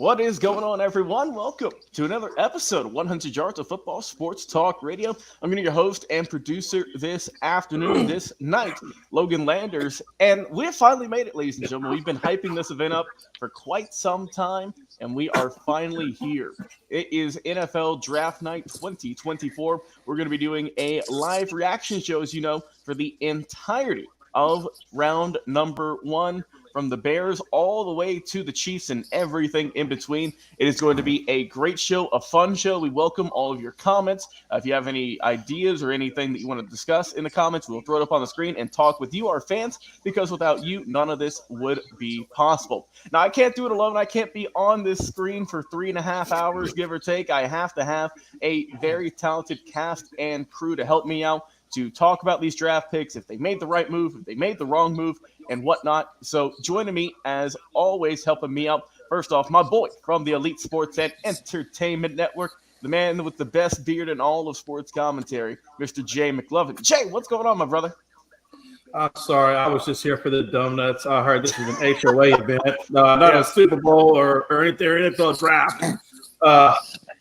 What is going on, everyone? Welcome to another episode of 100 Yards of Football Sports Talk Radio. I'm going to be your host and producer this afternoon, this night, Logan Landers. And we have finally made it, ladies and gentlemen. We've been hyping this event up for quite some time, and we are finally here. It is NFL Draft Night 2024. We're going to be doing a live reaction show, as you know, for the entirety of round number one, from the Bears all the way to the Chiefs and everything in between. It is going to be a great show, a fun show. We welcome all of your comments. If you have any ideas or anything that you want to discuss in the comments, we'll throw it up on the screen and talk with you, our fans, because without you, none of this would be possible. Now, I can't do it alone. I can't be on this screen for 3.5 hours, give or take. I have to have a very talented cast and crew to help me out, to talk about these draft picks, if they made the right move, if they made the wrong move, and whatnot. So joining me, as always, helping me out, first off, my boy from the Elite Sports and Entertainment Network, the man with the best beard in all of sports commentary, Mr. Jay McLovin. Jay, what's going on, my brother? I'm sorry, I was just here for the donuts. I heard this is an HOA event, not a Super Bowl or anything, NFL draft. But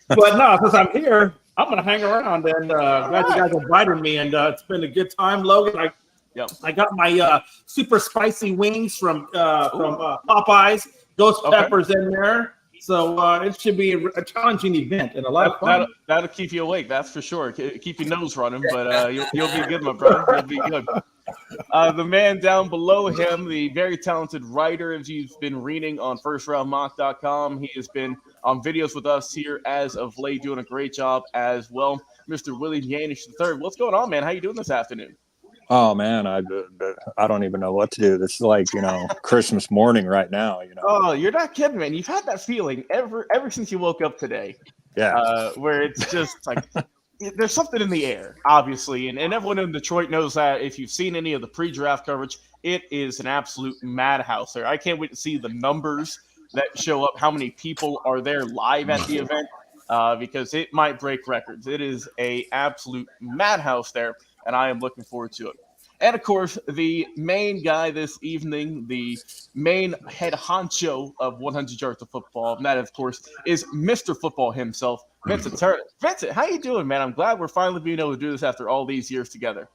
no, since I'm here, I'm going to hang around, and glad you guys invited me, and it's been a good time, Logan. I got my super spicy wings from Popeyes, ghost peppers in there, so it should be a challenging event and a lot of fun. That'll keep you awake, that's for sure. Keep your nose running, but you'll be good, my brother. You'll be good. The man down below him, the very talented writer, as you've been reading on FirstRoundMock.com. He has been on videos with us here as of late, doing a great job as well. Mr. William Yanish III. What's going on, man? How you doing this afternoon? Oh man, I don't even know what to do. This is like, Christmas morning right now, Oh, you're not kidding, man. You've had that feeling ever since you woke up today. Yeah. Where it's just like there's something in the air, obviously, and everyone in Detroit knows that. If you've seen any of the pre-draft coverage, it is an absolute madhouse there. I can't wait to see the numbers that show up, how many people are there live at the event, because it might break records. It is a absolute madhouse there, and I am looking forward to it. And, of course, the main guy this evening, the main head honcho of 100 Yards of Football, and that, of course, is Mr. Football himself, Vincent Turner. Vincent, how you doing, man? I'm glad we're finally being able to do this after all these years together.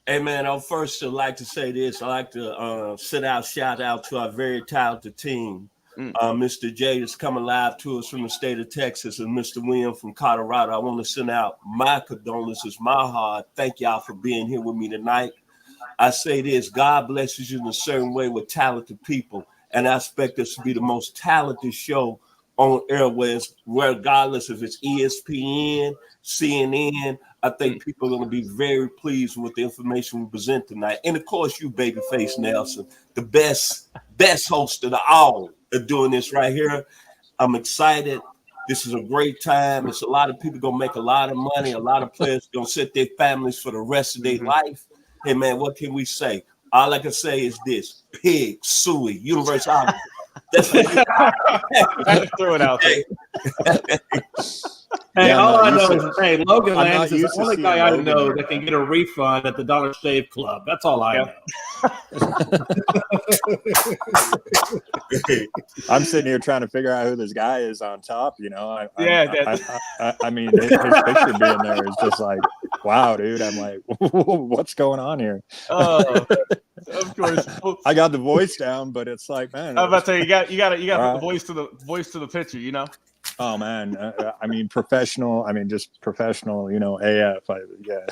Hey, man, I'd first like to say this. I'd like to shout out to our very talented team. Mr. J is coming live to us from the state of Texas, and Mr. William from Colorado. I want to send out my condolences, my heart. Thank y'all for being here with me tonight. I say this: God blesses you in a certain way with talented people, and I expect this to be the most talented show on airways, regardless if it's ESPN, CNN. I think people are going to be very pleased with the information we present tonight. And of course, you, Babyface Nelson, the best host of the all, are doing this right here. I'm excited. This is a great time. It's a lot of people going to make a lot of money. A lot of players going to set their families for the rest of their life. Hey, man, what can we say? All I can say is this: pig, suey, universal. That's what you throw it out there. Hey, all I know is, Logan Landers is the only guy I know that can get a refund at the Dollar Shave Club. That's all I know. I'm sitting here trying to figure out who this guy is on top. I mean, his picture being there is just like, wow, dude. I'm like, what's going on here? Of course. I got the voice down, but it's like, man. I was about to say, you got to put the voice to the picture, Oh man, I mean professional. I mean just professional. AF. I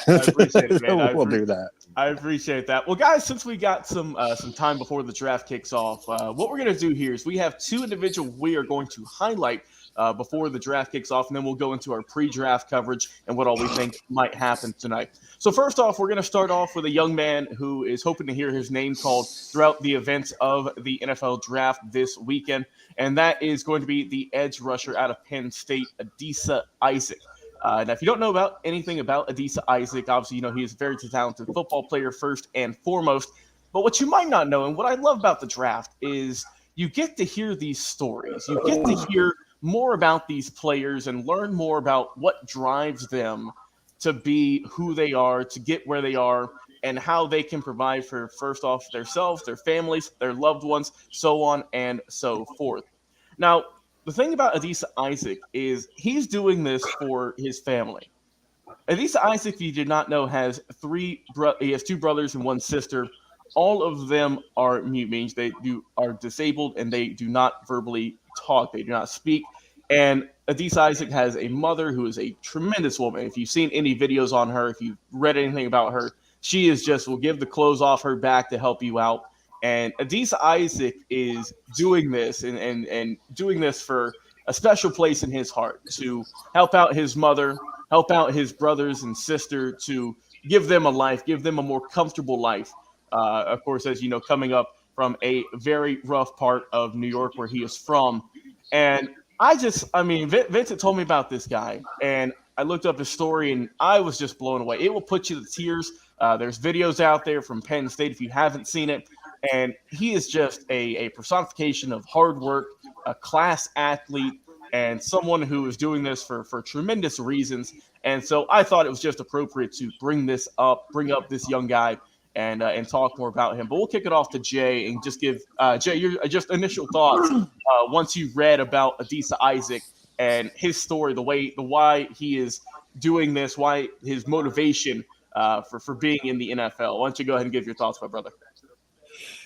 appreciate it, man. We'll do that. I appreciate that. Well, guys, since we got some time before the draft kicks off, what we're gonna do here is we have two individuals we are going to highlight before the draft kicks off, and then we'll go into our pre-draft coverage and what all we think might happen tonight. So first off, we're going to start off with a young man who is hoping to hear his name called throughout the events of the NFL draft this weekend, and that is going to be the edge rusher out of Penn State, Adisa Isaac. Now, if you don't know anything about Adisa Isaac, obviously, he is a very talented football player first and foremost. But what you might not know, and what I love about the draft, is you get to hear these stories. You get to hear more about these players and learn more about what drives them to be who they are, to get where they are, and how they can provide for, first off, themselves, their families, their loved ones, so on and so forth. Now, the thing about Adisa Isaac is he's doing this for his family. Adisa Isaac, if you did not know, has he has two brothers and one sister. All of them are mute, means are disabled and they do not verbally talk. They do not speak. And Adisa Isaac has a mother who is a tremendous woman. If you've seen any videos on her, if you've read anything about her, she is just will give the clothes off her back to help you out. And Adisa Isaac is doing this and doing this for a special place in his heart to help out his mother, help out his brothers and sister, to give them a life, give them a more comfortable life. Of course, as you know, coming up from a very rough part of New York where he is from. And Vincent told me about this guy, and I looked up his story, and I was just blown away. It will put you to tears. There's videos out there from Penn State if you haven't seen it. And he is just a personification of hard work, a class athlete, and someone who is doing this for tremendous reasons. And so I thought it was just appropriate to bring up this young guy and talk more about him. But we'll kick it off to Jay and just give Jay your just initial thoughts once you read about Adisa Isaac and his story, the why he is doing this, why his motivation for being in the NFL. Why don't you go ahead and give your thoughts, my brother?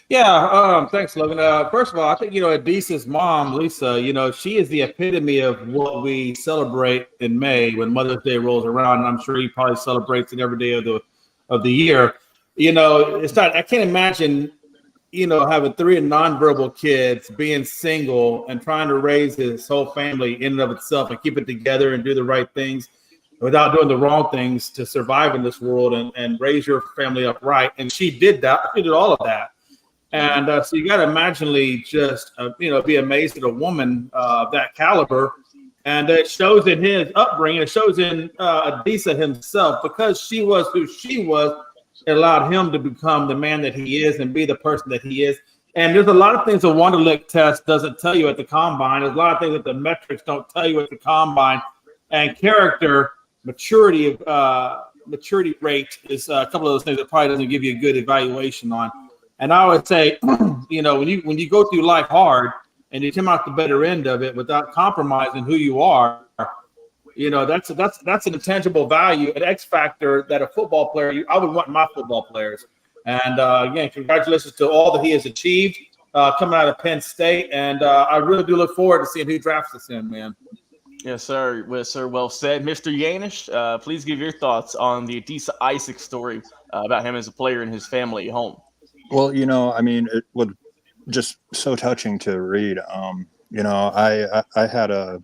Yeah, thanks, Logan. First of all, I think, Adisa's mom, Lisa, she is the epitome of what we celebrate in May when Mother's Day rolls around, and I'm sure he probably celebrates it every day of the year. It's not. I can't imagine, having 3 nonverbal kids, being single, and trying to raise his whole family in and of itself and keep it together and do the right things without doing the wrong things to survive in this world and raise your family up right. And she did that. She did all of that. And so you got to imaginally just, be amazed at a woman of that caliber. And it shows in his upbringing. It shows in Adisa himself, because she was who she was. It allowed him to become the man that he is and be the person that he is. And there's a lot of things a Wonderlic test doesn't tell you at the combine. There's a lot of things that the metrics don't tell you at the combine. And character, maturity rate is a couple of those things that probably doesn't give you a good evaluation on. And I would say, when you go through life hard and you come out the better end of it without compromising who you are, that's an intangible value, an X factor that a football player, I would want in my football players. And again, congratulations to all that he has achieved coming out of Penn State. And I really do look forward to seeing who drafts us in, man. Yes, sir. Well said. Mr. Yanish, please give your thoughts on the Adisa Isaac story about him as a player and his family at home. Well, it was just so touching to read. I had a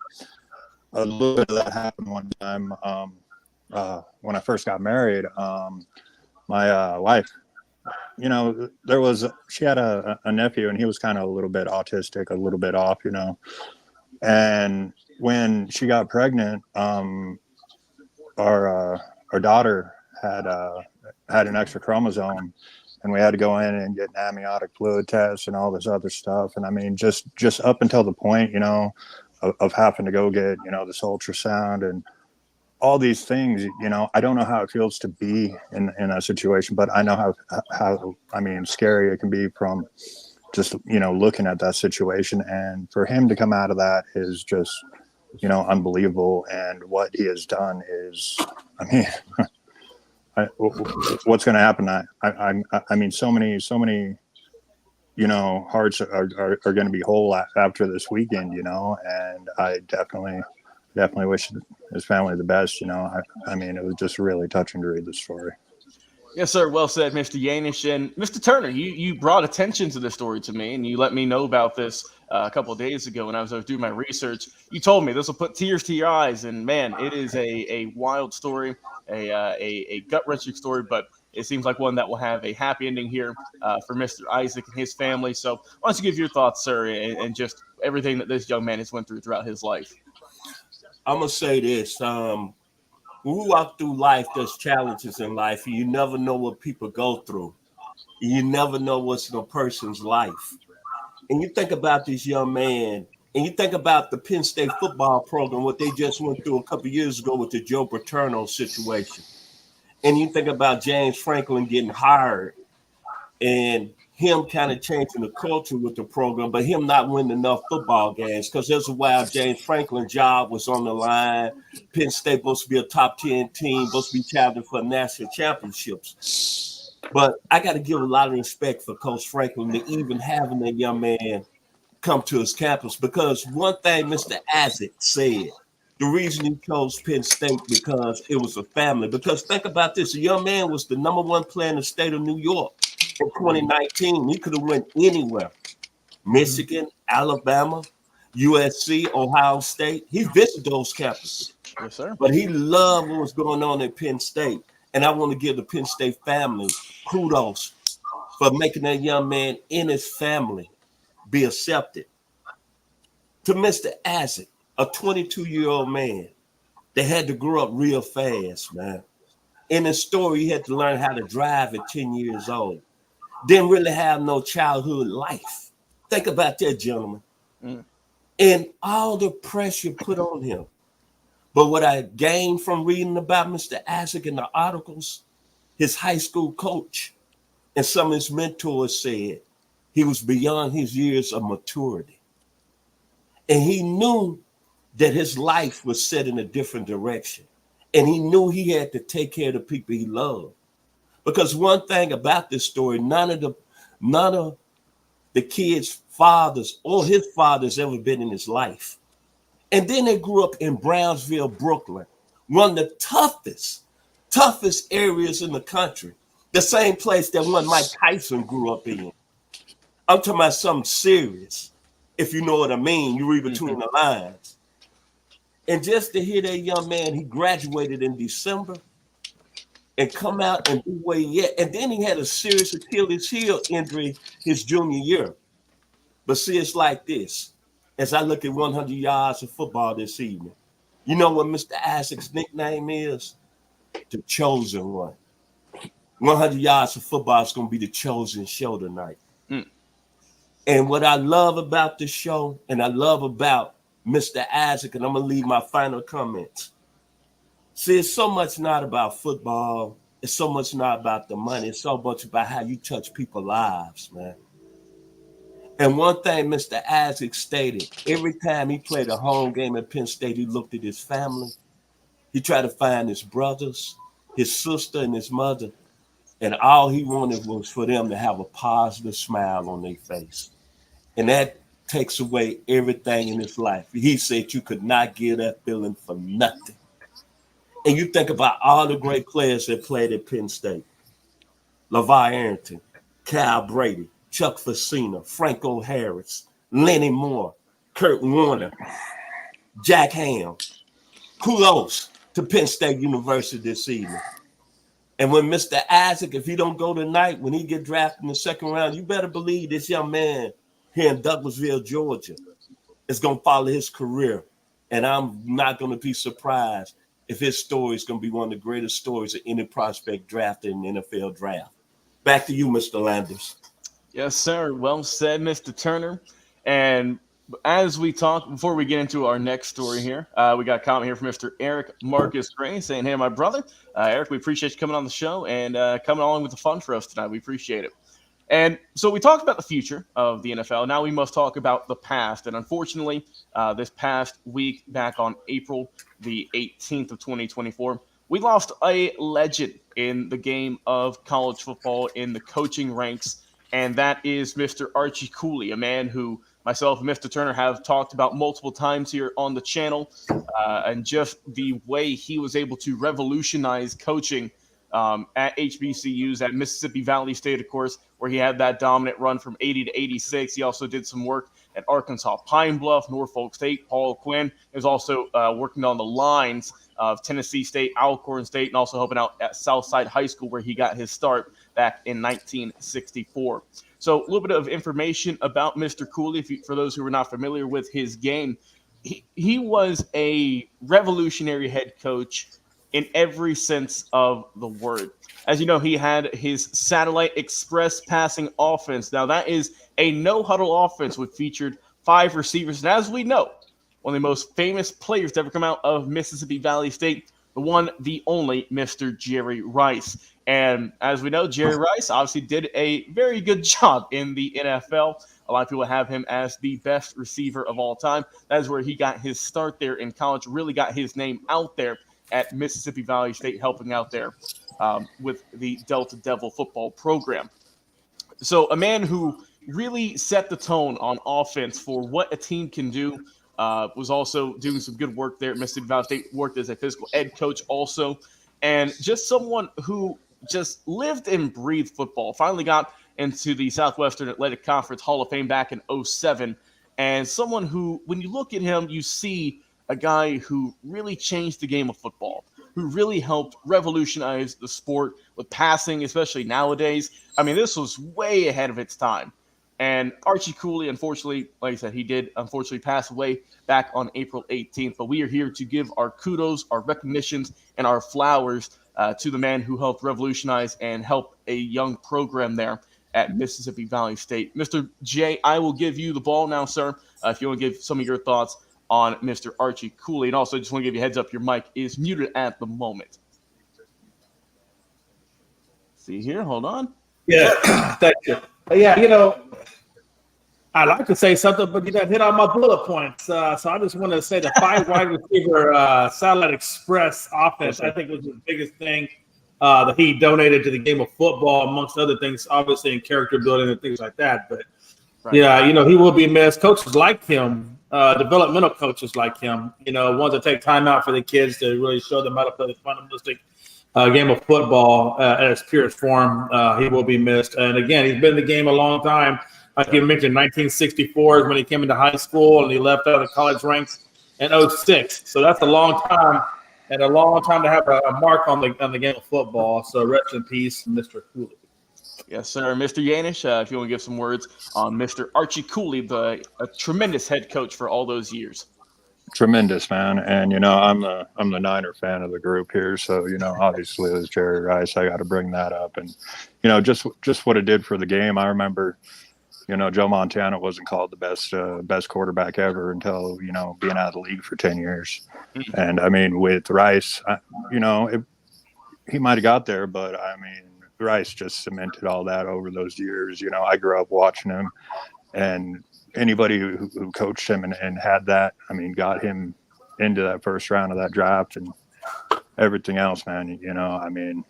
little bit of that happen one time when I first got married. My wife, she had a nephew, and he was kind of a little bit autistic, a little bit off, and when she got pregnant, our daughter had an extra chromosome, and we had to go in and get an amniotic fluid test and all this other stuff. And just up until the point, of having to go get, this ultrasound and all these things, I don't know how it feels to be in a situation, but I know how scary it can be from just, looking at that situation. And for him to come out of that is just, unbelievable. And what he has done is, what's going to happen? So many, hearts are going to be whole after this weekend, and I definitely wish his family the best. It was just really touching to read the story. Yes, sir. Well said, Mr. Yanish. And Mr. Turner, you brought attention to this story to me, and you let me know about this a couple of days ago when I was doing my research. You told me this will put tears to your eyes, and man, it is a wild story, a gut-wrenching story, but it seems like one that will have a happy ending here for Mr. Isaac and his family. So why don't you give your thoughts, sir, and just everything that this young man has went through throughout his life? I'm going to say this. When we walk through life, there's challenges in life, and you never know what people go through. You never know what's in a person's life. And you think about this young man, and you think about the Penn State football program, what they just went through a couple of years ago with the Joe Paterno situation. And you think about James Franklin getting hired, and him kind of changing the culture with the program, but him not winning enough football games because there's a while James Franklin's job was on the line. Penn State supposed to be a top 10 team, supposed to be challenging for national championships. But I got to give a lot of respect for Coach Franklin to even having that young man come to his campus, because one thing Mr. Isaac said, the reason he chose Penn State because it was a family. Because think about this, a young man was the #1 player in the state of New York in 2019. He could have went anywhere. Michigan, Alabama, USC, Ohio State. He visited those campuses. Yes, sir. But he loved what was going on at Penn State. And I want to give the Penn State family kudos for making that young man in his family be accepted. To Mr. Isaac, a 22-year-old man that had to grow up real fast, man. In his story, he had to learn how to drive at 10 years old. Didn't really have no childhood life. Think about that, gentlemen. And all the pressure put on him. But what I gained from reading about Mr. Isaac in the articles, his high school coach and some of his mentors said he was beyond his years of maturity. And he knew that his life was set in a different direction. And he knew he had to take care of the people he loved. Because one thing about this story, none of the kids' fathers or his fathers ever been in his life. And then they grew up in Brownsville, Brooklyn, one of the toughest areas in the country. The same place that one Mike Tyson grew up in. I'm talking about something serious. If you know what I mean, you read between the lines. And just to hear that young man, he graduated in December and come out and do where he at. And then he had a serious Achilles heel injury his junior year. But see, it's like this. As I look at 100 yards of football this evening, you know what Mr. Isaac's nickname is? The Chosen One. 100 yards of football is going to be the chosen show tonight. And what I love about the show, and I love about Mr. Isaac, and I'm going to leave my final comments. See, it's so much not about football. It's so much not about the money. It's so much about how you touch people's lives, man. And one thing Mr. Isaac stated, every time he played a home game at Penn State, he looked at his family. He tried to find his brothers, his sister, and his mother. And all he wanted was for them to have a positive smile on their face. And that takes away everything in his life. He said you could not get that feeling for nothing. And you think about all the great players that played at Penn State. LeVar Arrington, Cal Brady, Chuck Facina, Franco Harris, Lenny Moore, Kurt Warner, Jack Ham. Kudos to Penn State University this evening. And when Mr. Isaac, if he don't go tonight, when he get drafted in the second round, you better believe this young man here in Douglasville, Georgia, is going to follow his career. And I'm not going to be surprised if his story is going to be one of the greatest stories of any prospect drafted in the NFL draft. Back to you, Mr. Landers. Yes, sir. Well said, Mr. Turner. And as we talk, before we get into our next story here, we got a comment here from Mr. Eric Marcus Gray saying, hey, my brother. Eric, we appreciate you coming on the show and coming along with the fun for us tonight. We appreciate it. And so we talked about the future of the NFL. Now we must talk about the past. And unfortunately, this past week, back on April the 18th of 2024, we lost a legend in the game of college football in the coaching ranks. And that is Mr. Archie Cooley, a man who myself and Mr. Turner have talked about multiple times here on the channel, and just the way he was able to revolutionize coaching at HBCUs, at Mississippi Valley State, of course, where he had that dominant run from 80 to 86. He also did some work at Arkansas Pine Bluff, Norfolk State. Paul Quinn is also working on the lines of Tennessee State, Alcorn State, and also helping out at Southside High School, where he got his start back in 1964. So a little bit of information about Mr. Cooley, for those who are not familiar with his game. He was a revolutionary head coach in every sense of the word. As you know, he had his satellite express passing offense. Now, that is a no-huddle offense which featured 5 receivers. And as we know, one of the most famous players to ever come out of Mississippi Valley State, the one, the only Mr. Jerry Rice. And as we know, Jerry Rice obviously did a very good job in the NFL. A lot of people have him as the best receiver of all time. That is where he got his start there in college, really got his name out there at Mississippi Valley State, helping out there with the Delta Devil football program. So a man who really set the tone on offense for what a team can do, was also doing some good work there at Mississippi Valley State, worked as a physical ed coach also, and just someone who just lived and breathed football. Finally got into the Southwestern Athletic Conference Hall of Fame back in 2007, and someone who, when you look at him, you see a guy who really changed the game of football, who really helped revolutionize the sport with passing, especially nowadays. I mean, this was way ahead of its time. And Archie Cooley, unfortunately, like I said, he did unfortunately pass away back on April 18th. But we are here to give our kudos, our recognitions, and our flowers to the man who helped revolutionize and help a young program there at Mississippi Valley State. Mr. J, I will give you the ball now, sir, if you want to give some of your thoughts on Mr. Archie Cooley. And also, just want to give you a heads up, your mic is muted at the moment. See here, hold on. Yeah, thank you. Yeah, I like to say something, but you didn't hit all my bullet points. So I just want to say the 5 wide receiver satellite express offense, I think, was the biggest thing that he donated to the game of football, amongst other things, obviously in character building and things like that. But yeah, he will be missed. Coaches like him, developmental coaches like him, ones that take time out for the kids to really show them how to play the fundamentalistic game of football at its purest form. He will be missed. And again, he's been in the game a long time. Like you mentioned, 1964 is when he came into high school, and he left out of the college ranks in 2006. So that's a long time, and a long time to have a mark on the game of football. So rest in peace, Mr. Cooley. Yes, sir. Mr. Yanish, if you want to give some words on Mr. Archie Cooley, a tremendous head coach for all those years. Tremendous, man. And I'm the Niner fan of the group here, so obviously it was Jerry Rice. I got to bring that up, and just what it did for the game. I remember, Joe Montana wasn't called the best quarterback ever until being out of the league for 10 years. And I mean, with Rice, he might have got there, but I mean, Rice just cemented all that over those years. I grew up watching him, and anybody who coached him and had that, I mean, got him into that first round of that draft and everything else, man. I mean,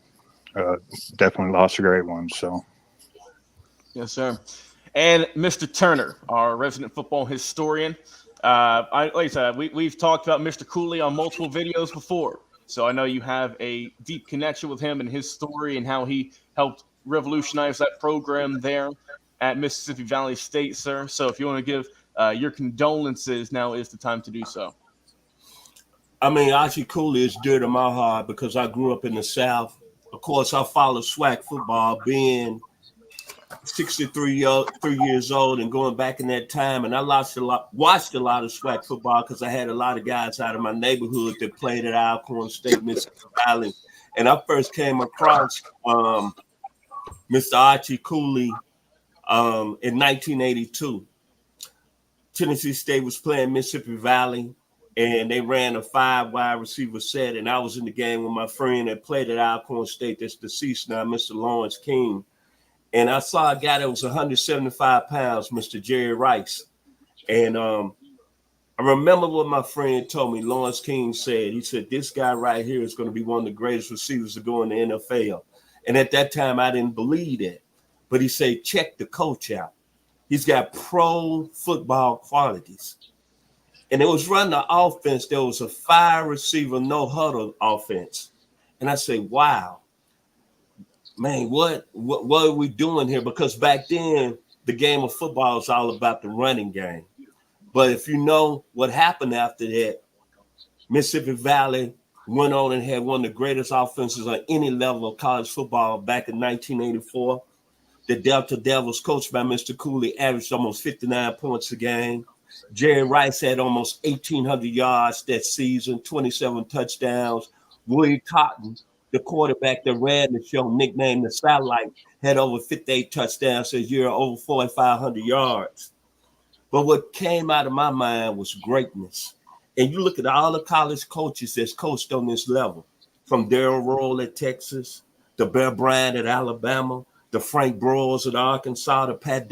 definitely lost a great one. So, yes, sir. And Mr. Turner, our resident football historian. Like I said, we've talked about Mr. Cooley on multiple videos before. So I know you have a deep connection with him and his story and how he helped revolutionize that program there at Mississippi Valley State, sir. So if you want to give your condolences, now is the time to do so. I mean, Archie Cooley is dear to my heart because I grew up in the South. Of course, I followed SWAC football, being 63 years old and going back in that time. And I watched a lot of SWAC football because I had a lot of guys out of my neighborhood that played at Alcorn State, Mississippi Valley. And I first came across Mr. Archie Cooley in 1982. Tennessee State was playing Mississippi Valley, and they ran a 5 wide receiver set. And I was in the game with my friend that played at Alcorn State that's deceased now, Mr. Lawrence King. And I saw a guy that was 175 pounds, Mr. Jerry Rice. And I remember what my friend told me, Lawrence King said. He said, this guy right here is going to be one of the greatest receivers to go in the NFL. And at that time, I didn't believe that. But he said, check the coach out. He's got pro football qualities. And it was running the offense. There was a 5 receiver, no huddle offense. And I say, wow. Man, what are we doing here? Because back then, the game of football is all about the running game. But if you know what happened after that, Mississippi Valley went on and had one of the greatest offenses on any level of college football back in 1984. The Delta Devils, coached by Mr. Cooley, averaged almost 59 points a game. Jerry Rice had almost 1,800 yards that season, 27 touchdowns. Willie Cotton, the quarterback that ran the show, nicknamed the Satellite, had over 58 touchdowns a year, over 4,500 yards. But what came out of my mind was greatness. And you look at all the college coaches that's coached on this level. from Darryl Roll at Texas, the Bear Bryant at Alabama, the Frank Broyles at Arkansas, the Pat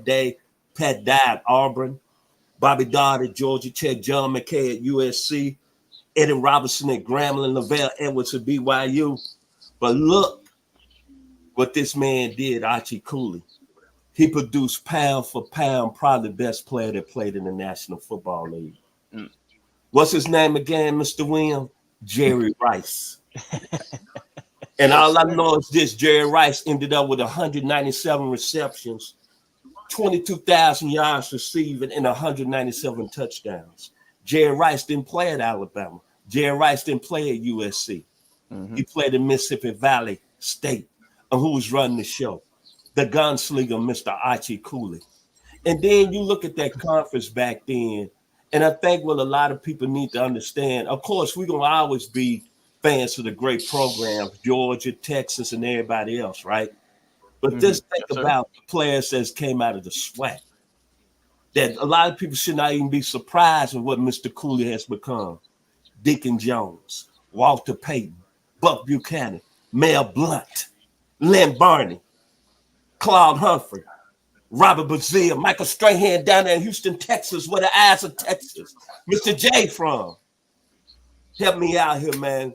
Dye at Auburn, Bobby Dodd at Georgia Tech, John McKay at USC, Eddie Robinson at Grambling, Lavelle Edwards at BYU. But look what this man did, Archie Cooley. He produced pound for pound, probably the best player that played in the National Football League. What's his name again, Mr. William? Jerry Rice. And all I know is this: Jerry Rice ended up with 197 receptions, 22,000 yards receiving, and 197 touchdowns. Jerry Rice didn't play at Alabama. Jerry Rice didn't play at USC. He played in Mississippi Valley State. And who was running the show? The gunslinger, Mr. Archie Cooley. And then you look at that conference back then, and I think what a lot of people need to understand, of course, we're going to always be fans of the great programs, Georgia, Texas, and everybody else, right? But just think about the players that came out of the SWAC. That a lot of people should not even be surprised with what Mr. Cooley has become. Deacon Jones, Walter Payton, Buck Buchanan, Mel Blount, Lynn Barney, Claude Humphrey, Robert Bazille, Michael Strahan down there in Houston, Texas, where the eyes of Texas. Mr. J from. Help me out here, man.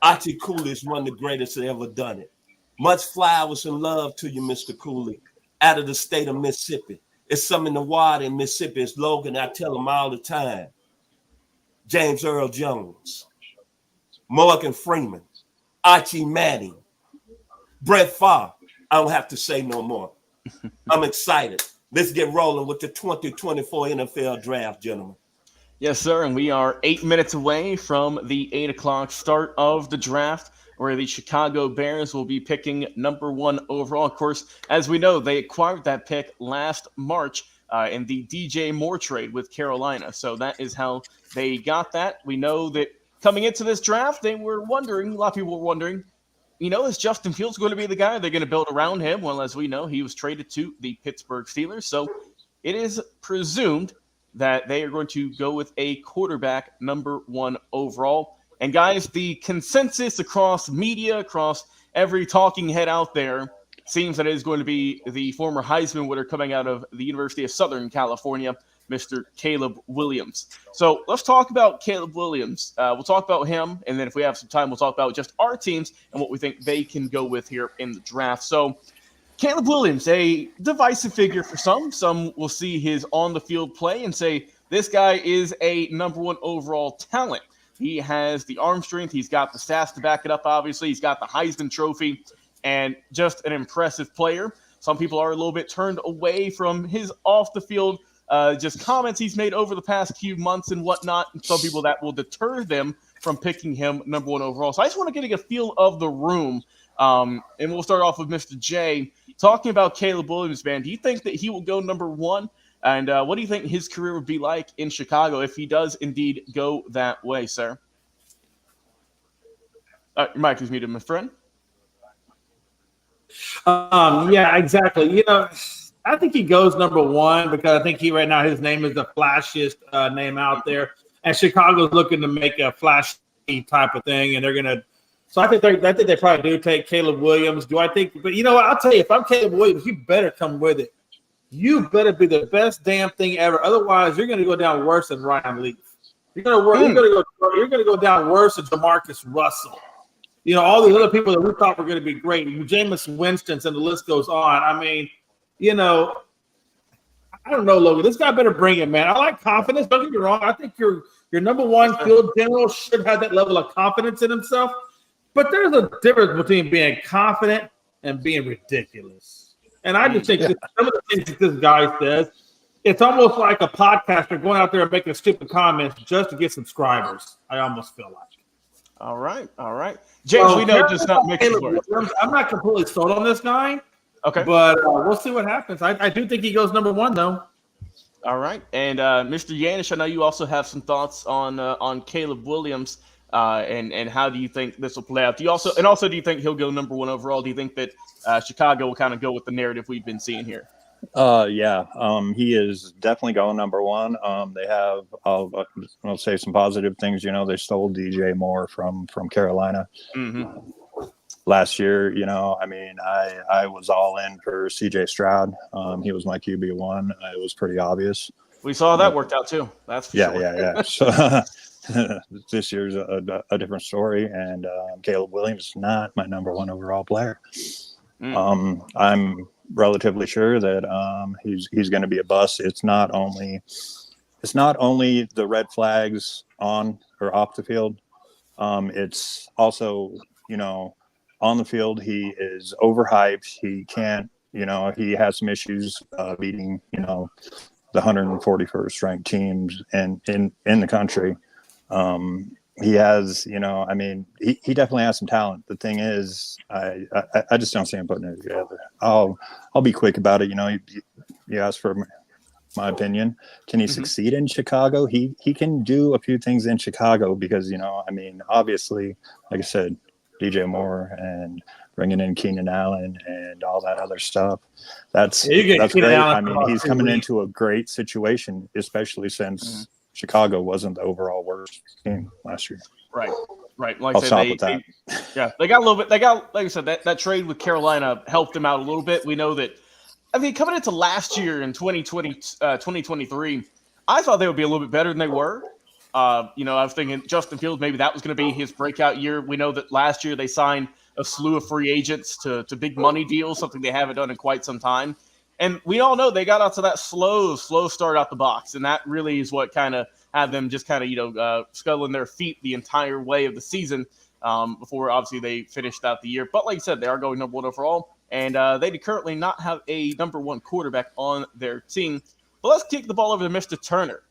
Archie Cooley is one of the greatest that ever done it. Much flowers and love to you, Mr. Cooley, out of the state of Mississippi. It's some in the water in Mississippi. It's Logan. I tell him all the time. James Earl Jones, Morgan Freeman, Archie Manning, Brett Favre. I don't have to say no more. I'm excited. Let's get rolling with the 2024 NFL Draft, gentlemen. Yes, sir. And we are 8 minutes away from the 8 o'clock start of the draft, where the Chicago Bears will be picking number 1 overall. Of course, as we know, they acquired that pick last March in the DJ Moore trade with Carolina. So that is how they got that. We know that coming into this draft, they were wondering, a lot of people were wondering, is Justin Fields going to be the guy? They're going to build around him. Well, as we know, he was traded to the Pittsburgh Steelers. So it is presumed that they are going to go with a quarterback number 1 overall. And guys, the consensus across media, across every talking head out there, seems that it is going to be the former Heisman winner coming out of the University of Southern California, Mr. Caleb Williams. So let's talk about Caleb Williams. We'll talk about him, and then if we have some time, we'll talk about just our teams and what we think they can go with here in the draft. So Caleb Williams, a divisive figure for some. Some will see his on-the-field play and say, this guy is a number 1 overall talent. He has the arm strength. He's got the stats to back it up, obviously. He's got the Heisman Trophy and just an impressive player. Some people are a little bit turned away from his off-the-field just comments he's made over the past few months and whatnot. And some people that will deter them from picking him number 1 overall. So I just want to get a feel of the room. And we'll start off with Mr. J. Talking about Caleb Williams, man, do you think that he will go number 1? And what do you think his career would be like in Chicago if he does indeed go that way, sir? Your mic is muted, my friend. Yeah, exactly. I think he goes number 1 because I think right now his name is the flashiest name out there. And Chicago's looking to make a flashy type of thing, and they're going to – so I think they probably do take Caleb Williams. Do I think – but you know what? I'll tell you, if I'm Caleb Williams, you better come with it. You better be the best damn thing ever. Otherwise, you're going to go down worse than Ryan Leaf. You're going to go down worse than Jamarcus Russell. All these other people that we thought were going to be great. Jameis Winston's and the list goes on. I mean, I don't know, Logan. This guy better bring it, man. I like confidence. Don't get me wrong. I think your number 1 field general should have that level of confidence in himself. But there's a difference between being confident and being ridiculous. And I just think that some of the things that this guy says, it's almost like a podcaster going out there and making stupid comments just to get subscribers. I almost feel like. All right. James, we know just not mixed. I'm not completely sold on this guy. Okay. But we'll see what happens. I do think he goes number 1, though. All right. And Mr. Yanish, I know you also have some thoughts on Caleb Williams and how do you think this will play out? Do you think he'll go number 1 overall? Do you think that Chicago will kind of go with the narrative we've been seeing here? Yeah. He is definitely going number one. They have, I'll say some positive things. You know, they stole DJ Moore from Carolina last year. You know, I mean, I was all in for CJ Stroud. He was my QB1. It was pretty obvious. We saw that worked out too. That's for sure. Yeah. So this year's a different story, and Caleb Williams is not my number one overall player. I'm relatively sure that he's going to be a bust. It's not only the red flags on or off the field. It's also, you know, on the field he is overhyped. He can't, you know, he has some issues beating, you know, the 141st ranked teams in the country. He has, you know, I mean, he definitely has some talent. The thing is, I just don't see him putting it together. I'll be quick about it. You know, you asked for my opinion. Can he succeed in Chicago? He can do a few things in Chicago because, you know, I mean, obviously, like I said, DJ Moore and bringing in Keenan Allen and all that other stuff. That's great. I mean, he's coming into a great situation, especially since Chicago wasn't the overall worst team last year. Right. Like I'll stop with that. They got a little bit. They got, like I said, that trade with Carolina helped them out a little bit. We know that. I mean, coming into last year in 2023, I thought they would be a little bit better than they were. You know, I was thinking Justin Fields, maybe that was going to be his breakout year. We know that last year they signed a slew of free agents to big money deals, something they haven't done in quite some time. And we all know they got out to that slow start out the box. And that really is what kind of had them just kind of, you know, scuttling their feet the entire way of the season before obviously they finished out the year. But like I said, they are going number one overall. And they currently not have a number one quarterback on their team. But let's kick the ball over to Mr. Turner.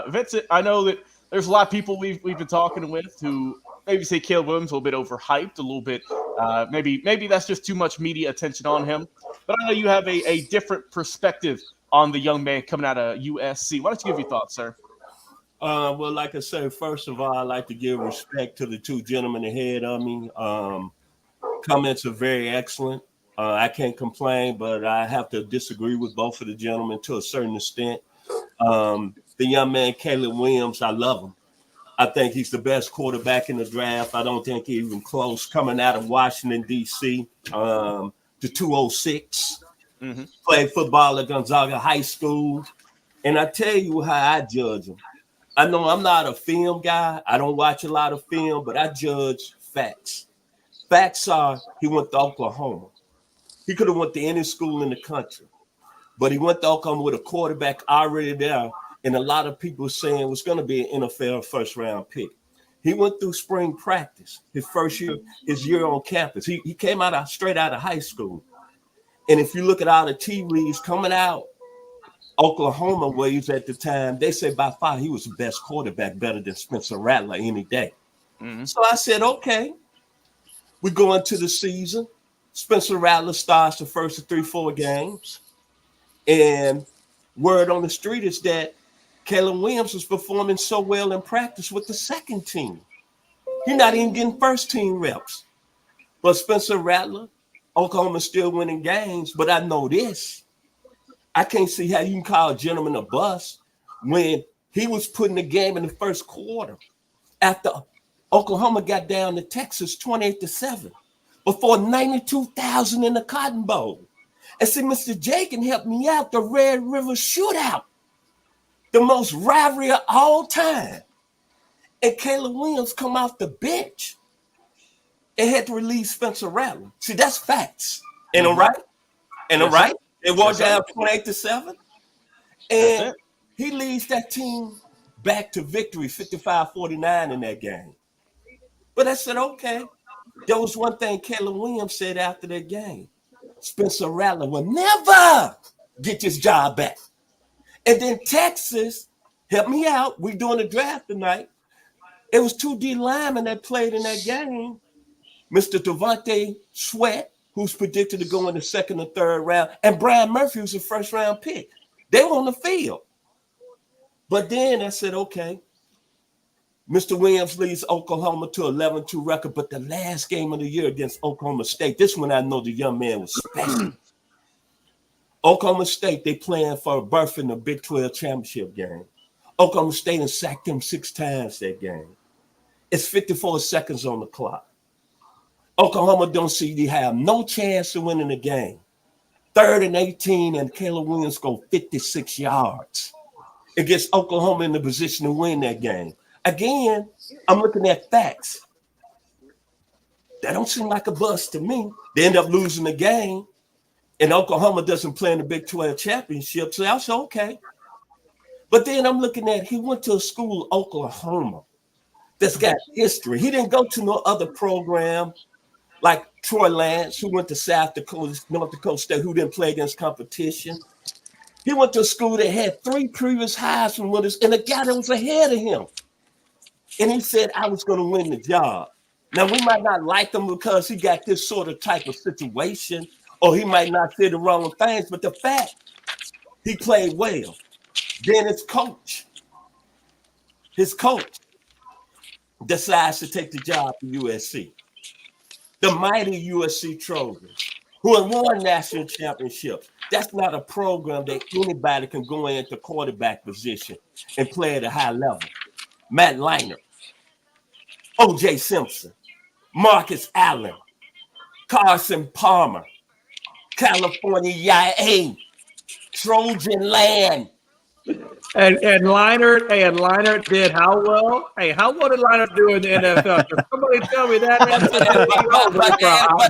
Vincent, I know that there's a lot of people we've been talking with who maybe say Caleb Williams a little bit overhyped, a little bit. Maybe that's just too much media attention on him. But I know you have a different perspective on the young man coming out of USC. Why don't you give your thoughts, sir? Well, like I said, first of all, I'd like to give respect to the two gentlemen ahead of me. Comments are very excellent. I can't complain, but I have to disagree with both of the gentlemen to a certain extent. The young man, Caleb Williams, I love him. I think he's the best quarterback in the draft. I don't think he's even close coming out of Washington, D.C., to 206. Played football at Gonzaga High School. And I tell you how I judge him. I know I'm not a film guy. I don't watch a lot of film, but I judge facts. Facts are he went to Oklahoma. He could have went to any school in the country, but he went to Oklahoma with a quarterback already there, and a lot of people saying it was going to be an NFL first-round pick. He went through spring practice, his year on campus. He came straight out of high school. And if you look at all the tea leaves coming out, Oklahoma waves at the time, they say by far he was the best quarterback, better than Spencer Rattler any day. So I said, okay, we go into the season. Spencer Rattler starts the first 3-4 games. And word on the street is that Caleb Williams was performing so well in practice with the second team. He's not even getting first team reps. But Spencer Rattler, Oklahoma's still winning games. But I know this. I can't see how you can call a gentleman a bust when he was putting the game in the first quarter after Oklahoma got down to Texas 28-7 before 92,000 in the Cotton Bowl. And see, Mr. J can help me out. The Red River Shootout, the most rivalry of all time. And Caleb Williams come off the bench and had to release Spencer Rattler. See, that's facts. And I'm right. And I'm right. They went down 28-7. And he leads that team back to victory, 55-49 in that game. But I said, okay. There was one thing Caleb Williams said after that game. Spencer Rattler will never get his job back. And then Texas, help me out. We're doing a draft tonight. It was 2 D linemen that played in that game. Mr. Devontae Sweat, who's predicted to go in the second or third round, and Brian Murphy, who's a first-round pick. They were on the field. But then I said, okay, Mr. Williams leads Oklahoma to 11-2 record, but the last game of the year against Oklahoma State, this one I know the young man was special. Oklahoma State, they playing for a berth in the Big 12 championship game. Oklahoma State and sacked them 6 times that game. It's 54 seconds on the clock. Oklahoma don't see they have no chance of winning the game. 3rd and 18, and Caleb Williams go 56 yards. It gets Oklahoma in the position to win that game. Again, I'm looking at facts. That don't seem like a bust to me. They end up losing the game, and Oklahoma doesn't play in the Big 12 championship, so that's okay. But then I'm looking at, he went to a school, Oklahoma, that's got history. He didn't go to no other program like Troy Lance, who went to South Dakota, North Dakota State, who didn't play against competition. He went to a school that had 3 previous Heisman winners and a guy that was ahead of him. And he said, I was going to win the job. Now, we might not like him because he got this sort of type of situation, or he might not say the wrong things, but the fact, he played well. Then his coach decides to take the job for USC. The mighty USC Trojans, who have won national championships. That's not a program that anybody can go into quarterback position and play at a high level. Matt Leinart, O.J. Simpson, Marcus Allen, Carson Palmer, California YA, Trojan Land. And Leinart did how well? Hey, how well did Leinart do in the NFL? Can somebody tell me that? At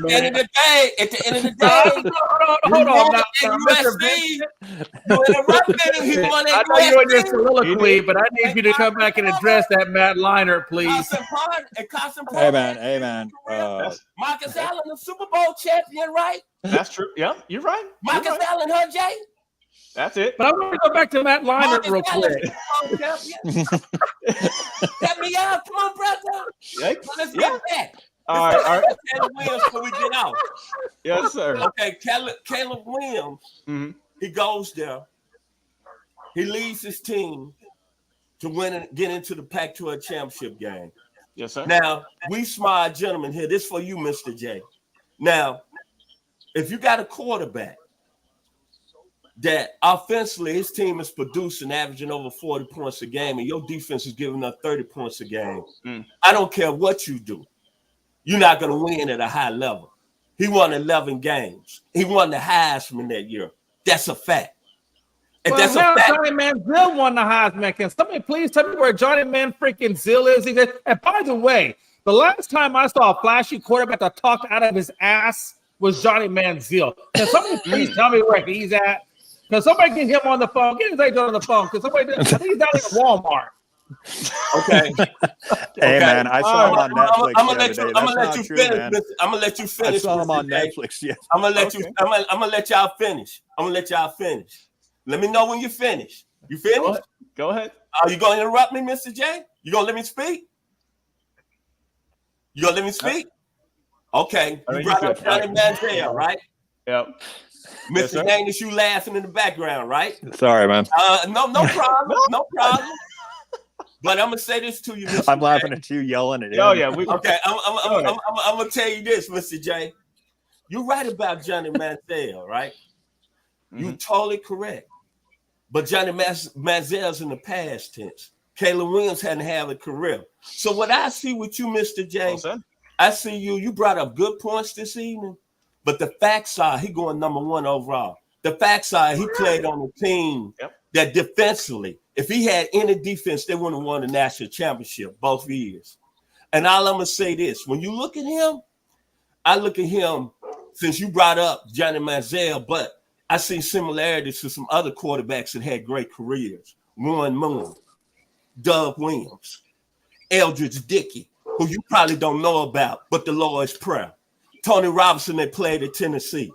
the end of the day, hold on. Now, you interrupted him. He won I know you're in your soliloquy, but I need you to come back and address that Matt Leinart, please. Carson Hey man. Marcus Allen, the Super Bowl champion, right? That's true. Yeah, you're right. Marcus Allen, huh, Jay? That's it. But I want to go back to Matt Leinart real quick. Get me out. Come on, brother. Let's get back. All right. Caleb Williams before we get out. Yes, sir. Okay, Caleb Williams, he goes there. He leads his team to win and get into the Pac-12 championship game. Yes, sir. Now, we smart gentlemen here. This for you, Mr. J. Now, if you got a quarterback that offensively his team is producing, averaging over 40 points a game, and your defense is giving up 30 points a game, I don't care what you do. You're not going to win at a high level. He won 11 games. He won the Heisman that year. That's a fact. And well, that's now a fact. Johnny Manziel won the Heisman. Can somebody please tell me where Johnny Manziel is? And by the way, the last time I saw a flashy quarterback that talked out of his ass was Johnny Manziel. Can somebody please tell me where he's at? Can somebody get him on the phone? Get his agent on the phone. Because he's down at Walmart. Okay. Hey man, I saw him on Netflix. I'm gonna let you finish. I'm gonna let you finish. I saw him on Netflix. Yes. I'm gonna let you. I'm gonna let y'all finish. Let me know when you finish. You finished? Go ahead. Are you gonna interrupt me, Mr. J? You gonna let me speak? Okay. You brought up Johnny Manziel, right? Yep. Mr. Yanish, you laughing in the background, right? Sorry, man. No problem. No problem. But I'm gonna say this to you, Mr. I'm laughing J. at you yelling at him. Oh yeah. Okay, I'm gonna tell you this, Mr. J. You're right about Johnny Manziel, right? You're totally correct. But Johnny Manziel's in the past tense. Caleb Williams hadn't had a career. So what I see with you, Mr. J, I see you brought up good points this evening, but the facts are he going number 1 overall. The facts are he played on a team that defensively, if he had any defense, they wouldn't have won the national championship both years. And all I'm going to say this, when you look at him, I look at him, since you brought up Johnny Manziel, but I see similarities to some other quarterbacks that had great careers. Warren Moon, Doug Williams, Eldridge Dickey, who you probably don't know about, but the Lord's Prayer. Tony Robinson that played at Tennessee.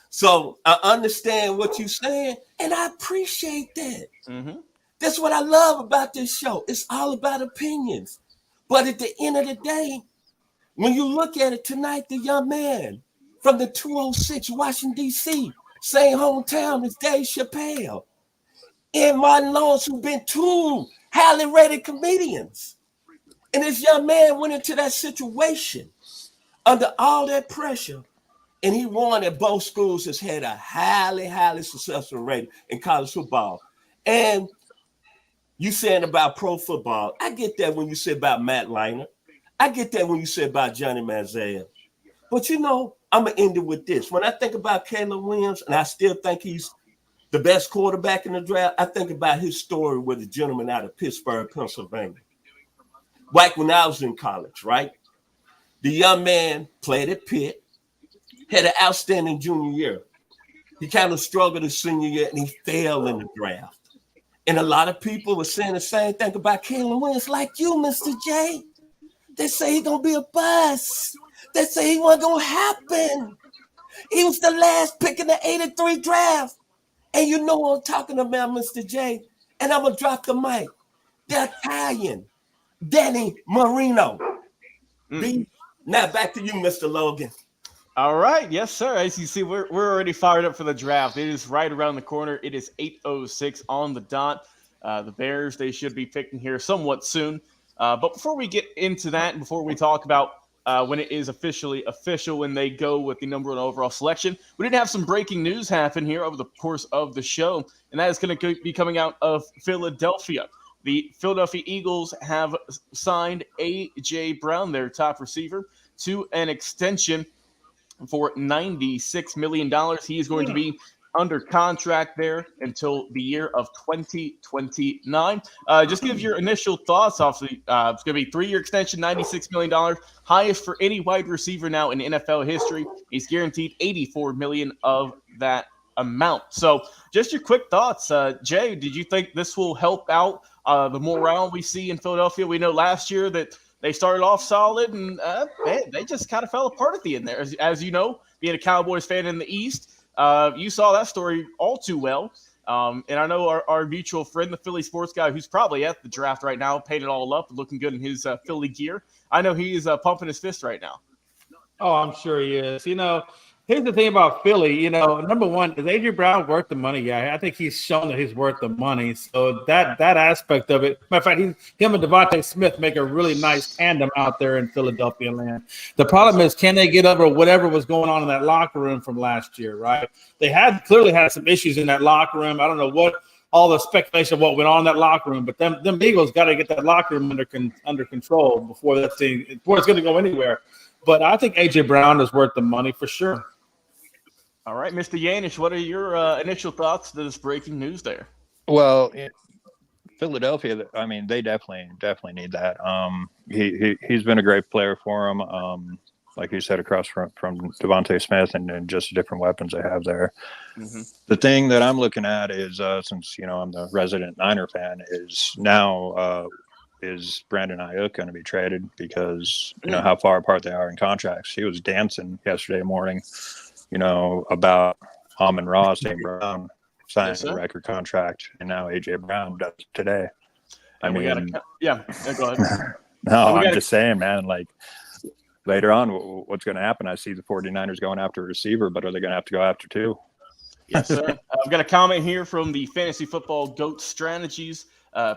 So I understand what you're saying, and I appreciate that. That's what I love about this show. It's all about opinions. But at the end of the day, when you look at it tonight, the young man from the 206 Washington, D.C., same hometown as Dave Chappelle, and Martin Lawrence, who've been 2 highly rated comedians. And this young man went into that situation under all that pressure And he won at both schools, has had a highly, highly successful rate in college football. And you saying about pro football, I get that when you say about Matt Leinart. I get that when you say about Johnny Manziel. But I'm going to end it with this. When I think about Caleb Williams, and I still think he's the best quarterback in the draft, I think about his story with a gentleman out of Pittsburgh, Pennsylvania. Like when I was in college, right? The young man played at Pitt, had an outstanding junior year. He kind of struggled his senior year, and he failed in the draft. And a lot of people were saying the same thing about Caleb Williams, like you, Mr. J. They say he's going to be a bust. They say he wasn't going to happen. He was the last pick in the 83 draft. And you know what I'm talking about, Mr. J. And I'm going to drop the mic. The Italian, Danny Marino. Now back to you, Mr. Logan. All right. Yes, sir. As you see, we're already fired up for the draft. It is right around the corner. It is 8:06 on the dot. The Bears, they should be picking here somewhat soon. But before we get into that, and before we talk about when it is officially official, when they go with the number one overall selection, we did have some breaking news happen here over the course of the show, and that is going to be coming out of Philadelphia. The Philadelphia Eagles have signed A.J. Brown, their top receiver, to an extension for $96 million. He is going to be under contract there until the year of 2029. Just give your initial thoughts off the it's going to be 3-year extension, $96 million, highest for any wide receiver now in NFL history. He's guaranteed $84 million of that amount. So just your quick thoughts. Jay, did you think this will help out the morale we see in Philadelphia? We know last year that they started off solid, and they just kind of fell apart at the end there. As you know, being a Cowboys fan in the East, you saw that story all too well. And I know our mutual friend, the Philly sports guy, who's probably at the draft right now, paid it all up, looking good in his Philly gear. I know he is pumping his fist right now. Oh, I'm sure he is. Here's the thing about Philly. Number one, is A.J. Brown worth the money? Yeah, I think he's shown that he's worth the money. So that aspect of it. Matter of fact, him and Devontae Smith make a really nice tandem out there in Philadelphia land. The problem is, can they get over whatever was going on in that locker room from last year, right? They clearly had some issues in that locker room. I don't know what all the speculation of what went on in that locker room, but them Eagles got to get that locker room under control before it's going to go anywhere. But I think A.J. Brown is worth the money for sure. All right, Mr. Yanish, what are your initial thoughts to this breaking news there? Well, Philadelphia, I mean, they definitely need that. He's been a great player for them. Like you said, across from Devontae Smith and just different weapons they have there. Mm-hmm. The thing that I'm looking at is, since, I'm the resident Niner fan, is now is Brandon Ayuk going to be traded because, how far apart they are in contracts. He was dancing yesterday morning, about Amon-Ra St. Brown signing a record contract, and now A.J. Brown does today. Go ahead. No, I'm just saying, man, like later on, what's going to happen? I see the 49ers going after a receiver, but are they going to have to go after two? Yes, sir. I've got a comment here from the Fantasy Football GOAT Strategies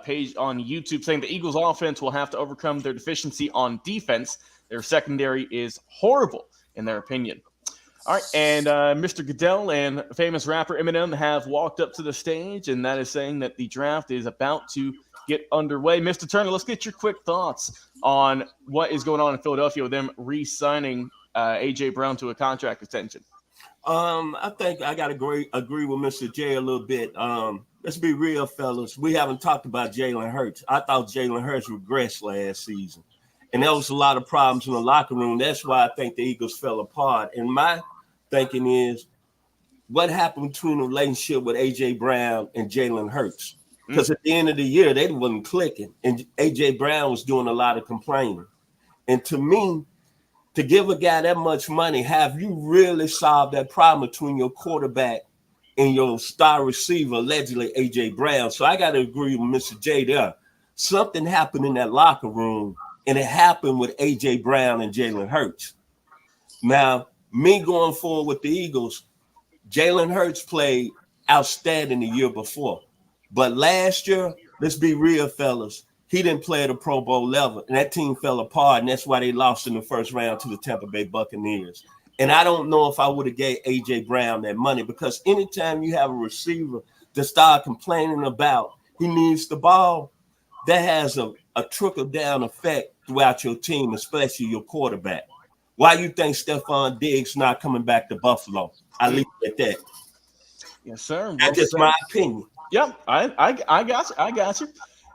page on YouTube saying the Eagles offense will have to overcome their deficiency on defense. Their secondary is horrible, in their opinion. All right, and Mr. Goodell and famous rapper Eminem have walked up to the stage, and that is saying that the draft is about to get underway. Mr. Turner, let's get your quick thoughts on what is going on in Philadelphia with them re-signing A.J. Brown to a contract extension. I think I got to agree with Mr. J a little bit. Let's be real, fellas. We haven't talked about Jalen Hurts. I thought Jalen Hurts regressed last season, and there was a lot of problems in the locker room. That's why I think the Eagles fell apart. And my thinking is, what happened between the relationship with A.J. Brown and Jalen Hurts? Because at the end of the year, they wasn't clicking, and A.J. Brown was doing a lot of complaining. And to me, to give a guy that much money, have you really solved that problem between your quarterback and your star receiver, allegedly A.J. Brown? So I got to agree with Mr. J there. Something happened in that locker room, and it happened with A.J. Brown and Jalen Hurts. Now, me going forward with the Eagles, Jalen Hurts played outstanding the year before. But last year, let's be real, fellas, he didn't play at a Pro Bowl level, and that team fell apart, and that's why they lost in the first round to the Tampa Bay Buccaneers. And I don't know if I would have gave A.J. Brown that money, because anytime you have a receiver to start complaining about he needs the ball, that has a trickle-down effect throughout your team, especially your quarterback. Why you think Stephon Diggs not coming back to Buffalo? I leave it at that. Yes, sir. That's just my opinion. Yep, I got you. I got you.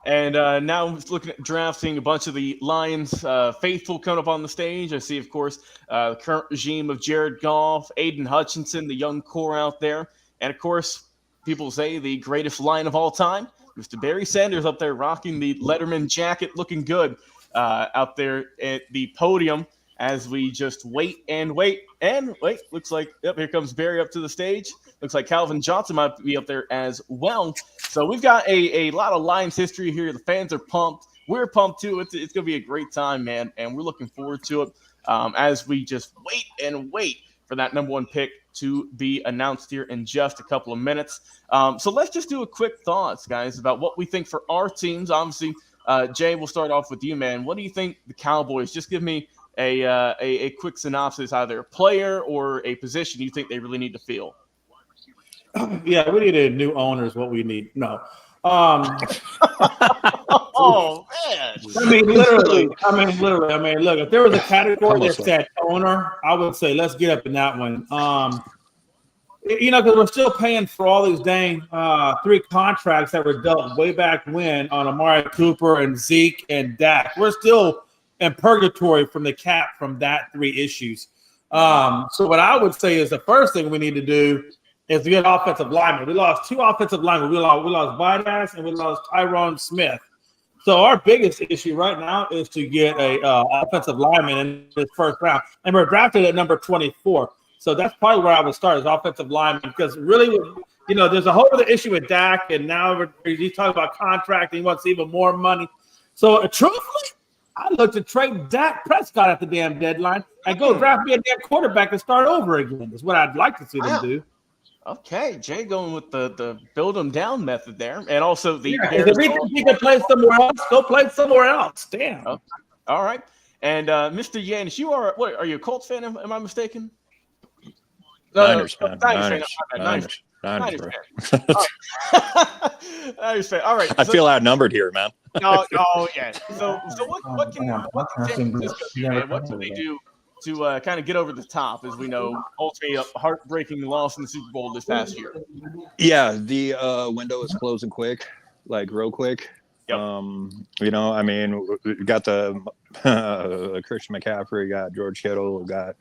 And now I'm looking at draft, seeing a bunch of the Lions faithful coming up on the stage. I see, of course, the current regime of Jared Goff, Aiden Hutchinson, the young core out there. And, of course, people say the greatest Lion of all time, Mr. Barry Sanders up there rocking the Letterman jacket, looking good out there at the podium as we just wait and wait and wait. Looks like, yep, here comes Barry up to the stage. Looks like Calvin Johnson might be up there as well. So we've got a lot of Lions history here. The fans are pumped. We're pumped too. It's going to be a great time, man, and we're looking forward to it as we just wait and wait for that number one pick to be announced here in just a couple of minutes. So let's just do a quick thoughts, guys, about what we think for our teams. Obviously, Jay, we'll start off with you, man. What do you think the Cowboys? Just give me a quick synopsis, either a player or a position you think they really need to fill. Yeah, we need a new owner is what we need. No. Oh, man. I mean, literally. Look, if there was a category that said owner, I would say let's get up in that one. Because we're still paying for all these dang 3 contracts that were dealt way back when on Amari Cooper and Zeke and Dak. We're still in purgatory from the cap from that 3 issues. So what I would say is the first thing we need to do is to get offensive linemen. We lost 2 offensive linemen. We lost Vidas and we lost Tyron Smith. So our biggest issue right now is to get a offensive lineman in this first round. And we're drafted at number 24. So that's probably where I would start, is offensive lineman, because really, there's a whole other issue with Dak, and now he's talking about contract, and he wants even more money. So truthfully, I look to trade Dak Prescott at the damn deadline and go draft me a damn quarterback and start over again. Is what I'd like to see them do. Okay, Jay going with the build them down method there, and also the. If he can play somewhere else, go play somewhere else. Damn. Okay. All right, and Mr. Yanish, you are what? Are you a Colts fan? Am I mistaken? Niners fan. Niners fan. All right. I feel outnumbered here, man. Oh yeah. So what can they do to kind of get over the top, as we know, ultimately a heartbreaking loss in the Super Bowl this past year? Yeah, the window is closing quick, like real quick. Yep. We got the Christian McCaffrey, got George Kittle, got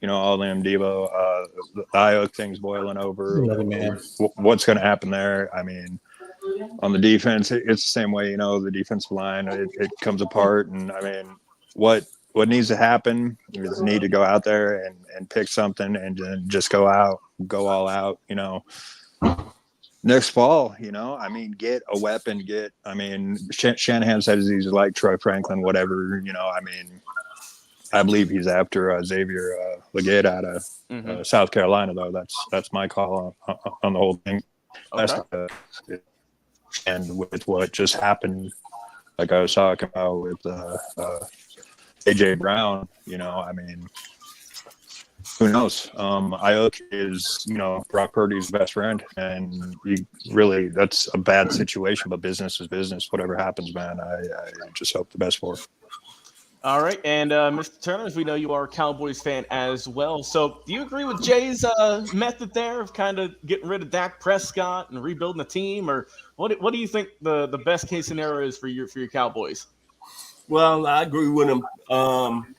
all them Devo. The Ayuk thing's boiling over. What's going to happen there? I mean, on the defense, it's the same way. The defensive line, it comes apart, and I mean, what needs to happen is need to go out there and pick something and then just go all out, next fall, get a weapon, Shanahan says he's like Troy Franklin, whatever, I believe he's after Xavier Legate out of South Carolina, though. That's my call on the whole thing. Okay. And with what just happened, like I was talking about with A.J. Brown, who knows? Ayuk is, Brock Purdy's best friend, and that's a bad situation, but business is business. Whatever happens, man, I just hope the best for him. All right, and Mr. Turner, as we know, you are a Cowboys fan as well. So do you agree with Jay's method there of kind of getting rid of Dak Prescott and rebuilding the team, or what do you think the best case scenario is for your Cowboys? Well, I agree with him on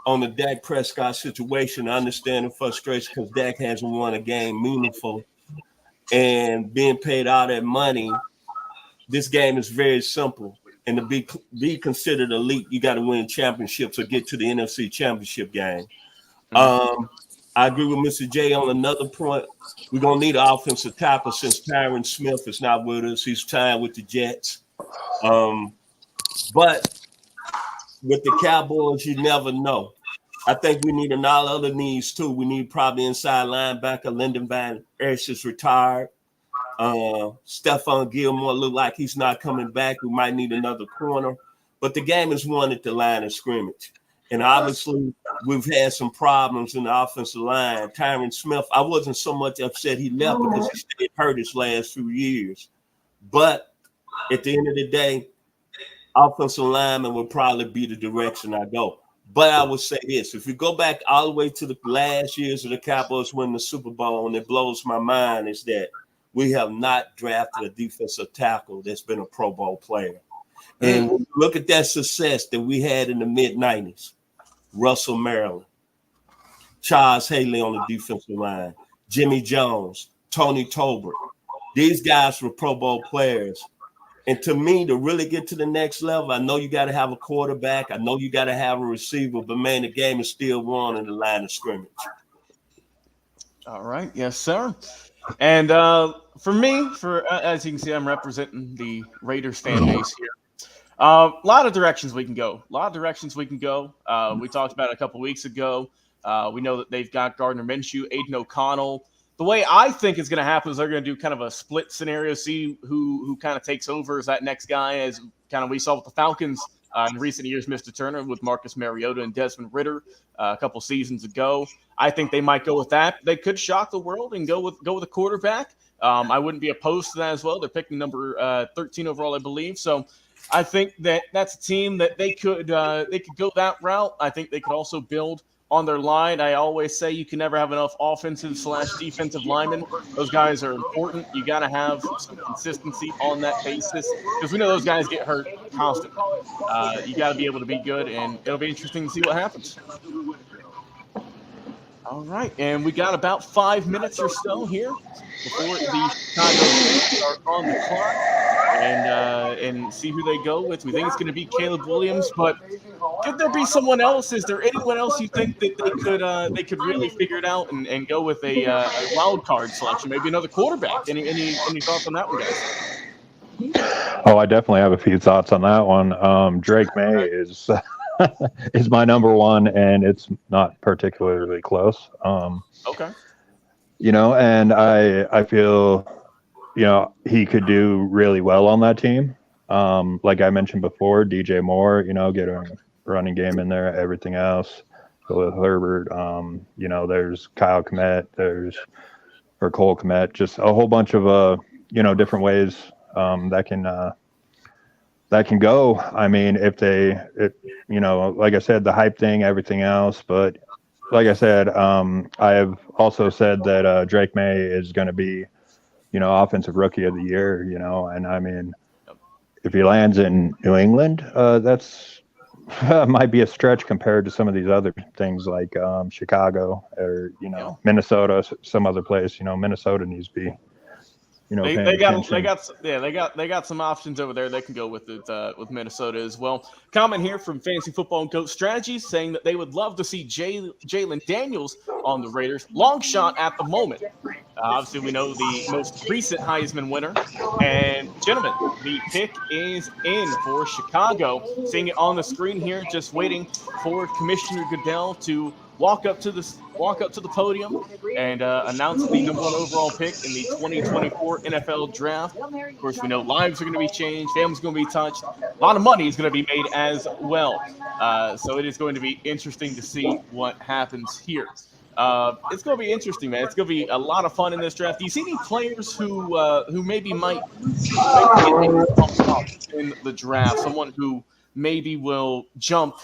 the Dak Prescott situation. I understand the frustration because Dak hasn't won a game meaningful, and being paid all that money, this game is very simple. And to be considered elite, you got to win championships or get to the NFC Championship game. I agree with Mr. J on another point. We're going to need an offensive tackle since Tyron Smith is not with us. He's tied with the Jets. But with the Cowboys, you never know. I think we need all other needs, too. We need probably inside linebacker. Lyndon Van Esch is retired. Stephon Gilmore look like he's not coming back. We might need another corner, but the game is won at the line of scrimmage. And obviously we've had some problems in the offensive line. Tyron Smith, I wasn't so much upset he left because he stayed hurt his last few years. But at the end of the day, offensive lineman will probably be the direction I go. But I would say this: if you go back all the way to the last years of the Cowboys winning the Super Bowl, and it blows my mind, is that we have not drafted a defensive tackle that's been a Pro Bowl player. And when you look at that success that we had in the mid-'90s, Russell Maryland, Charles Haley on the defensive line, Jimmy Jones, Tony Tolbert. These guys were Pro Bowl players. And to me, to really get to the next level, I know you got to have a quarterback. I know you got to have a receiver. But, man, the game is still won in the line of scrimmage. All right. Yes, sir. And for me, as you can see, I'm representing the Raiders fan base here. A lot of directions we can go. We talked about it a couple weeks ago. We know that they've got Gardner Minshew, Aiden O'Connell. The way I think it's going to happen is they're going to do kind of a split scenario, see who kind of takes over as that next guy, as kind of we saw with the Falcons in recent years, Mr. Turner, with Marcus Mariota and Desmond Ridder a couple seasons ago. I think they might go with that. They could shock the world and go with a quarterback. I wouldn't be opposed to that as well. They're picking number 13 overall, I believe. So I think that's a team that they could go that route. I think they could also build on their line. I always say you can never have enough offensive/defensive linemen. Those guys are important. You got to have some consistency on that basis because we know those guys get hurt constantly. You got to be able to be good, and it'll be interesting to see what happens. All right, and we got about 5 minutes or so here before the Chicago Bears are on the clock and see who they go with. We think it's going to be Caleb Williams, but could there be someone else? Is there anyone else you think that they could really figure it out and go with a wild card selection? Maybe another quarterback. Any thoughts on that one, guys? Oh, I definitely have a few thoughts on that one. Drake May is is my number one, and it's not particularly close. Okay. And I feel, he could do really well on that team. Like I mentioned before, DJ Moore, get a running game in there, everything else. With Herbert, there's Kyle Kmet, or Cole Kmet, just a whole bunch of, different ways that can go. I mean, like I said, the hype thing, everything else. But like I said, I have also said that Drake May is going to be, offensive rookie of the year, and I mean, if he lands in New England, that's might be a stretch compared to some of these other things like Chicago or, Minnesota, some other place. Minnesota needs to be, they got some options over there. They can go with it with Minnesota as well. Comment here from Fantasy Football and Goat Strategies saying that they would love to see Jalen Daniels on the Raiders. Long shot at the moment. Obviously, we know the most recent Heisman winner. And gentlemen, the pick is in for Chicago. Seeing it on the screen here, just waiting for Commissioner Goodell to walk up to the podium and announce the number one overall pick in the 2024 NFL Draft. Of course, we know lives are going to be changed, families are going to be touched, a lot of money is going to be made as well. So it is going to be interesting to see what happens here. It's going to be interesting, man. It's going to be a lot of fun in this draft. Do you see any players who maybe might get in the draft? Someone who maybe will jump.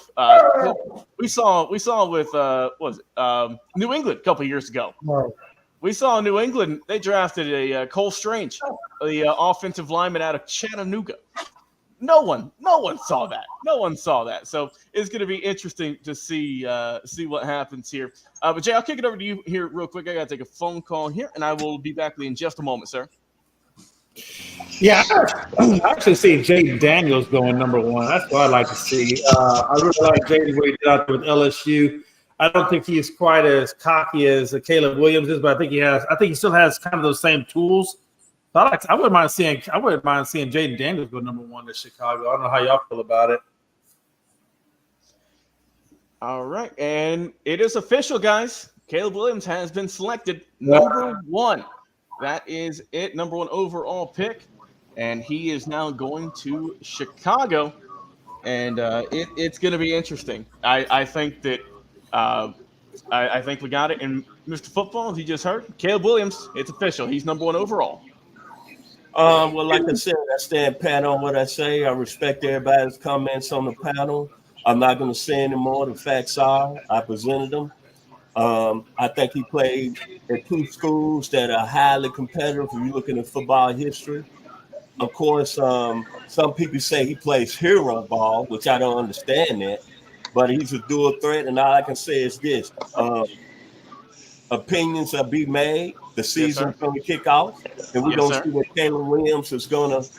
We saw with New England a couple of years ago. We saw in New England they drafted a Cole Strange, the offensive lineman out of Chattanooga. No one saw that. No one saw that. So it's going to be interesting to see what happens here. But Jay, I'll kick it over to you here real quick. I got to take a phone call here, and I will be back in just a moment, sir. Yeah, I actually see Jaden Daniels going number one. That's what I'd like to see. I really like Jaden what he did out there with LSU. I don't think he's quite as cocky as Caleb Williams is, but I think he still has kind of those same tools. But I wouldn't mind seeing Jaden Daniels go number one to Chicago. I don't know how y'all feel about it. All right, and it is official, guys. Caleb Williams has been selected number one. That is it, number one overall pick, and he is now going to Chicago, and it's going to be interesting. I think that Uh, I think we got it. And Mr. Football, as you just heard, Caleb Williams, it's official. He's number one overall. Well, like I said, I stand pat on what I say. I respect everybody's comments on the panel. I'm not going to say anymore. The facts are, I presented them. I think he played at two schools that are highly competitive. If you look at football history, of course, some people say he plays hero ball, which I don't understand that. But he's a dual threat, and all I can say is this: opinions are be made. The Yes, sir. season's going to kick off, and we're Yes, going to sir. see what Caleb Williams is going to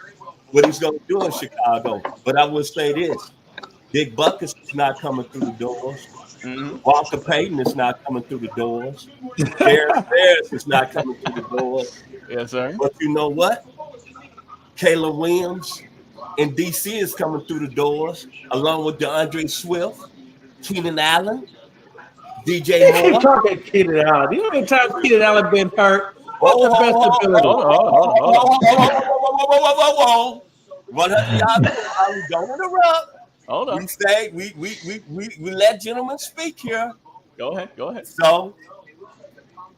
what he's going to do in Chicago. But I will say this: Big Buckets is not coming through the doors. Mm-hmm. Walker Payton is not coming through the doors. Darius Bears is not coming through the doors. Yes, sir. But you know what? Caleb Williams in DC is coming through the doors, along with DeAndre Swift, Keenan Allen, DJ You keep Moore. talking Keenan Allen. You know how many times Keenan Allen been hurt? What's Whoa, the best ability? Hold on, hold on, hold on. 100 yards football. We don't interrupt. Hold on. We say we let gentlemen speak here. Go ahead. Go ahead. So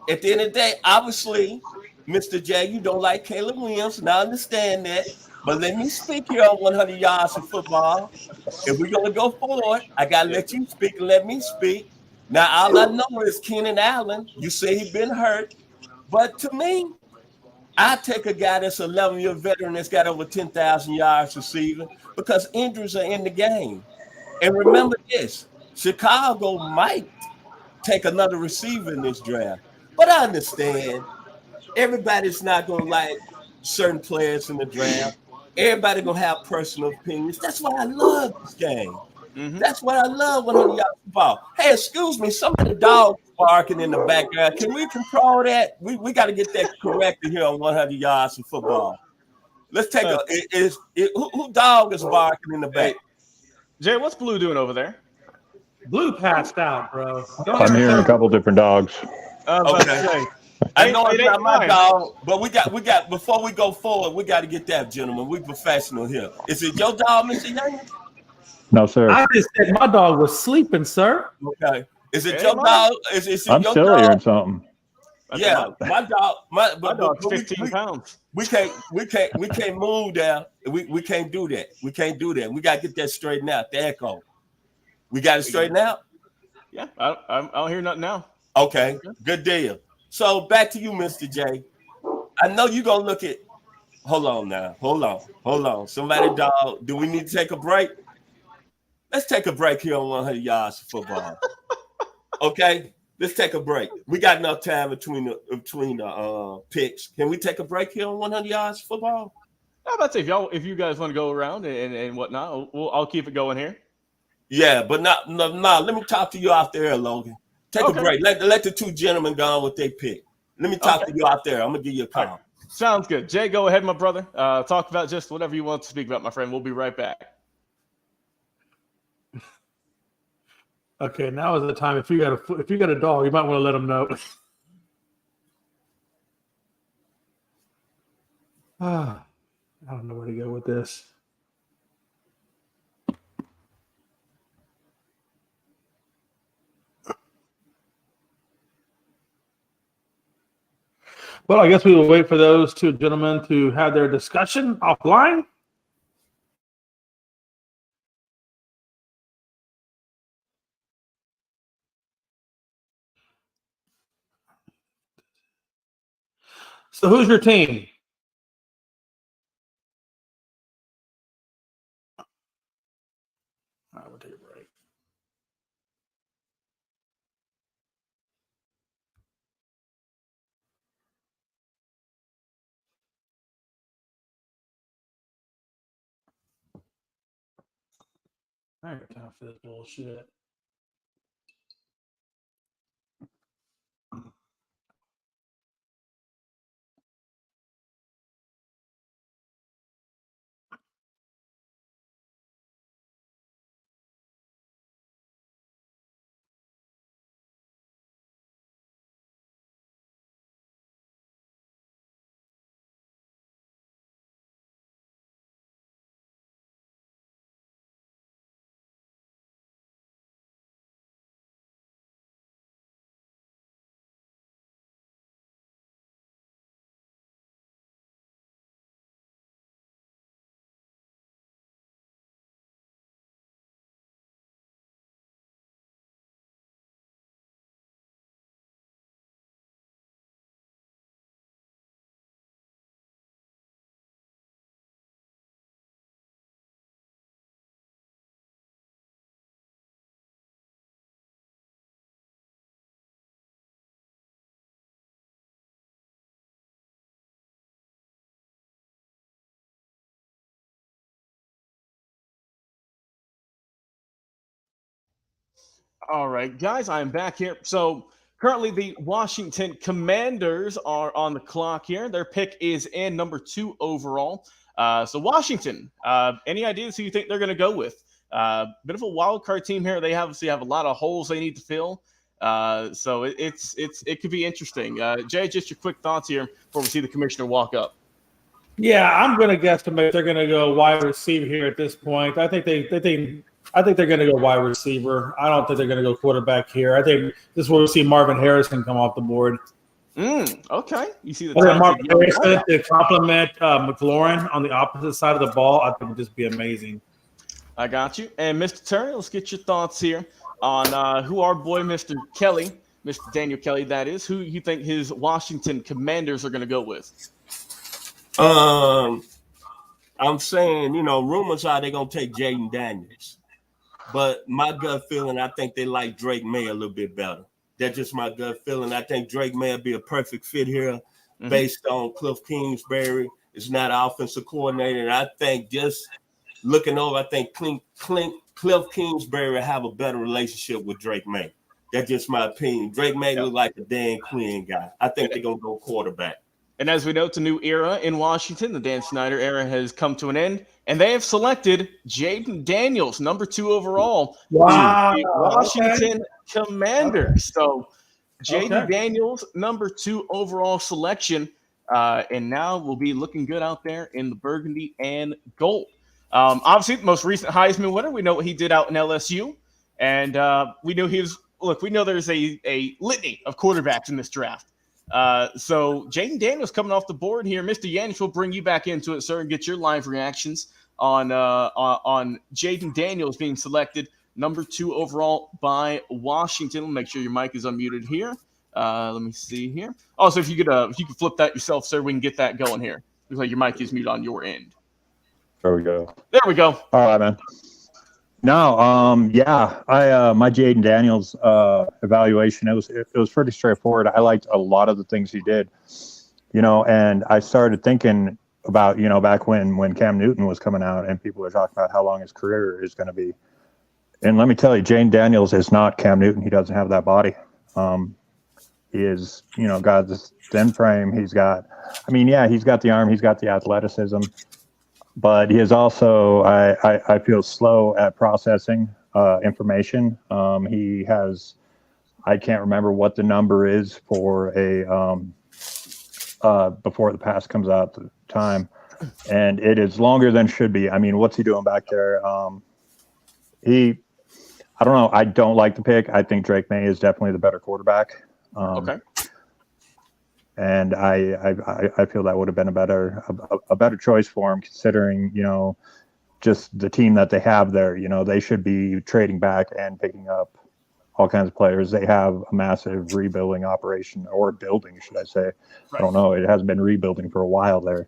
at the end of the day, obviously, Mr. J, you don't like Caleb Williams, and I understand that. But let me speak here on 100 yards of football. If we're going to go forward, I got to let you speak and let me speak. Now, all I know is Keenan Allen. You say he been hurt. But to me, I take a guy that's an 11-year veteran that's got over 10,000 yards receiving because injuries are in the game. And remember this, Chicago might take another receiver in this draft. But I understand everybody's not going to like certain players in the draft. Everybody going to have personal opinions. That's why I love this game. Mm-hmm. That's what I love when y'all football. Hey, excuse me, somebody dog barking in the background. Can we control that? We got to get that corrected here on 100 yards of football. Let's take who dog is barking in the back? Hey, Jay, what's Blue doing over there? Blue passed out, bro. I'm hearing a couple different dogs. Okay. I know it's not my fine. dog, but we got before we go forward, we got to get that, gentlemen. We professional here. Is it your dog, Mr. Young? No, sir. I just said my dog was sleeping, sir. Okay. Is it Hey, your man. dog? Is it I'm your still dog? hearing something. Yeah, my dog. My But dog's 15 pounds. we can't move down. We can't do that. We can't do that. We got to get that straightened out. The echo. We got to straighten out. Yeah, I don't hear nothing now. Okay, good deal. So back to you, Mr. J. I know you're gonna look at. Hold on now. Hold on. Somebody, dog. Do we need to take a break? Let's take a break here on 100 yards of football. Okay, let's take a break. We got enough time between the picks. Can we take a break here on 100 yards of football? How about if you guys want to go around and whatnot, I'll keep it going here. Yeah, but not. Let me talk to you out there, Logan. Take a break. Let the two gentlemen go on with their pick. Let me talk to you out there. I'm gonna give you a call. Right. Sounds good. Jay, go ahead, my brother. Talk about just whatever you want to speak about, my friend. We'll be right back. Okay, now is the time. If you got a dog, you might want to let them know. I don't know where to go with this. Well, I guess we will wait for those two gentlemen to have their discussion offline. So who's your team? All right, we'll take a break. I ain't got time for this bullshit. All right, guys, I am back here. So currently, the Washington Commanders are on the clock here. Their pick is in number 2 overall. So Washington, any ideas who you think they're going to go with? Bit of a wild card team here. They obviously have a lot of holes they need to fill. So it could be interesting. Jay, just your quick thoughts here before we see the commissioner walk up. Yeah, I'm going to guesstimate they're going to go wide receiver here at this point. I think they're going to go wide receiver. I don't think they're going to go quarterback here. I think this is where we see Marvin Harrison come off the board. Okay, you see the Marvin Harrison to complement McLaurin on the opposite side of the ball. I think would just be amazing. I got you. And Mr. Turner, let's get your thoughts here on who our boy Mr. Kelly, Mr. Daniel Kelly, that is, who you think his Washington Commanders are going to go with. I'm saying, rumors are they're going to take Jaden Daniels. But my gut feeling, I think they like Drake May a little bit better. That's just my gut feeling. I think Drake May will be a perfect fit here based on Cliff Kingsbury. It's not an offensive coordinator. And I think just looking over, I think Cliff Kingsbury will have a better relationship with Drake May. That's just my opinion. Drake May look like a Dan Quinn guy. I think they're going to go quarterback. And as we know, it's a new era in Washington. The Dan Snyder era has come to an end, and they have selected Jaden Daniels, number 2 overall, wow. to the Washington Commanders. So Jaden Daniels, number 2 overall selection, and now will be looking good out there in the burgundy and gold. Obviously, the most recent Heisman winner. We know what he did out in LSU, and we knew he was. Look, we know there's a litany of quarterbacks in this draft. So Jaden Daniels coming off the board here. Mr. Yanish will bring you back into it, sir, and get your live reactions on Jaden Daniels being selected number 2 overall by Washington. Make sure your mic is unmuted here. Let me see here. Also, if you could flip that yourself, sir, we can get that going here. Looks like your mic is muted on your end. There we go. There we go. All right, man. No, my Jaden Daniels evaluation, it was pretty straightforward. I liked a lot of the things he did, and I started thinking about, back when Cam Newton was coming out and people were talking about how long his career is going to be. And let me tell you, Jaden Daniels is not Cam Newton. He doesn't have that body. He is, got this thin frame. He's got the arm, he's got the athleticism. But he is also, I feel, slow at processing information. He has, I can't remember what the number is for before the pass comes out at the time. And it is longer than should be. I mean, what's he doing back there? I don't know. I don't like the pick. I think Drake May is definitely the better quarterback. Okay. And I feel that would have been a better choice for him, considering, just the team that they have there. They should be trading back and picking up all kinds of players. They have a massive rebuilding operation, or building, should I say. Right. I don't know. It has been rebuilding for a while there.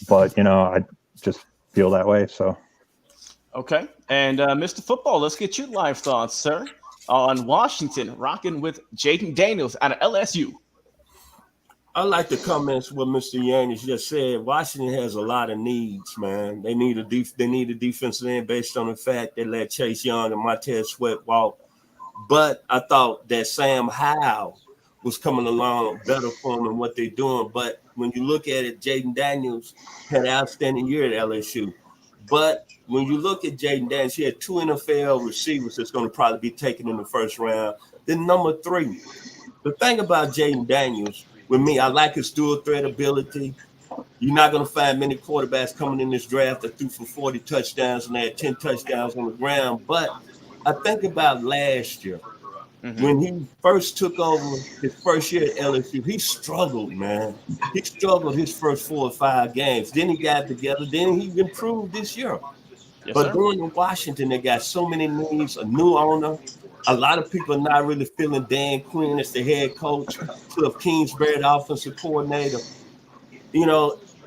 But, I just feel that way. So. Okay. And Mr. Football, let's get your live thoughts, sir, on Washington rocking with Jaden Daniels out of LSU. I like the comments what Mr. Yanish just said. Washington has a lot of needs, man. They need a defensive end based on the fact they let Chase Young and Montez Sweat walk. But I thought that Sam Howell was coming along better for them than what they're doing. But when you look at it, Jaden Daniels had an outstanding year at LSU. But when you look at Jaden Daniels, he had 2 NFL receivers that's going to probably be taken in the first round. Then number 3, the thing about Jaden Daniels, with me, I like his dual threat ability. You're not going to find many quarterbacks coming in this draft that threw for 40 touchdowns and they had 10 touchdowns on the ground. But I think about last year, when he first took over his first year at LSU, he struggled, man. He struggled his first 4 or 5 games. Then he got together. Then he improved this year. Yes, but going to Washington, they got so many needs, a new owner. A lot of people are not really feeling Dan Quinn as the head coach, Cliff Kingsbury, the offensive coordinator.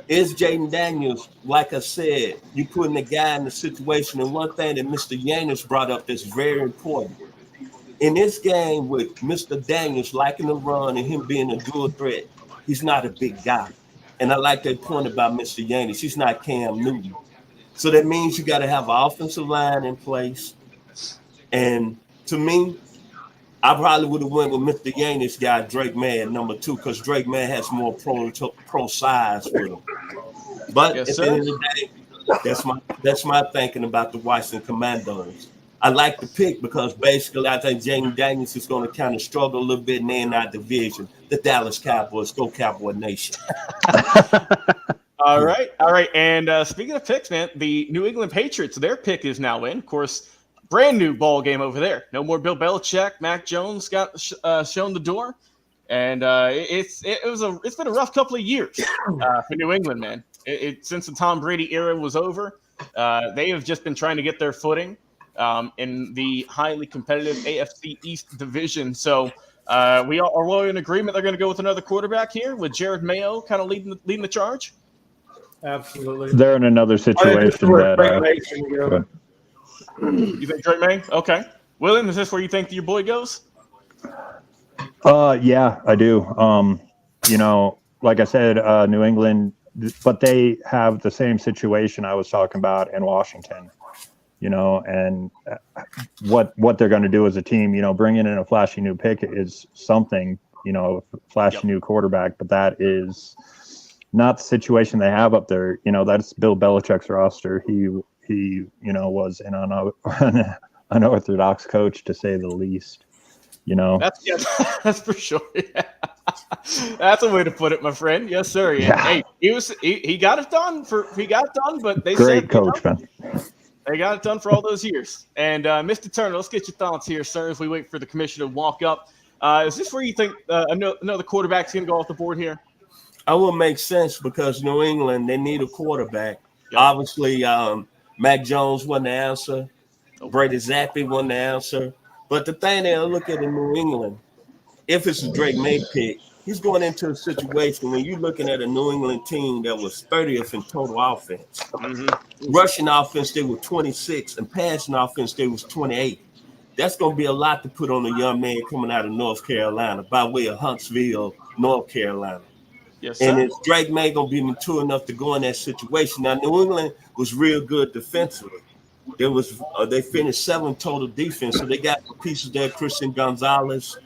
Is Jaden Daniels, like I said, you putting the guy in the situation. And one thing that Mr. Yanish brought up that's very important. In this game with Mr. Daniels liking to run and him being a dual threat, he's not a big guy. And I like that point about Mr. Yanish. He's not Cam Newton. So that means you got to have an offensive line in place. And to me, I probably would have went with Mr. Yanish guy, Drake May, at number 2, because Drake May has more pro size with him. But Yes, at sir. the end of the day, that's my thinking about the Washington Commandos. I like the pick because basically I think Jaden Daniels is going to kind of struggle a little bit in our division. The Dallas Cowboys, go Cowboy Nation. All right. And speaking of picks, man, the New England Patriots, their pick is now in. Of course, brand new ball game over there. No more Bill Belichick. Mac Jones got shown the door, and it's been a rough couple of years for New England, man. Since the Tom Brady era was over, they have just been trying to get their footing in the highly competitive AFC East division. So are we in agreement they're going to go with another quarterback here with Jared Mayo kind of leading the charge? Absolutely. They're in another situation that. You think Drake May? Okay. William, is this where you think your boy goes? Yeah, I do. Like I said, New England, but they have the same situation I was talking about in Washington. And what they're going to do as a team, bringing in a flashy new pick is something, flashy new quarterback, but that is not the situation they have up there. That's Bill Belichick's roster. He was an unorthodox coach, to say the least. That's for sure. Yeah. That's a way to put it, my friend. Yes, sir. Yeah. Hey, he got it done but they great said, coach, man. They got it done for all those years. And Mr. Turner, let's get your thoughts here, sir, as we wait for the commissioner to walk up. Is this where you think another quarterback's going to go off the board here? I will make sense because New England, they need a quarterback. Yep. Obviously, Mac Jones wasn't the answer. Brady Zappi wasn't the answer. But the thing they'll look at in New England, if it's a Drake May pick, he's going into a situation when you're looking at a New England team that was 30th in total offense. Mm-hmm. Rushing offense, they were 26, and passing offense, they was 28. That's going to be a lot to put on a young man coming out of North Carolina by way of Huntsville, North Carolina. Yes, sir. And is Drake May going to be mature enough to go in that situation? Now, New England was real good defensively. They finished 7th total defense, so they got pieces there. Christian Gonzalez,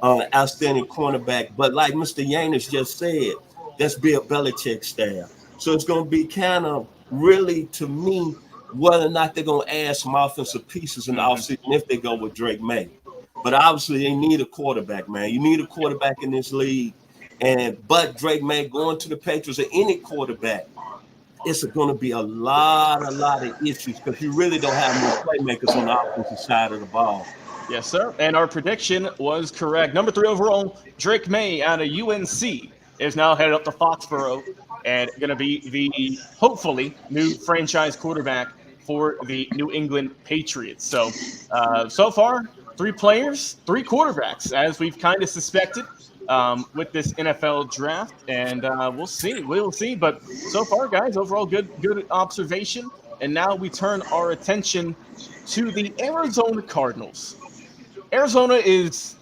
outstanding cornerback. But like Mr. Yanish just said, that's Bill Belichick's staff. So it's going to be kind of really, to me, whether or not they're going to add some offensive pieces in the offseason if they go with Drake May. But obviously, they need a quarterback, man. You need a quarterback in this league. But Drake May going to the Patriots or any quarterback, it's going to be a lot of issues because you really don't have no playmakers on the offensive side of the ball. Yes, sir. And our prediction was correct. Number 3 overall, Drake May out of UNC is now headed up to Foxborough and going to be the, hopefully, new franchise quarterback for the New England Patriots. So, so far, 3 players, 3 quarterbacks, as we've kind of suspected. With this NFL draft, and we'll see. But so far, guys, overall good observation. And now we turn our attention to the Arizona Cardinals. Arizona is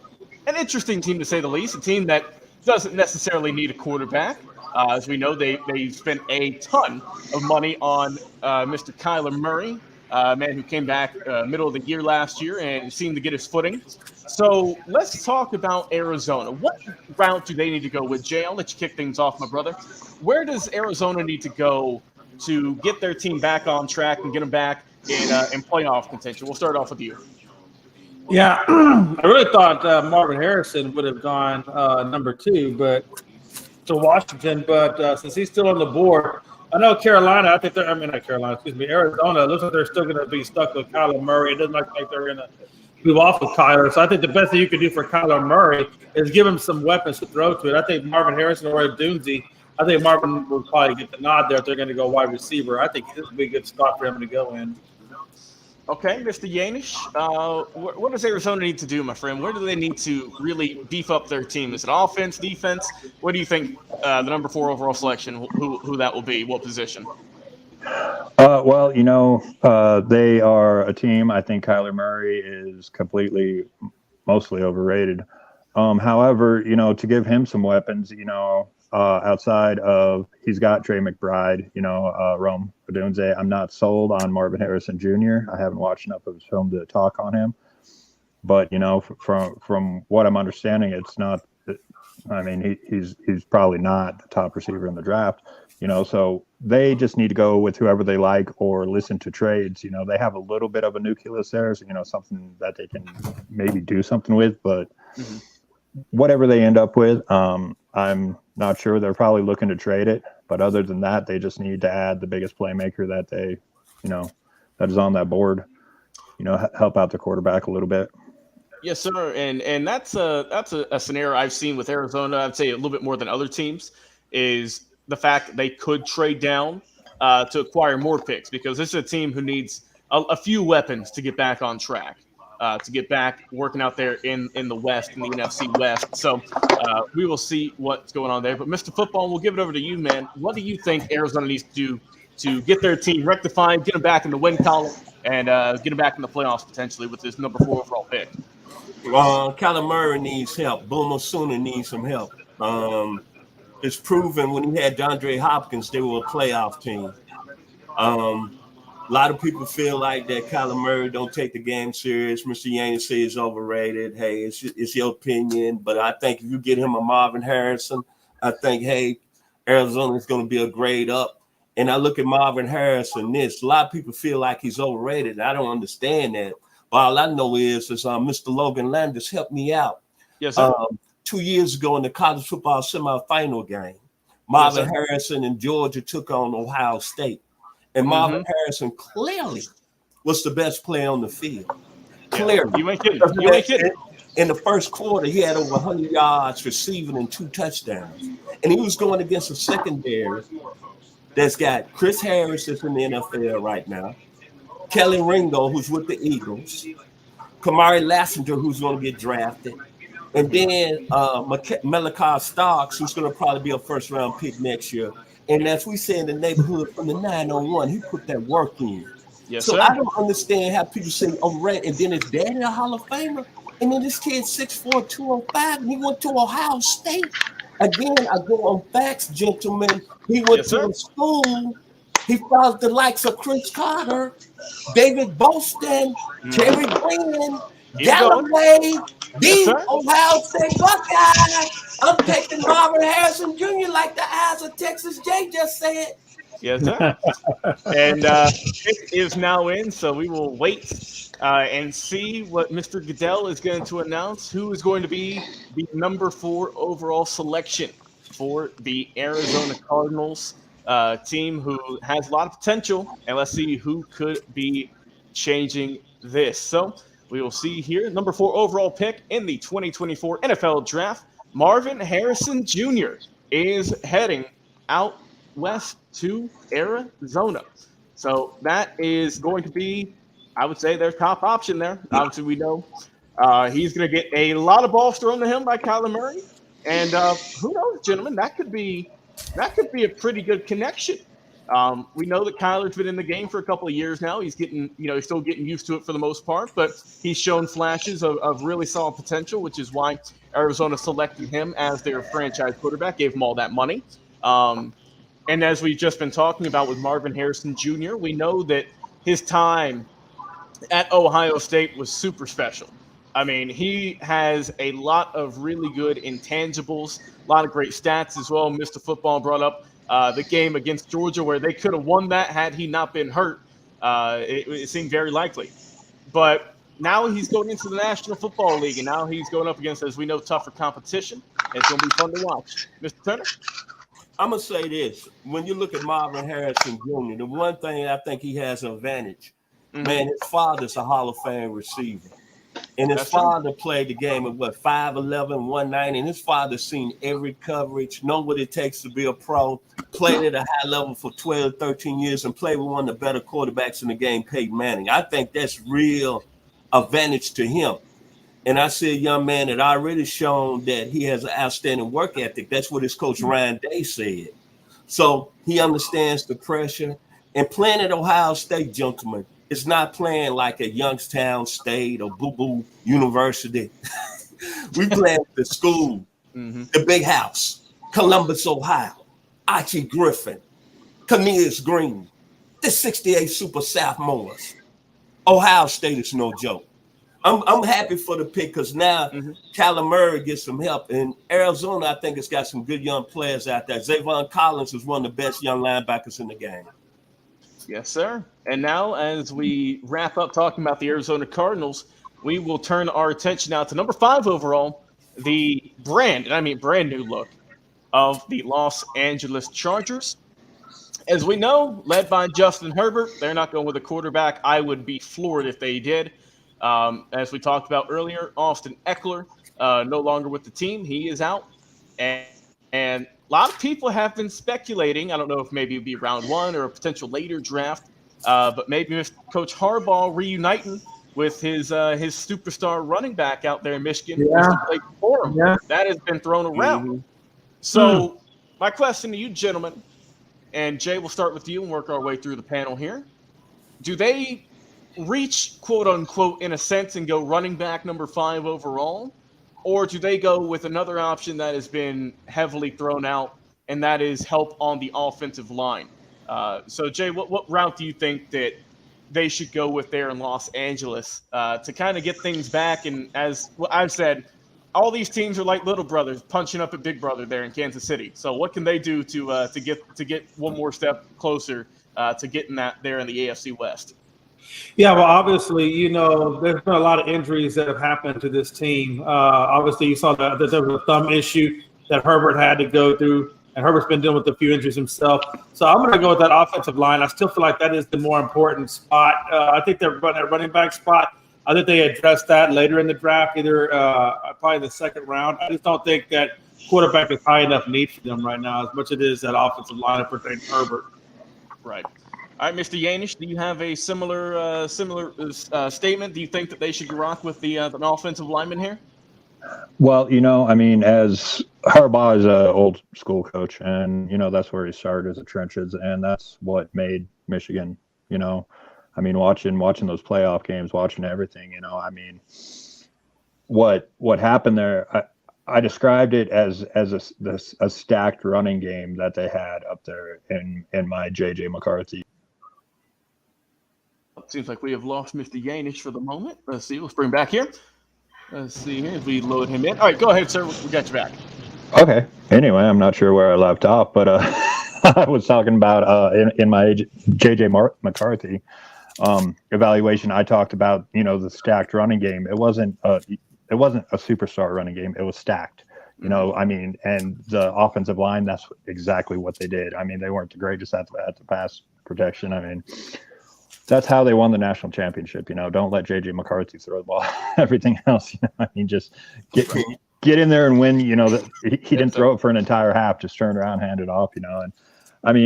an interesting team, to say the least, a team that doesn't necessarily need a quarterback. As we know, they spent a ton of money on Mr. Kyler Murray, a man who came back middle of the year last year and seemed to get his footing. So let's talk about Arizona. What route do they need to go with? Jay, I'll let you kick things off, my brother. Where does Arizona need to go to get their team back on track and get them back in playoff contention? We'll start off with you. Yeah, I really thought Marvin Harrison would have gone number 2, but to Washington. But since he's still on the board, I know Carolina. I think Arizona. It looks like they're still going to be stuck with Kyler Murray. It doesn't look like they're going to move off of Kyler. So I think the best thing you can do for Kyler Murray is give him some weapons to throw to it. I think Marvin Harrison or Dunze, I think Marvin will probably get the nod there if they're going to go wide receiver. I think this would be a good spot for him to go in. Okay, Mr. Yanish, what does Arizona need to do, my friend? Where do they need to really beef up their team? Is it offense, defense? What do you think the number 4 overall selection, who that will be, what position? Well, they are a team. I think Kyler Murray is mostly overrated. However, to give him some weapons, outside of, he's got Trey McBride, Rome Odunze. I'm not sold on Marvin Harrison Jr. I haven't watched enough of his film to talk on him. but from what I'm understanding, it's not. I mean, he's probably not the top receiver in the draft. So they just need to go with whoever they like or listen to trades. They have a little bit of a nucleus there, so something that they can maybe do something with. But whatever they end up with, I'm not sure. They're probably looking to trade it, but other than that, they just need to add the biggest playmaker that they, that is on that board. Help out the quarterback a little bit. Yes, sir. And that's a scenario I've seen with Arizona. I'd say a little bit more than other teams is the fact that they could trade down to acquire more picks, because this is a team who needs a few weapons to get back on track, to get back working out there in the West, in the NFC West. So we will see what's going on there. But Mr. Football, we'll give it over to you, man. What do you think Arizona needs to do to get their team rectified, get them back in the win column, and get them back in the playoffs potentially with this number 4 overall pick? Kyler Murray needs help. Boomer Sooner needs some help. It's proven when he had DeAndre Hopkins, they were a playoff team. A lot of people feel like that Kyler Murray don't take the game serious. Mr. Yanish says he's overrated. Hey, it's your opinion. But I think if you get him a Marvin Harrison, I think, hey, Arizona is going to be a grade up. And I look at Marvin Harrison, a lot of people feel like he's overrated. I don't understand that. But all I know is Mr. Logan Landers helped me out. Yes, sir. 2 years ago in the college football semifinal game, Marvin Harrison and Georgia took on Ohio State. And Marvin Harrison clearly was the best player on the field. Clearly. You ain't kidding. In the first quarter, he had over 100 yards receiving and 2 touchdowns. And he was going against a secondary that's got Chris Harris that's in the NFL right now, Kelly Ringo, who's with the Eagles, Kamari Lassiter, who's going to get drafted, and then Malachi Starks, who's going to probably be a first-round pick next year. And as we say in the neighborhood from the 901, he put that work in. Yes, so sir. I don't understand how people say, red, and then his daddy a Hall of Famer, and then this kid's 6'4", 205, and he went to Ohio State. Again, I go on facts, gentlemen. He went to school. He followed the likes of Chris Carter, David Boston, Terry Green, Galloway, these Ohio State Buckeyes. I'm taking Marvin Harrison Jr. like the eyes of Texas Jay just said. Yes, sir. And it is now in, so we will wait and see what Mr. Goodell is going to announce, who is going to be the number 4 overall selection for the Arizona Cardinals team, who has a lot of potential. And let's see who could be changing this. So we will see here, number 4 overall pick in the 2024 NFL Draft, Marvin Harrison Jr. is heading out west to Arizona. So that is going to be, I would say, their top option there. Obviously, we know he's going to get a lot of balls thrown to him by Kyler Murray. And who knows, gentlemen, that could be a pretty good connection. We know that Kyler's been in the game for a couple of years now. He's getting, he's still getting used to it for the most part, but he's shown flashes of really solid potential, which is why Arizona selected him as their franchise quarterback, gave him all that money. And as we've just been talking about with Marvin Harrison Jr., we know that his time at Ohio State was super special. I mean, he has a lot of really good intangibles, a lot of great stats as well. Mr. Football brought up the game against Georgia where they could have won that had he not been hurt. It seemed very likely. But now he's going into the National Football League, and now he's going up against, as we know, tougher competition. It's going to be fun to watch. Mr. Turner? I'm going to say this. When you look at Marvin Harrison Jr., the one thing I think he has an advantage, man, his father's a Hall of Fame receiver. And his father played the game at 5'11", 190, and his father's seen every coverage, know what it takes to be a pro, played at a high level for 12, 13 years, and played with one of the better quarterbacks in the game, Peyton Manning. I think that's real advantage to him. And I see a young man that already shown that he has an outstanding work ethic. That's what his coach Ryan Day said. So he understands the pressure. And playing at Ohio State, gentlemen, it's not playing like at Youngstown State or Boo Boo University. We play at the school, the big house, Columbus, Ohio, Archie Griffin, Cornelius Green, the 68 Super Sophomores. Ohio State is no joke. I'm happy for the pick because now Kyler Murray gets some help. And Arizona, I think, has got some good young players out there. Zavon Collins is one of the best young linebackers in the game. Yes, sir. And now, as we wrap up talking about the Arizona Cardinals, we will turn our attention now to number 5 overall, the brand new look of the Los Angeles Chargers. As we know, led by Justin Herbert, they're not going with a quarterback. I would be floored if they did. As we talked about earlier, Austin Eckler, no longer with the team. He is out. And a lot of people have been speculating. I don't know if maybe it would be round 1 or a potential later draft, but maybe with Coach Harbaugh reuniting with his superstar running back out there in Michigan who used to play for him. Yeah. That has been thrown around. So my question to you, gentlemen, and Jay, we'll start with you and work our way through the panel here. Do they reach, quote unquote, in a sense, and go running back number 5 overall? Or do they go with another option that has been heavily thrown out, and that is help on the offensive line? So, Jay, what route do you think that they should go with there in Los Angeles to kind of get things back? And as I've said, all these teams are like little brothers punching up at big brother there in Kansas City. So what can they do to get one more step closer to getting that there in the AFC West? Yeah, well, obviously, there's been a lot of injuries that have happened to this team. Obviously, you saw that there was a thumb issue that Herbert had to go through, and Herbert's been dealing with a few injuries himself. So I'm going to go with that offensive line. I still feel like that is the more important spot. I think they're running a running back spot. I think they addressed that later in the draft, either probably the second round. I just don't think that quarterback is high enough need for them right now, as much as it is that offensive line pertaining to Herbert. Right. All right, Mr. Yanish, do you have a similar statement? Do you think that they should rock with the offensive lineman here? Well, as Harbaugh is an old school coach, and, that's where he started as the trenches, and that's what made Michigan, watching those playoff games, watching everything, what happened there, I described it as a stacked running game that they had up there in my J.J. McCarthy. It seems like we have lost Mr. Yanish for the moment. Let's see. Let's bring him back here. Let's see here if we load him in. All right, go ahead, sir. We got you back. Okay. Anyway, I'm not sure where I left off, but I was talking about in my J.J. McCarthy evaluation. I talked about the stacked running game. It wasn't a superstar running game. It was stacked. And the offensive line. That's exactly what they did. They weren't the greatest at the pass protection. That's how they won the national championship. Don't let J.J. McCarthy throw the ball. Everything else, just get in there and win. He didn't throw it for an entire half, just turned around, hand it off. And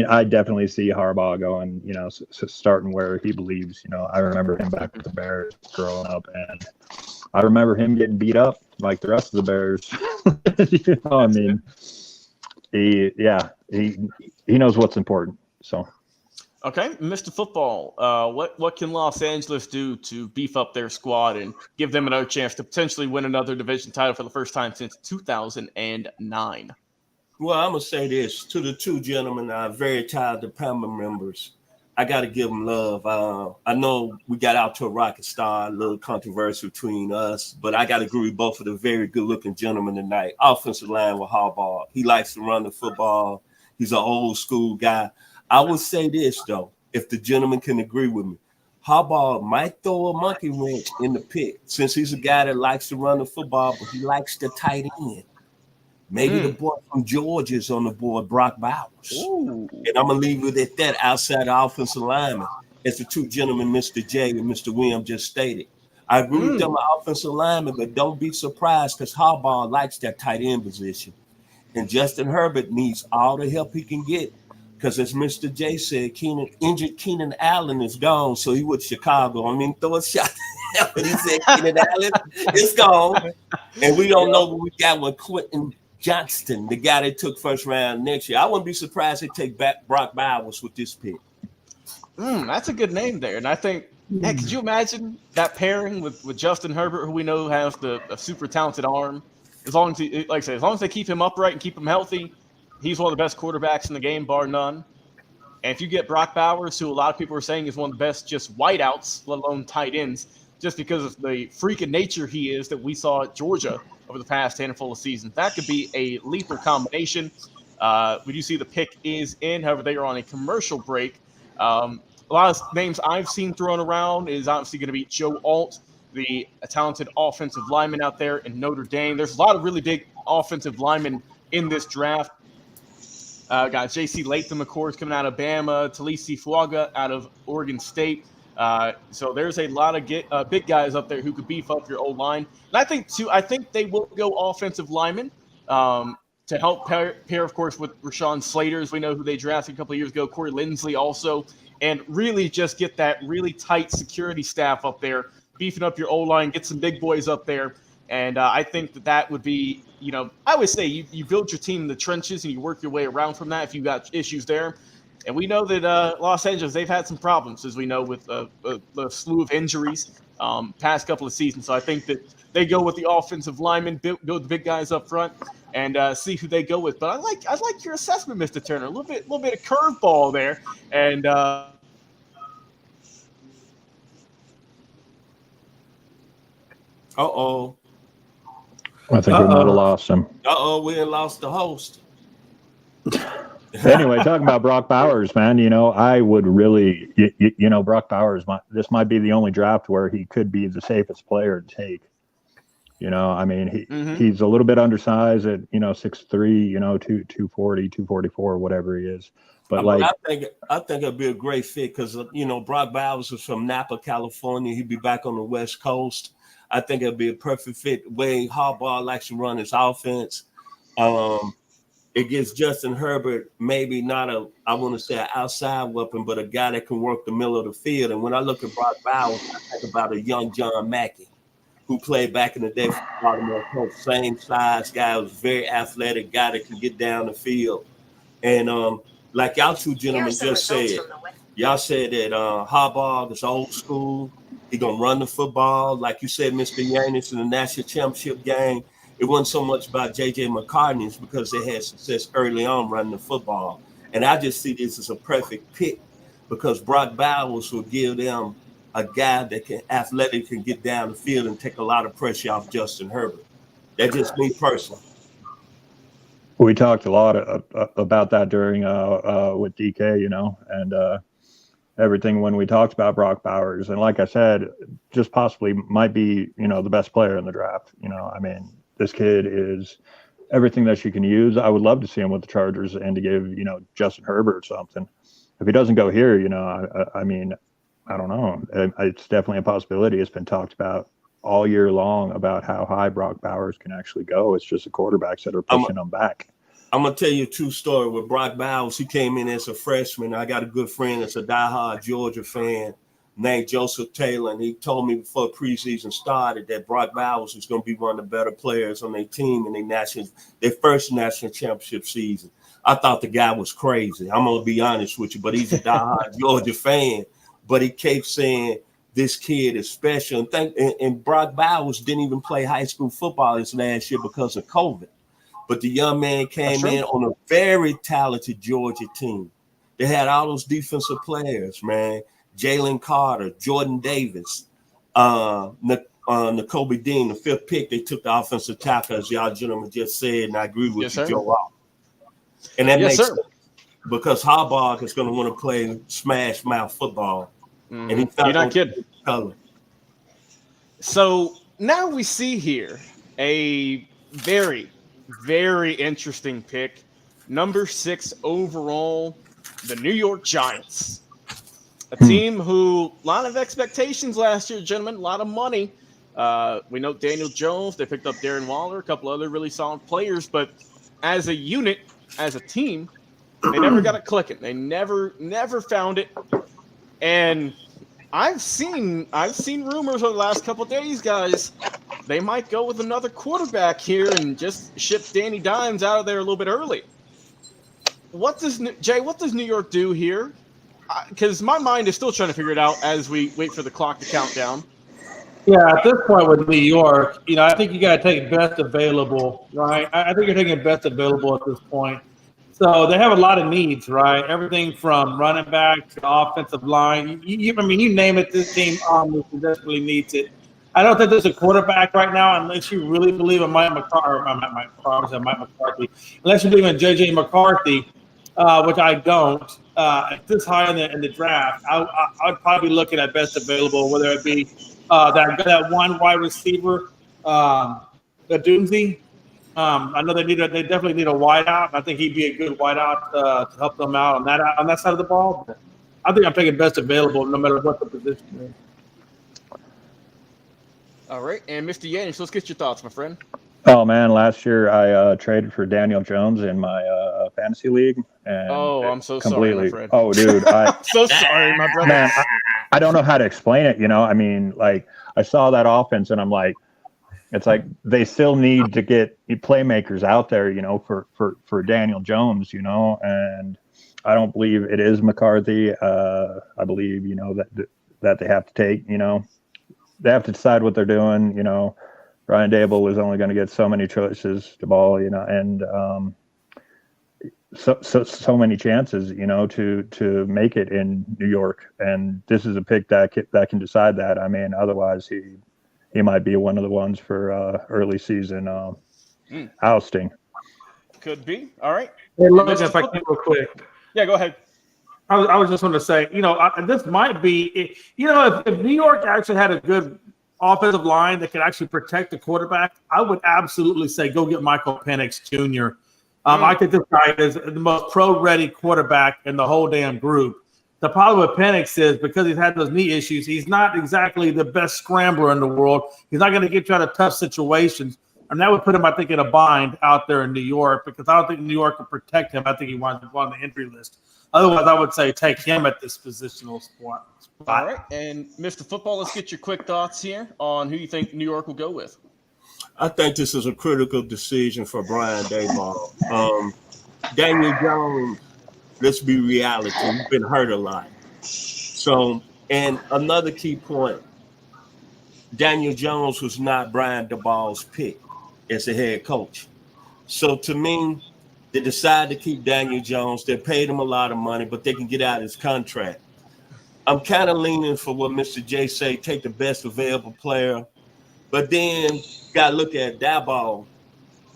I definitely see Harbaugh going, starting where he believes. I remember him back with the Bears growing up, and I remember him getting beat up like the rest of the Bears. He knows what's important. So. Okay, Mr. Football, what can Los Angeles do to beef up their squad and give them another chance to potentially win another division title for the first time since 2009? Well, I'm going to say this to the two gentlemen that are very talented panel members. I got to give them love. I know we got out to a rocket start, a little controversy between us, but I got to agree with both of the very good-looking gentlemen tonight. Offensive line with Harbaugh. He likes to run the football. He's an old-school guy. I would say this, though, if the gentleman can agree with me. Harbaugh might throw a monkey wrench in the pick since he's a guy that likes to run the football, but he likes the tight end. Maybe the boy from Georgia is on the board, Brock Bowers. Ooh. And I'm going to leave it at that outside the offensive lineman, as the two gentlemen, Mr. J and Mr. William, just stated. I agree with them, offensive lineman, but don't be surprised because Harbaugh likes that tight end position. And Justin Herbert needs all the help he can get. Because as Mr. J said, injured Keenan Allen is gone, so he went to Chicago. Throw a shot. But he said Keenan Allen is gone. And we don't know what we got with Quentin Johnston, the guy they took first round next year. I wouldn't be surprised if they take back Brock Bowers with this pick. That's a good name there. And I think, could you imagine that pairing with Justin Herbert, who we know has a super talented arm? As long as they keep him upright and keep him healthy, he's one of the best quarterbacks in the game, bar none. And if you get Brock Bowers, who a lot of people are saying is one of the best just wideouts, let alone tight ends, just because of the freak of nature he is that we saw at Georgia over the past handful of seasons. That could be a lethal combination. We do see the pick is in. However, they are on a commercial break. A lot of names I've seen thrown around is obviously going to be Joe Alt, the talented offensive lineman out there in Notre Dame. There's a lot of really big offensive linemen in this draft. Got J.C. Latham, of course, coming out of Bama, Talisi Fuaga out of Oregon State. So there's a lot of big guys up there who could beef up your old line. And I think they will go offensive linemen to help pair, of course, with Rashawn Slater, as we know who they drafted a couple of years ago, Corey Lindsley also, and really just get that really tight security staff up there, beefing up your old line, get some big boys up there. And I think that would be, I would say you build your team in the trenches and you work your way around from that if you got issues there. And we know that Los Angeles, they've had some problems, as we know, with a slew of injuries past couple of seasons. So I think that they go with the offensive linemen, go with the big guys up front, and see who they go with. But I like your assessment, Mr. Turner. A little bit of curveball there, and. I think we might have lost him. We had lost the host. Anyway, talking about Brock Bowers, man, I would really, Brock Bowers, this might be the only draft where he could be the safest player to take. He's a little bit undersized at, 6'3", 240, 244, whatever he is. But I think it'd be a great fit because, Brock Bowers is from Napa, California. He'd be back on the West Coast. I think it'd be a perfect fit. Way Harbaugh likes to run his offense. It gives Justin Herbert maybe not an outside weapon, but a guy that can work the middle of the field. And when I look at Brock Bowers, I think about a young John Mackey who played back in the day for Baltimore Colts. Same size guy, was very athletic guy that can get down the field. And like y'all two gentlemen just said, y'all said that Harbaugh is old school. He gonna run the football, like you said, Mr. Yanish in the national championship game. It wasn't so much about J.J. McCartney's because they had success early on running the football. And I just see this as a perfect pick because Brock Bowers will give them a guy that can get down the field and take a lot of pressure off Justin Herbert. That's just me personally. We talked a lot about that during with DK, and everything when we talked about Brock Bowers. And like I said, just possibly might be, the best player in the draft. This kid is everything that you can use. I would love to see him with the Chargers and to give, Justin Herbert something. If he doesn't go here, I don't know. It's definitely a possibility. It's been talked about all year long about how high Brock Bowers can actually go. It's just the quarterbacks that are pushing him back. I'm going to tell you a true story with Brock Bowers. He came in as a freshman. I got a good friend that's a diehard Georgia fan named Joseph Taylor, and he told me before preseason started that Brock Bowers was going to be one of the better players on their team in their first national championship season. I thought the guy was crazy. I'm going to be honest with you, but he's a diehard Georgia fan. But he kept saying this kid is special. And Brock Bowers didn't even play high school football this last year because of COVID. But the young man came in on a very talented Georgia team. They had all those defensive players, man. Jalen Carter, Jordan Davis, Nakobe Dean, the fifth pick. They took the offensive tackle, as y'all gentlemen just said, and I agree with you, Joe Ross. And that makes sense because Harbaugh is going to want to play smash mouth football. And he's You're not kidding. So now we see here a very, very interesting pick. Number 6 overall, the New York Giants. A team who, a lot of expectations last year, gentlemen, a lot of money. We know Daniel Jones. They picked up Darren Waller, a couple other really solid players. But as a unit, as a team, they never got it clicking. They never found it. And I've seen rumors over the last couple of days, guys. They might go with another quarterback here and just ship Danny Dimes out of there a little bit early. What does New York do here? Because my mind is still trying to figure it out as we wait for the clock to count down. Yeah, at this point with New York, I think you got to take best available, right? I think you're taking best available at this point. So they have a lot of needs, right? Everything from running back to offensive line. I mean, you name it, this team desperately needs it. I don't think there's a quarterback right now unless you really believe in Mike McCarthy. Unless you believe in J.J. McCarthy, which I don't. At this high in the draft, I'd probably be looking at best available, whether it be that one wide receiver, the Doomsday. I know they definitely need a wideout. I think he'd be a good wideout to help them out on that side of the ball. But I think I'm taking best available, no matter what the position is. All right, and Mr. Yanish, let's get your thoughts, my friend. Oh man, last year I traded for Daniel Jones in my fantasy league. And I'm so sorry, my friend. Oh, dude, so sorry, my brother. Man, I don't know how to explain it. I mean, like I saw that offense, and I'm like, it's like they still need to get playmakers out there, for Daniel Jones, and I don't believe it is McCarthy. I believe, that they have to take, they have to decide what they're doing. Ryan Dable is only going to get so many choices to ball, and so many chances, to make it in New York. And this is a pick that can decide that. I mean, otherwise he might be one of the ones for early season ousting. Could be. All right. Hey, Logan, if I can real quick. Yeah, go ahead. I was just going to say, this might be, if New York actually had a good offensive line that could actually protect the quarterback, I would absolutely say go get Michael Penix Jr. I think this guy is the most pro-ready quarterback in the whole damn group. The problem with Penix is because he's had those knee issues, he's not exactly the best scrambler in the world. He's not going to get you out of tough situations. And that would put him, I think, in a bind out there in New York because I don't think New York can protect him. I think he wants on the injury list. Otherwise, I would say take him at this positional spot. All right. And Mr. Football, let's get your quick thoughts here on who you think New York will go with. I think this is a critical decision for Brian Daboll. Daniel Jones, let's be reality. He's been hurt a lot. So, and another key point, Daniel Jones was not Brian Daboll's pick as a head coach. So to me, they decided to keep Daniel Jones. They paid him a lot of money, but they can get out of his contract. I'm kind of leaning for what Mr. J say, take the best available player. But then got to look at Daboll.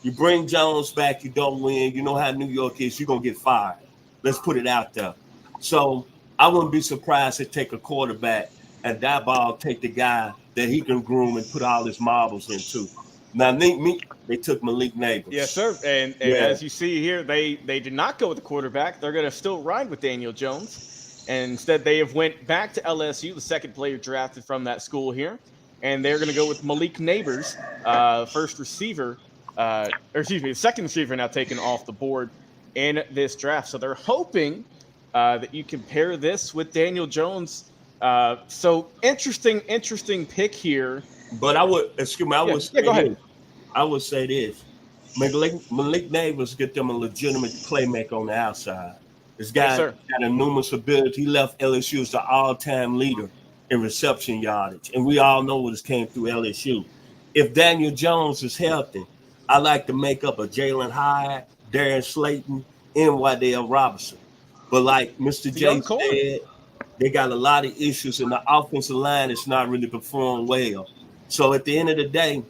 You bring Jones back, you don't win. You know how New York is. You're going to get fired. Let's put it out there. So I wouldn't be surprised to take a quarterback and Daboll take the guy that he can groom and put all his marbles into. Now, they took Malik Neighbors. Yes, sir. And as you see here, they did not go with the quarterback. They're going to still ride with Daniel Jones. And instead, they have went back to LSU, the second player drafted from that school here. And they're going to go with Malik Neighbors, first receiver. The second receiver now taken off the board in this draft. So they're hoping that you can pair this with Daniel Jones. So interesting pick here. But I would say this. Malik Neighbors get them a legitimate playmaker on the outside. This guy got enormous ability. He left LSU as the all-time leader in reception yardage. And we all know what has came through LSU. If Daniel Jones is healthy, I like to make up a Jalen Hyde, Darren Slayton, and Wydell Robinson. But like Mr. J said, they got a lot of issues, and the offensive line is not really performing well. So at the end of the day,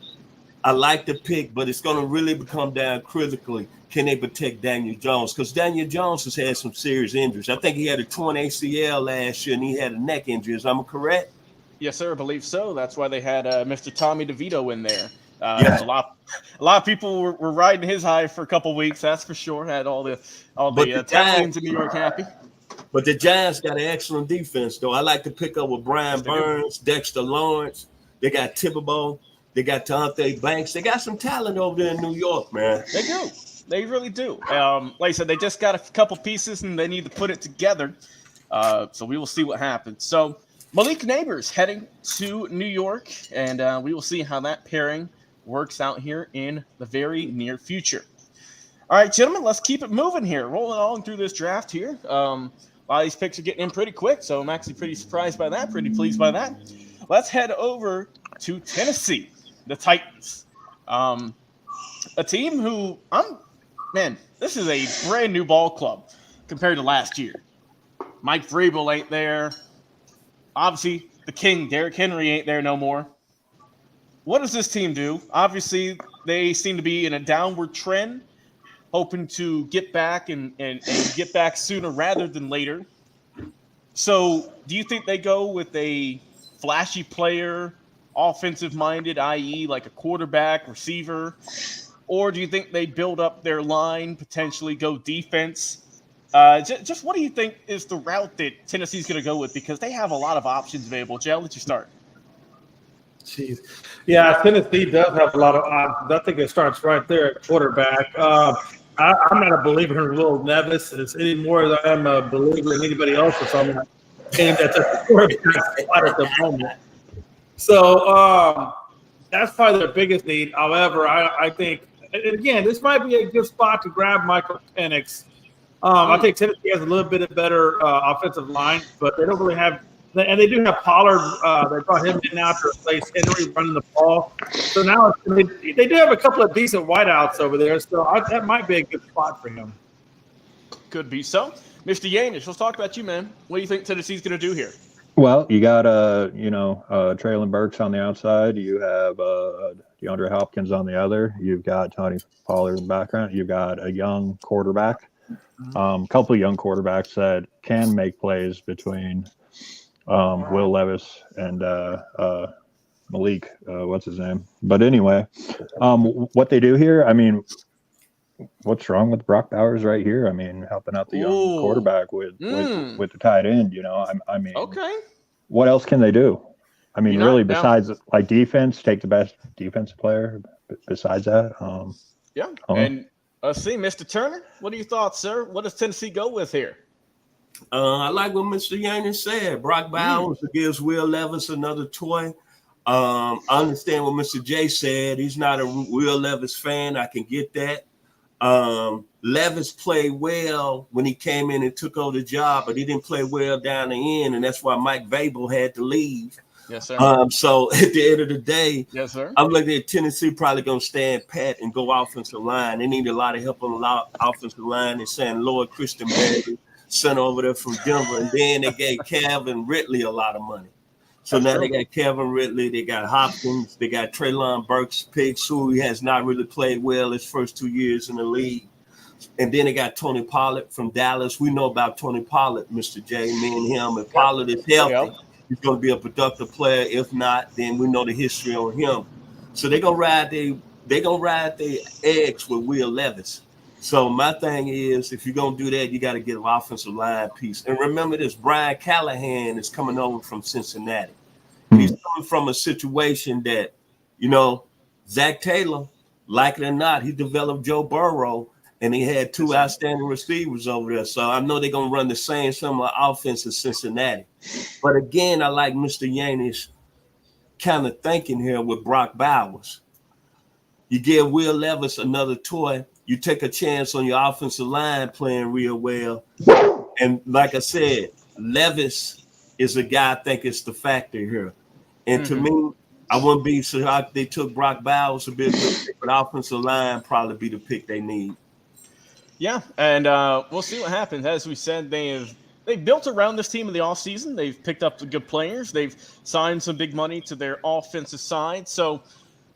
I like the pick, but it's going to really come down critically. Can they protect Daniel Jones? Because Daniel Jones has had some serious injuries. I think he had a torn ACL last year, and he had a neck injury. Am I correct? Yes, sir. I believe so. That's why they had Mr. Tommy DeVito in there. A lot of people were riding his high for a couple weeks. That's for sure. Had all the Italians in New York happy. But the Giants got an excellent defense, though. I like to pick up with Brian Burns, Dexter Lawrence. They got Thibodeau. They got Deonte Banks. They got some talent over there in New York, man. They do. They really do. Like I said, they just got a couple pieces, and they need to put it together. So we will see what happens. So Malik Neighbors heading to New York, and we will see how that pairing works out here in the very near future. All right, gentlemen, let's keep it moving here. Rolling on through this draft here. A lot of these picks are getting in pretty quick, so I'm actually pretty surprised by that, pretty pleased by that. Let's head over to Tennessee, the Titans. A team who I'm man, this is a brand new ball club compared to last year. Mike Vrabel ain't there. Obviously, the king, Derrick Henry, ain't there no more. What does this team do? Obviously, they seem to be in a downward trend, hoping to get back and get back sooner rather than later. So, do you think they go with a flashy player, offensive minded, i.e., like a quarterback, receiver? Or do you think they build up their line, potentially go defense? Just what do you think is the route that Tennessee's going to go with? Because they have a lot of options available. Jay, I'll let you start. Jeez. Yeah, Tennessee does have a lot of options. I think it starts right there at quarterback. I'm not a believer in Will Levis any more than I am a believer in anybody else that's on that team that's at the quarterback spot at the moment. So that's probably their biggest need. However, I think, and again, this might be a good spot to grab Michael Penix. I think Tennessee has a little bit of better offensive line, but they don't really have – and they do have Pollard. They brought him in now to replace Henry running the ball. So now they do have a couple of decent wideouts over there, so that might be a good spot for him. Could be so. Mr. Yanish, let's talk about you, man. What do you think Tennessee's going to do here? Well, you got Traylon Burks on the outside. You have DeAndre Hopkins on the other. You've got Tony Pollard in the background. You've got a young quarterback. Couple of young quarterbacks that can make plays between Will Levis and Malik. What's his name? But anyway, what they do here, I mean, what's wrong with Brock Bowers right here? I mean, helping out the young quarterback with the tight end. I mean, okay. What else can they do? I mean, really, besides like defense, take the best defensive player. Besides that, And let's see, Mr. Turner, what are your thoughts, sir? What does Tennessee go with here? I like what Mr. Yanish said. Brock Bowers gives Will Levis another toy. I understand what Mr. J said. He's not a Will Levis fan. I can get that. Levis played well when he came in and took over the job, but he didn't play well down the end, and that's why Mike Vrabel had to leave. Yes, sir. So at the end of the day, yes, sir. I'm looking at Tennessee probably going to stand pat and go offensive line. They need a lot of help on the offensive line. They're saying Lord Christian Bailey sent over there from Denver, and then they gave Calvin Ridley a lot of money. So now they got Kevin Ridley, they got Hopkins, they got Traylon Burks, Pitts, who has not really played well his first 2 years in the league. And then they got Tony Pollard from Dallas. We know about Tony Pollard, Mr. J, me and him. If Pollard is healthy, he's going to be a productive player. If not, then we know the history on him. So they're going to ride their eggs with Will Levis. So my thing is, if you're going to do that, you got to get an offensive line piece. And remember this, Brian Callahan is coming over from Cincinnati. He's coming from a situation that, Zach Taylor, like it or not, he developed Joe Burrow, and he had two outstanding receivers over there. So I know they're going to run the same similar offense as Cincinnati. But again, I like Mr. Yanish kind of thinking here with Brock Bowers. You give Will Levis another toy. You take a chance on your offensive line playing real well. And like I said, Levis is a guy I think is the factor here. And to me, I wouldn't be so they took Brock Bowers a bit, but offensive line probably be the pick they need. Yeah, and we'll see what happens. As we said, they've built around this team in the offseason. They've picked up the good players. They've signed some big money to their offensive side. So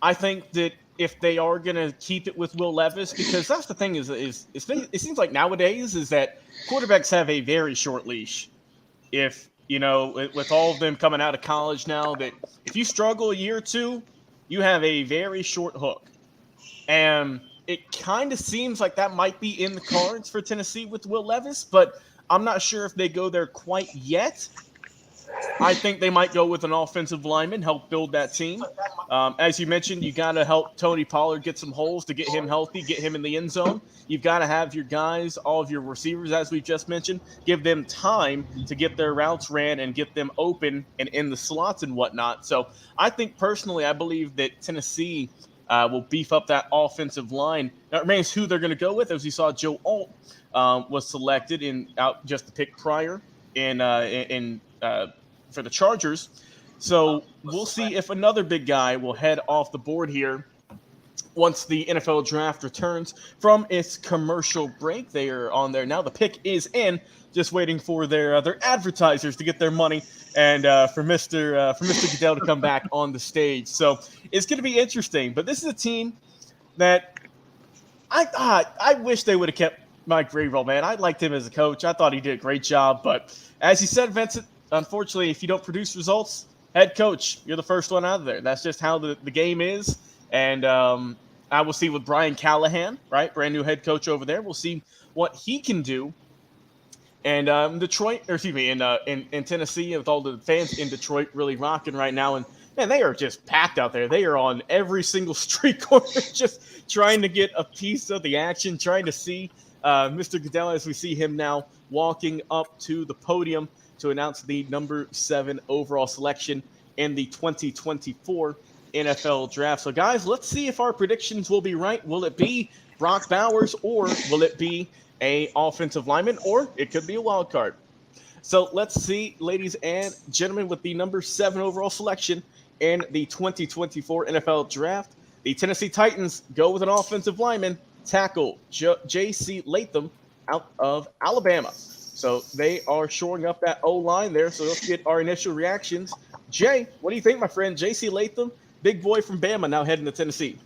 I think that if they are going to keep it with Will Levis, because that's the thing is it seems like nowadays is that quarterbacks have a very short leash. If, with all of them coming out of college now, that if you struggle a year or two, you have a very short hook. And it kind of seems like that might be in the cards for Tennessee with Will Levis, but I'm not sure if they go there quite yet. I think they might go with an offensive lineman, help build that team. As you mentioned, you got to help Tony Pollard get some holes to get him healthy, get him in the end zone. You've got to have your guys, all of your receivers, as we just mentioned, give them time to get their routes ran and get them open and in the slots and whatnot. So I think personally, I believe that Tennessee will beef up that offensive line. Now it remains who they're going to go with. As you saw, Joe Alt was selected out just the pick prior for the Chargers. So we'll see if another big guy will head off the board here. once the NFL draft returns from its commercial break. They are on there now. The pick is in, just waiting for their advertisers to get their money and for Mr. Goodell to come back on the stage. So it's going to be interesting. But this is a team that I wish they would have kept Mike Vrabel, man. I liked him as a coach. I thought he did a great job. But as you said, Vincent, unfortunately, if you don't produce results, head coach, you're the first one out of there. That's just how the game is. And I will see with Brian Callahan, right, brand new head coach over there. We'll see what he can do. And in Tennessee, with all the fans in Detroit really rocking right now, and man, they are just packed out there. They are on every single street corner, just trying to get a piece of the action, trying to see Mr. Goodell as we see him now walking up to the podium to announce the number 7 overall selection in the 2024 NFL draft. So, guys, let's see if our predictions will be right. Will it be Brock Bowers, or will it be a offensive lineman, or it could be a wild card? So let's see, ladies and gentlemen, with the number 7 overall selection in the 2024 NFL draft, the Tennessee Titans go with an offensive lineman, tackle J.C. Latham out of Alabama. So they are shoring up that O-line there. So let's get our initial reactions. Jay, what do you think, my friend? J.C. Latham, big boy from Bama, now heading to Tennessee.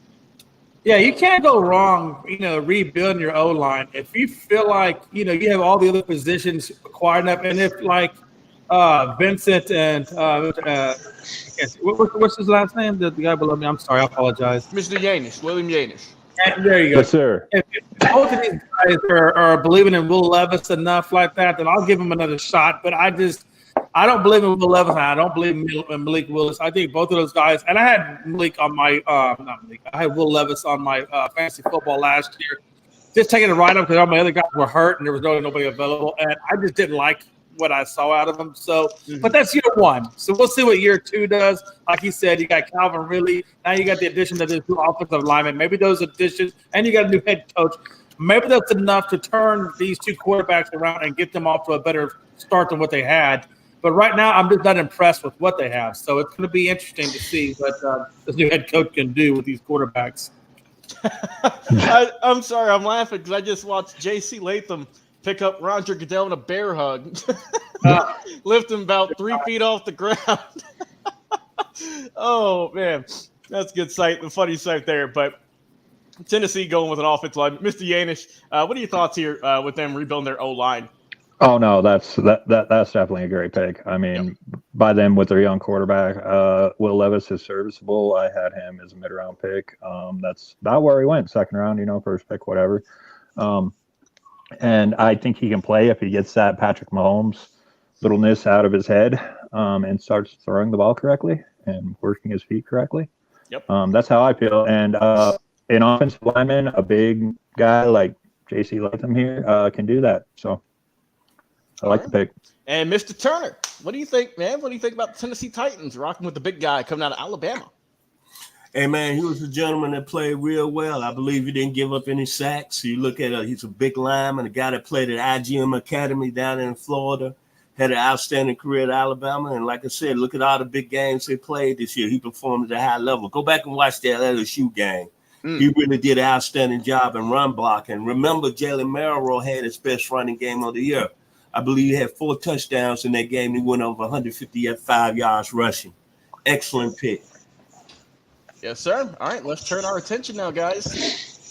Yeah, you can't go wrong, rebuilding your O-line. If you feel like, you have all the other positions acquired up, and if like Vincent and what's his last name? The guy below me. I'm sorry, I apologize. Mr. Yanish, William Yanish. And there you go. Yes, sir. If both of these guys are believing in Will Levis enough like that, then I'll give him another shot. But I don't believe in Will Levis. I don't believe in Malik Willis. I think both of those guys, and I had Malik on my I had Will Levis on my fantasy football last year. Just taking it right up because all my other guys were hurt and there was really nobody available, and I just didn't like what I saw out of them. So, but that's year 1. So we'll see what year 2 does. Like you said, you got Calvin Ridley. Now you got the addition of the 2 offensive linemen. Maybe those additions, and you got a new head coach. Maybe that's enough to turn these 2 quarterbacks around and get them off to a better start than what they had. But right now, I'm just not impressed with what they have. So it's going to be interesting to see what this new head coach can do with these quarterbacks. I'm sorry, I'm laughing because I just watched J.C. Latham pick up Roger Goodell in a bear hug, lift him about 3 feet off the ground. Oh, man, that's a good sight, the funny sight there. But Tennessee going with an offensive line. Mr. Yanish, what are your thoughts here with them rebuilding their O-line? Oh no, that's definitely a great pick. I mean, by them with their young quarterback, Will Levis is serviceable. I had him as a mid-round pick. That's about where he went, second round, first pick, whatever. And I think he can play if he gets that Patrick Mahomes littleness out of his head and starts throwing the ball correctly and working his feet correctly. Yep. That's how I feel. And an offensive lineman, a big guy like J.C. Latham here, can do that. So I like the pick. And Mr. Turner, what do you think, man? What do you think about the Tennessee Titans rocking with the big guy coming out of Alabama? Hey, man, he was a gentleman that played real well. I believe he didn't give up any sacks. You look at he's a big lineman, a guy that played at IGM Academy down in Florida, had an outstanding career at Alabama. And like I said, look at all the big games they played this year. He performed at a high level. Go back and watch that LSU game. He really did an outstanding job in run blocking. Remember, Jalen Merrill had his best running game of the year. I believe he had 4 touchdowns in that game. He went over 155 yards rushing. Excellent pick. Yes, sir. All right, let's turn our attention now, guys,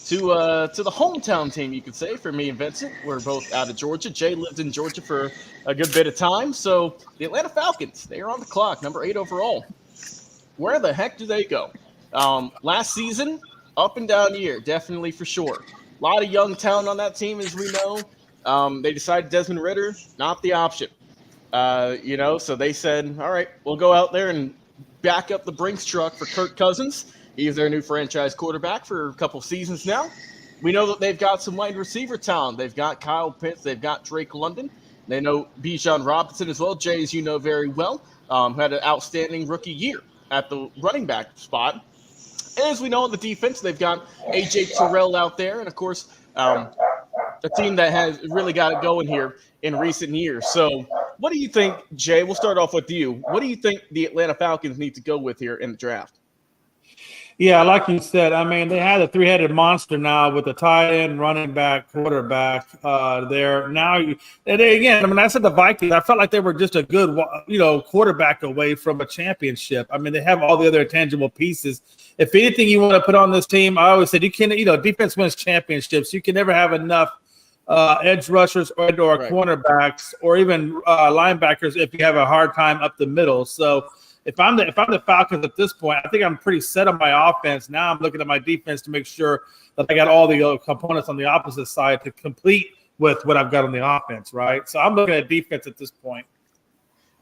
to the hometown team, you could say, for me and Vincent. We're both out of Georgia. Jay lived in Georgia for a good bit of time. So the Atlanta Falcons, they are on the clock, number 8 overall. Where the heck do they go? Last season, up and down year, definitely for sure. A lot of young talent on that team, as we know. They decided Desmond Ridder, not the option. So they said, all right, we'll go out there and back up the Brinks truck for Kirk Cousins. He's their new franchise quarterback for a couple seasons now. We know that they've got some wide receiver talent. They've got Kyle Pitts. They've got Drake London. They know Bijan Robinson as well. Jay, as you know very well, had an outstanding rookie year at the running back spot. And as we know on the defense, they've got A.J. Terrell out there. And, of course, a team that has really got it going here in recent years. So what do you think, Jay? We'll start off with you. What do you think the Atlanta Falcons need to go with here in the draft? Yeah, like you said, I mean, they had a three-headed monster now with the tight end, running back, quarterback there. Now, and again, I mean, I said the Vikings, I felt like they were just a good, quarterback away from a championship. I mean, they have all the other intangible pieces. If anything you want to put on this team, I always said you can, defense wins championships. You can never have enough edge rushers or cornerbacks or even linebackers if you have a hard time up the middle. So, If I'm the Falcons at this point, I think I'm pretty set on my offense. Now I'm looking at my defense to make sure that I got all the components on the opposite side to complete with what I've got on the offense, right? So I'm looking at defense at this point.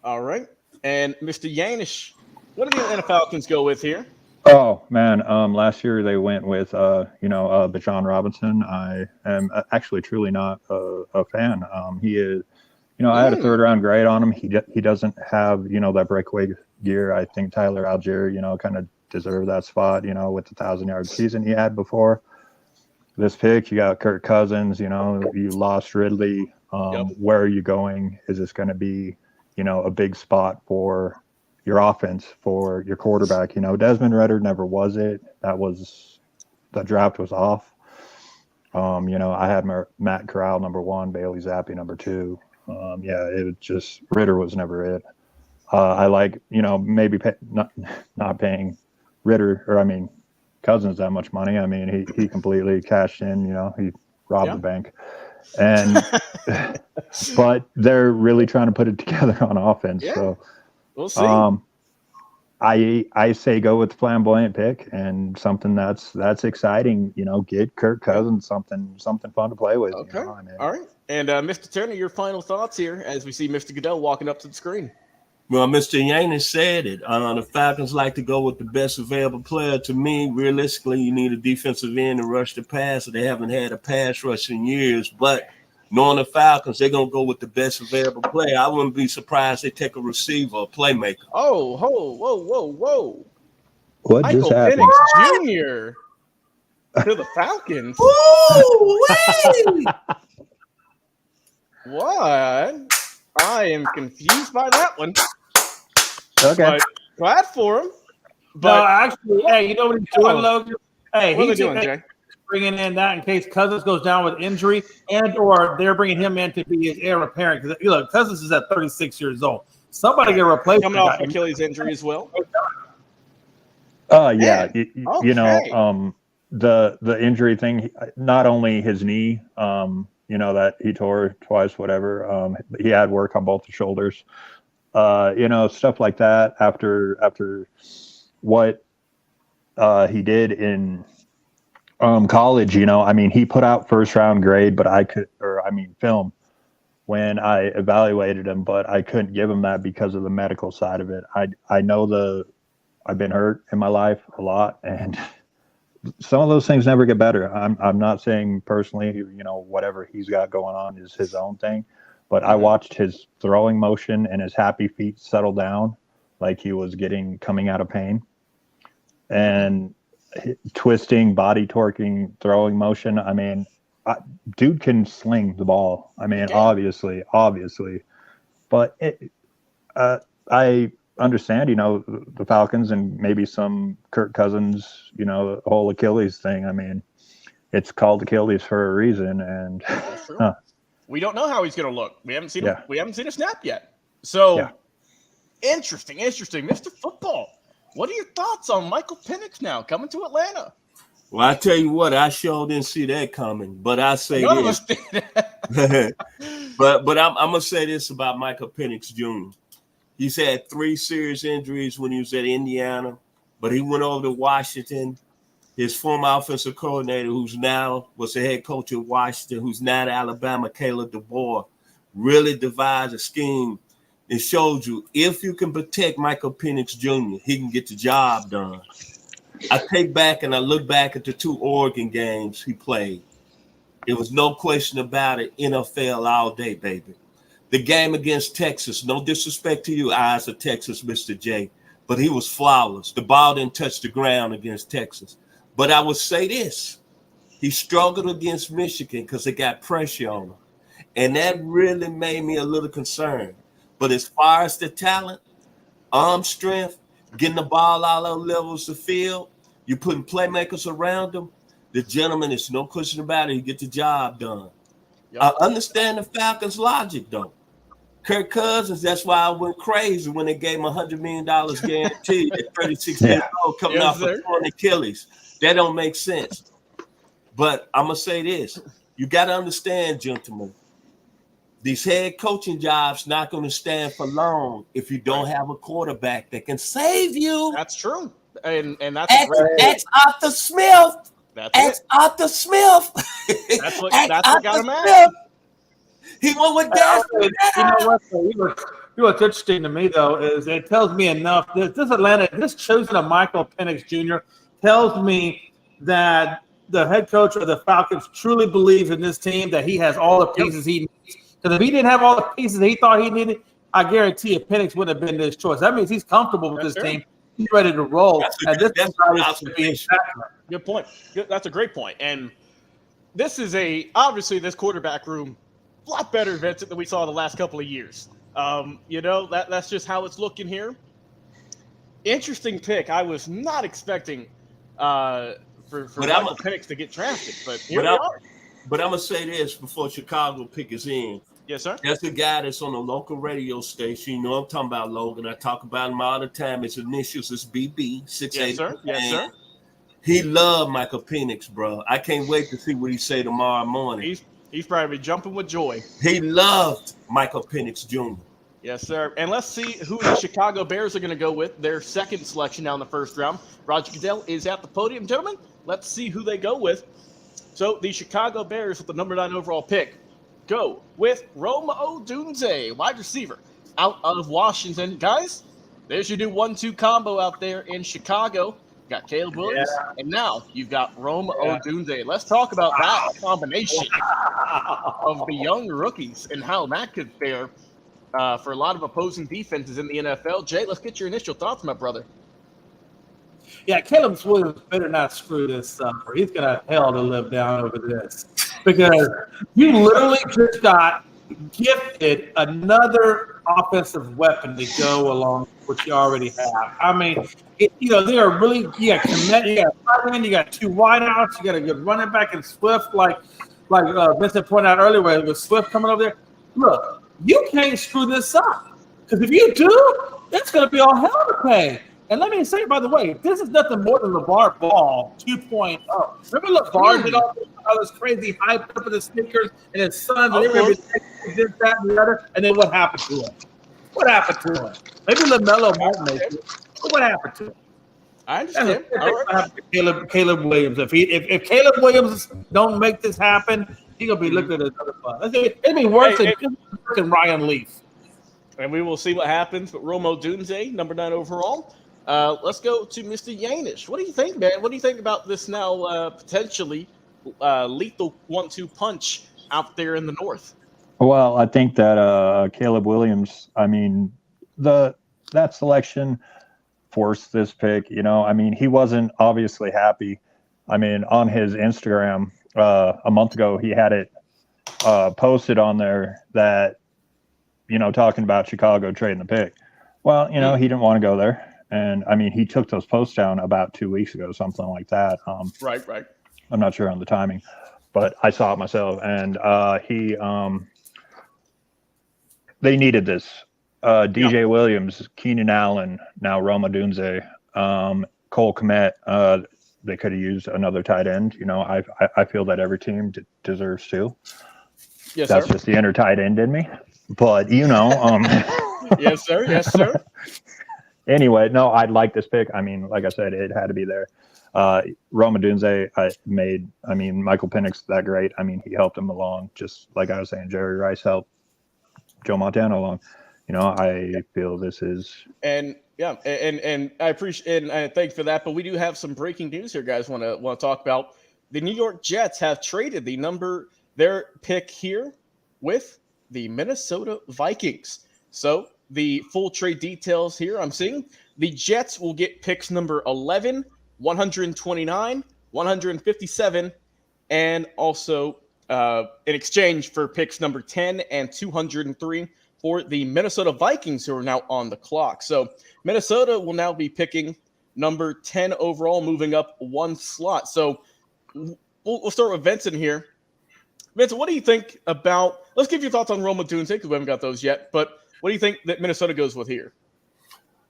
All right. And Mr. Yanish, what do the Atlanta Falcons go with here? Oh man, last year they went with Bijan Robinson. I am actually truly not a fan. He is, I had a 3rd round grade on him. He doesn't have that breakaway gear. I think Tyler Algier, kind of deserved that spot, with the 1,000-yard season he had before this pick. You got Kirk Cousins, you lost Ridley. Where are you going? Is this going to be, a big spot for your offense, for your quarterback? Desmond Ridder never was it. The draft was off. I had Matt Corral number 1, Bailey Zappi number 2. It was just Ridder was never it. I like, maybe not paying Cousins that much money. I mean, he completely cashed in, he robbed the bank. And but they're really trying to put it together on offense. Yeah. So we'll see. I say go with the flamboyant pick and something that's exciting. Get Kirk Cousins something fun to play with. Okay. All right. And Mr. Turner, your final thoughts here as we see Mr. Goodell walking up to the screen. Well, Mr. Yanish said it. The Falcons like to go with the best available player. To me, realistically, you need a defensive end to rush the passer. They haven't had a pass rush in years, but knowing the Falcons, they're going to go with the best available player. I wouldn't be surprised they take a receiver, a playmaker. Oh, whoa. What Michael just happened? Penix Jr. to the Falcons. What? I am confused by that one. Okay. But glad for him. But no, actually, hey, you know what he's doing, Logan? Hey, what are they doing, Jay? Bringing in that in case Cousins goes down with injury, and or they're bringing him in to be his heir apparent. Because look, Cousins is at 36 years old. Somebody get replaced. Coming off Achilles injury as well. Yeah. The injury thing. Not only his knee, that he tore twice. Whatever. He had work on both the shoulders. Stuff like that. After what he did in college, he put out 1st round grade, but film when I evaluated him, but I couldn't give him that because of the medical side of it. I know I've been hurt in my life a lot, and some of those things never get better. I'm not saying personally, whatever he's got going on is his own thing, but I watched his throwing motion and his happy feet settle down like he was coming out of pain, and twisting, body torquing, throwing motion. Dude can sling the ball. Obviously, but I understand, the Falcons and maybe some Kirk Cousins, the whole Achilles thing. It's called Achilles for a reason, and we don't know how he's going to look. We haven't seen him. We haven't seen a snap yet. So interesting, Mr. Football. What are your thoughts on Michael Penix now coming to Atlanta? Well, I tell you what, I sure didn't see that coming. But I say none of us did. but I'm gonna say this about Michael Penix Jr. He's had 3 serious injuries when he was at Indiana, but he went over to Washington. His former offensive coordinator, who's now was the head coach at Washington, who's now at Alabama, Caleb DeBoer, really devised a scheme. It showed you if you can protect Michael Penix Jr., he can get the job done. I take back and I look back at the 2 Oregon games he played. There was no question about it. NFL all day, baby. The game against Texas, no disrespect to you, eyes of Texas, Mr. J, but he was flawless. The ball didn't touch the ground against Texas. But I would say this. He struggled against Michigan because they got pressure on him. And that really made me a little concerned. But as far as the talent, arm strength, getting the ball all over levels of the field, You putting playmakers around him. The gentleman, is no question about it. He get the job done. Yep. I understand the Falcons' logic, though. Kirk Cousins, that's why I went crazy when they gave him $100 million guaranteed at 36 years old, coming off a torn Achilles. That don't make sense. But I'm going to say this. You got to understand, gentlemen, these head coaching jobs not going to stand for long if you don't have a quarterback that can save you. That's true. And that's That's Arthur Smith. That's Arthur Smith. That's what got him out. He went with that. You know what's interesting to me, though, is it tells me enough. This choosing of Michael Penix Jr. tells me that the head coach of the Falcons truly believes in this team, that he has all the pieces he needs. Because if he didn't have all the pieces he thought he needed, I guarantee you Penix wouldn't have been his choice. That means he's comfortable with this team. He's ready to roll. Good point. That's a great point. And this is obviously this quarterback room a lot better, Vincent, than we saw the last couple of years. That's just how it's looking here. Interesting pick. I was not expecting for Michael Penix to get drafted, but here we are. But I'm going to say this before Chicago pick is in. Yes, sir. That's the guy that's on a local radio station. You know I'm talking about, Logan. I talk about him all the time. His initials is BB. 6'8". Yes, sir. Yes, sir. He loved Michael Penix, bro. I can't wait to see what he say tomorrow morning. He's probably jumping with joy. He loved Michael Penix Jr. Yes, sir. And let's see who the Chicago Bears are going to go with. Their second selection now in the first round. Roger Goodell is at the podium. Gentlemen, let's see who they go with. So the Chicago Bears with the number 9 overall pick go with Rome Odunze, wide receiver out of Washington. Guys, there's your new 1-2 combo out there in Chicago. You got Caleb Williams, and now you've got Rome Odunze. Let's talk about that combination of the young rookies and how that could fare for a lot of opposing defenses in the NFL. Jay, let's get your initial thoughts, my brother. Yeah, Caleb Williams better not screw this up, or he's going to have hell to live down over this. Because you literally just got gifted another offensive weapon to go along with what you already have. I mean, they are really – you got tight end, you got 2 wideouts, you got a good running back and Swift, like Vincent pointed out earlier, with Swift coming over there. Look, you can't screw this up. Because if you do, that's going to be all hell to pay. And let me say, by the way, this is nothing more than LeVar Ball 2.0. Remember LeVar did all this crazy hype up with his sneakers and his sons, and everybody did that and the other, and then what happened to him? What happened to him? Maybe LaMelo won't make it, but what happened to him? I understand. Caleb Williams. If Caleb Williams don't make this happen, he's going to be looking at another fun. It'd be worse than Ryan Leaf. And we will see what happens. But Rome Odunze, number 9 overall. Let's go to Mr. Yanish. What do you think, man? What do you think about this now potentially lethal 1-2 punch out there in the north? Well, I think that Caleb Williams, I mean, that selection forced this pick. I mean, he wasn't obviously happy. I mean, on his Instagram a month ago, he had it posted on there that, talking about Chicago trading the pick. Well, he didn't want to go there. And I mean, he took those posts down about 2 weeks ago, something like that. Right. I'm not sure on the timing, but I saw it myself. And they needed this. DJ Williams, Keenan Allen, now Rome Odunze, Cole Kmet. They could have used another tight end. I feel that every team deserves 2. Yes, That's sir. just the inner tight end in me. But Yes, sir. Yes, sir. Anyway, no, I'd like this pick. I mean, like I said, it had to be there. Rome Odunze Michael Penix that great. I mean, he helped him along, just like I was saying, Jerry Rice helped Joe Montana along. I feel this is – And I appreciate and I thank you for that. But we do have some breaking news here, guys. Want to talk about the New York Jets have traded their pick here with the Minnesota Vikings. So the full trade details here I'm seeing. The Jets will get picks number 11, 129, 157, and also in exchange for picks number 10 and 203 for the Minnesota Vikings, who are now on the clock. So Minnesota will now be picking number 10 overall, moving up one slot. So we'll start with Vincent here. Vincent, what do you think about? Let's give your thoughts on Rome Odunze because we haven't got those yet. But what do you think that Minnesota goes with here?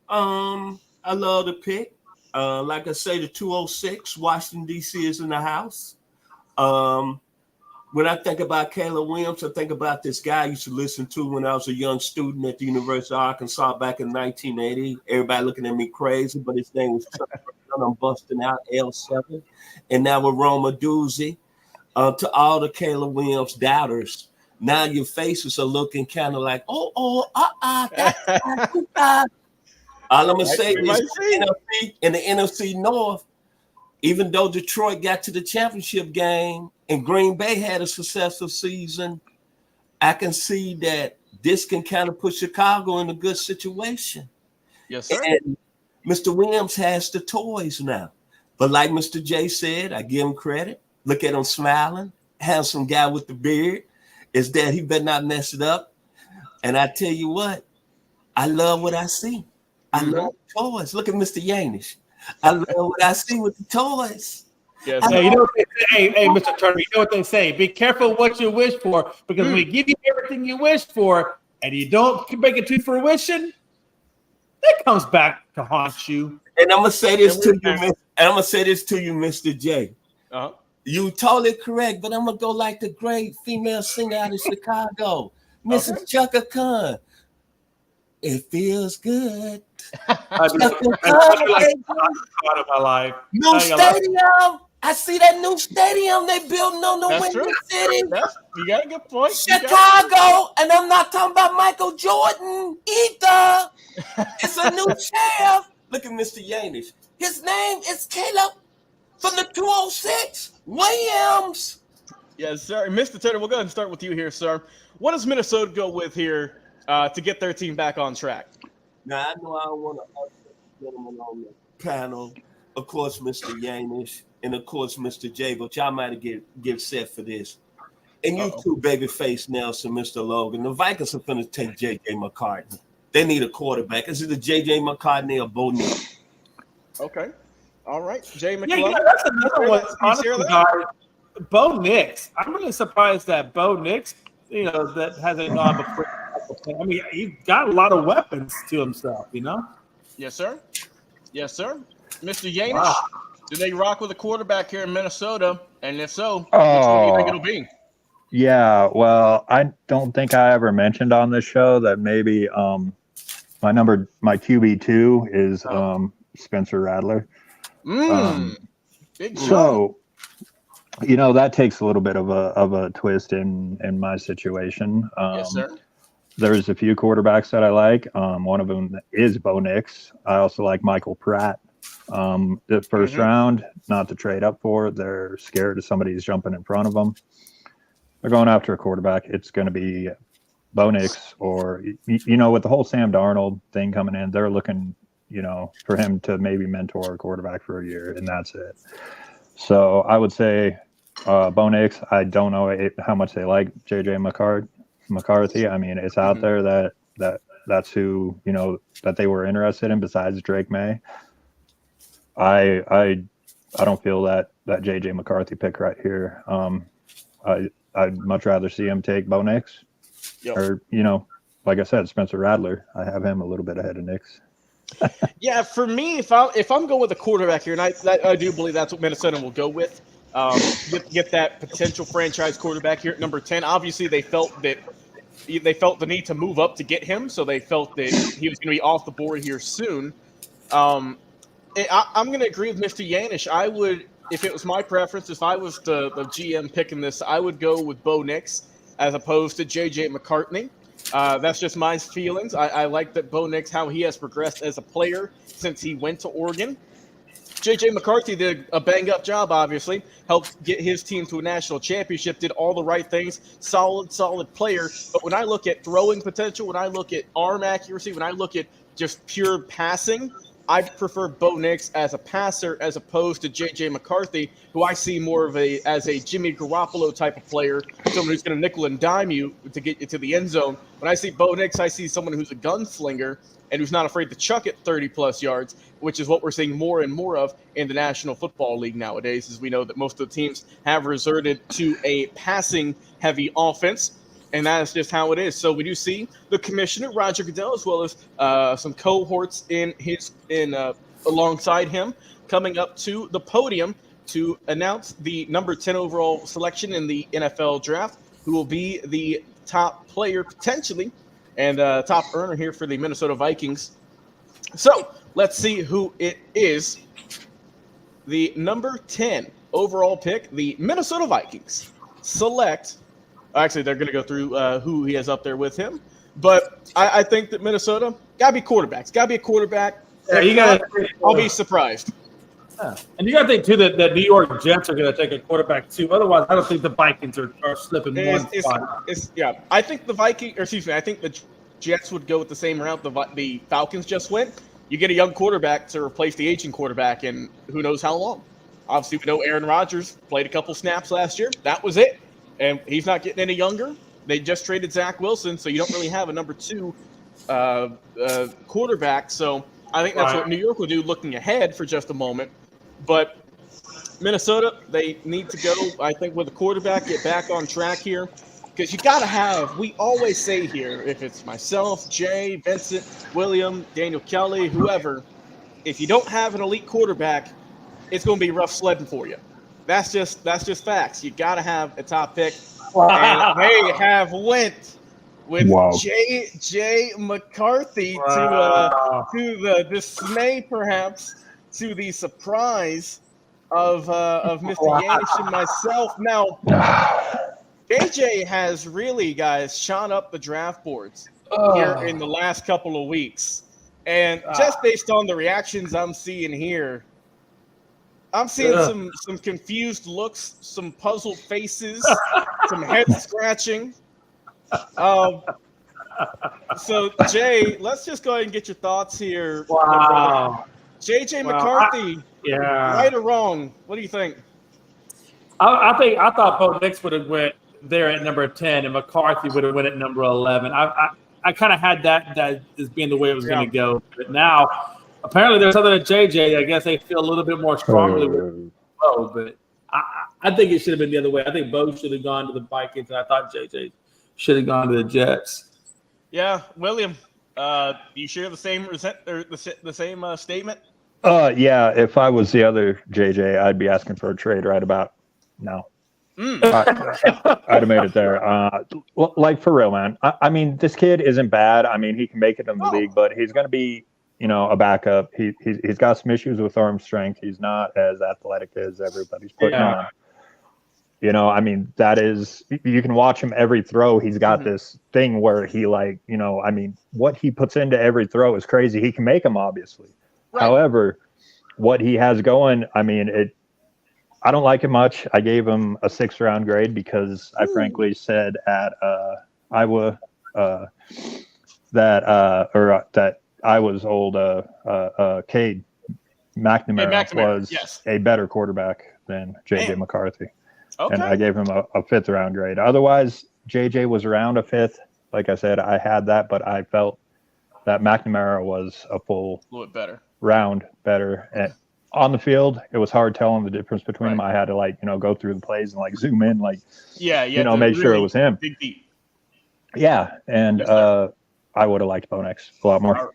I love the pick. Like I say, the 206, Washington, D.C. is in the house. When I think about Caleb Williams, I think about this guy I used to listen to when I was a young student at the University of Arkansas back in 1980. Everybody looking at me crazy, but his name was Turner. I'm busting out L7. And now with Rome Odunze, to all the Caleb Williams doubters, now your faces are looking kind of like, that's all I'm going to say is in the NFC North, even though Detroit got to the championship game and Green Bay had a successful season, I can see that this can kind of put Chicago in a good situation. Yes, sir. And Mr. Williams has the toys now. But like Mr. J said, I give him credit. Look at him smiling. Handsome guy with the beard. Is that he better not mess it up. And I tell you what, I love what I see. I love the toys. Look at Mr. Yanish. I love what I see with the toys. Yes. Hey, you know what they say? Hey, Mr. Turner, you know what they say? Be careful what you wish for, because when we give you everything you wish for and you don't make it to fruition, that comes back to haunt you. And I'm gonna say this to you, Mr. J. Uh-huh. You totally correct, but I'm gonna go like the great female singer out of Chicago, Mrs. Chaka Khan. It feels good. Of my life. New stadium. I see that new stadium they building on the Windy City. You got a good point. Chicago, and I'm not talking about Michael Jordan either. It's a new chair. Look at Mr. Yanish. His name is Caleb from the 206 Williams. Yes, sir. Mr. Turner, we'll go ahead and start with you here, sir. What does Minnesota go with here to get their team back on track? Now, I know I don't want to upset the gentleman on the panel. Of course, Mr. Yanish, and of course, Mr. J, but y'all might get set for this. And you too, Babyface Nelson, Mr. Logan. The Vikings are going to take J.J. McCartney. They need a quarterback. Is it J.J. McCartney or Bo Nix? Okay. All right. Jay McLovin. Yeah, you know, that's another one. Honestly, guys, Bo Nix. I'm really surprised that Bo Nix, that hasn't gone before. I mean, he's got a lot of weapons to himself, Yes, sir. Yes, sir. Mr. Yanish, do they rock with a quarterback here in Minnesota? And if so, which one do you think it'll be? Yeah, well, I don't think I ever mentioned on this show that maybe my QB2 is Spencer Rattler. Big so, that takes a little bit of a twist in my situation. Yes, sir. There's a few quarterbacks that I like. One of them is Bo Nix. I also like Michael Pratt. The first round, not to trade up for. They're scared of somebody's jumping in front of them. They're going after a quarterback. It's going to be Bo Nix or, with the whole Sam Darnold thing coming in, they're looking, for him to maybe mentor a quarterback for a year, and that's it. So I would say Bo Nix. I don't know how much they like J.J. McCarthy. I mean, it's out there that's who, that they were interested in besides Drake May. I don't feel that J.J. McCarthy pick right here. I'd much rather see him take Bo Nix or, like I said, Spencer Rattler. I have him a little bit ahead of Nix. Yeah, for me, if I'm going with a quarterback here, and I do believe that's what Minnesota will go with, get that potential franchise quarterback here at number 10. Obviously, they felt the need to move up to get him, so they felt that he was going to be off the board here soon. I'm going to agree with Mr. Yanish. I would, if it was my preference, if I was the GM picking this, I would go with Bo Nix as opposed to J.J. McCartney. That's just my feelings. I like that Bo Nix, how he has progressed as a player since he went to Oregon. J.J. McCarthy did a bang-up job, obviously, helped get his team to a national championship, did all the right things, solid player. But when I look at throwing potential, when I look at arm accuracy, when I look at just pure passing, I prefer Bo Nix as a passer as opposed to J.J. McCarthy, who I see more of as a Jimmy Garoppolo type of player, someone who's going to nickel and dime you to get you to the end zone. When I see Bo Nix, I see someone who's a gunslinger and who's not afraid to chuck it 30-plus yards, which is what we're seeing more and more of in the National Football League nowadays, as we know that most of the teams have resorted to a passing-heavy offense. And that is just how it is. So we do see the commissioner, Roger Goodell, as well as some cohorts alongside him, coming up to the podium to announce the number 10 overall selection in the NFL draft, who will be the top player potentially and top earner here for the Minnesota Vikings. So let's see who it is. The number 10 overall pick, the Minnesota Vikings, select. Actually, they're going to go through who he has up there with him. But I think that Minnesota got to be quarterbacks. Got to be a quarterback. Yeah, you got. I'll be surprised. Yeah. And you got to think, too, that the New York Jets are going to take a quarterback, too. Otherwise, I don't think the Vikings are slipping one spot. Yeah, I think I think the Jets would go with the same route the Falcons just went. You get a young quarterback to replace the aging quarterback, and who knows how long. Obviously, we know Aaron Rodgers played a couple snaps last year. That was it. And he's not getting any younger. They just traded Zach Wilson, so you don't really have a number 2 quarterback. So I think that's what New York will do looking ahead for just a moment. But Minnesota, they need to go, I think, with a quarterback, get back on track here. Because you got to have, we always say here, if it's myself, Jay, Vincent, William, Daniel Kelly, whoever, if you don't have an elite quarterback, it's going to be rough sledding for you. That's just facts. You got to have a top pick. Wow. And they have went with J.J. McCarthy to the dismay, perhaps, to the surprise of Mr. Yanish and myself. Now, J.J. has really, guys, shot up the draft boards here in the last couple of weeks. And just based on the reactions I'm seeing here, I'm seeing some confused looks, some puzzled faces, some head scratching. So, Jay, let's just go ahead and get your thoughts here. Wow. J.J. McCarthy, right or wrong? What do you think? I thought Bo Nix would have went there at number 10, and McCarthy would have went at number 11. I kind of had that as being the way it was going to go. But now, apparently, there's something at JJ. I guess they feel a little bit more strongly with Bo, but I think it should have been the other way. I think Bo should have gone to the Vikings, and I thought JJ should have gone to the Jets. Yeah, William, do you share the same statement? Yeah. If I was the other JJ, I'd be asking for a trade right about now. I'd have made it there. Like, for real, man. I mean, this kid isn't bad. I mean, he can make it in the league, but he's going to be, a backup. He's got some issues with arm strength. He's not as athletic as everybody's putting on. I mean, that is, you can watch him every throw. He's got this thing where he what he puts into every throw is crazy. He can make them, obviously. Right. However, what he has going, I mean, I don't like it much. I gave him a 6th round grade because I frankly said at Iowa that Iowa's old Cade McNamara was a better quarterback than J.J. McCarthy. Okay. And I gave him a 5th round grade. Otherwise, J.J. was around a 5th. Like I said, I had that, but I felt that McNamara was a full round better. And on the field, it was hard telling the difference between them. I had to go through the plays and zoom in, make sure it was him. Deep. Yeah, and I would have liked Bo Nix a lot more.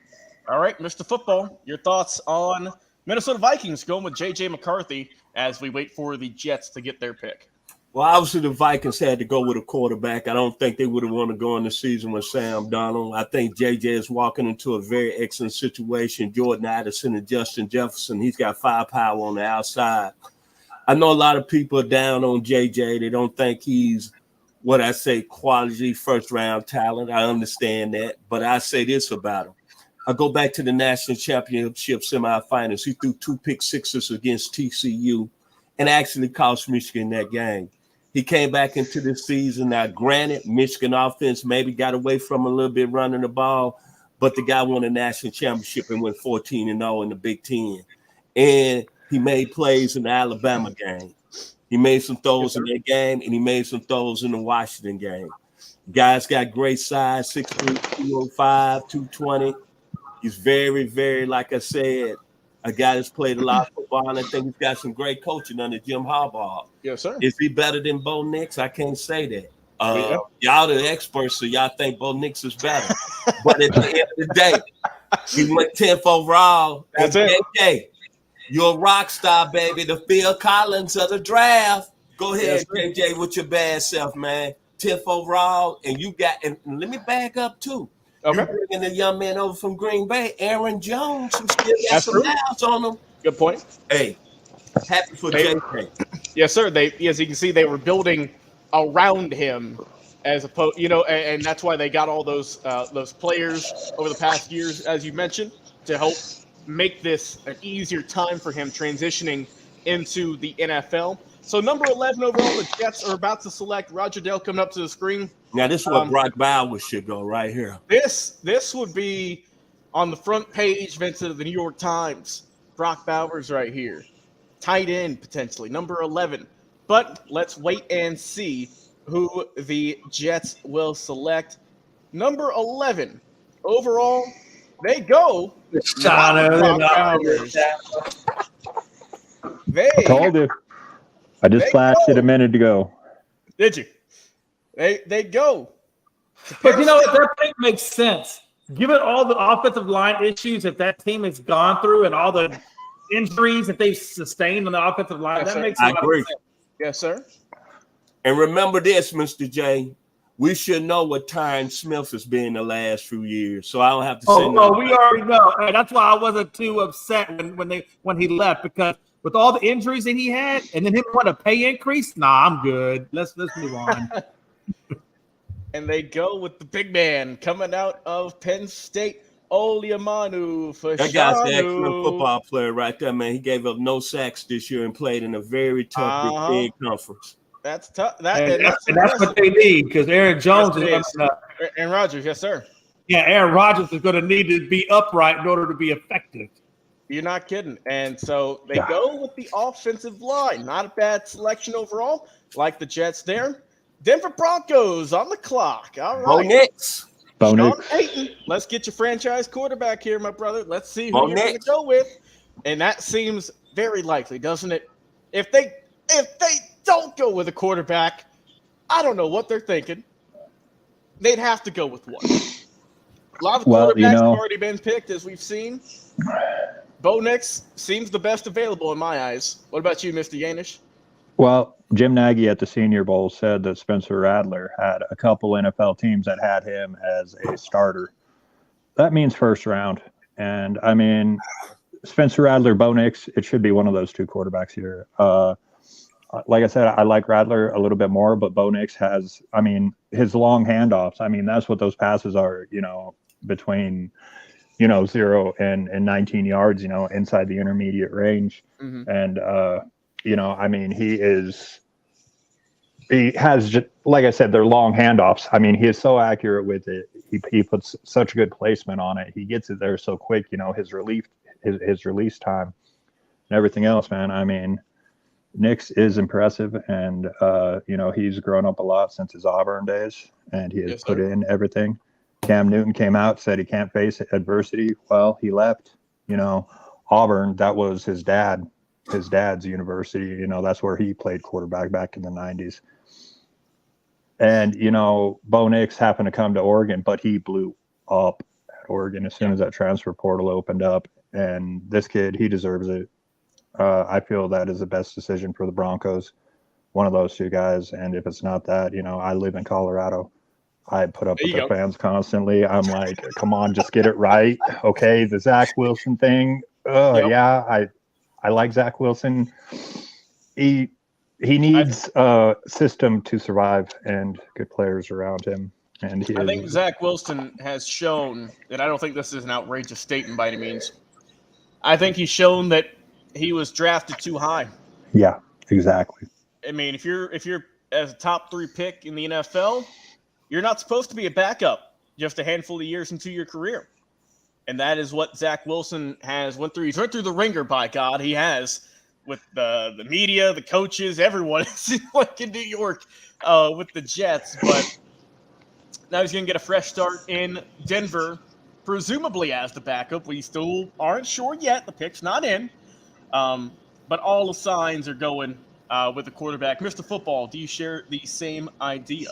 All right, Mr. Football, your thoughts on Minnesota Vikings going with J.J. McCarthy as we wait for the Jets to get their pick? Well, obviously the Vikings had to go with a quarterback. I don't think they would have wanted to go in the season with Sam Darnold. I think J.J. is walking into a very excellent situation. Jordan Addison and Justin Jefferson, he's got firepower on the outside. I know a lot of people are down on J.J. They don't think he's what I say quality first-round talent. I understand that, but I say this about him. I go back to the national championship semifinals. He threw 2 pick sixes against TCU and actually cost Michigan that game. He came back into this season. Now, granted, Michigan offense maybe got away from a little bit running the ball, but the guy won a national championship and went 14-0 in the Big Ten. And he made plays in the Alabama game. He made some throws in that game, and he made some throws in the Washington game. Guy's got great size, 6'3", 205, 220. He's very, very, like I said, a guy that's played a lot of football, and I think he's got some great coaching under Jim Harbaugh. Yes, sir. Is he better than Bo Nix? I can't say that. Y'all the experts, so y'all think Bo Nix is better. But at the end of the day, he went 10th overall. That's it. JJ, you're a rock star, baby. The Phil Collins of the draft. Go ahead, Yes, JJ, with your bad self, man. 10th overall, and you got, and let me back up too. Okay. You're bringing the young man over from Green Bay, Aaron Jones, who still got some miles on him. Good point. Hey, happy for JJ. Yes, sir. As you can see, they were building around him as opposed, and that's why they got all those players over the past years, as you mentioned, to help make this an easier time for him transitioning into the NFL. So number 11 overall, the Jets are about to select Roger Dale coming up to the screen. Now this is where Brock Bowers should go right here. This would be on the front page, Vincent, of the New York Times. Brock Bowers right here. Tight end, potentially, number 11. But let's wait and see who the Jets will select. Number 11 overall, they go. Brock Bowers. I told you. I just flashed it a minute ago. Did you? They go. But that thing makes sense. Given all the offensive line issues that team has gone through and all the injuries that they've sustained on the offensive line, that makes a lot of sense. Yes, sir. And remember this, Mr. J. We should know what Tyron Smith has been the last few years, so I don't have to say no. We already know. And that's why I wasn't too upset when he left, because with all the injuries that he had, and then him want a pay increase, nah, I'm good. Let's move on. And they go with the big man coming out of Penn State, Oliamanu Fashanu. That guy's an excellent football player right there, man. He gave up no sacks this year and played in a very tough Big Ten conference. That's tough. That's what they need, because Aaron Jones is Aaron Rodgers, yes, sir. Yeah, Aaron Rodgers is going to need to be upright in order to be effective. You're not kidding. And so they go with the offensive line. Not a bad selection overall. Like the Jets there. Denver Broncos on the clock. All right. Bo Nix. Sean Payton. Let's get your franchise quarterback here, my brother. Let's see who you're going to go with. And that seems very likely, doesn't it? If they don't go with a quarterback, I don't know what they're thinking. They'd have to go with one. A lot of quarterbacks have already been picked, as we've seen. Bo Nix seems the best available in my eyes. What about you, Mr. Yanish? Well, Jim Nagy at the Senior Bowl said that Spencer Rattler had a couple NFL teams that had him as a starter. That means first round. And, I mean, Spencer Rattler, Bo Nix, it should be one of those two quarterbacks here. Like I said, I like Rattler a little bit more, but Bo Nix has, I mean, his long handoffs. I mean, that's what those passes are, between, 0 and 19 yards, inside the intermediate range. Mm-hmm. And, I mean, he has, just, like I said, they're long handoffs. I mean, he is so accurate with it. He puts such good placement on it. He gets it there so quick, his release time and everything else, man. I mean, Nix is impressive, and, he's grown up a lot since his Auburn days, and he has put in everything. Cam Newton came out, said he can't face adversity. Well, he left, Auburn. That was his dad's university. That's where he played quarterback back in the 90s. And, Bo Nix happened to come to Oregon, but he blew up at Oregon as soon as that transfer portal opened up. And this kid, he deserves it. I feel that is the best decision for the Broncos, one of those two guys. And if it's not that, I live in Colorado. I put up with their fans constantly. I'm like, come on, just get it right. Okay, the Zach Wilson thing. Yeah, I like Zach Wilson. He needs a system to survive and good players around him. And I think Zach Wilson has shown that I don't think this is an outrageous statement by any means. I think he's shown that he was drafted too high. Yeah, exactly. I mean, if you're as a top 3 pick in the NFL, you're not supposed to be a backup just a handful of years into your career. And that is what Zach Wilson has went through. He's went through the ringer, by God. He has, with the media, the coaches, everyone like in New York with the Jets. But now he's going to get a fresh start in Denver, presumably as the backup. We still aren't sure yet. The pick's not in. But all the signs are going with the quarterback. Mr. Football, do you share the same idea?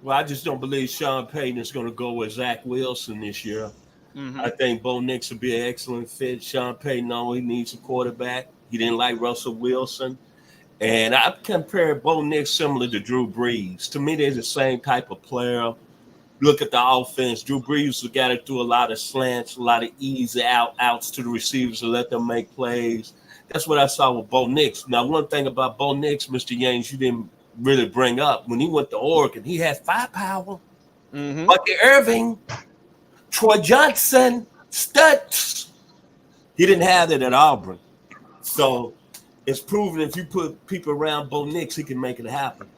Well, I just don't believe Sean Payton is going to go with Zach Wilson this year. Mm-hmm. I think Bo Nix would be an excellent fit. Sean Payton only needs a quarterback. He didn't like Russell Wilson. And I compare Bo Nix similar to Drew Brees. To me, they're the same type of player. Look at the offense. Drew Brees got to do a lot of slants, a lot of easy outs to the receivers to let them make plays. That's what I saw with Bo Nix. Now, one thing about Bo Nix, Mr. Yanish, you didn't really bring up. When he went to Oregon, he had firepower. Mm-hmm. Bucky Irving, Troy Johnson, Stutz. He didn't have that at Auburn. So it's proven if you put people around Bo Nix, he can make it happen.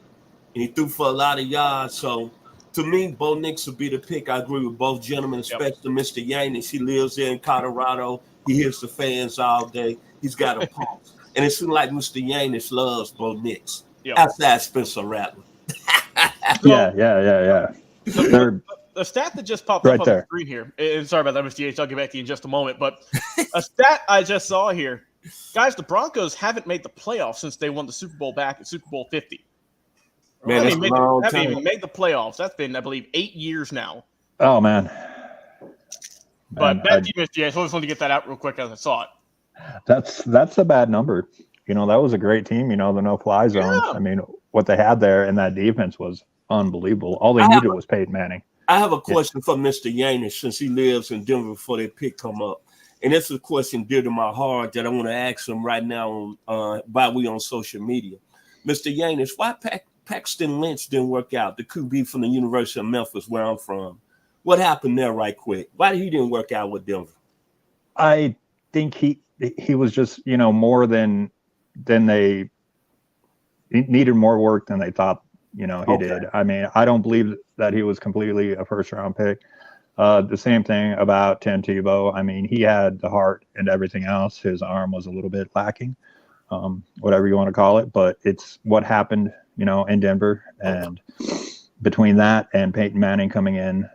And he threw for a lot of yards. So to me, Bo Nix would be the pick. I agree with both gentlemen, especially Mr. Yanish. He lives there in Colorado. He hears the fans all day. He's got a pulse. And it seems like Mr. Yanish loves Bo Nix. Outside Spencer Rattler. Yeah. So the stat that just popped up on there. the screen here, and sorry about that, Mr. Yates, I'll get back to you in just a moment, but a stat I just saw here, guys, the Broncos haven't made the playoffs since they won the Super Bowl back at Super Bowl 50. Man, haven't even made the playoffs. That's been, I believe, 8 years now. Oh, man. But back to you, Mr. Yates. I just wanted to get that out real quick as I saw it. That's a bad number. That was a great team, the no-fly zone. Yeah. I mean, what they had there in that defense was unbelievable. All they needed was Peyton Manning. I have a question for Mr. Yanish since he lives in Denver before they pick come up. And it's a question dear to my heart that I want to ask him right now while we on social media. Mr. Yanish, why Paxton Lynch didn't work out? The QB from the University of Memphis, where I'm from. What happened there right quick? Why he didn't work out with Denver? I think he was just, more than they needed more work than they thought, he did. I mean, I don't believe that he was completely a first-round pick. The same thing about Tim Tebow. I mean, he had the heart and everything else. His arm was a little bit lacking, whatever you want to call it. But it's what happened, in Denver. And between that and Peyton Manning coming in,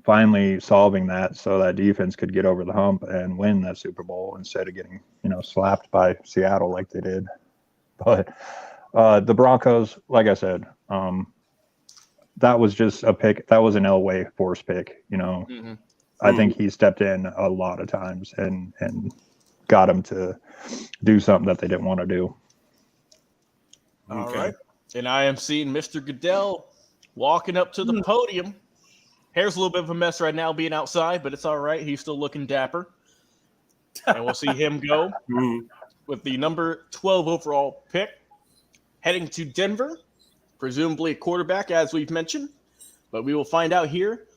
finally solving that so that defense could get over the hump and win that Super Bowl instead of getting, slapped by Seattle like they did. But the Broncos, like I said, that was just a pick. That was an Elway force pick, Mm-hmm. I think he stepped in a lot of times and got them to do something that they didn't want to do. All right. And I am seeing Mr. Goodell walking up to the podium. Hair's a little bit of a mess right now being outside, but it's all right. He's still looking dapper. And we'll see him go with the number 12 overall pick, heading to Denver, presumably a quarterback, as we've mentioned. But we will find out here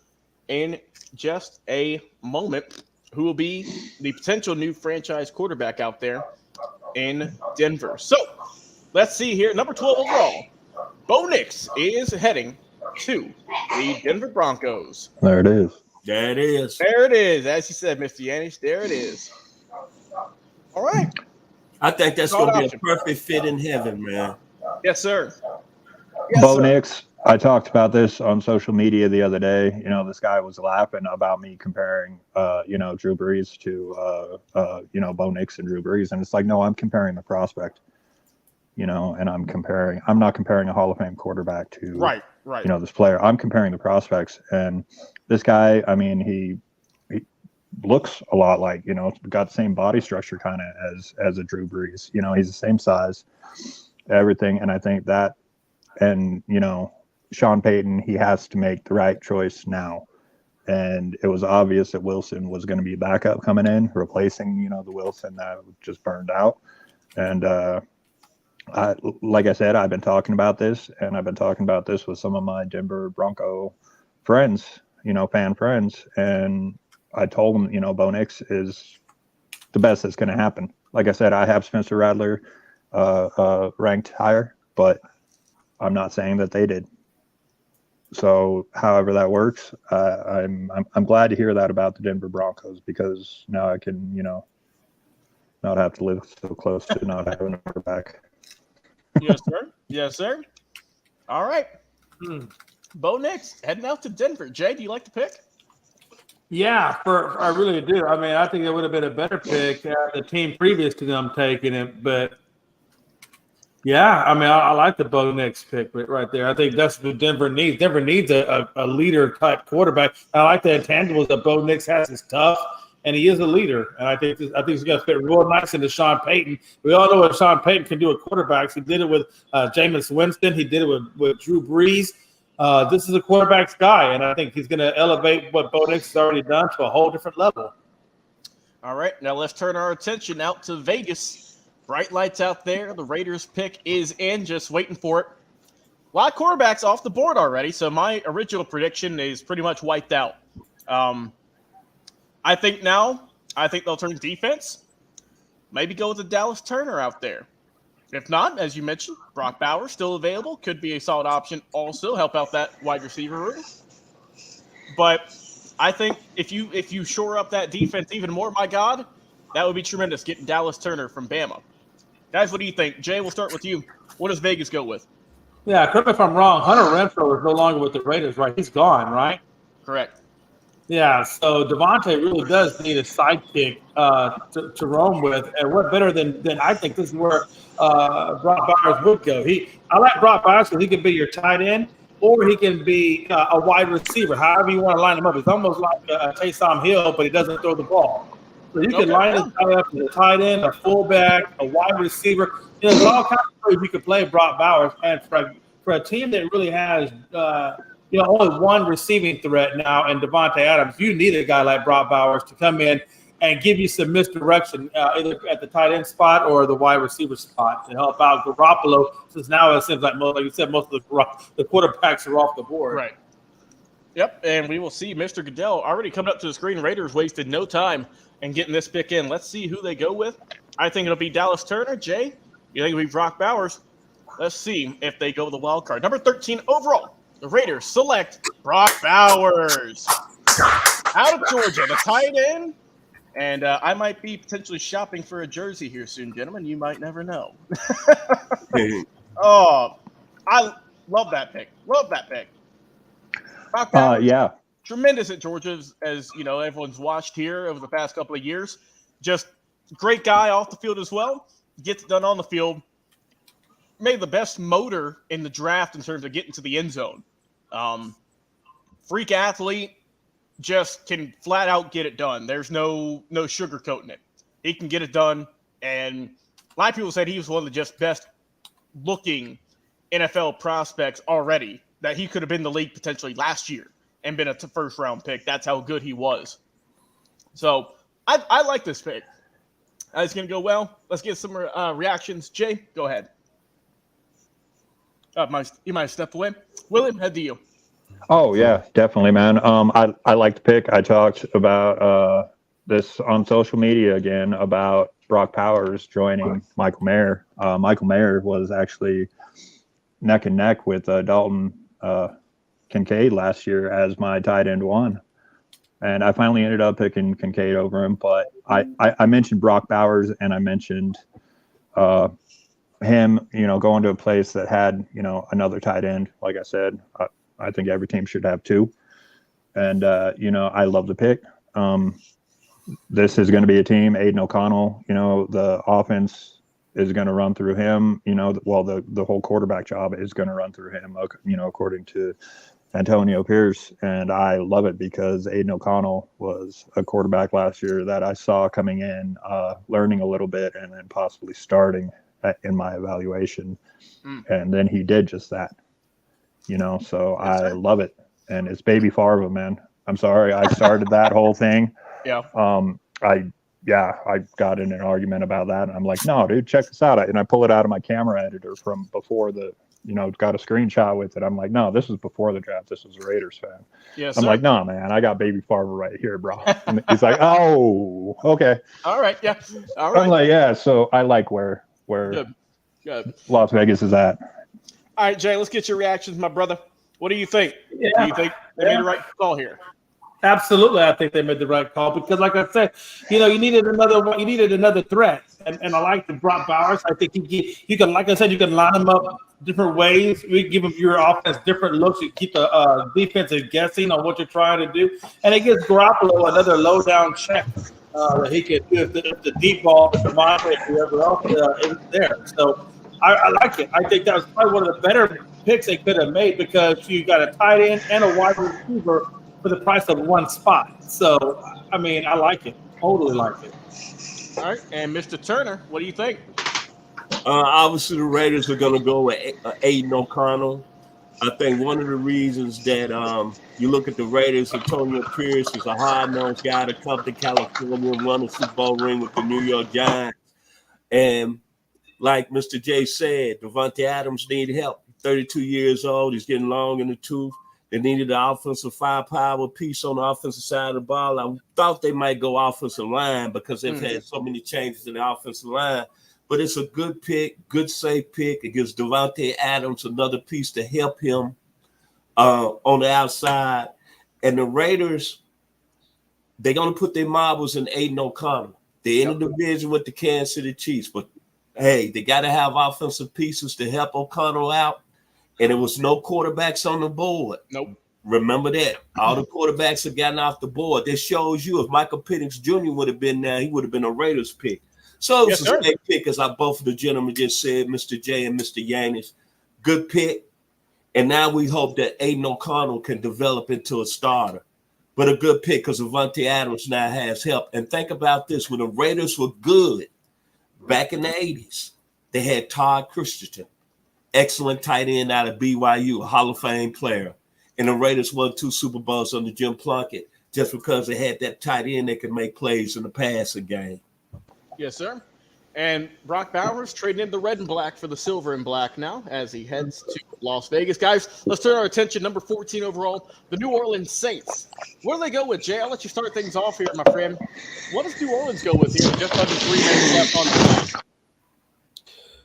in just a moment who will be the potential new franchise quarterback out there in Denver. So let's see here. Number 12 overall, Bo Nix is heading to the Denver Broncos. There it is. There it is. There it is. As you said, Mr. Yanish, there it is. All right. I think that's going to be a perfect fit in heaven, man. Yes, sir. Bo Nix, I talked about this on social media the other day. This guy was laughing about me comparing, Drew Brees to, Bo Nix and Drew Brees. And it's like, no, I'm comparing the prospect, and I'm not comparing a Hall of Fame quarterback to, right. This player. I'm comparing the prospects. And this guy, I mean, he looks a lot like, got the same body structure kind of as a Drew Brees. He's the same size, everything. And I think that, and, Sean Payton, he has to make the right choice now. And it was obvious that Wilson was going to be backup coming in, replacing, the Wilson that just burned out. And like I said, I've been talking about this, and I've been talking about this with some of my Denver Bronco friends, fan friends. And I told them, Bo Nix is the best that's going to happen. Like I said, I have Spencer Rattler ranked higher, but I'm not saying that they did. So however that works, I'm glad to hear that about the Denver Broncos, because now I can, not have to live so close to not having a quarterback. Yes, sir. Yes, sir. All right. Bo Nix heading out to Denver. Jay, do you like the pick? Yeah, I really do. I mean, I think it would have been a better pick the team previous to them taking it. But yeah, I mean, I like the Bo Nix pick right there. I think that's what Denver needs. Denver needs a leader type quarterback. I like the intangibles that Bo Nix has. He's tough, and he is a leader. And I think he's going to fit real nice into Sean Payton. We all know what Sean Payton can do with quarterbacks. He did it with Jameis Winston. He did it with Drew Brees. This is a quarterback's guy, and I think he's going to elevate what Bo Nix has already done to a whole different level. All right, now let's turn our attention out to Vegas. Bright lights out there. The Raiders pick is in, just waiting for it. A lot of quarterbacks off the board already, so my original prediction is pretty much wiped out. I think they'll turn defense. Maybe go with the Dallas Turner out there. If not, as you mentioned, Brock Bowers still available. Could be a solid option also. Help out that wide receiver room. But I think if you shore up that defense even more, my God, that would be tremendous, getting Dallas Turner from Bama. Guys, what do you think? Jay, we'll start with you. What does Vegas go with? Yeah, correct me if I'm wrong. Hunter Renfrow is no longer with the Raiders, right? He's gone, right? Correct. Yeah, so Devontae really does need a sidekick to roam with. And what better than I think this is where Brock Bowers would go. I like Brock Bowers because he can be your tight end, or he can be a wide receiver, however you want to line him up. It's almost like Taysom Hill, but he doesn't throw the ball. So you can line this guy up as a tight end, a fullback, a wide receiver. There's all kinds of ways you could play Brock Bowers. And for a team that really has only one receiving threat now in Devontae Adams, you need a guy like Brock Bowers to come in and give you some misdirection either at the tight end spot or the wide receiver spot to help out Garoppolo, since now it seems like you said, most of the quarterbacks are off the board. Right. Yep, and we will see Mr. Goodell already coming up to the screen. Raiders wasted no time in getting this pick in. Let's see who they go with. I think it'll be Dallas Turner. Jay, you think it'll be Brock Bowers? Let's see if they go with the wild card. Number 13 overall, the Raiders select Brock Bowers out of Georgia, the tight end. And I might be potentially shopping for a jersey here soon, gentlemen. You might never know. Oh, I love that pick. Love that pick. Brock Bowers, Yeah. tremendous at Georgia, as you know, everyone's watched here over the past couple of years. Just great guy off the field as well. Gets it done on the field. Maybe the best motor in the draft in terms of getting to the end zone. Freak athlete, just can flat out get it done. There's no sugarcoating it. He can get it done. And a lot of people said he was one of the just best looking NFL prospects already, that he could have been in the league potentially last year and been a first round pick. That's how good he was. So I like this pick. It's going to go well. Let's get some reactions. Jay, go ahead. You might step away. William, head to you. Oh yeah, definitely, man. I like the pick. I talked about this on social media again about Brock Bowers joining Michael Mayer. Michael Mayer was actually neck and neck with Dalton Kincaid last year as my tight end one. And I finally ended up picking Kincaid over him. But I mentioned Brock Bowers, and I mentioned him, going to a place that had, another tight end. Like I said, I think every team should have two. And, I love the pick. This is going to be a team, Aiden O'Connell, the offense is going to run through him, the whole quarterback job is going to run through him, according to Antonio Pierce. And I love it because Aiden O'Connell was a quarterback last year that I saw coming in, learning a little bit and then possibly starting in my evaluation. And then he did just that, so I love it. And it's baby Favre, man. I'm sorry. I started that whole thing. Yeah. I got in an argument about that. And I'm like, no, dude, check this out. And I pull it out of my camera editor from before got a screenshot with it. I'm like, no, this is before the draft. This is a Raiders fan. Yes, I'm like, no, man, I got baby Favre right here, bro. And he's like, oh, okay. All right. Yeah. All right. I'm like, yeah. So I like where Good. Las Vegas is at. All right, Jay, let's get your reactions, my brother. What do you think? Yeah. Do you think they made the right call here? Absolutely, I think they made the right call because, like I said, you needed another threat, and I like the Brock Bowers. I think you can, like I said, you can line them up different ways. We give them your offense different looks. You keep the defensive guessing on what you're trying to do, and it gives Garoppolo another low down check that he can do if the deep ball to Devontae and whoever else isn't there. So I like it. I think that was probably one of the better picks they could have made because you got a tight end and a wide receiver for the price of one spot. So, I mean, I like it. Totally like it. All right. And Mr. Turner, what do you think? Obviously, the Raiders are going to go with Aiden O'Connell. I think one of the reasons that you look at the Raiders, Antonio Pierce is a hard-nosed guy to come to California and won a Super Bowl ring with the New York Giants. And like Mr. J said, Davante Adams needed help. 32 years old. He's getting long in the tooth. They needed an offensive firepower piece on the offensive side of the ball. I thought they might go offensive line because they've had so many changes in the offensive line. But it's a good pick, good safe pick. It gives Davante Adams another piece to help him on the outside. And the Raiders, they're going to put their marbles in Aiden O'Connell. They're in the division with the Kansas City Chiefs. But, hey, they got to have offensive pieces to help O'Connell out. And there was no quarterbacks on the board. Nope. Remember that. All the quarterbacks have gotten off the board. This shows you if Michael Penix Jr. would have been there, he would have been a Raiders pick. So it's a great pick, as both of the gentlemen just said, Mr. J and Mr. Yanish. Good pick. And now we hope that Aiden O'Connell can develop into a starter. But a good pick because Davante Adams now has help. And think about this. When the Raiders were good back in the 80s, they had Todd Christensen. Excellent tight end out of BYU, a Hall of Fame player. And the Raiders won 2 Super Bowls under Jim Plunkett just because they had that tight end that could make plays in the passing game. Yes, sir. And Brock Bowers trading in the red and black for the silver and black now as he heads to Las Vegas. Guys, let's turn our attention, number 14 overall, the New Orleans Saints. Where do they go with, Jay? I'll let you start things off here, my friend. What does New Orleans go with here? Just under 3 minutes left on the clock.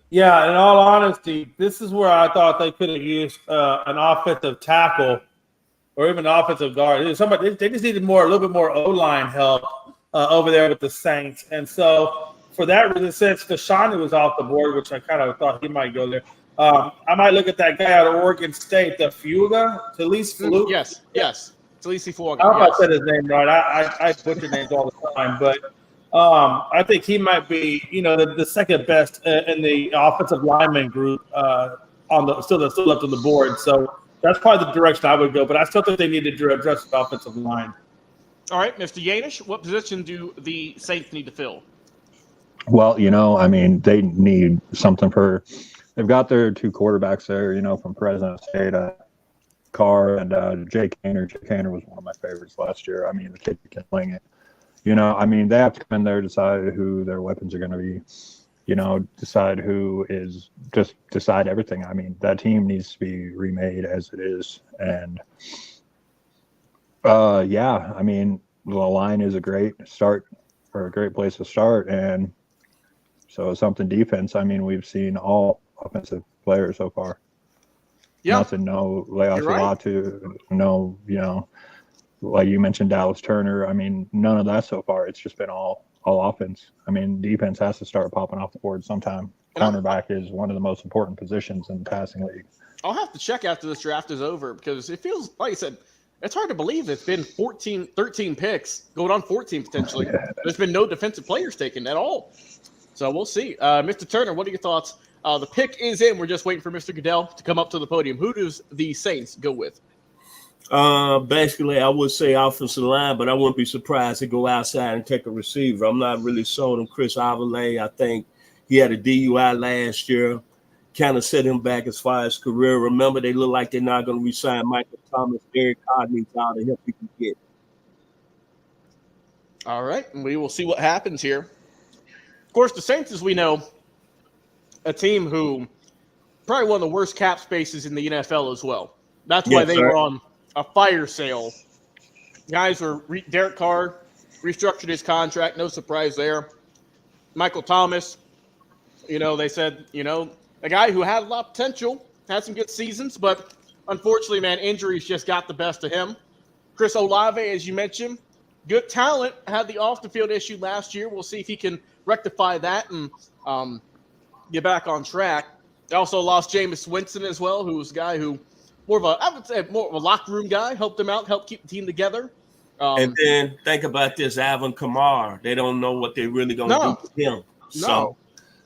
Yeah, in all honesty, this is where I thought they could have used an offensive tackle or even an offensive guard. They just needed a little bit more O-line help over there with the Saints. And so for that reason, since Deshaun was off the board, which I kind of thought he might go there, I might look at that guy out of Oregon State, the Talise Fuga. Yes. Talise Fuga. I hope I said his name right. I butcher names all the time, but I think he might be, the second best in the offensive lineman group still left on the board. So that's probably the direction I would go. But I still think they need to address the offensive line. All right, Mr. Yanish, what position do the Saints need to fill? Well, they need something they've got their 2 quarterbacks there, from Fresno State, Carr and Jake Haener. Jake Haener was one of my favorites last year. The kid can wing it. They have to come in there, decide who their weapons are going to be, decide decide everything. That team needs to be remade as it is. And, the line is a great start or a great place to start. And so something defense, we've seen all offensive players so far. Yeah. Nothing, no layoffs, like you mentioned, Dallas Turner. None of that so far. It's just been all offense. Defense has to start popping off the board sometime. Cornerback is one of the most important positions in the passing league. I'll have to check after this draft is over because it feels, like I said, it's hard to believe it's been 13 picks, going on 14 potentially. There's been no defensive players taken at all. So we'll see. Mr. Turner, what are your thoughts? The pick is in. We're just waiting for Mr. Goodell to come up to the podium. Who does the Saints go with? Basically, I would say offensive line, but I wouldn't be surprised to go outside and take a receiver. I'm not really sold on Chris Avellay. I think he had a DUI last year, kind of set him back as far as career. Remember, they look like they're not going to re-sign Michael Thomas. Derek Carr needs all the help he can get. All right, and we will see what happens here. Of course, the Saints, as we know, a team who probably one of the worst cap spaces in the NFL as well. That's why they were on a fire sale. Guys were Derek Carr restructured his contract. No surprise there. Michael Thomas, they said, a guy who had a lot of potential, had some good seasons, but unfortunately, man, injuries just got the best of him. Chris Olave, as you mentioned, good talent, had the off-the-field issue last year. We'll see if he can rectify that and get back on track. They also lost Jameis Winston as well, who was a guy who I would say more of a locker room guy, helped them out, helped keep the team together. And then think about this, Alvin Kamara. They don't know what they're really going to do with him. So,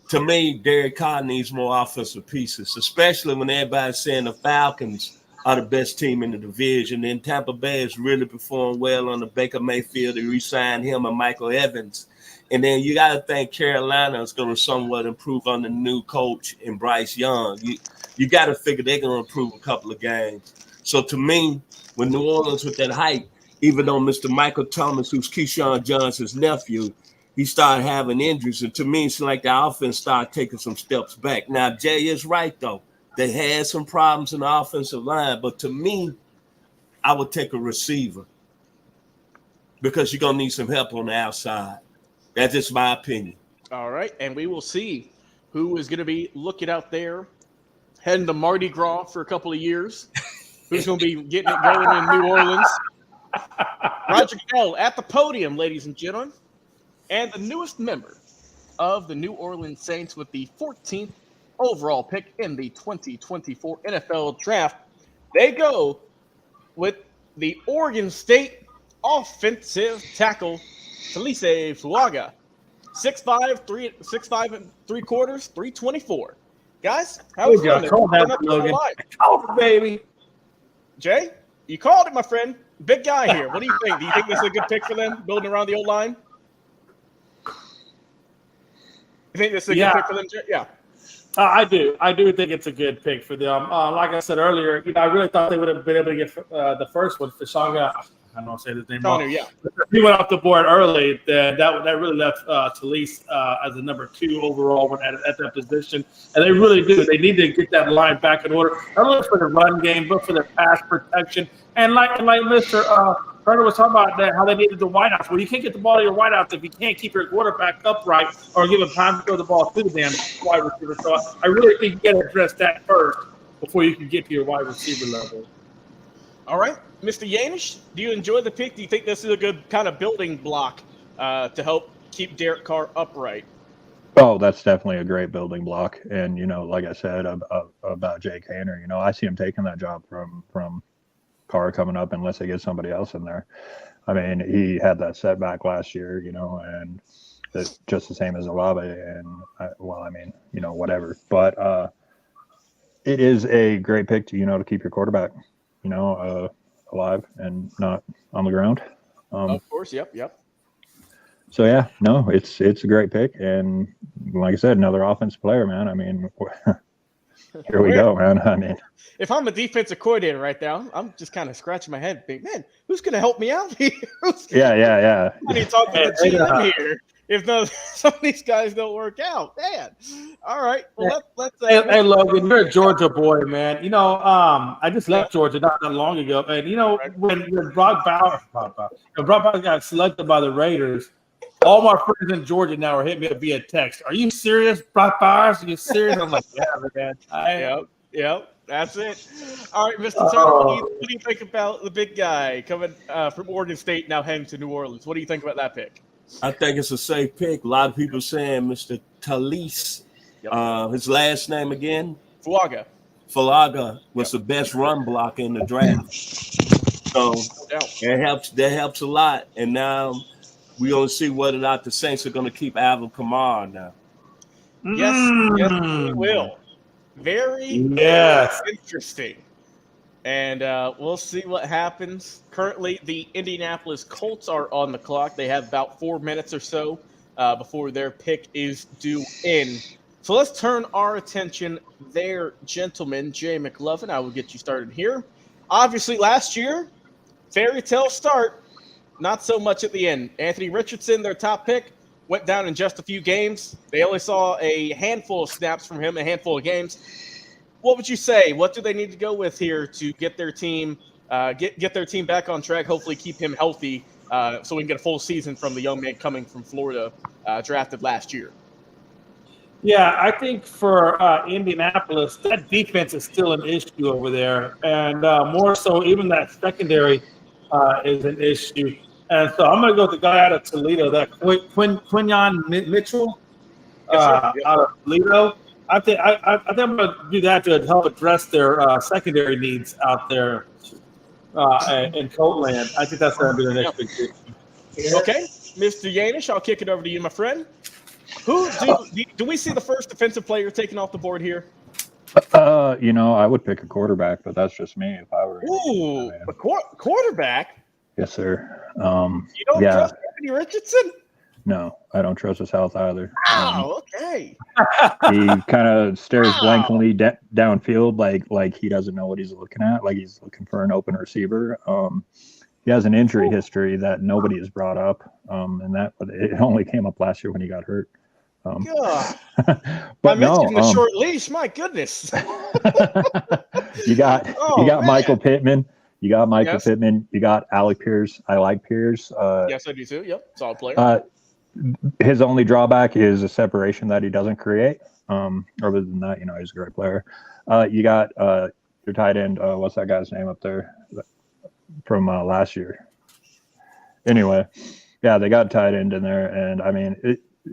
to me, Derek Carr needs more offensive pieces, especially when everybody's saying the Falcons are the best team in the division. And Tampa Bay has really performed well on the Baker Mayfield. They re-signed him and Michael Evans. And then you got to think Carolina is going to somewhat improve on the new coach in Bryce Young. You got to figure they're going to improve a couple of games. So, to me, when New Orleans with that hype, even though Mr. Michael Thomas, who's Keyshawn Johnson's nephew, he started having injuries. And to me, it's like the offense started taking some steps back. Now, Jay is right, though. They had some problems in the offensive line. But to me, I would take a receiver because you're going to need some help on the outside. That's just my opinion. All right, and we will see who is going to be looking out there, heading to Mardi Gras for a couple of years. Who's going to be getting it going in New Orleans? Roger Goodell at the podium, ladies and gentlemen, and the newest member of the New Orleans Saints with the 14th overall pick in the 2024 NFL Draft. They go with the Oregon State offensive tackle, Talise Fuaga, 6'5", 324. Guys, how was it? Call that, Logan. Call it, baby. Jay, you called it, my friend. Big guy here. What do you think? Do you think this is a good pick for them, building around the O-line? You think this is a good pick for them, Jay? Yeah. I do. I do think it's a good pick for them. Like I said earlier, I really thought they would have been able to get the first one, Fashanga. I don't know say his name wrong. Yeah. He went off the board early. That really left Talise as the number 2 overall one at that position. And they really do. They need to get that line back in order, not only for the run game, but for their pass protection. And like Mr. Turner was talking about that, how they needed the wideouts. Well, you can't get the ball to your wideouts if you can't keep your quarterback upright or give him time to throw the ball to the damn wide receiver. So I really think you got to address that first before you can get to your wide receiver level. All right. Mr. Yanish, do you enjoy the pick? Do you think this is a good kind of building block to help keep Derek Carr upright? Oh, that's definitely a great building block. And, like I said about Jake Haener, I see him taking that job from Carr coming up unless they get somebody else in there. I mean, he had that setback last year, and it's just the same as Olave. And, whatever. But it is a great pick to keep your quarterback, alive and not on the ground. Of course, yep. So yeah, no, it's a great pick, and like I said, another offensive player, man. I mean, here we go, man. I mean, if I'm a defensive coordinator right now, I'm just kind of scratching my head, thinking, man, who's going to help me out here? Yeah. I need to talk to the GM here. If some of these guys don't work out, man. All right. Well, let's hey, Logan, you're a Georgia boy, man. I just left Georgia not that long ago, and when Brock Bowers got selected by the Raiders, all my friends in Georgia now are hitting me via text. Are you serious, Brock Bowers? Are you serious? I'm like, yeah, man. Yep. That's it. All right, Mr. Turner, what do you think about the big guy coming from Oregon State now heading to New Orleans? What do you think about that pick? I think it's a safe pick. A lot of people saying Mr. Talise, his last name again? Fuaga was the best run blocker in the draft. So that helps a lot. And now we're going to see whether or not the Saints are going to keep Alvin Kamara now. Yes, we will. Very interesting. And we'll see what happens. Currently, the Indianapolis Colts are on the clock. They have about 4 minutes or so before their pick is due in. So let's turn our attention there, gentlemen. Jay McLovin, I will get you started here. Obviously, last year, fairy tale start, not so much at the end. Anthony Richardson, their top pick, went down in just a few games. They only saw a handful of snaps from him, a handful of games. What would you say? What do they need to go with here to get their team get their team back on track, hopefully keep him healthy so we can get a full season from the young man coming from Florida, drafted last year? Yeah, I think for Indianapolis, that defense is still an issue over there, and more so, even that secondary is an issue. And so I'm going to go with the guy out of Toledo, that Quinyon Mitchell Yes, sir. out of Toledo. I think I'm going to do that to help address their secondary needs out there in Coatland. I think that's going to be the next big issue. Okay, Mr. Yanish, I'll kick it over to you, my friend. Who do we see the first defensive player taken off the board here? I would pick a quarterback, but that's just me if I were. Ooh, a quarterback? Yes, sir. You don't trust Anthony Richardson? No, I don't trust his health either. Oh, okay. He kind of stares blankly downfield, like he doesn't know what he's looking at, like he's looking for an open receiver. He has an injury history that nobody has brought up, and that it only came up last year when he got hurt. But I mentioned the short leash. My goodness. you got Michael Pittman. You got Michael Pittman. You got Alec Pierce. I like Pierce. Yes, I do too. Yep, solid player. His only drawback is a separation that he doesn't create. Other than that, he's a great player. You got your tight end. What's that guy's name up there from last year? Anyway, yeah, they got tight end in there, and I mean,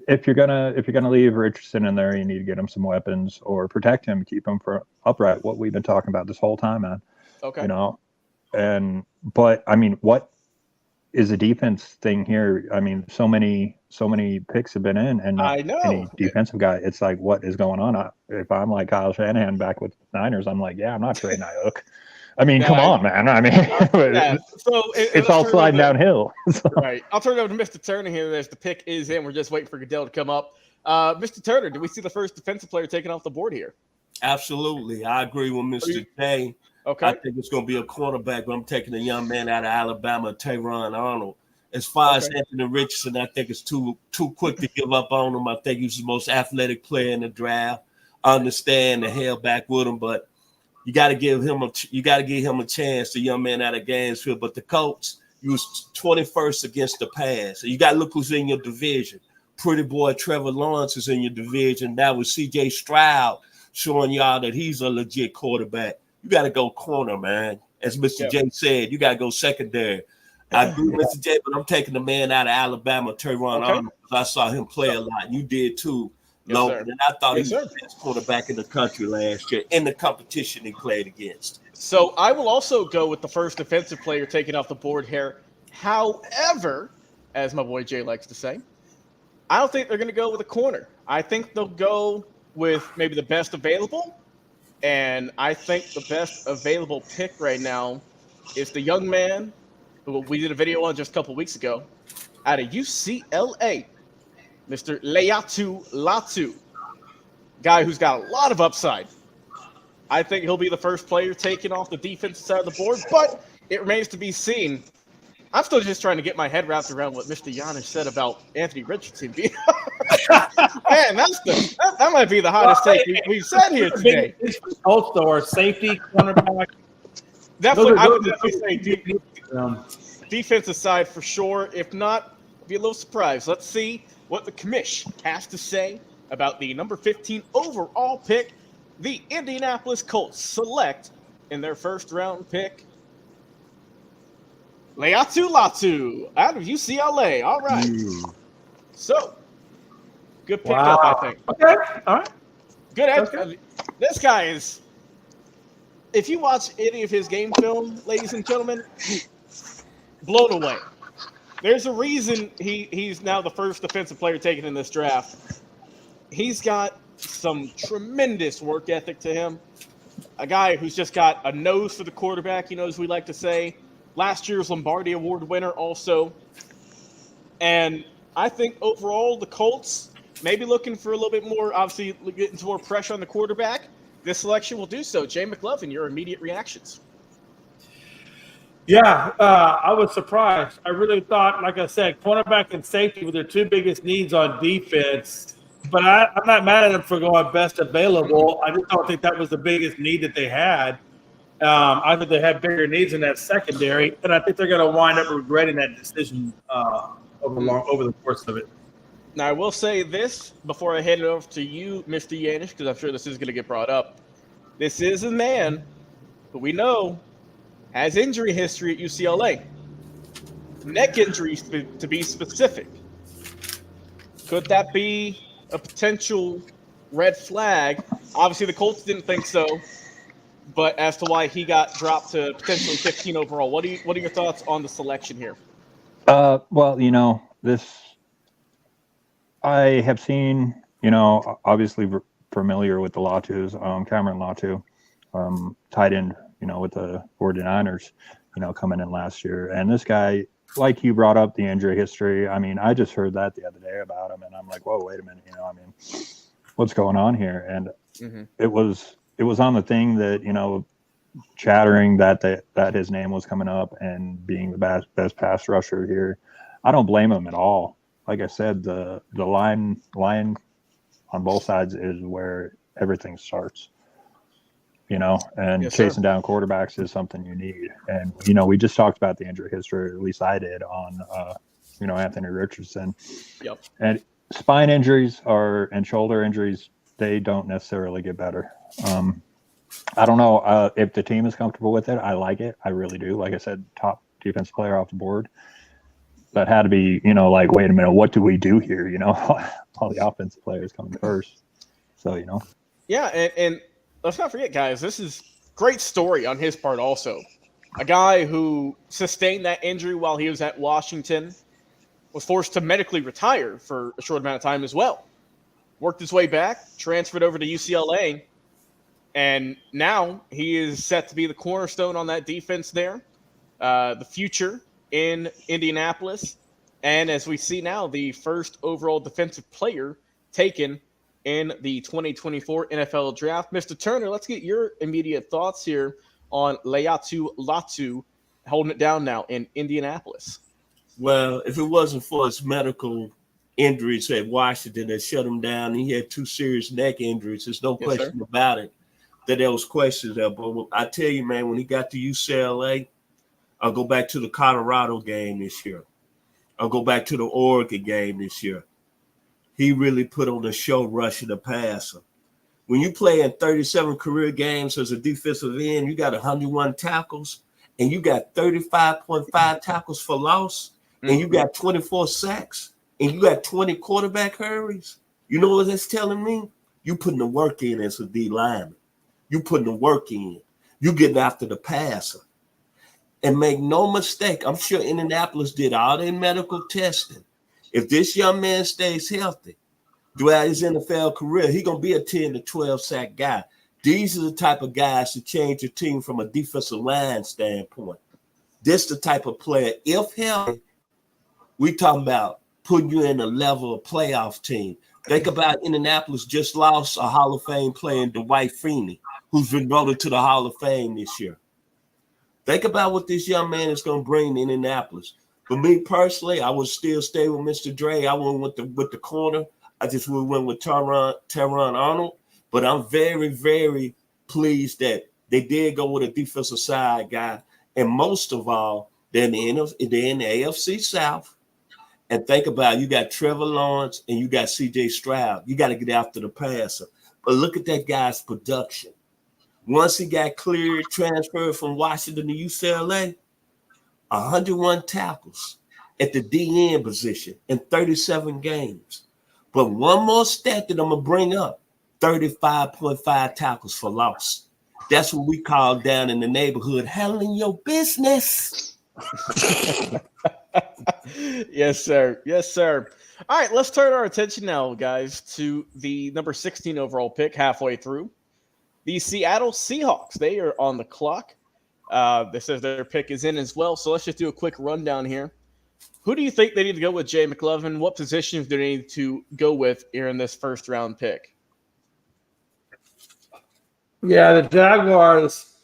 if you're gonna leave Richardson in there, you need to get him some weapons or protect him, keep him for upright. What we've been talking about this whole time, man. Okay. But I mean, what is a defense thing here? I mean, so many picks have been in, and not any defensive guy. It's like, what is going on? If I'm like Kyle Shanahan back with the Niners, I'm like, yeah, I'm not trading Ayuk. I mean, come on, man. I mean, so it's all sliding downhill. Right. I'll turn it over to Mr. Turner here as the pick is in. We're just waiting for Goodell to come up. Mr. Turner, do we see the first defensive player taken off the board here? Absolutely. I agree with Mr. J. Okay. I think it's going to be a cornerback, but I'm taking a young man out of Alabama, Tayron Arnold. As far as Anthony Richardson, I think it's too quick to give up on him. I think he's the most athletic player in the draft. I understand the hell back with him, but you got to give him a chance. The young man out of Gainesville, but the Colts, he was 21st against the pass. So you got to look who's in your division. Pretty boy Trevor Lawrence is in your division. That was C.J. Stroud showing y'all that he's a legit quarterback. You got to go corner, man. As Mr. J said, you got to go secondary. I agree with Mr. J, but I'm taking the man out of Alabama, Tayron Arnold, because I saw him play a lot. You did too, Logan. And I thought he was the best quarterback in the country last year in the competition he played against. So I will also go with the first defensive player taken off the board here. However, as my boy Jay likes to say, I don't think they're going to go with a corner. I think they'll go with maybe the best available. And I think the best available pick right now is the young man who we did a video on just a couple weeks ago out of UCLA, Mr. Leatu Latu, guy who's got a lot of upside. I think he'll be the first player taken off the defensive side of the board, but it remains to be seen. I'm still just trying to get my head wrapped around what Mr. Yanish said about Anthony Richardson being. Man, that might be the hottest take we've said here today. Also, our safety cornerback. Definitely, I would definitely say defensive side for sure. If not, be a little surprised. Let's see what the commish has to say about the number 15 overall pick. The Indianapolis Colts select in their first round pick Leatu Latu out of UCLA. All right. So, good pickup, I think. Okay. All right. Good. Okay. This guy is, if you watch any of his game film, ladies and gentlemen, blown away. There's a reason he's now the first defensive player taken in this draft. He's got some tremendous work ethic to him. A guy who's just got a nose for the quarterback, as we like to say. Last year's Lombardi Award winner also. And I think overall the Colts maybe looking for a little bit more, obviously getting some more pressure on the quarterback. This selection will do so. Jay McLovin, your immediate reactions. Yeah, I was surprised. I really thought, like I said, cornerback and safety were their two biggest needs on defense. But I'm not mad at them for going best available. I just don't think that was the biggest need that they had. I think they had bigger needs in that secondary, and I think they're going to wind up regretting that decision over the course of it. Now, I will say this before I hand it over to you, Mr. Yanish, because I'm sure this is going to get brought up. This is a man who we know has injury history at UCLA. Neck injuries, to be specific. Could that be a potential red flag? Obviously, the Colts didn't think so, but as to why he got dropped to potentially 15 overall, what are your thoughts on the selection here? Well, this I have seen, obviously familiar with the Latus, Cameron Latu, tight end, with the 49ers, coming in last year. And this guy, like you brought up the injury history. I mean, I just heard that the other day about him, and I'm like, whoa, wait a minute, what's going on here? And it was on the thing that, chattering that his name was coming up and being the best pass rusher here. I don't blame him at all. Like I said, the line on both sides is where everything starts, and Yes, chasing sir. down quarterbacks is something you need. And, we just talked about the injury history, or at least I did, on, Anthony Richardson. Yep. And spine injuries and shoulder injuries, they don't necessarily get better. I don't know if the team is comfortable with it. I like it. I really do. Like I said, top defense player off the board. That had to be, like, wait a minute, what do we do here? All the offensive players coming first. So, Yeah, and let's not forget, guys, this is great story on his part also. A guy who sustained that injury while he was at Washington, was forced to medically retire for a short amount of time as well. Worked his way back, transferred over to UCLA, and now he is set to be the cornerstone on that defense there. The future in Indianapolis. And as we see now, the first overall defensive player taken in the 2024 NFL Draft. Mr. Turner, let's get your immediate thoughts here on Laiatu Latu holding it down now in Indianapolis. Well, if it wasn't for his medical injuries at Washington that shut him down, he had 2 serious neck injuries. There's no question about it that there was questions there. But I tell you, man, when he got to UCLA, I'll go back to the Colorado game this year. I'll go back to the Oregon game this year. He really put on the show rushing the passer. When you play in 37 career games as a defensive end, you got 101 tackles, and you got 35.5 tackles for loss, and you got 24 sacks, and you got 20 quarterback hurries. You know what that's telling me? You putting the work in as a D lineman. You putting the work in. You getting after the passer. And make no mistake, I'm sure Indianapolis did all their medical testing. If this young man stays healthy throughout his NFL career, he's going to be a 10 to 12 sack guy. These are the type of guys to change your team from a defensive line standpoint. This the type of player, if healthy, we talking about putting you in a level of playoff team. Think about Indianapolis just lost a Hall of Fame player in Dwight Freeney, who's been voted to the Hall of Fame this year. Think about what this young man is going to bring to Indianapolis. For me personally, I would still stay with Mr. Dre. I went with the corner. I just would went with Teron Arnold. But I'm very, very pleased that they did go with a defensive side guy. And most of all, they're in the AFC South. And think about it, you got Trevor Lawrence and you got C.J. Stroud. You got to get after the passer. But look at that guy's production. Once he got cleared, transferred from Washington to UCLA, 101 tackles at the DN position in 37 games. But one more stat that I'm going to bring up, 35.5 tackles for loss. That's what we call down in the neighborhood handling your business. Yes, sir. Yes, sir. All right, let's turn our attention now, guys, to the number 16 overall pick halfway through. The Seattle Seahawks, they are on the clock. This says their pick is in as well, so let's just do a quick rundown here. Who do you think they need to go with, Jay McLovin? What positions do they need to go with here in this first-round pick? Yeah, the Jaguars.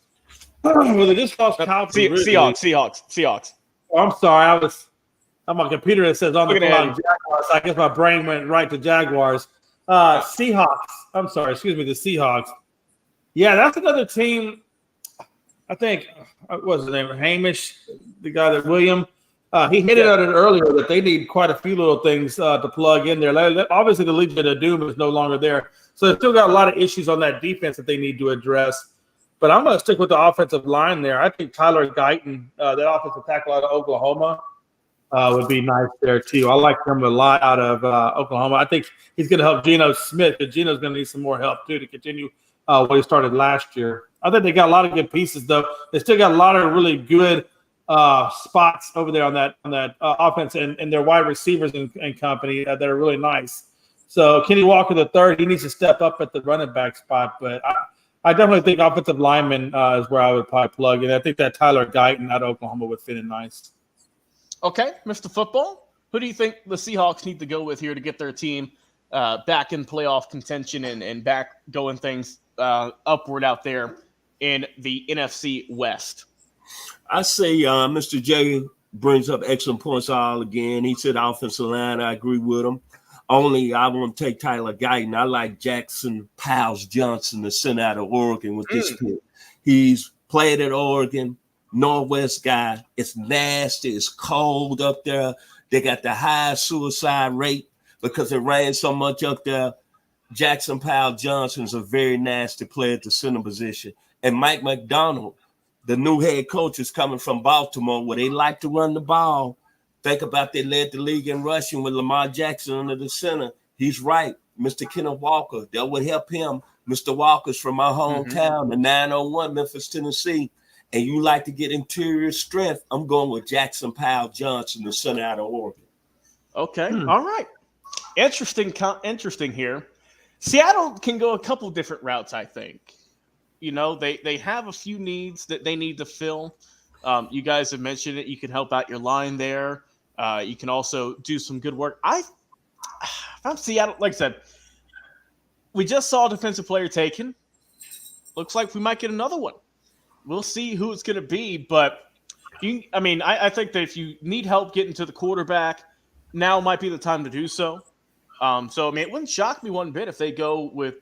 Well, they just lost Calvin Ridley. Seahawks. Oh, I'm sorry. I'm on a computer that says on the clock Jaguars. I guess my brain went right to Jaguars. Seahawks. I'm sorry. Excuse me. The Seahawks. Yeah, that's another team. I think, what was his name? Hamish, the guy that William. He hinted at it earlier that they need quite a few little things to plug in there. Obviously, the Legion of Doom is no longer there. So they've still got a lot of issues on that defense that they need to address. But I'm going to stick with the offensive line there. I think Tyler Guyton, that offensive tackle out of Oklahoma, would be nice there too. I like him a lot out of Oklahoma. I think he's going to help Geno Smith, because Geno's going to need some more help too to continue what he started last year. I think they got a lot of good pieces, though. They still got a lot of really good spots over there on that offense and their wide receivers and company that are really nice. So Kenny Walker III, he needs to step up at the running back spot, but I definitely think offensive lineman is where I would probably plug in. I think that Tyler Guyton out of Oklahoma would fit in nice. Okay, Mr. Football, who do you think the Seahawks need to go with here to get their team back in playoff contention and back going things upward out there in the NFC West? I say Mr. J brings up excellent points all again. He said offensive line. I agree with him. Only I want to take Tyler Guyton. I like Jackson Powles Johnson, the center out of Oregon with this pick. He's played at Oregon, Northwest guy. It's nasty. It's cold up there. They got the highest suicide rate because it rains so much up there. Jackson Powles Johnson is a very nasty player at the center position. And Mike McDonald, the new head coach, is coming from Baltimore, where they like to run the ball. Think about they led the league in rushing with Lamar Jackson under the center. He's right. Mr. Kenneth Walker, that would help him. Mr. Walker's from my hometown, the 901, Memphis, Tennessee. And you like to get interior strength, I'm going with Jackson Powles Johnson, the center out of Oregon. Okay. All right. Interesting here. Seattle can go a couple different routes, I think. You know, they have a few needs that they need to fill. You guys have mentioned it. You can help out your line there. You can also do some good work. If I'm Seattle, like I said, we just saw a defensive player taken. Looks like we might get another one. We'll see who it's going to be. But, I think that if you need help getting to the quarterback, now might be the time to do so. It wouldn't shock me one bit if they go with,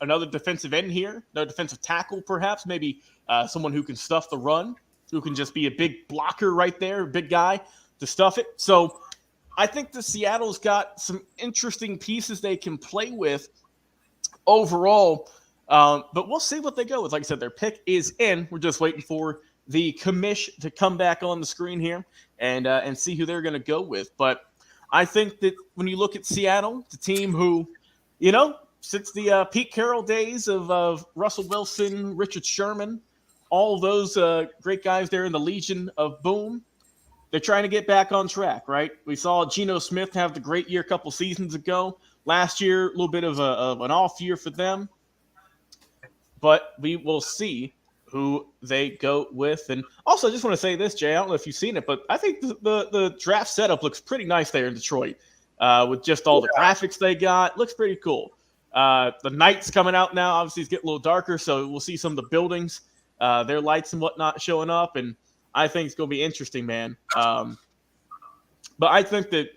another defensive end here, another defensive tackle perhaps, maybe someone who can stuff the run, who can just be a big blocker right there, big guy to stuff it. So I think the Seattle's got some interesting pieces they can play with overall, but we'll see what they go with. Like I said, their pick is in. We're just waiting for the commish to come back on the screen here and see who they're going to go with. But I think that when you look at Seattle, the team who, since the Pete Carroll days of Russell Wilson, Richard Sherman, all those great guys there in the Legion of Boom, they're trying to get back on track, right? We saw Geno Smith have the great year a couple seasons ago. Last year, a little bit of an off year for them. But we will see who they go with. And also, I just want to say this, Jay, I don't know if you've seen it, but I think the draft setup looks pretty nice there in Detroit with just all the graphics they got. Looks pretty cool. The night's coming out now. Obviously, it's getting a little darker, so we'll see some of the buildings, their lights and whatnot showing up, and I think it's going to be interesting, man. But I think that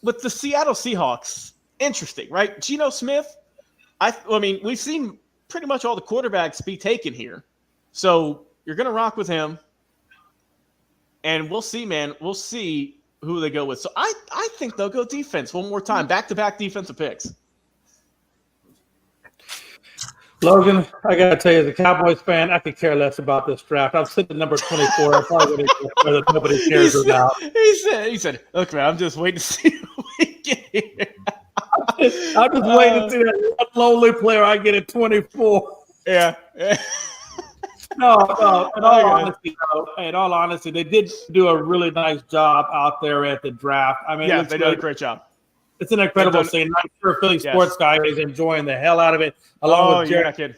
with the Seattle Seahawks, interesting, right? Geno Smith, we've seen pretty much all the quarterbacks be taken here. So you're going to rock with him. And we'll see, man. We'll see who they go with. So I think they'll go defense one more time. Back-to-back defensive picks. Logan, I got to tell you, as a Cowboys fan, I could care less about this draft. I'm sitting at number 24. I probably would have that nobody cares about. He said, look, man, I'm just waiting to see who we get here. I'm just waiting to see that lonely player I get at 24. Yeah. No. In all honesty, they did do a really nice job out there at the draft. They did a great job. It's an incredible scene. I'm sure Philly sports guy is enjoying the hell out of it, along with Jared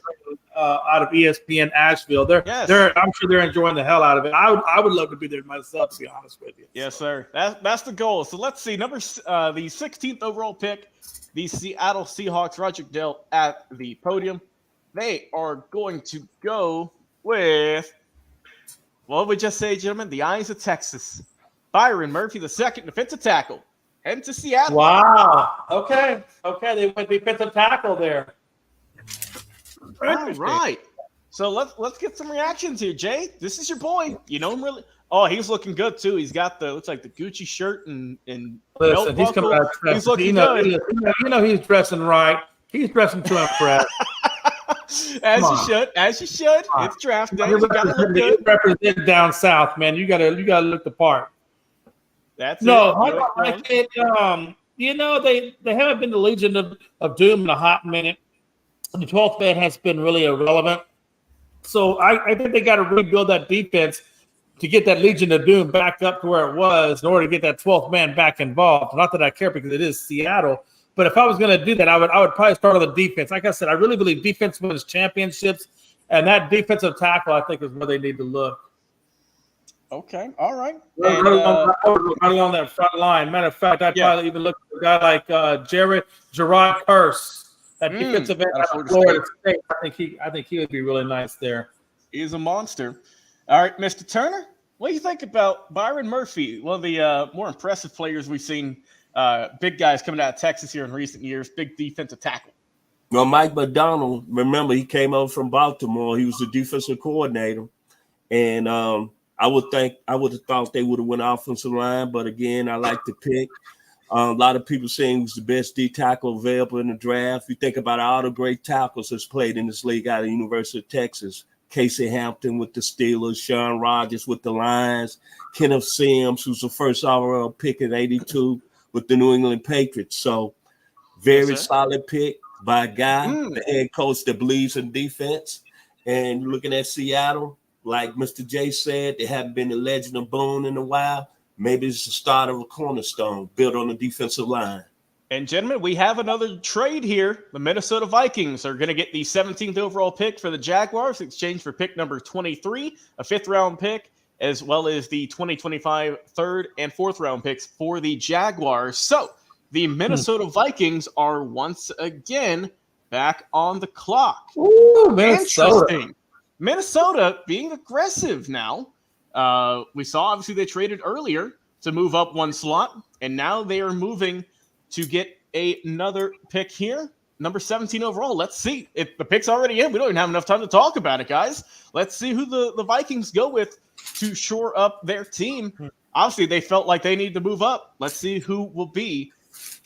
out of ESPN Asheville. I'm sure they're enjoying the hell out of it. I would love to be there myself, to be honest with you. Yes, sir. That's the goal. So let's see. The 16th overall pick, the Seattle Seahawks. Roger Dell at the podium. They are going to go with, what did we just say, gentlemen? The Eyes of Texas. Byron Murphy, the second defensive tackle. Heading to Seattle. Wow. Okay. They went defensive tackle there. All right. So let's get some reactions here, Jay. This is your boy. You know him really. Oh, he's looking good too. He's got the looks like the Gucci shirt and belt Listen, he's coming buckle. out dressed. He's looking good. You know he's dressing right. He's dressing to impress. As you should. As you should. It's draft day. You gotta look good. You represent down south, man. You gotta look the part. That's no, it. I like it. You know, they haven't been the Legion of Doom in a hot minute. The 12th man has been really irrelevant. So I think they got to rebuild that defense to get that Legion of Doom back up to where it was in order to get that 12th man back involved. Not that I care because it is Seattle. But if I was going to do that, I would probably start on the defense. Like I said, I really believe defense wins championships. And that defensive tackle, I think, is where they need to look. Okay, all right. Right along that front line. Matter of fact, I'd probably even look at a guy like Gerard Curse, that defensive end out of Florida State. I think he would be really nice there. He's a monster. All right, Mr. Turner, what do you think about Byron Murphy, one of the more impressive players we've seen, big guys coming out of Texas here in recent years, big defensive tackle? Well, Mike McDonald, remember, he came over from Baltimore. He was the defensive coordinator. And I would have thought they would have went offensive line, but again, I like the pick. A lot of people saying he was the best D tackle available in the draft. You think about all the great tackles that's played in this league out of the University of Texas. Casey Hampton with the Steelers, Shawn Rogers with the Lions, Kenneth Sims, who's the first overall pick in '82 with the New England Patriots. So very solid pick by a guy, the head coach that believes in defense. And looking at Seattle, like Mr. J said, they haven't been the Legend of Boone in a while. Maybe it's the start of a cornerstone built on the defensive line. And gentlemen, we have another trade here. The Minnesota Vikings are going to get the 17th overall pick for the Jaguars, in exchange for pick number 23, a 5th-round pick, as well as the 2025 3rd and 4th-round picks for the Jaguars. So the Minnesota Vikings are once again back on the clock. Ooh, Minnesota. Interesting. Minnesota being aggressive now. We saw, obviously, they traded earlier to move up one slot, and now they are moving to get another pick here, number 17 overall. Let's see. If the pick's already in, we don't even have enough time to talk about it, guys. Let's see who the Vikings go with to shore up their team. Obviously, they felt like they need to move up. Let's see who will be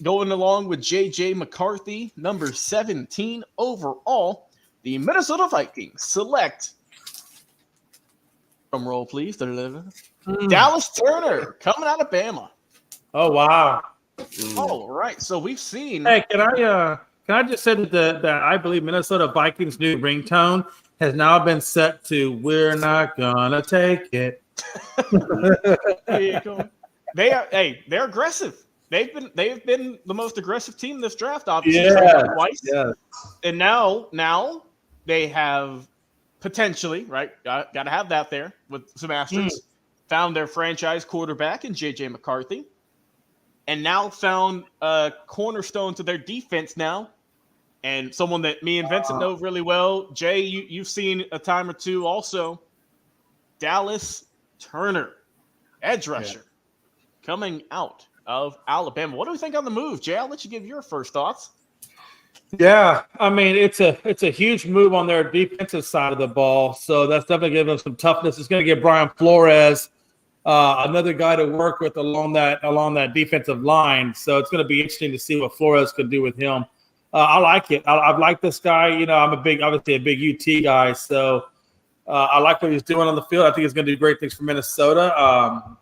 going along with J.J. McCarthy, number 17 overall. The Minnesota Vikings select, drum roll, please, Dallas Turner, coming out of Bama. Oh, wow. All right, so we've seen. Hey, can I just say that I believe Minnesota Vikings' new ringtone has now been set to "We're not gonna take it." They're aggressive. They've been the most aggressive team this draft, obviously. Twice. Yeah. And now they have potentially, right? Got to have that there with some asterisks. Found their franchise quarterback in J.J. McCarthy. And now found a cornerstone to their defense now, and someone that me and Vincent know really well. Jay, you've seen a time or two also. Dallas Turner, edge rusher, coming out of Alabama. What do we think on the move, Jay? I'll let you give your first thoughts. Yeah, I mean, it's a huge move on their defensive side of the ball, so that's definitely giving them some toughness. It's going to give Brian Flores another guy to work with along that defensive line. So it's going to be interesting to see what Flores could do with him. I like it. I've liked this guy. You know, I'm obviously a big UT guy. So I like what he's doing on the field. I think he's going to do great things for Minnesota.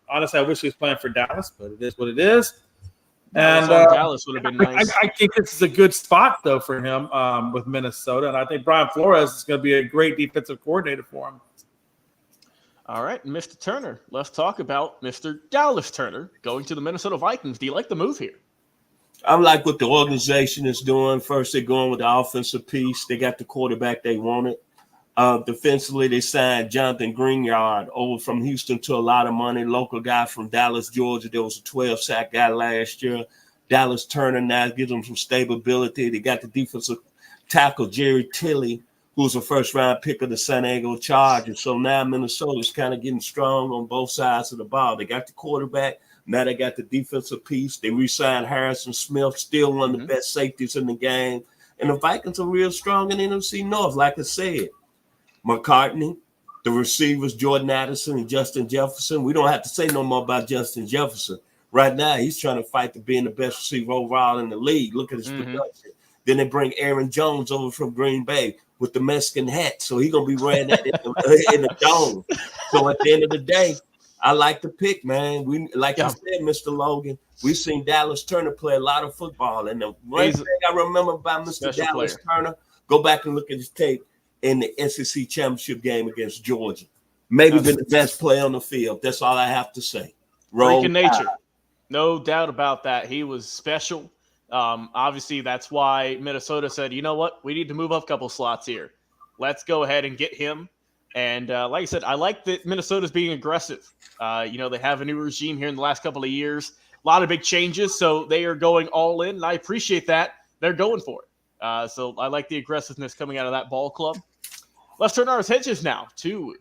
Honestly, I wish he was playing for Dallas, but it is what it is. And Dallas would have been nice. I think this is a good spot, though, for him with Minnesota. And I think Brian Flores is going to be a great defensive coordinator for him. All right, Mr. Turner, let's talk about Mr. Dallas Turner going to the Minnesota Vikings. Do you like the move here? I like what the organization is doing. First, they're going with the offensive piece. They got the quarterback they wanted. Defensively, they signed Jonathan Greenyard over from Houston to a lot of money. Local guy from Dallas, Georgia. There was a 12-sack guy last year. Dallas Turner now gives them some stability. They got the defensive tackle, Jerry Tilley, who's a first-round pick of the San Diego Chargers. So now Minnesota's kind of getting strong on both sides of the ball. They got the quarterback. Now they got the defensive piece. They re-signed Harrison Smith, still one of the best safeties in the game. And the Vikings are real strong in the NFC North, like I said. McCartney, the receivers, Jordan Addison and Justin Jefferson. We don't have to say no more about Justin Jefferson. Right now, he's trying to fight to being the best receiver overall in the league. Look at his production. Then they bring Aaron Jones over from Green Bay with the Mexican hat. So he's going to be wearing that in the dome. So at the end of the day, I like the pick, man. We like you said, Mr. Logan, we've seen Dallas Turner play a lot of football. And the one thing I remember about Mr. Dallas Turner, go back and look at his tape in the SEC championship game against Georgia. Maybe been the best player on the field. That's all I have to say. Freaking nature. No doubt about that. He was special. Obviously, that's why Minnesota said, you know what? We need to move up a couple slots here. Let's go ahead and get him. And like I said, I like that Minnesota's being aggressive. They have a new regime here in the last couple of years. A lot of big changes, so they are going all in, and I appreciate that. They're going for it. So I like the aggressiveness coming out of that ball club. Let's turn our attentions now to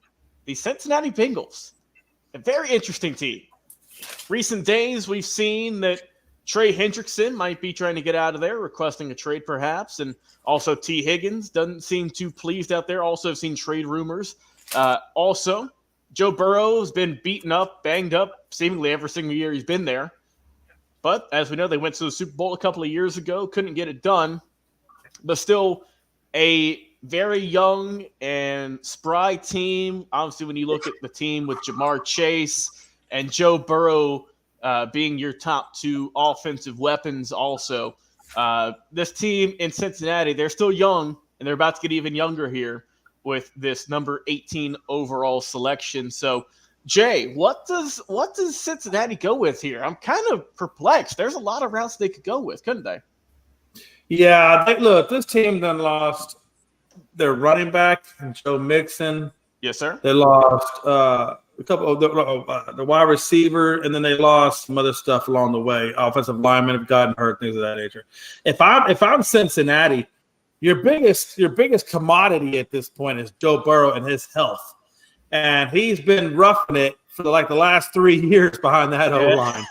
the Cincinnati Bengals. A very interesting team. Recent days, we've seen that Trey Hendrickson might be trying to get out of there, requesting a trade perhaps. And also T. Higgins doesn't seem too pleased out there. Also have seen trade rumors. Also, Joe Burrow has been beaten up, banged up, seemingly every single year he's been there. But as we know, they went to the Super Bowl a couple of years ago, couldn't get it done. But still a very young and spry team. Obviously, when you look at the team with Jamar Chase and Joe Burrow being your top two offensive weapons also. This team in Cincinnati, they're still young, and they're about to get even younger here with this number 18 overall selection. So, Jay, what does Cincinnati go with here? I'm kind of perplexed. There's a lot of routes they could go with, couldn't they? Yeah, look, this team done lost their running back, Joe Mixon. Yes, sir. They lost a couple of the wide receiver, and then they lost some other stuff along the way. Offensive linemen have gotten hurt, things of that nature. If I'm Cincinnati, your biggest commodity at this point is Joe Burrow and his health, and he's been roughing it for the last 3 years behind that O-line.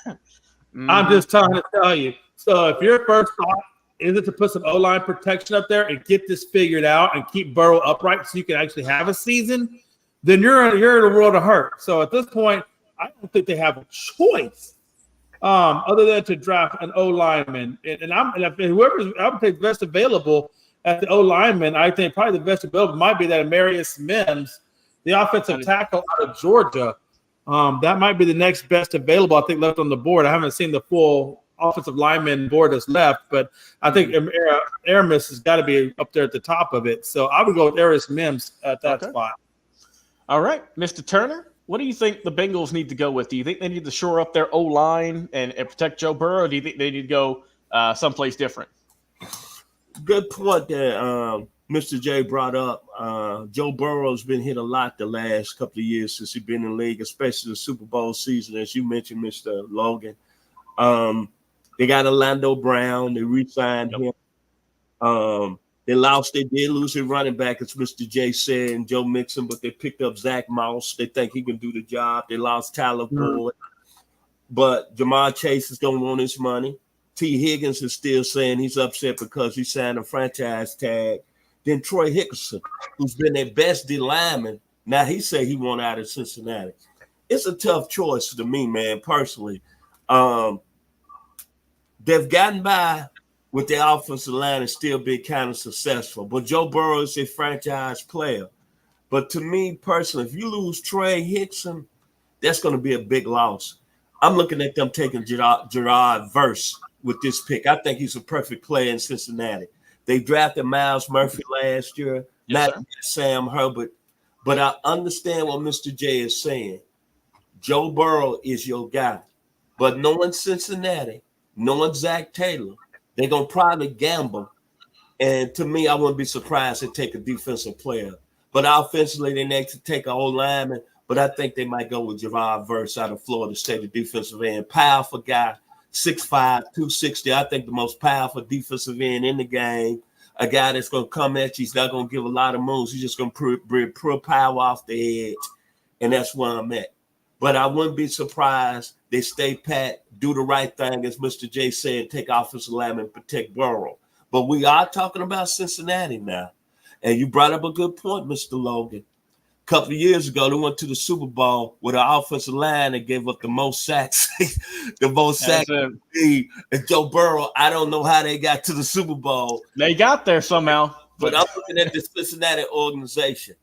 I'm just trying to tell you. So if your first thought is it to put some O-line protection up there and get this figured out and keep Burrow upright so you can actually have a season, then you're in a world of hurt. So at this point, I don't think they have a choice other than to draft an O-lineman. And I would take the best available at the O-lineman. I think probably the best available might be that Amarius Mims, the offensive tackle out of Georgia. That might be the next best available, I think, left on the board. I haven't seen the full offensive lineman board that's left, but I think Aramis has got to be up there at the top of it. So I would go with Amarius Mims at that spot. All right, Mr. Turner, what do you think the Bengals need to go with? Do you think they need to shore up their O-line and protect Joe Burrow, or do you think they need to go someplace different? Good point that Mr. J brought up. Joe Burrow's been hit a lot the last couple of years since he's been in the league, especially the Super Bowl season, as you mentioned, Mr. Logan. They got Orlando Brown. They re-signed him. They did lose their running back, as Mr. J said, and Joe Mixon, but they picked up Zach Moss. They think he can do the job. They lost Tyler Boyd. But Jamar Chase is going to want his money. T. Higgins is still saying he's upset because he signed a franchise tag. Then Troy Hickerson, who's been their best D lineman, now he said he want out of Cincinnati. It's a tough choice to me, man, personally. They've gotten by with the offensive line and still been kind of successful. But Joe Burrow is a franchise player. But to me personally, if you lose Trey Hickson, that's going to be a big loss. I'm looking at them taking Gerard Verse with this pick. I think he's a perfect player in Cincinnati. They drafted Miles Murphy last year, not Sam Herbert. But I understand what Mr. J is saying. Joe Burrow is your guy. But knowing Cincinnati, knowing Zach Taylor, they're going to probably gamble. And to me, I wouldn't be surprised to take a defensive player. But offensively, they need to take an old lineman. But I think they might go with Gerard Verse out of Florida State, the defensive end. Powerful guy, 6'5", 260. I think the most powerful defensive end in the game. A guy that's going to come at you. He's not going to give a lot of moves. He's just going to bring pure power off the edge. And that's where I'm at. But I wouldn't be surprised they stay pat, do the right thing, as Mr. J said, take offensive lineman and protect Burrow. But we are talking about Cincinnati now. And you brought up a good point, Mr. Logan. A couple of years ago, they went to the Super Bowl with an offensive line that gave up the most sacks, the most sacks. And Joe Burrow, I don't know how they got to the Super Bowl. They got there somehow. But I'm looking at the Cincinnati organization.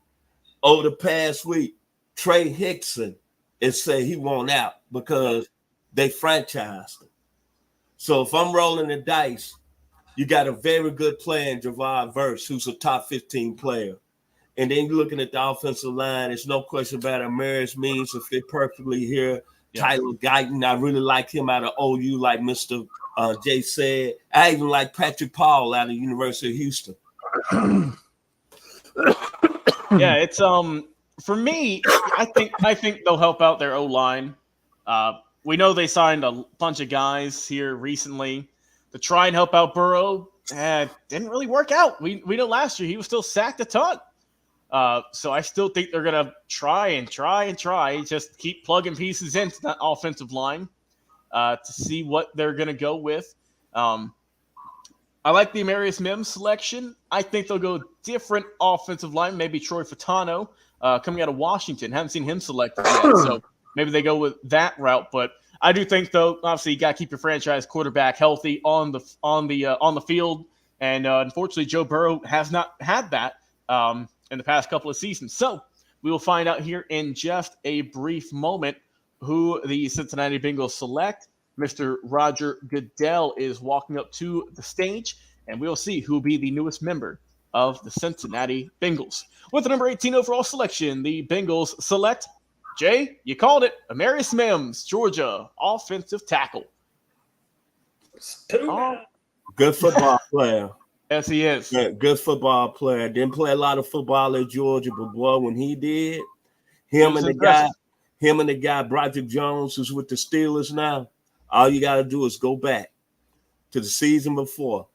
Over the past week, Trey Hickson is saying he won't out because they franchised him. So if I'm rolling the dice, you got a very good player in Javon Verse, who's a top 15 player. And then you're looking at the offensive line. There's no question about it. Amaris Means to fit perfectly here. Yeah. Tyler Guyton, I really like him out of OU, like Mr. Jay said. I even like Patrick Paul out of the University of Houston. Yeah, it's for me, I think they'll help out their O-line. We know they signed a bunch of guys here recently to try and help out Burrow. Didn't really work out. We know last year he was still sacked a ton. So I still think they're going to try. Just keep plugging pieces into that offensive line to see what they're going to go with. I like the Amarius Mims selection. I think they'll go different offensive line, maybe Troy Fatano coming out of Washington. Haven't seen him selected yet, so maybe they go with that route. But I do think, though, obviously you got to keep your franchise quarterback healthy on the field, and unfortunately Joe Burrow has not had that in the past couple of seasons. So we will find out here in just a brief moment who the Cincinnati Bengals select. Mr. Roger Goodell is walking up to the stage, and we'll see who will be the newest member of the Cincinnati Bengals. With the number 18 overall selection, the Bengals select, Jay, you called it, Amarius Mims, Georgia, offensive tackle. Good football player. Yes, he is. Yeah, good football player. Didn't play a lot of football at Georgia, but boy, when he did, him and the guy, Broderick Jones, who's with the Steelers now, all you got to do is go back to the season before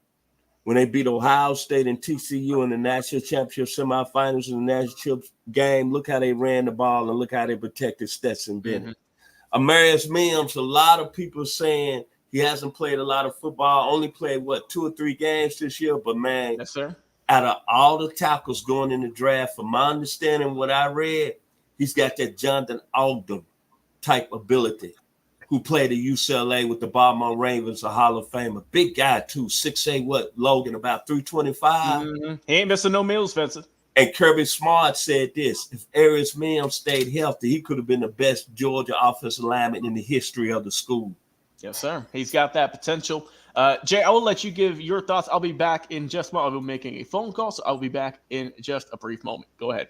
when they beat Ohio State and TCU in the national championship semifinals in the national game. Look how they ran the ball and look how they protected Stetson Bennett. Amarius Mims, a lot of people saying he hasn't played a lot of football, only played, 2 or 3 games this year. But, man, yes, sir. Out of all the tackles going in the draft, from my understanding, what I read, he's got that Jonathan Ogden type ability, who played at UCLA with the Baltimore Ravens, a Hall of Famer. Big guy, too. 6'8", Logan, about 325. He ain't missing no meals, Vincent. And Kirby Smart said this: if Amarius Mims stayed healthy, he could have been the best Georgia offensive lineman in the history of the school. Yes, sir. He's got that potential. Jay, I will let you give your thoughts. I'll be back in just a moment. I'll be making a phone call, so I'll be back in just a brief moment. Go ahead.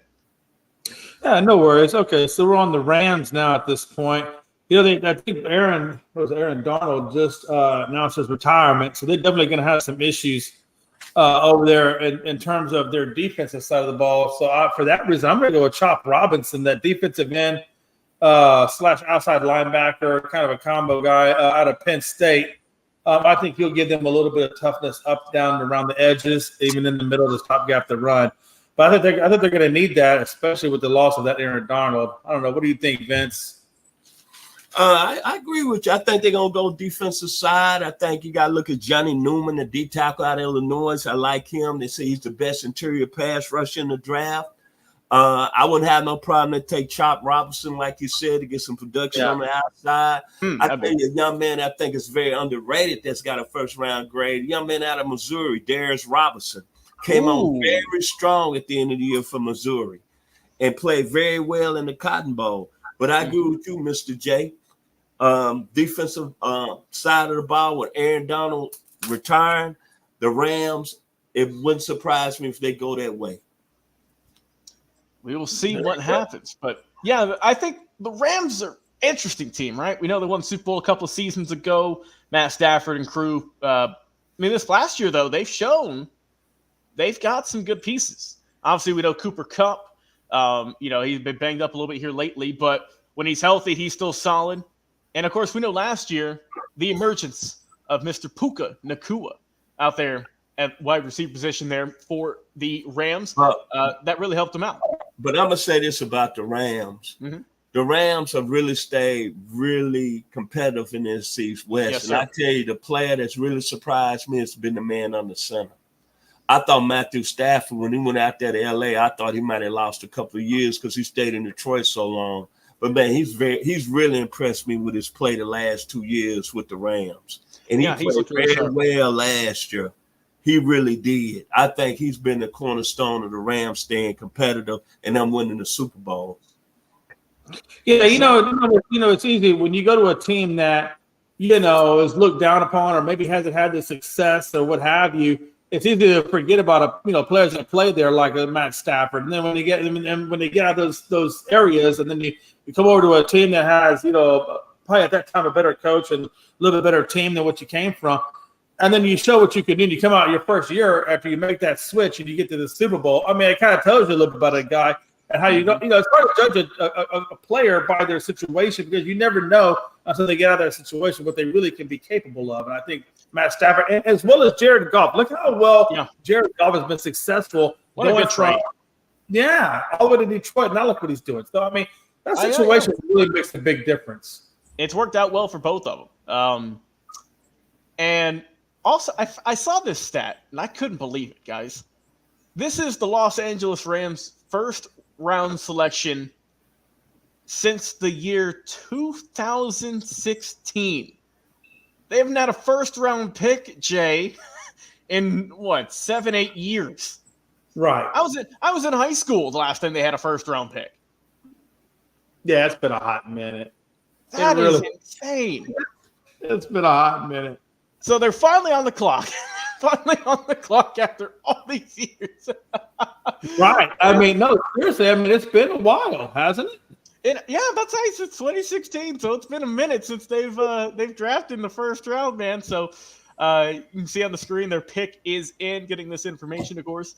Yeah, no worries. Okay, so we're on the Rams now at this point. You know, I think Aaron Donald just announced his retirement, so they're definitely going to have some issues over there in terms of their defensive side of the ball. So for that reason, I'm going to go with Chop Robinson, that defensive end / outside linebacker, kind of a combo guy out of Penn State. I think he'll give them a little bit of toughness up, down, around the edges, even in the middle of the top gap to run. But I think they're going to need that, especially with the loss of that Aaron Donald. I don't know. What do you think, Vince? I agree with you. I think they're going to go defensive side. I think you got to look at Johnny Newman, the D tackle out of Illinois. I like him. They say he's the best interior pass rusher in the draft. I wouldn't have no problem to take Chop Robinson, like you said, to get some production on the outside. I think a young man I think is very underrated that's got a first-round grade. A young man out of Missouri, Darius Robinson, came on very strong at the end of the year for Missouri and played very well in the Cotton Bowl. But I agree with you, Mr. J. Defensive side of the ball with Aaron Donald retiring, the Rams, it wouldn't surprise me if they go that way. We will see what happens. But, yeah, I think the Rams are an interesting team, right? We know they won the Super Bowl a couple of seasons ago, Matt Stafford and crew. This last year, though, they've shown they've got some good pieces. Obviously, we know Cooper Kupp. He's been banged up a little bit here lately, but when he's healthy, he's still solid. And, of course, we know last year the emergence of Mr. Puka Nacua out there at wide receiver position there for the Rams. That really helped them out. But I'm going to say this about the Rams. The Rams have really stayed really competitive in this NFC West. Yes, and I tell you, the player that's really surprised me has been the man on the center. I thought Matthew Stafford, when he went out there to LA, I thought he might have lost a couple of years because he stayed in Detroit so long. But man, he's really impressed me with his play the last 2 years with the Rams. And he played very well last year. He really did. I think he's been the cornerstone of the Rams staying competitive and them winning the Super Bowl. Yeah, it's easy when you go to a team that, is looked down upon or maybe hasn't had the success or what have you. It's easy to forget about players that played there like Matt Stafford. And then when they get out of those areas, and then you come over to a team that has probably at that time a better coach and a little bit better team than what you came from, and then you show what you can do. And you come out your first year after you make that switch and you get to the Super Bowl. I mean, it kind of tells you a little bit about a guy and how it's hard to judge a player by their situation because you never know until they get out of their situation what they really can be capable of. And I think Matt Stafford, as well as Jared Goff, look how well Jared Goff has been successful. What a good trade. All the way to Detroit. Now look what he's doing. So, I mean, that situation really makes a big difference. It's worked out well for both of them. And also, I saw this stat, and I couldn't believe it, guys. This is the Los Angeles Rams' first-round selection since the year 2016. They haven't had a first-round pick, Jay, in 7-8 years. Right. I was in high school the last time they had a first-round pick. Yeah, it's been a hot minute. That is insane. It's been a hot minute. So they're finally on the clock. After all these years. Right. I mean, no, seriously. I mean, it's been a while, hasn't it? That's right. Since 2016. So it's been a minute since they've drafted in the first round, man. So you can see on the screen their pick is in. Getting this information, of course,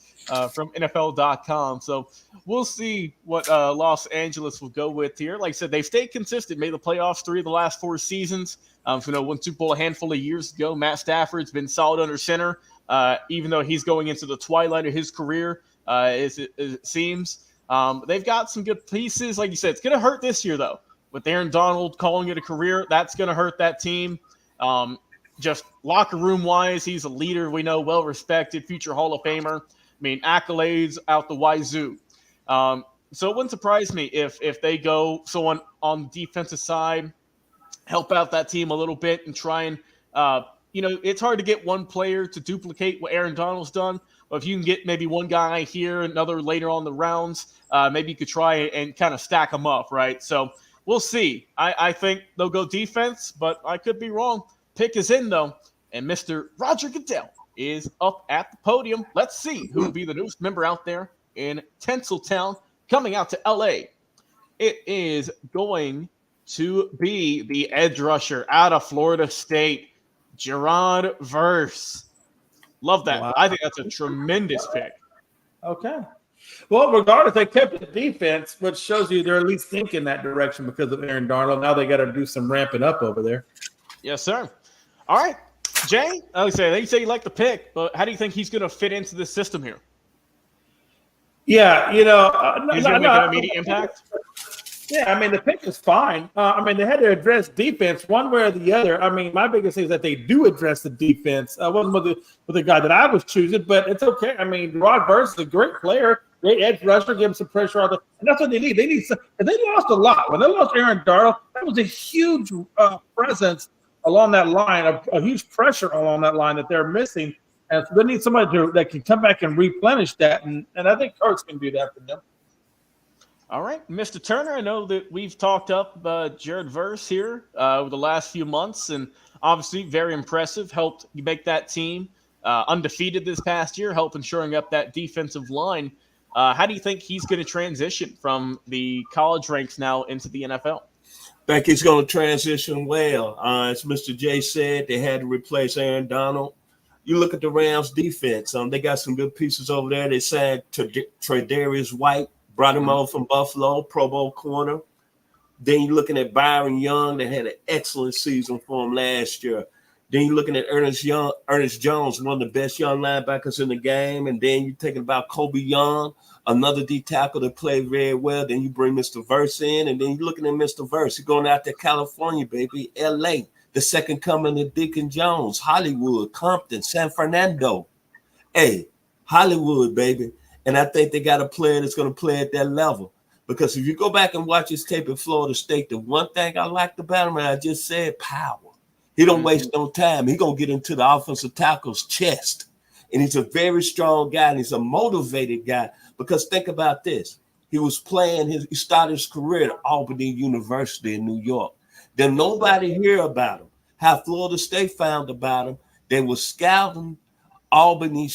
from NFL.com. So we'll see what Los Angeles will go with here. Like I said, they've stayed consistent, made the playoffs 3 of the last 4 seasons. Won Super Bowl a handful of years ago. Matt Stafford's been solid under center, even though he's going into the twilight of his career, as it seems. They've got some good pieces. Like you said, it's going to hurt this year, though. With Aaron Donald calling it a career, that's going to hurt that team. Just locker room-wise, he's a leader, we know, well-respected, future Hall of Famer. I mean, accolades out the wazoo. So it wouldn't surprise me if they go someone on the defensive side, help out that team a little bit and try and, it's hard to get one player to duplicate what Aaron Donald's done. But if you can get maybe one guy here, another later on the rounds, maybe you could try and kind of stack them up, right? So we'll see. I think they'll go defense, but I could be wrong. Pick is in, though, and Mr. Roger Goodell is up at the podium. Let's see who will be the newest member out there in Tinseltown coming out to L.A. It is going to be the edge rusher out of Florida State, Gerard Verse. Love that. Wow. I think that's a tremendous pick. Okay. Well, regardless, they kept the defense, which shows you they're at least thinking that direction because of Aaron Darnold. Now they got to do some ramping up over there. Yes, sir. All right, Jay, I would say they say you like the pick, but how do you think he's going to fit into the system here? Yeah, he's going to make an immediate impact. Yeah, I mean, the pick is fine. They had to address defense one way or the other. I mean, my biggest thing is that they do address the defense. I wasn't with the guy that I was choosing, but it's okay. I mean, Rod Verse is a great player, great edge rusher, give him some pressure on and that's what they need. They need some, and they lost a lot. When they lost Aaron Darnold, that was a huge presence along that line, a huge pressure along that line that they're missing. And so they need somebody that can come back and replenish that. And I think Kurtz can do that for them. All right, Mr. Turner, I know that we've talked up Jared Verse here over the last few months, and obviously very impressive, helped make that team undefeated this past year, helping shoring up that defensive line. How do you think he's going to transition from the college ranks now into the NFL? I think he's going to transition well. As Mr. J said, they had to replace Aaron Donald. You look at the Rams defense. They got some good pieces over there. They signed Tre'Davious White, brought him over from Buffalo, Pro Bowl corner. Then you're looking at Byron Young. They had an excellent season for him last year. Then you're looking at Ernest Jones, one of the best young linebackers in the game. And then you're thinking about Kobe Young, another D tackle that played very well. Then you bring Mr. Verse in, and then you're looking at Mr. Verse. You're going out to California, baby, L.A., the second coming of Deacon Jones, Hollywood, Compton, San Fernando. Hey, Hollywood, baby. And I think they got a player that's going to play at that level. Because if you go back and watch his tape at Florida State, the one thing I liked about him, and I just said, power. He don't waste no time. He going to get into the offensive tackle's chest. And he's a very strong guy, and he's a motivated guy. Because think about this. He was playing, he started his career at Albany University in New York. Then nobody hear about him. How Florida State found about him, they were scouting Albany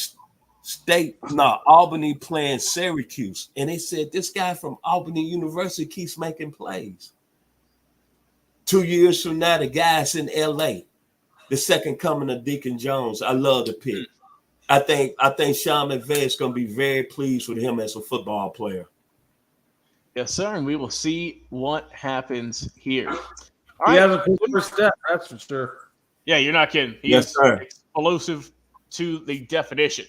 playing Syracuse. And they said, this guy from Albany University keeps making plays. 2 years from now, the guy's in LA. The second coming of Deacon Jones. I love the pick. I think Sean McVay is going to be very pleased with him as a football player. Yes, sir. And we will see what happens here. He has a good first step, that's for sure. Yeah, you're not kidding. He is explosive to the definition.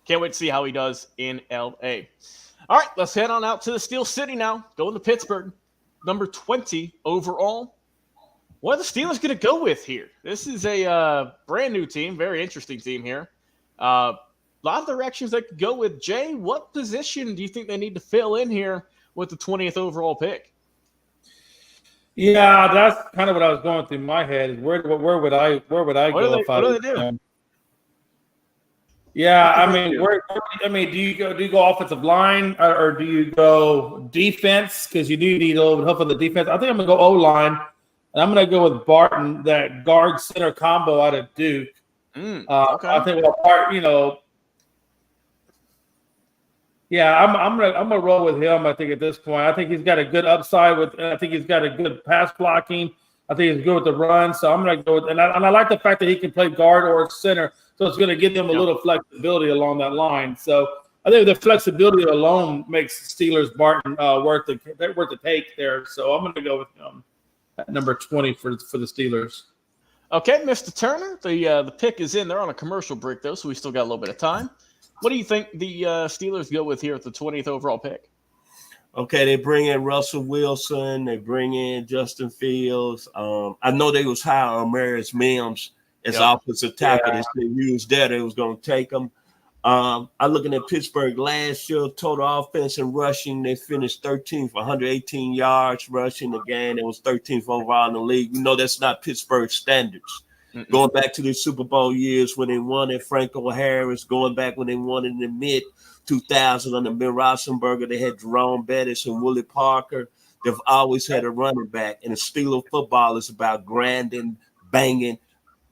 Can't wait to see how he does in LA. All right, let's head on out to the Steel City now. Going to Pittsburgh, number 20 overall. What are the Steelers going to go with here? This is a brand new team, very interesting team here. A lot of directions they could go with. Jay, what position do you think they need to fill in here with the 20th overall pick? Yeah, that's kind of what I was going through my head. Where would I go if I what do they do? Yeah, I mean, do you go offensive line or do you go defense? Because you do need a little bit help on the defense. I think I'm gonna go O-line, and I'm gonna go with Barton, that guard center combo out of Duke. Okay. I think yeah, I'm gonna roll with him. I think at this point, I think he's got a good upside I think he's got a good pass blocking. I think he's good with the run. So I'm gonna go with, and I like the fact that he can play guard or center. So it's gonna give them a little flexibility along that line. So I think the flexibility alone makes Steelers Barton worth the take there. So I'm gonna go with him at number 20 for the Steelers. Okay, Mr. Turner, the pick is in. They're on a commercial break though, so we still got a little bit of time. What do you think the Steelers go with here at the 20th overall pick? Okay, they bring in Russell Wilson. They bring in Justin Fields. I know they was high on Marius Mims as offensive tackle. Yeah. They used that. They was going to take him. I'm looking at Pittsburgh last year, total offense and rushing. They finished 13th, 118 yards rushing again. It was 13th overall in the league. You know that's not Pittsburgh standards. Going back to the Super Bowl years when they won at Franco Harris, going back when they won in the mid-2000s under Ben Roethlisberger, they had Jerome Bettis and Willie Parker. They've always had a running back, and the Steeler football is about grinding, banging,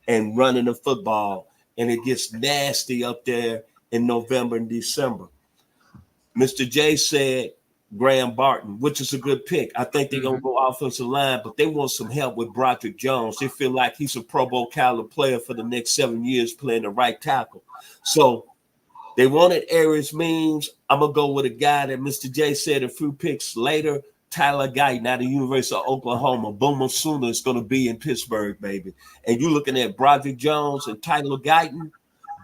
and running the football, and it gets nasty up there in November and December. Mr. J said Graham Barton, which is a good pick. I think they're going to go offensive line, but they want some help with Broderick Jones. They feel like he's a Pro Bowl caliber player for the next 7 years playing the right tackle. So they wanted Arius Means. I'm going to go with a guy that Mr. J said a few picks later, Tyler Guyton out of the University of Oklahoma. Boomer Sooner is going to be in Pittsburgh, baby. And you're looking at Broderick Jones and Tyler Guyton,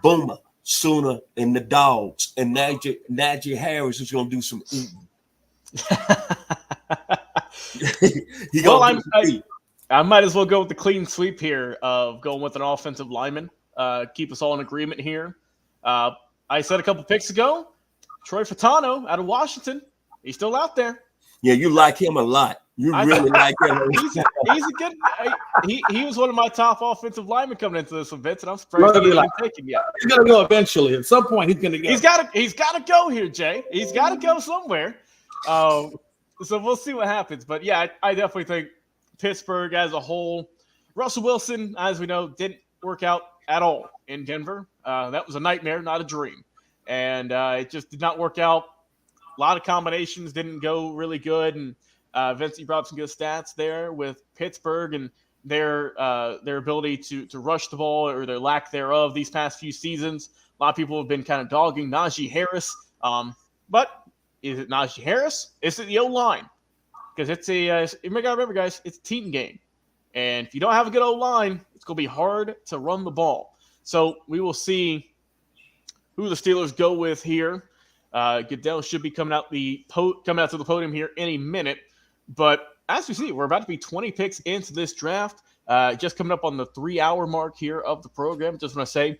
Boomer Sooner and the Dogs. And Najee Harris is going to do some eating. I might as well go with the clean sweep here of going with an offensive lineman. Keep us all in agreement here. I said a couple picks ago, Troy Fatano out of Washington. He's still out there. Yeah, you like him a lot. You really like him. He's a good. He was one of my top offensive linemen coming into this event, and I'm surprised he didn't take him yet. He's gonna go eventually. At some point, he's gonna go. He's got to go here, Jay. He's got to go somewhere. So we'll see what happens. But yeah, I definitely think Pittsburgh as a whole. Russell Wilson, as we know, didn't work out at all in Denver. That was a nightmare, not a dream, and it just did not work out. A lot of combinations didn't go really good, and Vince, you brought some good stats there with Pittsburgh and their ability to rush the ball or their lack thereof these past few seasons. A lot of people have been kind of dogging Najee Harris, but is it Najee Harris? Is it the O-line? Because it's you got to remember, guys, it's a team game. And if you don't have a good O-line, it's going to be hard to run the ball. So we will see who the Steelers go with here. Goodell should be coming out to the podium here any minute. But as we see, we're about to be 20 picks into this draft. Just coming up on the 3-hour mark here of the program. Just want to say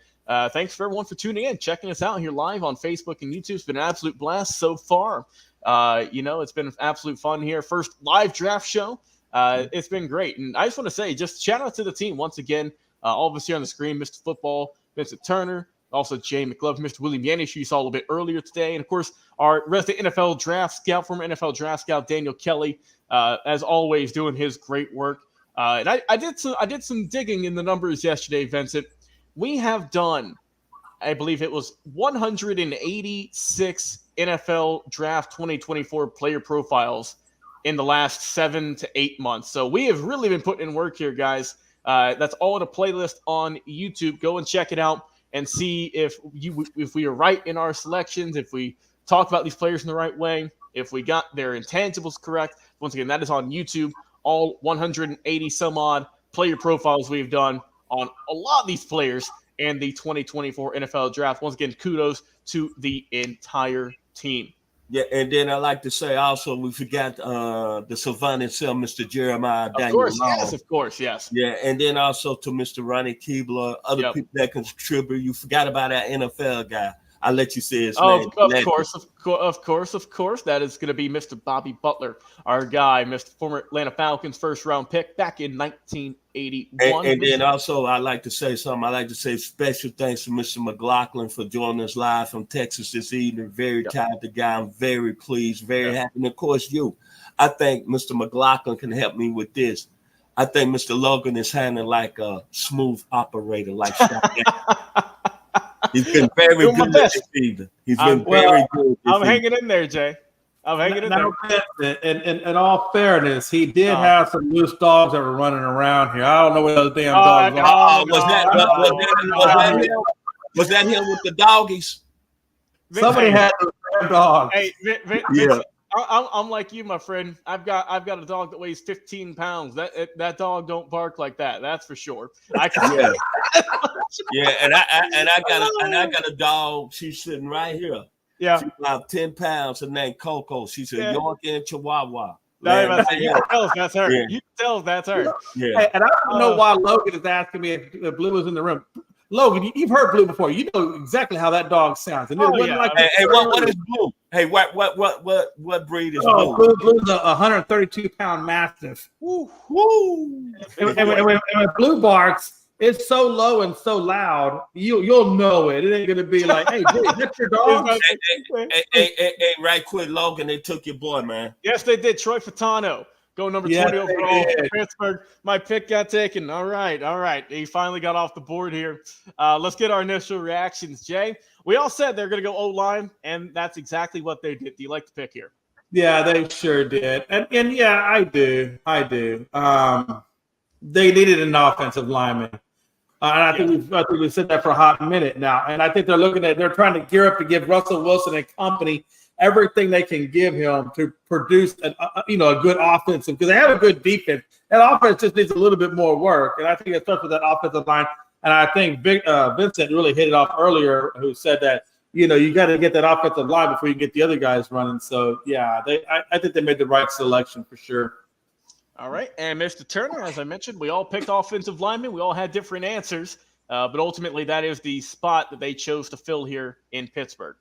thanks for everyone for tuning in, checking us out here live on Facebook and YouTube. It's been an absolute blast so far. It's been absolute fun here. First live draft show. It's been great. And I just want to say, just shout out to the team once again. All of us here on the screen, Mr. Football, Vincent Turner, also Jay McLovin, Mr. William Yanish, who you saw a little bit earlier today. And, of course, our resident NFL draft scout, former NFL draft scout, Daniel Kelly, as always, doing his great work. And I did some digging in the numbers yesterday, Vincent. We have done, I believe it was 186 NFL Draft 2024 player profiles in the last 7 to 8 months. So we have really been putting in work here, guys. That's all in a playlist on YouTube. Go and check it out and see if we are right in our selections, if we talk about these players in the right way, if we got their intangibles correct. Once again, that is on YouTube. All 180 some odd player profiles we've done on a lot of these players and the 2024 NFL Draft. Once again, kudos to the entire team. Yeah, and then I like to say also we forgot the savant itself, Mr. Jeremiah Of Daniel course, Long. yes, of course, yes. Yeah, and then also to Mr. Ronnie Keebler, other people that contribute. You forgot about our NFL guy. I'll let you say his name. Of course. That is going to be Mr. Bobby Butler, our guy, Mr. former Atlanta Falcons first-round pick back in 1981. And then also I'd like to say something. I'd like to say special thanks to Mr. McLaughlin for joining us live from Texas this evening. Very talented guy. I'm very pleased, very happy. And, of course, you. I think Mr. McLaughlin can help me with this. I think Mr. Logan is handling like a smooth operator, like He's been very good this season. He's been very good. I'm hanging in there, Jay. I'm hanging in there. In all fairness, he did have some loose dogs that were running around here. I don't know what those damn dogs are. Was that him with the doggies? Somebody had those damn dogs. Hey, Vince, I'm like you, my friend. I've got a dog that weighs 15 pounds. That dog don't bark like that. That's for sure. I can and I got a dog. She's sitting right here. Yeah, she's about 10 pounds. Her name Coco. She's a Yorkie and Chihuahua. You can tell if that's her. Yeah. You can tell if that's her. Yeah. Hey, and I don't know why Logan is asking me if Blue was in the room. Logan, you've heard Blue before. You know exactly how that dog sounds. And what is Blue? Hey, what breed is Blue? Blue's a 132-pound mastiff. Woo. And when Blue barks, it's so low and so loud, you'll know it. It ain't gonna be like, hey, Blue, is that your dog? Hey, right quick, Logan, they took your boy, man. Yes, they did. Troy Fatano. Go number 20 overall for Pittsburgh. My pick got taken. All right. He finally got off the board here. Let's get our initial reactions, Jay. We all said they're going to go O-line, and that's exactly what they did. Do you like the pick here? Yeah, they sure did. And yeah, I do. They needed an offensive lineman. And I think we've said that for a hot minute now. And I think they're trying to gear up to give Russell Wilson and company everything they can give him to produce a good offensive, because they have a good defense. That offense just needs a little bit more work, and I think it starts with that offensive line. And I think Vincent really hit it off earlier, who said that you got to get that offensive line before you get the other guys running. So yeah, I think they made the right selection for sure. All right, and Mr. Turner, as I mentioned, we all picked offensive linemen. We all had different answers, but ultimately that is the spot that they chose to fill here in Pittsburgh.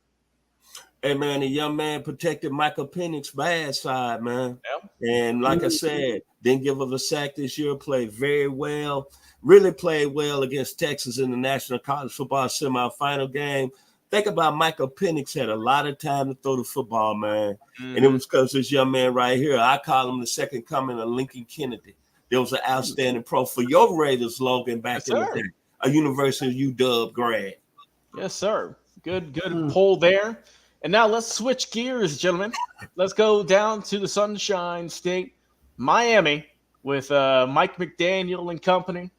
Hey, man, the young man protected Michael Penix's bad side, man. Yeah. And like I said, didn't give up a sack this year, played very well, really played well against Texas in the National College Football semifinal game. Think about Michael Penix had a lot of time to throw the football, man. And it was because this young man right here, I call him the second coming of Lincoln Kennedy. There was an outstanding pro for your Raiders, Logan, back in the day, a University of UW grad. Yes, sir. Good poll there. And now let's switch gears, gentlemen. Let's go down to the Sunshine State, Miami, with Mike McDaniel and company.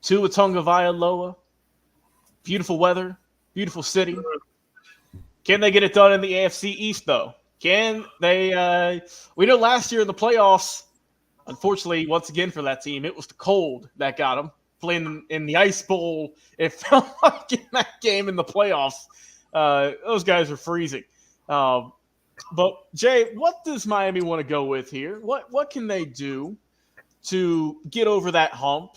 Tua Tagovailoa. Beautiful weather, beautiful city. Can they get it done in the AFC East, though? Can they? We know last year in the playoffs, unfortunately, once again for that team, it was the cold that got them. Playing in the Ice Bowl, it felt like in that game in the playoffs. Those guys are freezing. But Jay, what does Miami want to go with here? What can they do to get over that hump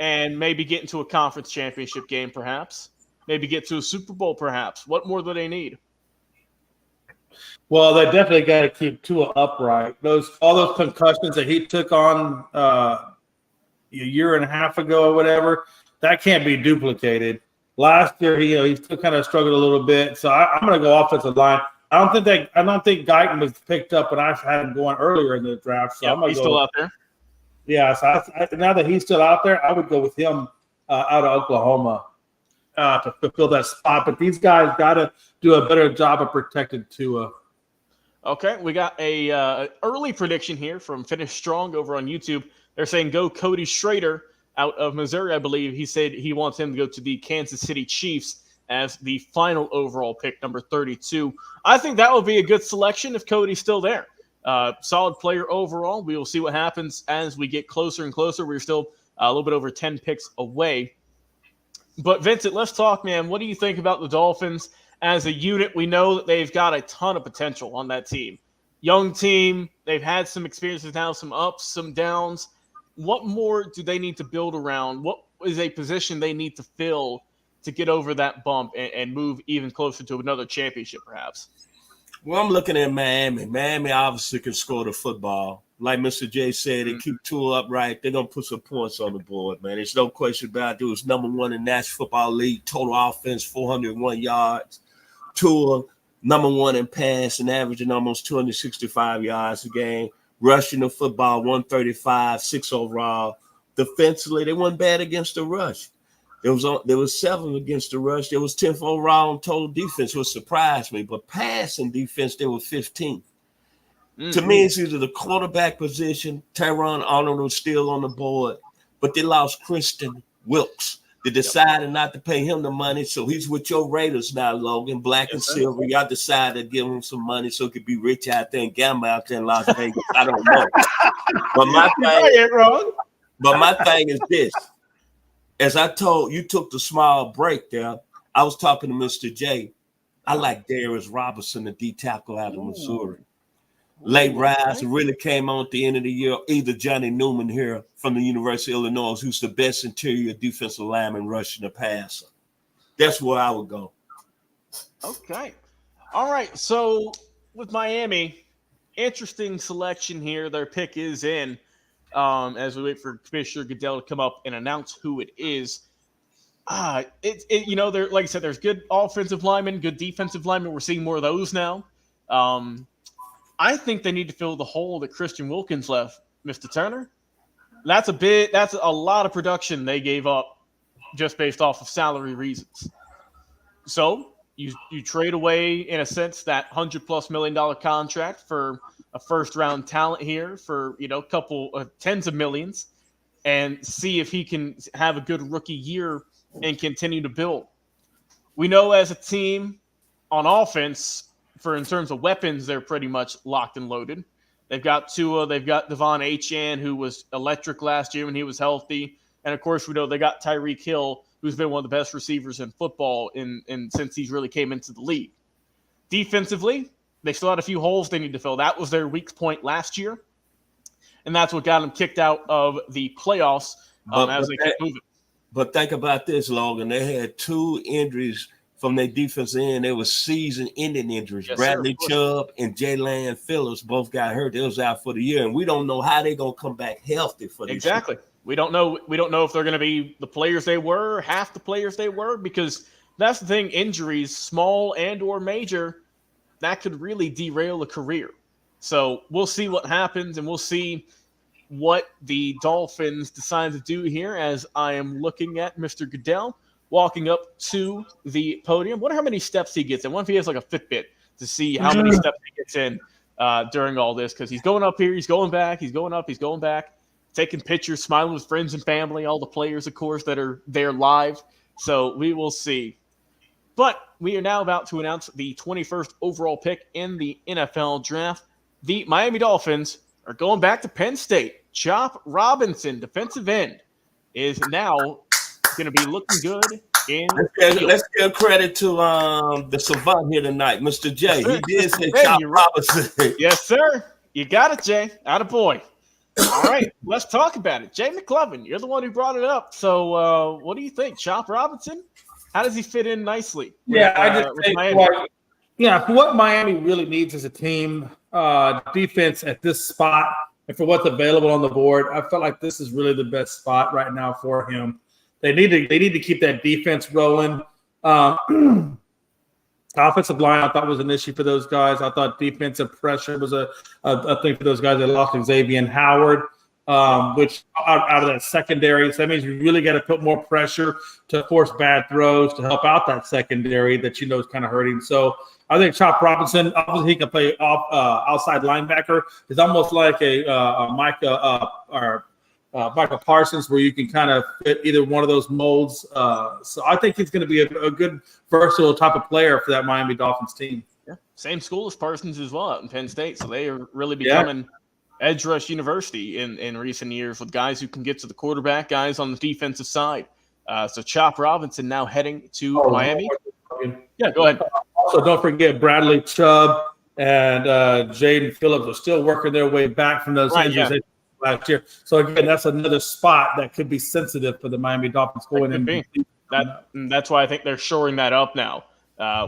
and maybe get into a conference championship game, perhaps? maybe get to a Super Bowl perhaps. What more do they need? Well, they definitely got to keep Tua upright. All those concussions that he took on a year and a half ago or whatever, that can't be duplicated. Last year, he still kind of struggled a little bit. So I'm going to go offensive line. I don't think Guyton was picked up, and I had him going earlier in the draft. So he's still out there. Yeah. So now that he's still out there, I would go with him out of Oklahoma to fulfill that spot. But these guys got to do a better job of protecting Tua. Okay, we got a early prediction here from Finish Strong over on YouTube. They're saying go Cody Schrader out of Missouri, I believe. He said he wants him to go to the Kansas City Chiefs as the final overall pick, number 32. I think that would be a good selection if Cody's still there. Solid player overall. We will see what happens as we get closer and closer. We're still a little bit over 10 picks away. But Vincent, let's talk, man. What do you think about the Dolphins? As a unit, we know that they've got a ton of potential on that team. Young team, they've had some experiences now, some ups, some downs. What more do they need to build around? What is a position they need to fill to get over that bump and move even closer to another championship, perhaps? Well, I'm looking at Miami. Miami obviously can score the football. Like Mr. J said, they keep Tua upright. They're going to put some points on the board, man. There's no question about it. It was number one in National Football League, total offense, 401 yards. Tua, number one in pass and averaging almost 265 yards a game. Rushing the football, 135, 6 overall. Defensively, they weren't bad against the rush. There was 7 against the rush. There was 10th overall in total defense, which surprised me. But passing defense, they were 15th. Mm-hmm. To me, it's either the quarterback position. Tyron Arnold was still on the board, but they lost Kristen Wilkes. They decided not to pay him the money, so he's with your Raiders now, Logan, black and silver. Y'all decided to give him some money so he could be rich out there and gamble out there in Las Vegas. I don't know. But my thing is this. As I told you, took the small break there. I was talking to Mr. J. I like Darius Robertson, the D tackle out of Missouri. Late rise, really came on at the end of the year. Either Johnny Newman here from the University of Illinois, who's the best interior defensive lineman rushing the passer. That's where I would go. Okay. All right. So with Miami, interesting selection here. Their pick is in as we wait for Commissioner Goodell to come up and announce who it is. There, like I said, there's good offensive linemen, good defensive linemen. We're seeing more of those now. I think they need to fill the hole that Christian Wilkins left, Mr. Turner. That's a lot of production they gave up just based off of salary reasons. So you trade away, in a sense, that $100+ million contract for a first-round talent here for, a couple of tens of millions and see if he can have a good rookie year and continue to build. We know as a team on offense, in terms of weapons, they're pretty much locked and loaded. They've got Tua, they've got Devon Achane, who was electric last year when he was healthy, and of course we know they got Tyreek Hill, who's been one of the best receivers in football since he's really came into the league. Defensively, they still had a few holes they need to fill. That was their weak point last year, and that's what got them kicked out of the playoffs as they kept moving. But think about this, Logan. They had 2 injuries from their defensive end. They were season-ending injuries. Yes, Bradley Chubb and Jalen Phillips both got hurt. They was out for the year, and we don't know how they're going to come back healthy for this Exactly. Year. We don't know if they're going to be the players they were, half the players they were, because that's the thing. Injuries, small and or major, that could really derail a career. So we'll see what happens, and we'll see what the Dolphins decide to do here as I am looking at Mr. Goodell walking up to the podium. Wonder how many steps he gets in. What if he has like a Fitbit to see how many steps he gets in during all this? Because he's going up here, he's going back, he's going up, he's going back, taking pictures, smiling with friends and family, all the players, of course, that are there live. So we will see. But we are now about to announce the 21st overall pick in the NFL draft. The Miami Dolphins are going back to Penn State. Chop Robinson, defensive end, is now going to be looking good. Let's give credit to the savant here tonight, Mr. J. He did say Chop Robinson. Yes, sir. You got it, Jay. Atta boy. All right, let's talk about it. Jay McLovin, you're the one who brought it up. So what do you think? Chop Robinson how does he fit in nicely? I just with think Miami? for what Miami really needs as a team, defense at this spot, and for what's available on the board, I felt like this is really the best spot right now for him. They need to keep that defense rolling. Offensive line, I thought was an issue for those guys. I thought defensive pressure was a thing for those guys. They lost Xavier Howard, which out of that secondary. So that means you really got to put more pressure to force bad throws to help out that secondary that is kind of hurting. So I think Chop Robinson, obviously he can play outside linebacker. It's almost like a Michael Parsons, where you can kind of fit either one of those molds. So I think he's going to be a good, versatile type of player for that Miami Dolphins team. Yeah, same school as Parsons as well out in Penn State. So they are really becoming edge rush university in recent years with guys who can get to the quarterback, guys on the defensive side. So Chop Robinson now heading to Miami. Yeah, go ahead. Also, don't forget Bradley Chubb and Jaden Phillips are still working their way back from those injuries last year. So again, that's another spot that could be sensitive for the Miami Dolphins going in. That's why I think they're shoring that up now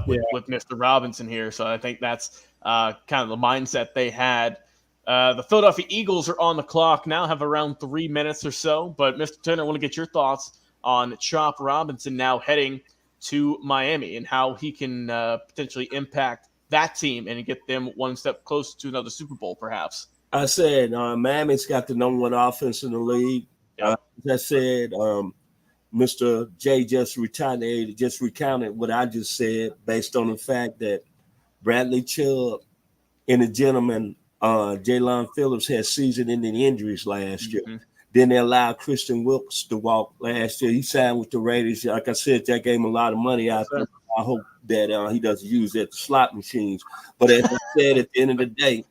with Mr. Robinson here. So I think that's kind of the mindset they had. The Philadelphia Eagles are on the clock now, have around 3 minutes or so. But Mr. Turner, I want to get your thoughts on Chop Robinson now heading to Miami and how he can potentially impact that team and get them one step closer to another Super Bowl, perhaps. I said Miami's got the number one offense in the league. Yep. As I said, Mr. J just recounted what I just said based on the fact that Bradley Chubb and the gentleman, Jalen Phillips, had season-ending injuries last year. Then they allowed Christian Wilkes to walk last year. He signed with the Raiders. Like I said, that gave him a lot of money. I hope that he doesn't use that slot machines. But as I said, at the end of the day,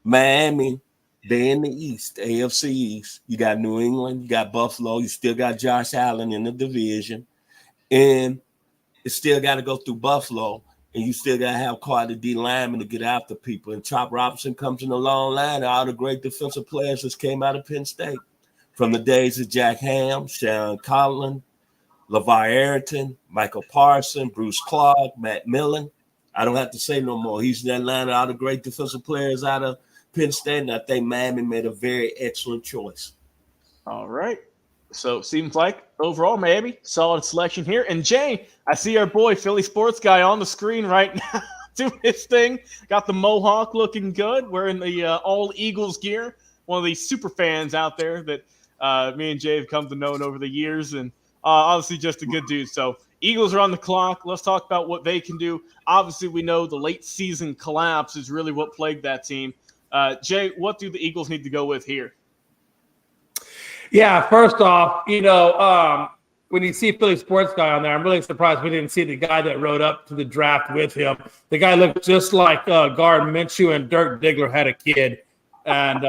Miami, they're in the East, AFC East. You got New England, you got Buffalo, you still got Josh Allen in the division, and you still got to go through Buffalo, and you still got to have quite a D lineman to get after people. And Chop Robinson comes in a long line of all the great defensive players that came out of Penn State from the days of Jack Ham, Sharon Conlon, LeVar Arrington, Michael Parsons, Bruce Clark, Matt Millen. I don't have to say no more. He's in that line of all the great defensive players out of Penn State, and I think Miami made a very excellent choice. All right. So it seems like overall Miami, solid selection here. And Jay, I see our boy Philly sports guy on the screen right now doing his thing. Got the mohawk looking good, wearing the all Eagles gear. One of these super fans out there that me and Jay have come to know over the years, and obviously just a good dude. So Eagles are on the clock. Let's talk about what they can do. Obviously, we know the late season collapse is really what plagued that team. Jay, what do the Eagles need to go with here? Yeah, first off, when you see Philly sports guy on there, I'm really surprised we didn't see the guy that rode up to the draft with him. The guy looked just like Gardner Minshew, and Dirk Diggler had a kid and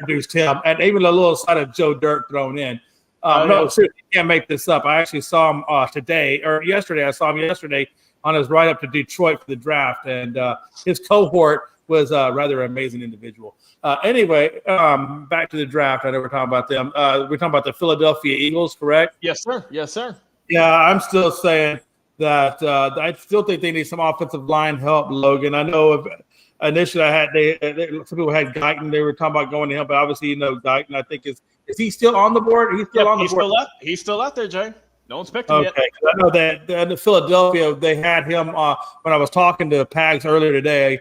produced him, and even a little side of Joe Dirt thrown in. Seriously, you can't make this up. I actually saw him yesterday. I saw him yesterday on his ride up to Detroit for the draft, and his cohort was a rather amazing individual. Anyway, back to the draft. I know we're talking about them. We're talking about the Philadelphia Eagles, correct? Yes, sir. Yes, sir. Yeah, I'm still saying that I still think they need some offensive line help, Logan. I know initially some people had Guyton. They were talking about going to him, but obviously Guyton. I think is he still on the board? He's still on the board. He's still out there, Jay. Don't expect him yet. I know that in Philadelphia, they had him when I was talking to Pags earlier today.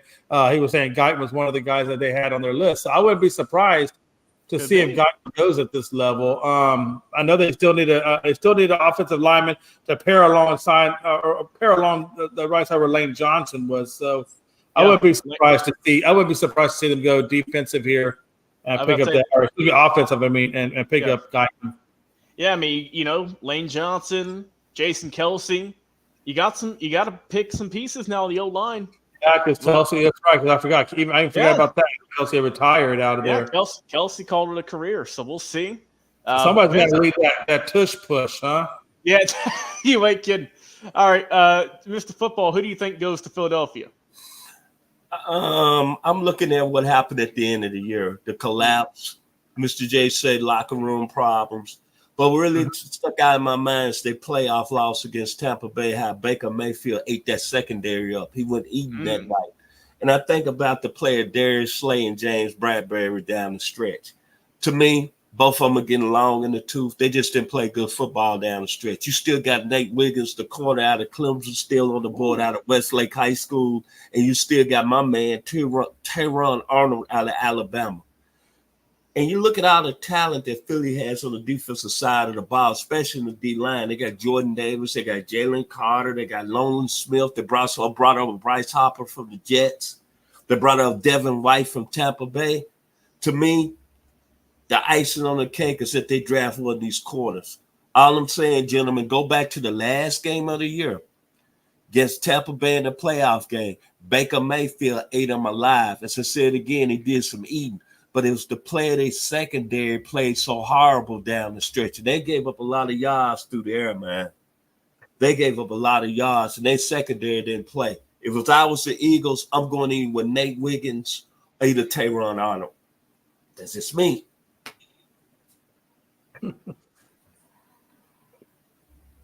He was saying Guyton was one of the guys that they had on their list. So I wouldn't be surprised to see if Guyton goes at this level. I know they still need an offensive lineman to pair along the right side where Lane Johnson was. So I wouldn't be surprised to see them go defensive here and pick up offensive. And pick up Guyton. Yeah, I mean, Lane Johnson, Jason Kelsey. You got to pick some pieces now of the O-line. Yeah, because Kelsey, that's right, because I forgot about that. Kelsey retired out of there. Kelsey called it a career, so we'll see. Somebody's got to lead that tush push, huh? Yeah, you ain't kidding. All right, Mr. Football, who do you think goes to Philadelphia? I'm looking at what happened at the end of the year, the collapse. Mr. J said locker room problems. But what really stuck out in my mind is their playoff loss against Tampa Bay, how Baker Mayfield ate that secondary up. He wasn't eating that night. And I think about the player Darius Slay and James Bradbury down the stretch. To me, both of them are getting long in the tooth. They just didn't play good football down the stretch. You still got Nate Wiggins, the corner out of Clemson, still on the board out of Westlake High School. And you still got my man, Teron Arnold out of Alabama. And you look at all the talent that Philly has on the defensive side of the ball, especially in the D-line. They got Jordan Davis. They got Jalen Carter. They got Nolan Smith. They brought over Bryce Hopper from the Jets. They brought up Devin White from Tampa Bay. To me, the icing on the cake is that they draft one of these corners. All I'm saying, gentlemen, go back to the last game of the year against Tampa Bay in the playoff game. Baker Mayfield ate them alive. As I said again, he did some eating. But it was the player they secondary played so horrible down the stretch. And they gave up a lot of yards through the air, man. They gave up a lot of yards, and their secondary didn't play. If I was the Eagles, I'm going in with Nate Wiggins or either Teron Arnold. That's just me.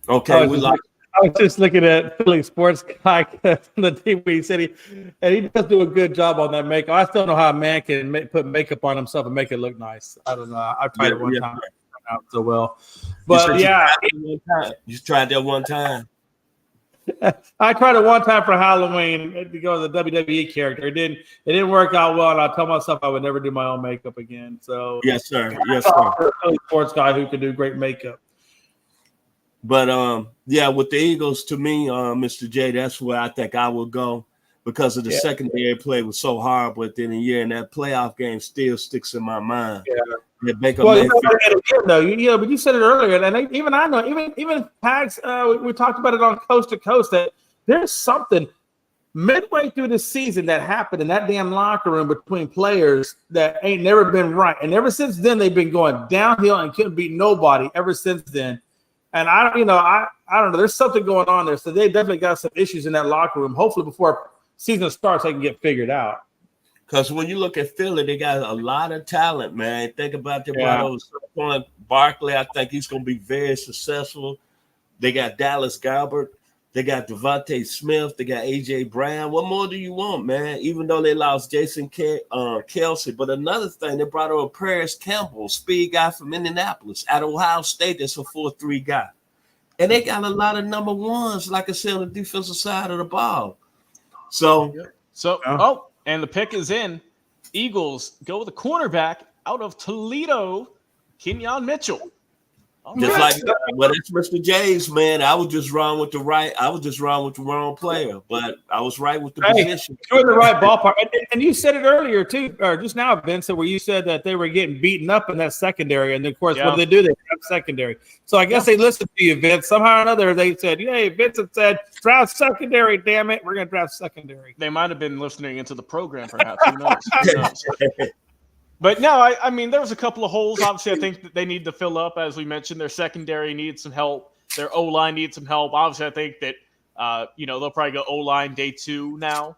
Okay, I was just looking at Philly sports guy the team where he said he does do a good job on that makeup. I still don't know how a man can put makeup on himself and make it look nice. I don't know. I've tried it one time. It turned out so well. But you tried that one time. I tried it one time for Halloween to go as a WWE character. It didn't work out well, and I told myself I would never do my own makeup again. So yes, sir. Yes, sir. Philly sports guy who can do great makeup. But with the Eagles, to me, Mr. J, that's where I think I would go because of the secondary play was so horrible at the end of the year, and that playoff game still sticks in my mind. Yeah. But you said it earlier, and even I know, even Pags, we talked about it on Coast to Coast that there's something midway through the season that happened in that damn locker room between players that ain't never been right, and ever since then they've been going downhill and couldn't beat nobody ever since then. And I don't know. There's something going on there. So they definitely got some issues in that locker room. Hopefully before season starts, they can get figured out. Because when you look at Philly, they got a lot of talent, man. Think about their brother Barkley. I think he's going to be very successful. They got Dallas Goedert. They got Devontae Smith. They got A.J. Brown. What more do you want, man? Even though they lost Jason Kelsey. But another thing, they brought over Paris Campbell, speed guy from Indianapolis. At Ohio State, that's a 4-3 guy. And they got a lot of number ones, like I said, on the defensive side of the ball. And the pick is in. Eagles go with a cornerback out of Toledo, Kenyon Mitchell. That's Mr. J's, man. I was just wrong with the wrong player, but I was right with the position. You're in the right ballpark. And you said it earlier too, or just now, Vincent, where you said that they were getting beaten up in that secondary, and of course, what do? They have secondary. So I guess they listened to you, Vince. Somehow or another, they said, "Hey, Vincent said draft secondary. Damn it, we're going to draft secondary." They might have been listening into the program, perhaps. Who knows? But no, I mean, there was a couple of holes. Obviously, I think that they need to fill up. As we mentioned, their secondary needs some help. Their O-line needs some help. Obviously, I think that, they'll probably go O-line day 2 now.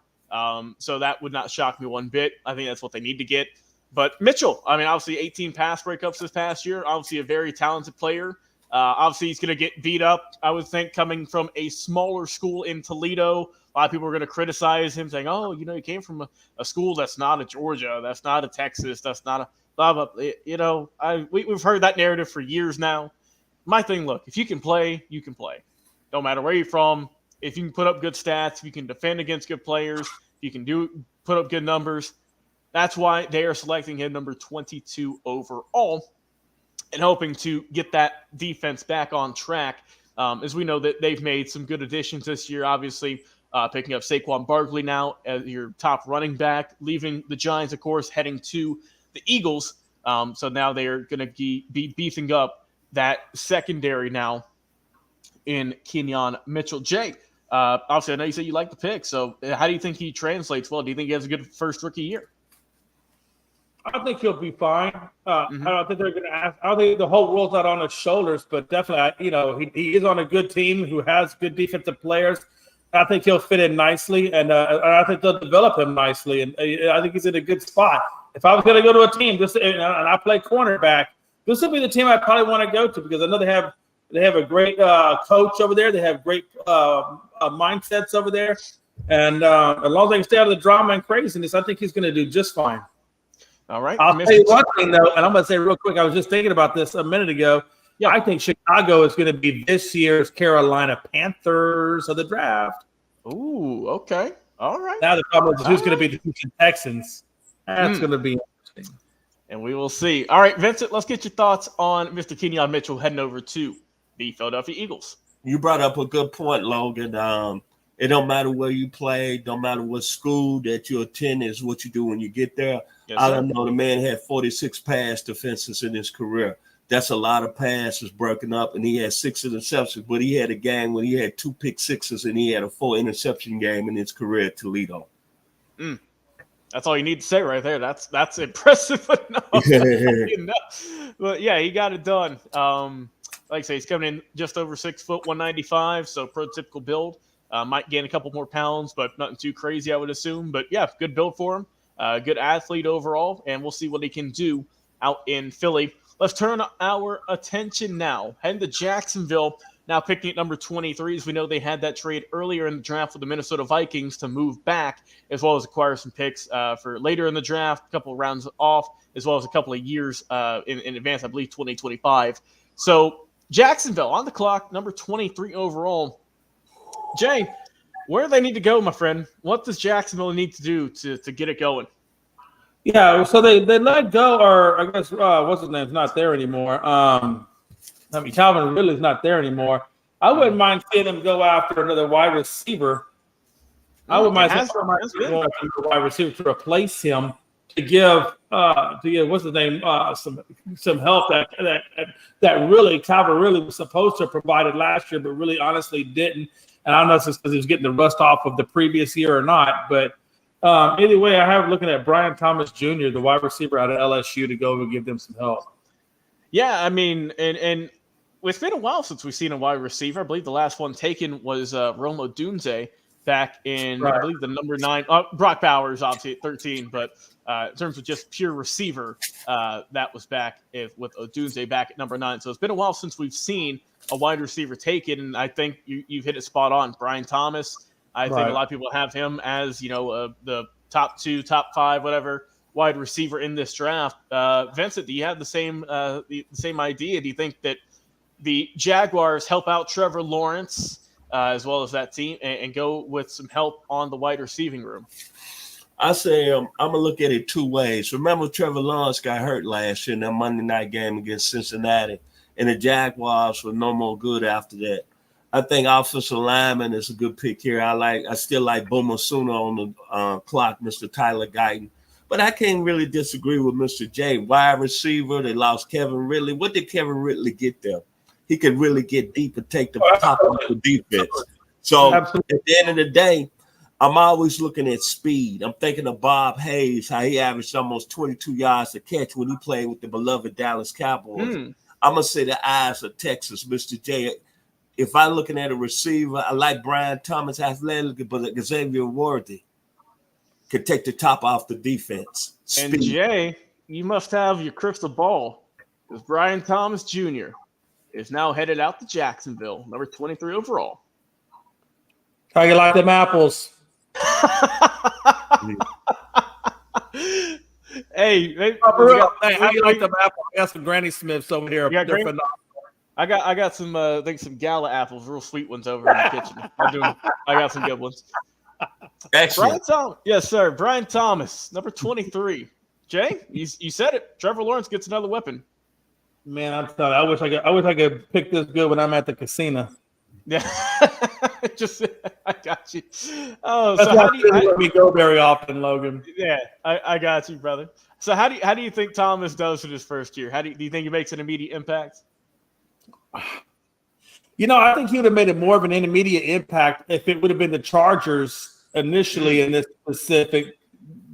So that would not shock me one bit. I think that's what they need to get. But Mitchell, I mean, obviously 18 pass breakups this past year. Obviously a very talented player. Obviously, he's going to get beat up, I would think, coming from a smaller school in Toledo. A lot of people are going to criticize him, saying, "Oh, he came from a school that's not a Georgia, that's not a Texas, that's not a blah blah." We've heard that narrative for years now. My thing, look, if you can play, you can play. No matter where you're from, if you can put up good stats, if you can defend against good players, if you can put up good numbers. That's why they are selecting him number 22 overall, and hoping to get that defense back on track. As we know that they've made some good additions this year, obviously. Picking up Saquon Barkley now as your top running back, leaving the Giants, of course, heading to the Eagles. So now they're going to be beefing up that secondary now in Kenyon Mitchell. Jay, obviously, I know you said you like the pick. So how do you think he translates well? Do you think he has a good first rookie year? I think he'll be fine. I don't think they're going to ask. I don't think the whole world's not on his shoulders, but definitely, he is on a good team who has good defensive players. I think he'll fit in nicely, and I think they'll develop him nicely. And I think he's in a good spot. If I was going to go to a team, and I play cornerback, this will be the team I probably want to go to because I know they have a great coach over there. They have great mindsets over there. And as long as they can stay out of the drama and craziness, I think he's going to do just fine. All right. I'll tell you one thing, though, and I'm going to say real quick, I was just thinking about this a minute ago. Yeah, I think Chicago is going to be this year's Carolina Panthers of the draft. Ooh, okay. All right. Now the problem is who's going to be the Houston Texans. That's going to be interesting. And we will see. All right, Vincent, let's get your thoughts on Mr. Kenyon Mitchell heading over to the Philadelphia Eagles. You brought up a good point, Logan. It don't matter where you play, don't matter what school that you attend, is what you do when you get there. Yes, I don't know. The man had 46 pass defenses in his career. That's a lot of passes broken up, and he had 6 interceptions. But he had a game when he had 2 pick sixes, and he had a 4 interception game in his career at Toledo. That's all you need to say right there. That's impressive enough. But yeah, he got it done. Like I say, he's coming in just over 6 foot, 195, so prototypical build. Might gain a couple more pounds, but nothing too crazy, I would assume. But yeah, good build for him. Good athlete overall, and we'll see what he can do out in Philly. Let's turn our attention now. Heading to Jacksonville, now picking at number 23. As we know, they had that trade earlier in the draft with the Minnesota Vikings to move back, as well as acquire some picks for later in the draft, a couple of rounds off, as well as a couple of years in advance, I believe 2025. So Jacksonville on the clock, number 23 overall. Jay, where do they need to go, my friend? What does Jacksonville need to do to get it going? Yeah, so they let go, or I guess what's his name's not there anymore. Calvin Ridley's not there anymore. I wouldn't mind seeing them go after another wide receiver. I wouldn't mind seeing them go after another wide receiver to replace him to give what's his name some help that really Calvin Ridley was supposed to have provided last year, but really honestly didn't. And I don't know if it's because he was getting the rust off of the previous year or not, but. Anyway, I have looking at Brian Thomas Jr., the wide receiver out of LSU, to go and give them some help. Yeah, I mean, and it's been a while since we've seen a wide receiver. I believe the last one taken was Rome Odunze back in, I believe, the number 9. Brock Bowers, obviously, at 13. But in terms of just pure receiver, that was back with Odunze back at number 9. So it's been a while since we've seen a wide receiver taken, and I think you've hit it spot on. Brian Thomas. I think a lot of people have him as, the top 2, top 5, whatever wide receiver in this draft. Vincent, do you have the same idea? Do you think that the Jaguars help out Trevor Lawrence as well as that team and go with some help on the wide receiving room? I say I'm going to look at it 2 ways. Remember, Trevor Lawrence got hurt last year in that Monday night game against Cincinnati, and the Jaguars were no more good after that. I think offensive lineman is a good pick here. I still like Boomer Sooner on the clock, Mr. Tyler Guyton. But I can't really disagree with Mr. J. Wide receiver, they lost Kevin Ridley. What did Kevin Ridley get there? He could really get deep and take the top of the defense. So at the end of the day, I'm always looking at speed. I'm thinking of Bob Hayes, how he averaged almost 22 yards a catch when he played with the beloved Dallas Cowboys. I'm going to say the eyes of Texas, Mr. J. If I'm looking at a receiver, I like Brian Thomas athletic, but Xavier Worthy could take the top off the defense. Speed. And Jay, you must have your crystal ball, because Brian Thomas Jr. is now headed out to Jacksonville, number 23 overall. How you like them apples? Hey, how you like them apples? I got some Granny Smiths over here. They're phenomenal. I got some I think some Gala apples, real sweet ones over in the kitchen. I got some good ones. Excellent. Yes, sir. Brian Thomas, number 23. Jay, you said it. Trevor Lawrence gets another weapon. Man, I'm telling you, I wish I could pick this good when I'm at the casino. Yeah, I got you. Oh, that's so how do you let me go very often, Logan? Yeah, I got you, brother. So how do you think Thomas does in his first year? Do you think he makes an immediate impact? I think he would have made it more of an intermediate impact if it would have been the Chargers initially in this specific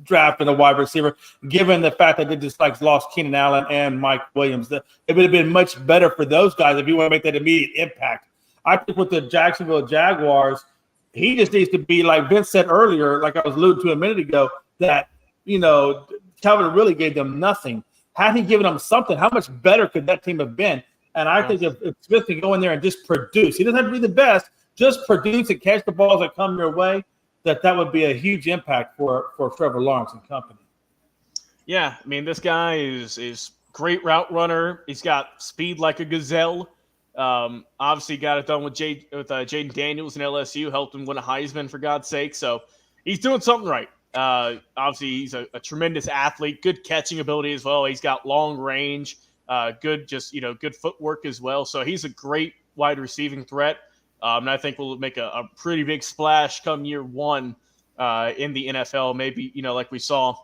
draft in a wide receiver, given the fact that they just lost Keenan Allen and Mike Williams. It would have been much better for those guys if you want to make that immediate impact. I think with the Jacksonville Jaguars, he just needs to be, like Vince said earlier, like I was alluding to a minute ago, that, Calvin really gave them nothing. had he given them something, how much better could that team have been? And I think if Smith can go in there and just produce, he doesn't have to be the best, just produce and catch the balls that come your way, that would be a huge impact for Trevor Lawrence and company. Yeah, I mean, this guy is great route runner. He's got speed like a gazelle. Obviously got it done with Jaden Daniels in LSU, helped him win a Heisman, for God's sake. So he's doing something right. Obviously, he's a tremendous athlete, good catching ability as well. He's got long range, good footwork as well. So he's a great wide receiving threat. And I think we'll make a pretty big splash come year one in the NFL. Maybe, like we saw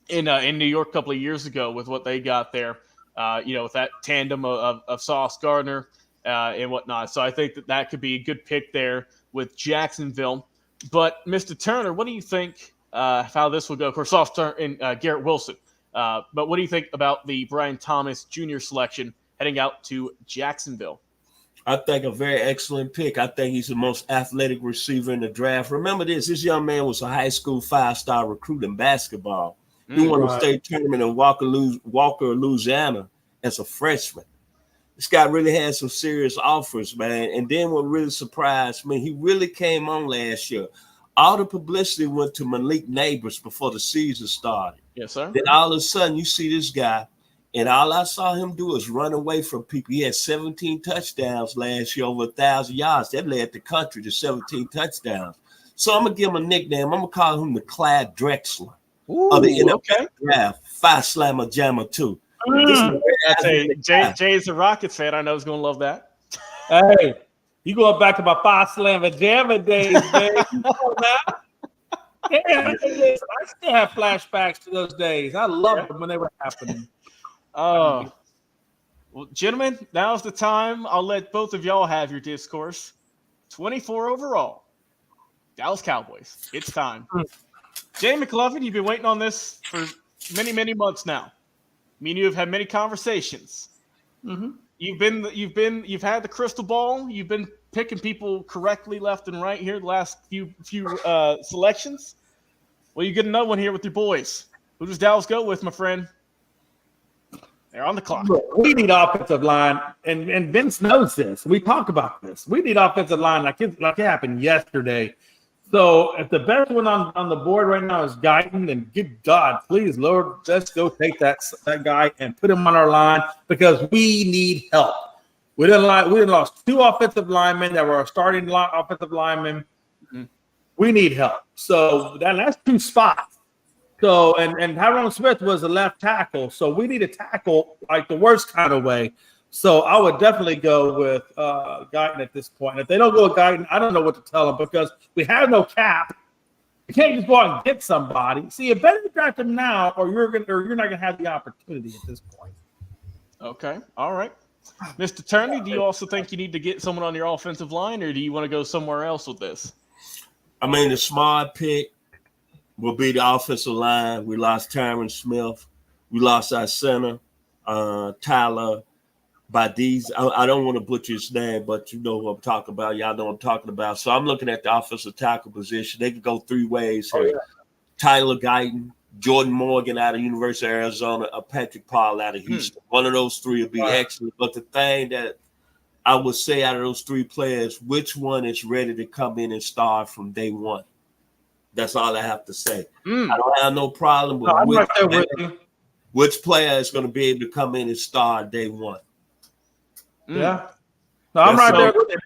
in New York a couple of years ago with what they got there, with that tandem of Sauce Gardner and whatnot. So I think that could be a good pick there with Jacksonville. But Mr. Turner, what do you think how this will go? Of course, Sauce Turner and Garrett Wilson. But what do you think about the Brian Thomas Jr. selection heading out to Jacksonville? I think a very excellent pick. I think he's the most athletic receiver in the draft. Remember this young man was a high school 5-star recruit in basketball. He won a state tournament in Walker, Louisiana as a freshman. This guy really had some serious offers, man. And then what really surprised me, he really came on last year. All the publicity went to Malik Neighbors before the season started. Yes, sir. Then all of a sudden you see this guy, and all I saw him do is run away from people. He had 17 touchdowns last year, over 1,000 yards. That led the country to 17 touchdowns. So I'm going to give him a nickname. I'm going to call him the Clyde Drexler of the NFL draft. 5-slammer jammer too. Jay's a Rockets fan. I know he's going to love that. Hey, you going back to my 5-slammer jammer days, man. Yeah, I still have flashbacks to those days. I loved them when they were happening. Oh, well, gentlemen, now's the time. I'll let both of y'all have your discourse. 24 overall, Dallas Cowboys. It's time. Jay McLovin, you've been waiting on this for many, many months now. Me and you have had many conversations. Mm-hmm. You've had the crystal ball. You've been picking people correctly left and right here the last few selections. Well, you get another one here with your boys. Who does Dallas go with, my friend? They're on the clock. We need offensive line, and Vince knows this. We talk about this. We need offensive line like it happened yesterday. So if the best one on the board right now is Guyton, then good God, please, Lord, let's go take that guy and put him on our line because we need help. We didn't lost 2 offensive linemen that were our starting offensive linemen. Mm-hmm. We need help. So that's 2 spots. So and Tyron Smith was a left tackle, so we need a tackle like the worst kind of way. So I would definitely go with Guyton at this point. If they don't go with Guyton, I don't know what to tell them because we have no cap. You can't just go out and get somebody. See, you better draft him now, or you're not gonna have the opportunity at this point. Okay, all right, Mr. Turner. Do you also think you need to get someone on your offensive line, or do you want to go somewhere else with this? I mean, the smart pick will be the offensive line. We lost Tyron Smith. We lost our center, Tyler Badiz. I don't want to butcher his name, but you know who I'm talking about. Y'all know what I'm talking about. So I'm looking at the offensive tackle position. They can go 3 ways here. Yeah. Tyler Guyton, Jordan Morgan out of University of Arizona, or Patrick Paul out of Houston. One of those 3 would be excellent. But the thing that I would say out of those 3 players, which one is ready to come in and start from day one? That's all I have to say. I don't have no problem with which player is going to be able to come in and start day one. Yeah. No, I'm right there with it.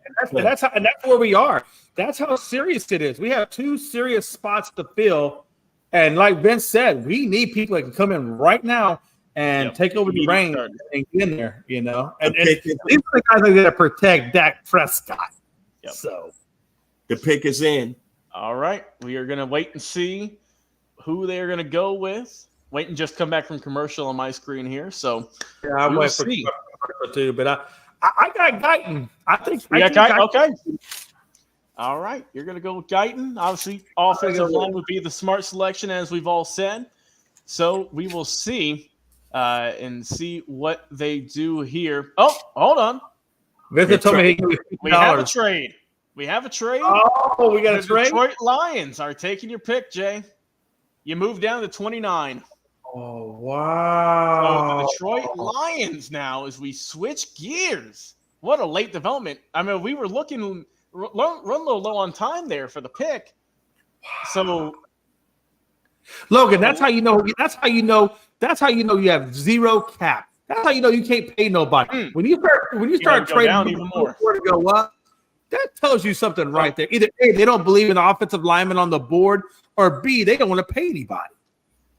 That's where we are. That's how serious it is. We have 2 serious spots to fill. And like Vince said, we need people that can come in right now and take over the reins and get in there, And these are the guys that are going to protect Dak Prescott. Yep. So the pick is in. All right. We are going to wait and see who they're going to go with. Wait and just come back from commercial on my screen here. So I'm waiting for commercial too, but I got Guyton. I think Guyton. Okay. All right. You're going to go with Guyton. Obviously, offensive line would be the smart selection, as we've all said. So we will see and see what they do here. Oh, hold on. Vincent told me we have a trade. We have a trade. Oh, we got a trade? Detroit Lions are taking your pick, Jay. You move down to 29. Oh, wow. Detroit Lions now as we switch gears. What a late development. I mean, we were looking run low on time there for the pick. So, Logan, that's how you know. That's how you know you have zero cap. That's how you know you can't pay nobody. When you start trading down even more to go up, that tells you something right there. Either A, they don't believe in the offensive lineman on the board, or B, they don't want to pay anybody.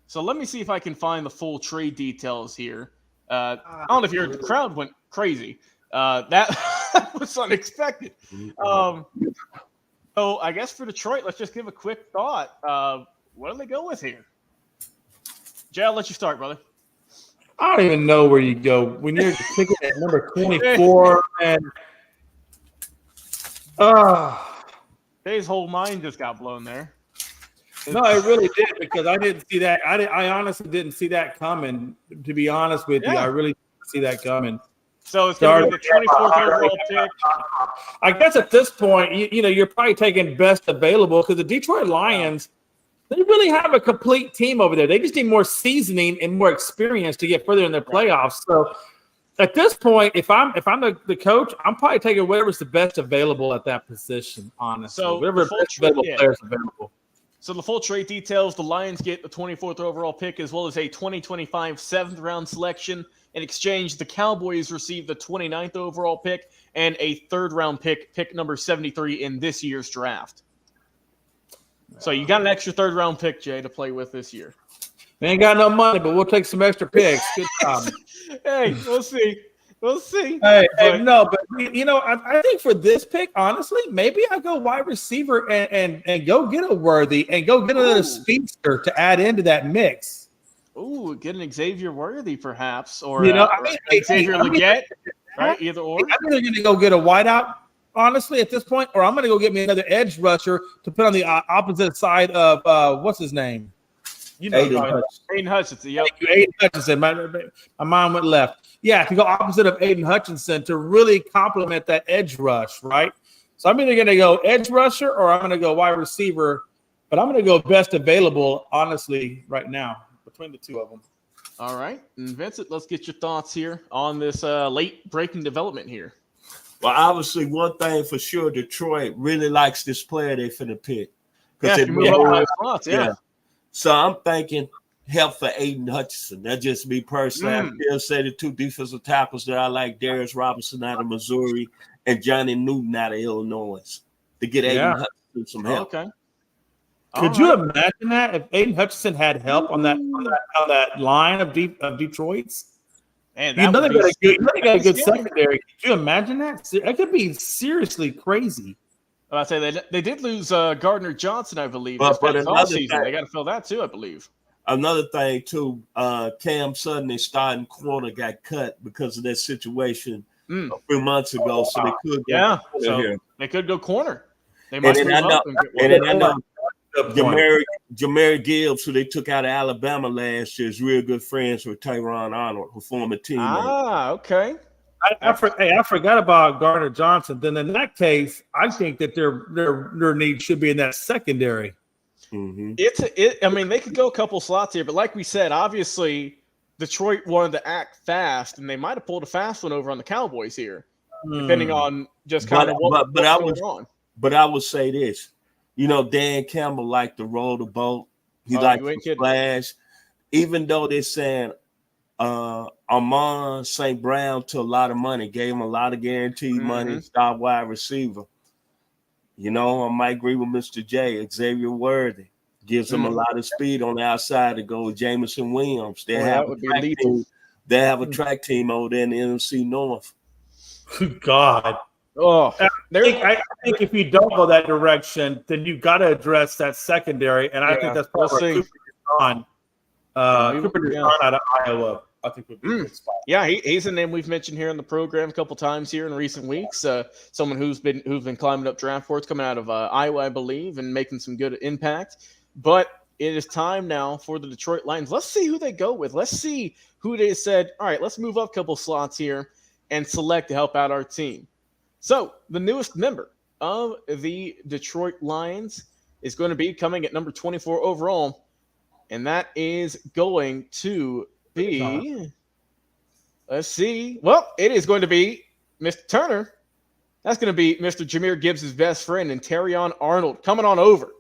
So let me see if I can find the full trade details here. I don't know if the crowd went crazy. That was unexpected. So I guess for Detroit, let's just give a quick thought. What do they go with here? Jay, I'll let you start, brother. I don't even know where you go when you're picking at number 24 and Jay's whole mind just got blown there. No, it really did, because I didn't see that. I honestly didn't see that coming. To be honest with you, I really didn't see that coming. So it's going to be the 24th overall pick. I guess at this point, you're probably taking best available, because the Detroit Lions, they really have a complete team over there. They just need more seasoning and more experience to get further in the playoffs. So at this point, if I'm the coach, I'm probably taking whatever's the best available at that position, honestly. So whatever the best available players available. So the full trade details, the Lions get the 24th overall pick as well as a 2025 7th-round selection. In exchange, the Cowboys receive the 29th overall pick and a 3rd-round pick number 73 in this year's draft. So you got an extra 3rd-round pick, Jay, to play with this year. We ain't got no money, but we'll take some extra picks. Good job. Hey, we'll see. We'll see. But I think for this pick, honestly, maybe I go wide receiver and go get a Worthy and go get another speedster to add into that mix. Ooh, get an Xavier Worthy, perhaps, or Xavier Leggett, right? Either or. I'm either going to go get a wideout, honestly, at this point, or I'm going to go get me another edge rusher to put on the opposite side of what's his name? Aiden Hutchinson. Yep. Thank you, Aiden Hutchinson. My mind went left. Yeah, to go opposite of Aiden Hutchinson to really complement that edge rush, right? So I'm either going to go edge rusher or I'm going to go wide receiver, but I'm going to go best available, honestly, right now between the two of them. All right. And Vincent, let's get your thoughts here on this late-breaking development here. Well, obviously, one thing for sure, Detroit really likes this player they finna pick. Yeah. So I'm thinking help for Aiden Hutchinson. That's just me personally. I still say the two defensive tackles that I like, Darius Robinson out of Missouri and Johnny Newton out of Illinois, to get Aiden Hutchinson some help. Okay. Could you imagine that if Aiden Hutchinson had help on that line of Detroit's? Man, they got a good secondary. Could you imagine that? That could be seriously crazy. I say they did lose Gardner Johnson, I believe. But another season, they got to fill that too, I believe. Another thing too, Cam Sutton, their starting corner, got cut because of that situation a few months ago. So they could they could go corner. They might. And I know Jahmyr Gibbs, who they took out of Alabama last year, is real good friends with Tyron Arnold, who former teammate. Okay. I forgot about Gardner Johnson. Then in that case, I think that their need should be in that secondary. Mm-hmm. I mean, they could go a couple slots here, but like we said, obviously Detroit wanted to act fast, and they might have pulled a fast one over on the Cowboys here, depending on just kind of what's going on. But I would say this, Dan Campbell liked to roll the boat. He liked to splash, even though they're saying Amon St. Brown to a lot of money, gave him a lot of guaranteed money, star wide receiver. I might agree with Mr. J. Xavier Worthy gives him a lot of speed on the outside to go with Jameson Williams. They have a track team over there in the NFC North. God. Oh, I think if you don't go that direction, then you've got to address that secondary, and I think that's probably Cooper Deshaun out of Iowa. I think would be a good spot. Yeah, he's a name we've mentioned here in the program a couple times here in recent weeks. Someone who's been climbing up draft boards, coming out of Iowa, I believe, and making some good impact. But it is time now for the Detroit Lions. Let's see who they go with. Let's see who they said, all right, let's move up a couple slots here and select to help out our team. So the newest member of the Detroit Lions is going to be coming at number 24 overall, and that is going to be Let's see. Well, it is going to be Mr. Turner. That's going to be Mr. Jahmyr Gibbs' best friend, and Terrion Arnold coming on over.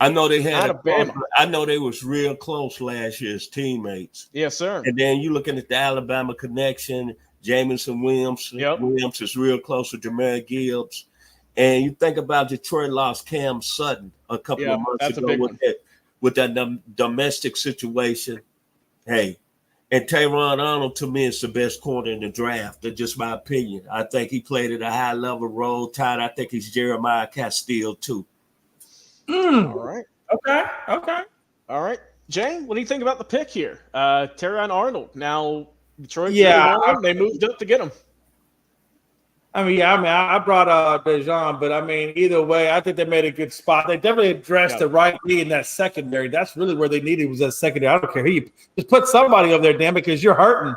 I know they had Alabama. I know they was real close last year as teammates. Yes, sir. And then you looking at the Alabama connection, Jamison Williams. Yep. Williams is real close to Jahmyr Gibbs. And you think about Detroit lost Cam Sutton a couple of months ago with that domestic situation. Hey, and Terrion Arnold, to me, is the best corner in the draft. That's just my opinion. I think he played at a high-level role. Todd, I think he's Jeremiah Castile, too. All right. Okay. All right. Jay, what do you think about the pick here? Terrion Arnold. Now, Detroit, they moved up to get him. I brought Dejan, but either way, I think they made a good spot. They definitely addressed the right need in that secondary. That's really where they needed was that secondary. I don't care who you just put somebody over there, damn it, because you're hurting.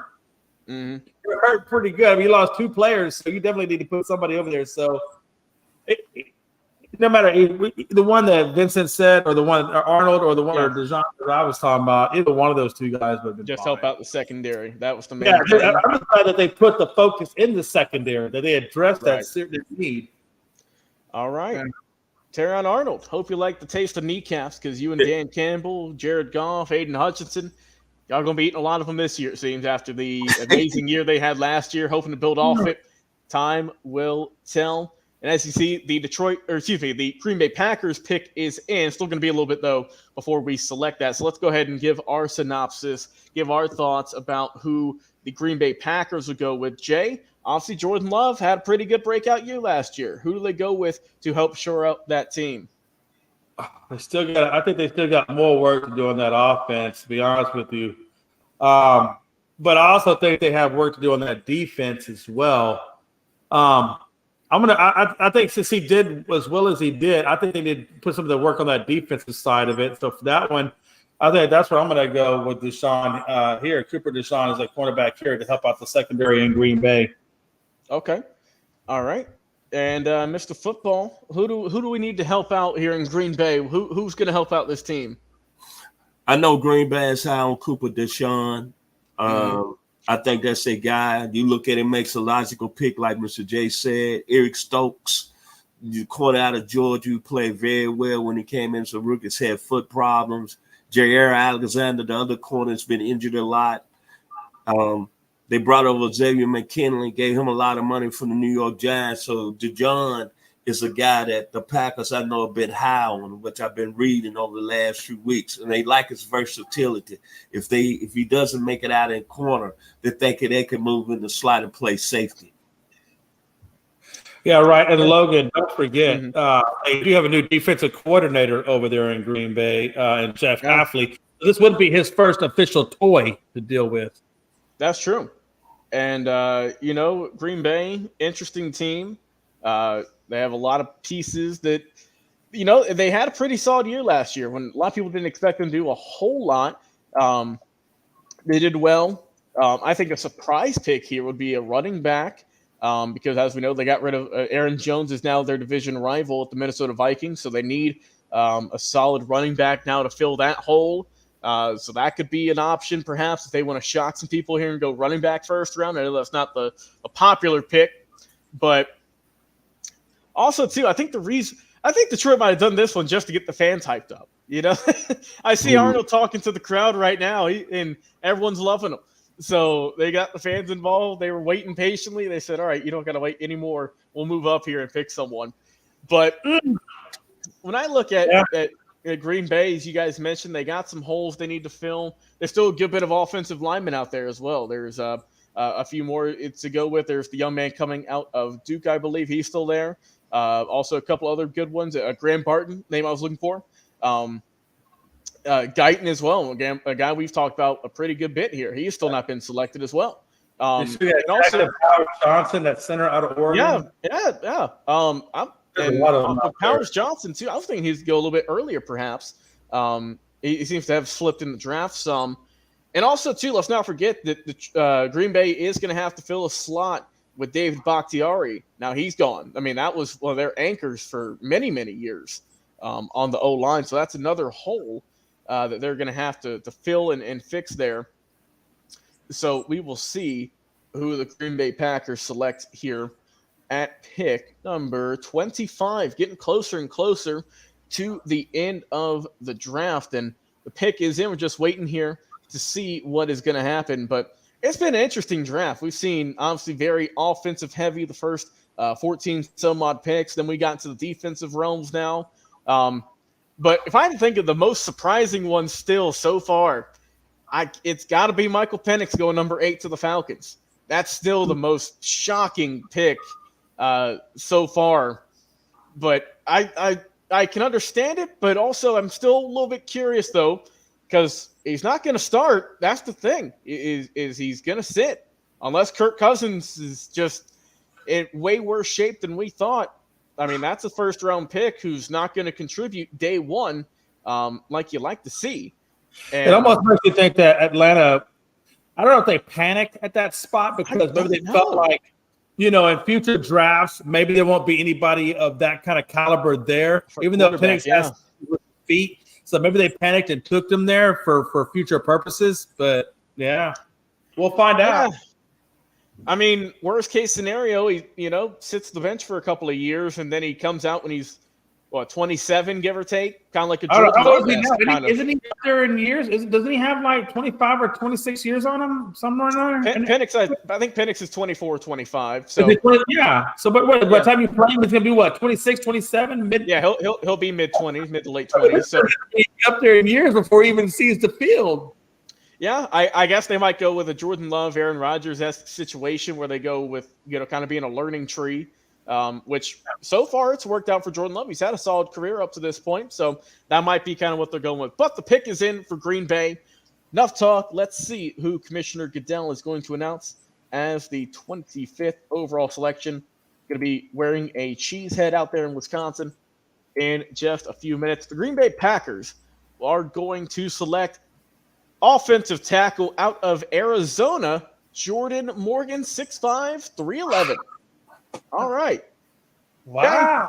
Mm-hmm. You're hurt pretty good. You lost 2 players, so you definitely need to put somebody over there. So, no matter the one that Vincent said, or the one Arnold, or the one or Dejan that I was talking about, either one of those 2 guys would have been just fine. help out the secondary. That was the main. Yeah, I'm just glad that they put the focus in the secondary, that they addressed that serious need. All right. Terrion Arnold. Hope you like the taste of kneecaps, because you and Dan Campbell, Jared Goff, Aiden Hutchinson, y'all going to be eating a lot of them this year, it seems, after the amazing year they had last year, hoping to build off it. Time will tell. And as you see, the Green Bay Packers pick is in. Still going to be a little bit, though, before we select that. So let's go ahead and give our synopsis, give our thoughts about who the Green Bay Packers would go with. Jay, obviously Jordan Love had a pretty good breakout year last year. Who do they go with to help shore up that team? I think they still got more work to do on that offense, to be honest with you. But I also think they have work to do on that defense as well. I think since he did as well as he did, I think they need to put some of the work on that defensive side of it. So for that one, I think that's where I'm going to go with Deshaun here. Cooper Deshaun is a cornerback here to help out the secondary in Green Bay. Okay. All right. And Mr. Football, who do we need to help out here in Green Bay? Who's going to help out this team? I know Green Bay is high on Cooper Deshaun. I think that's a guy. You look at him, makes a logical pick, like Mr. J said. Eric Stokes, the corner out of Georgia, who played very well when he came in. So rookies had foot problems. Jair Alexander, the other corner, has been injured a lot. They brought over Xavier McKinley, gave him a lot of money from the New York Giants. So DeJohn is a guy that the Packers I know have been high on, which I've been reading over the last few weeks, and they like his versatility. If he doesn't make it out in corner, they think they can move in the slot and play safety. Yeah, right. And Logan, don't forget, they do have a new defensive coordinator over there in Green Bay, and Jeff Hafley. This wouldn't be his first official toy to deal with. That's true. And Green Bay, interesting team. They have a lot of pieces that, they had a pretty solid year last year when a lot of people didn't expect them to do a whole lot. They did well. I think a surprise pick here would be a running back because, as we know, they got rid of Aaron Jones is now their division rival at the Minnesota Vikings. So they need a solid running back now to fill that hole. So that could be an option perhaps if they want to shock some people here and go running back first round. I know that's not a popular pick, but also, too, I think Detroit might have done this one just to get the fans hyped up. I see Arnold talking to the crowd right now, and everyone's loving him. So they got the fans involved. They were waiting patiently. They said, all right, you don't got to wait anymore. We'll move up here and pick someone. But when I look at Green Bay, as you guys mentioned, they got some holes they need to fill. There's still a good bit of offensive linemen out there as well. There's a few more to go with. There's the young man coming out of Duke, I believe. He's still there. Also, a couple other good ones. Graham Barton, name I was looking for. Guyton as well. Again, a guy we've talked about a pretty good bit here. He's still not been selected as well. And also Howard Johnson, that center out of Oregon. Yeah. Powers Johnson too. I was thinking he'd go a little bit earlier, perhaps. He seems to have slipped in the draft some. And also, too, let's not forget that the Green Bay is going to have to fill a slot with David Bakhtiari. Now he's gone. I mean, that was one of their anchors for many, many years on the O-line. So that's another hole that they're going to have to fill and fix there. So we will see who the Green Bay Packers select here at pick number 25, getting closer and closer to the end of the draft. And the pick is in. We're just waiting here to see what is going to happen. But it's been an interesting draft. We've seen, obviously, very offensive heavy the first 14 some odd picks. Then we got into the defensive realms now. But if I had to think of the most surprising one still so far, it's got to be Michael Penix going number 8 to the Falcons. That's still the most shocking pick so far. But I can understand it, but also I'm still a little bit curious, though, because he's not going to start. That's the thing, is he's going to sit unless Kirk Cousins is just in way worse shape than we thought. I mean, that's a first-round pick who's not going to contribute day one like you like to see. And it almost makes you think that Atlanta, I don't know if they panicked at that spot because maybe they felt like, in future drafts, maybe there won't be anybody of that kind of caliber there, even though Penix has feet. So maybe they panicked and took them there for future purposes. But, yeah, we'll find out. I mean, worst case scenario, he, sits the bench for a couple of years, and then he comes out when he's, 27, give or take? Kind of like a Jordan Love. Isn't he up there in years? Doesn't he have like 25 or 26 years on him somewhere in there? Penix, I think Penix is 24 or 25. So yeah. So but by the time you play him, it's going to be what, 26, 27? He'll be mid-20s, mid to late 20s. So he's up there in years before he even sees the field. Yeah, I guess they might go with a Jordan Love, Aaron Rodgers-esque situation where they go with, kind of being a learning tree. Which so far it's worked out for Jordan Love. He's had a solid career up to this point, so that might be kind of what they're going with. But the pick is in for Green Bay. Enough talk. Let's see who Commissioner Goodell is going to announce as the 25th overall selection. Going to be wearing a cheese head out there in Wisconsin in just a few minutes. The Green Bay Packers are going to select offensive tackle out of Arizona, Jordan Morgan, 6'5", 311. All right. Wow. Yeah.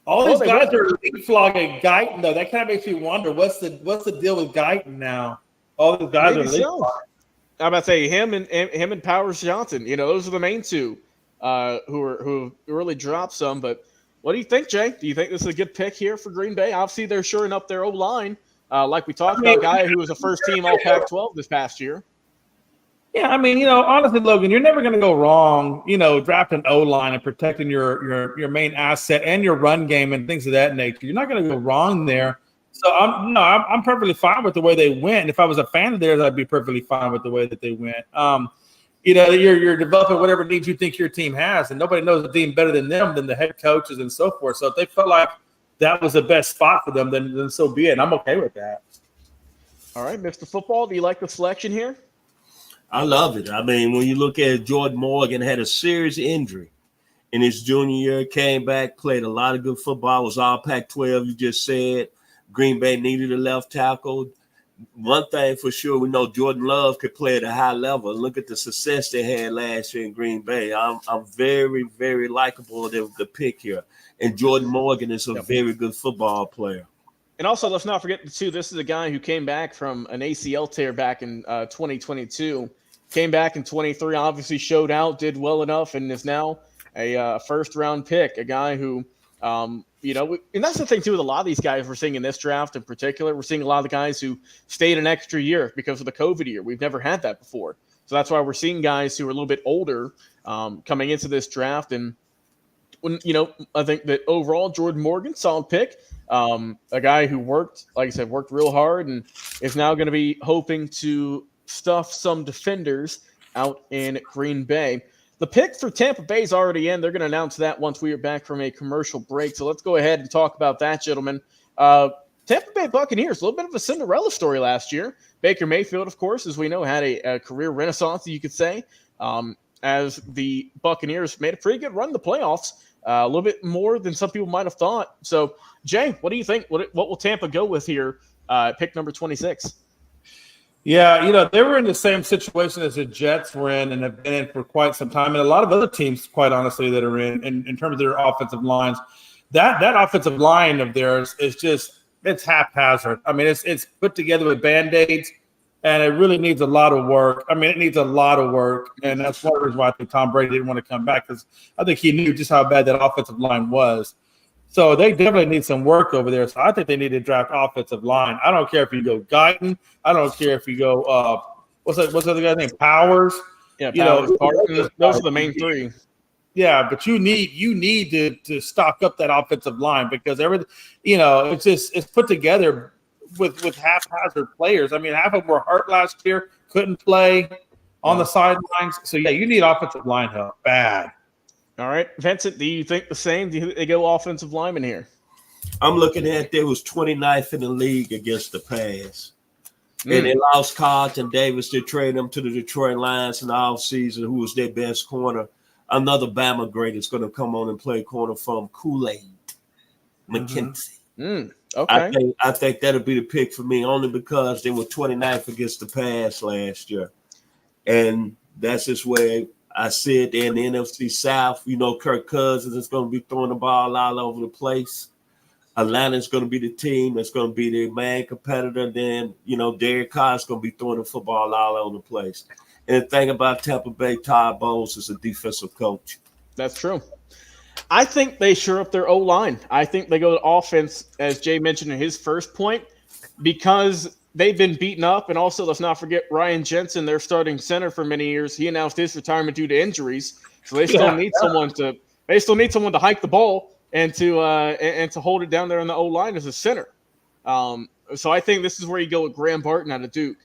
All these guys are leapfrogging Guyton, though. That kind of makes you wonder what's the deal with Guyton now. All these guys are leapfrogging. I'm about to say him and Powers Johnson. Those are the main two who really dropped some. But what do you think, Jay? Do you think this is a good pick here for Green Bay? Obviously, they're shoring up their O-line, like we talked about. A guy who was a first-team All-Pac-12 this past year. Yeah, I mean, honestly, Logan, you're never going to go wrong, drafting O-line and protecting your main asset and your run game and things of that nature. You're not going to go wrong there. So I'm perfectly fine with the way they went. And if I was a fan of theirs, I'd be perfectly fine with the way that they went. You're developing whatever needs you think your team has, and nobody knows the team better than them, than the head coaches and so forth. So if they felt like that was the best spot for them, then so be it. And I'm okay with that. All right, Mr. Football, do you like the selection here? I love it. I mean, when you look at Jordan Morgan, had a serious injury in his junior year, came back, played a lot of good football, was all Pac-12, you just said. Green Bay needed a left tackle. One thing for sure, we know Jordan Love could play at a high level. Look at the success they had last year in Green Bay. I'm very, very likable of the pick here. And Jordan Morgan is a very good football player. And also, let's not forget, too, this is a guy who came back from an ACL tear back in 2022. Came back in 23, obviously showed out, did well enough, and is now a first-round pick, a guy who, and that's the thing, too, with a lot of these guys we're seeing in this draft in particular. We're seeing a lot of the guys who stayed an extra year because of the COVID year. We've never had that before. So that's why we're seeing guys who are a little bit older coming into this draft. And, I think that overall, Jordan Morgan, solid pick. A guy who worked real hard and is now going to be hoping to stuff some defenders out in Green Bay. The pick for Tampa Bay is already in. They're going to announce that once we are back from a commercial break. So let's go ahead and talk about that, gentlemen. Tampa Bay Buccaneers, a little bit of a Cinderella story last year. Baker Mayfield, of course, as we know, had a career renaissance, you could say, as the Buccaneers made a pretty good run in the playoffs, a little bit more than some people might have thought. So, Jay, what do you think? What will Tampa go with here, pick number 26? Yeah, they were in the same situation as the Jets were in and have been in for quite some time. And a lot of other teams, quite honestly, that are in terms of their offensive lines. That offensive line of theirs is just – it's haphazard. I mean, it's put together with Band-Aids. And it really needs a lot of work. I mean, it needs a lot of work. And that's one reason why I think Tom Brady didn't want to come back, because I think he knew just how bad that offensive line was. So they definitely need some work over there. So I think they need to draft offensive line. I don't care if you go Guyton. I don't care if you go what's the other guy's name? Powers. Yeah, Powers, Barton. Those are the main three. Yeah, but you need to stock up that offensive line, because it's put together with haphazard players. I mean, half of them were hurt last year, couldn't play on the sidelines. So yeah, you need offensive line help bad. All right, Vincent, do you think the same? Do you think they go offensive lineman here? I'm looking at they was 29th in the league against the pass. And they lost Carlton Davis. They traded him to the Detroit Lions in the offseason, who was their best corner. Another Bama great is going to come on and play corner from Kool-Aid McKenzie. Okay. I think that'll be the pick for me, only because they were 29th against the pass last year. And that's just where I see it in the NFC South. You know, Kirk Cousins is going to be throwing the ball all over the place. Atlanta's going to be the team that's going to be their main competitor. Then, Derek Carr is going to be throwing the football all over the place. And the thing about Tampa Bay, Todd Bowles is a defensive coach. That's true. I think they shore up their O-line. I think they go to offense, as Jay mentioned in his first point, because they've been beaten up. And also, let's not forget Ryan Jensen, their starting center for many years. He announced his retirement due to injuries. So they still need someone to hike the ball and to hold it down there on the O-line as a center. So I think this is where you go with Graham Barton out of Duke.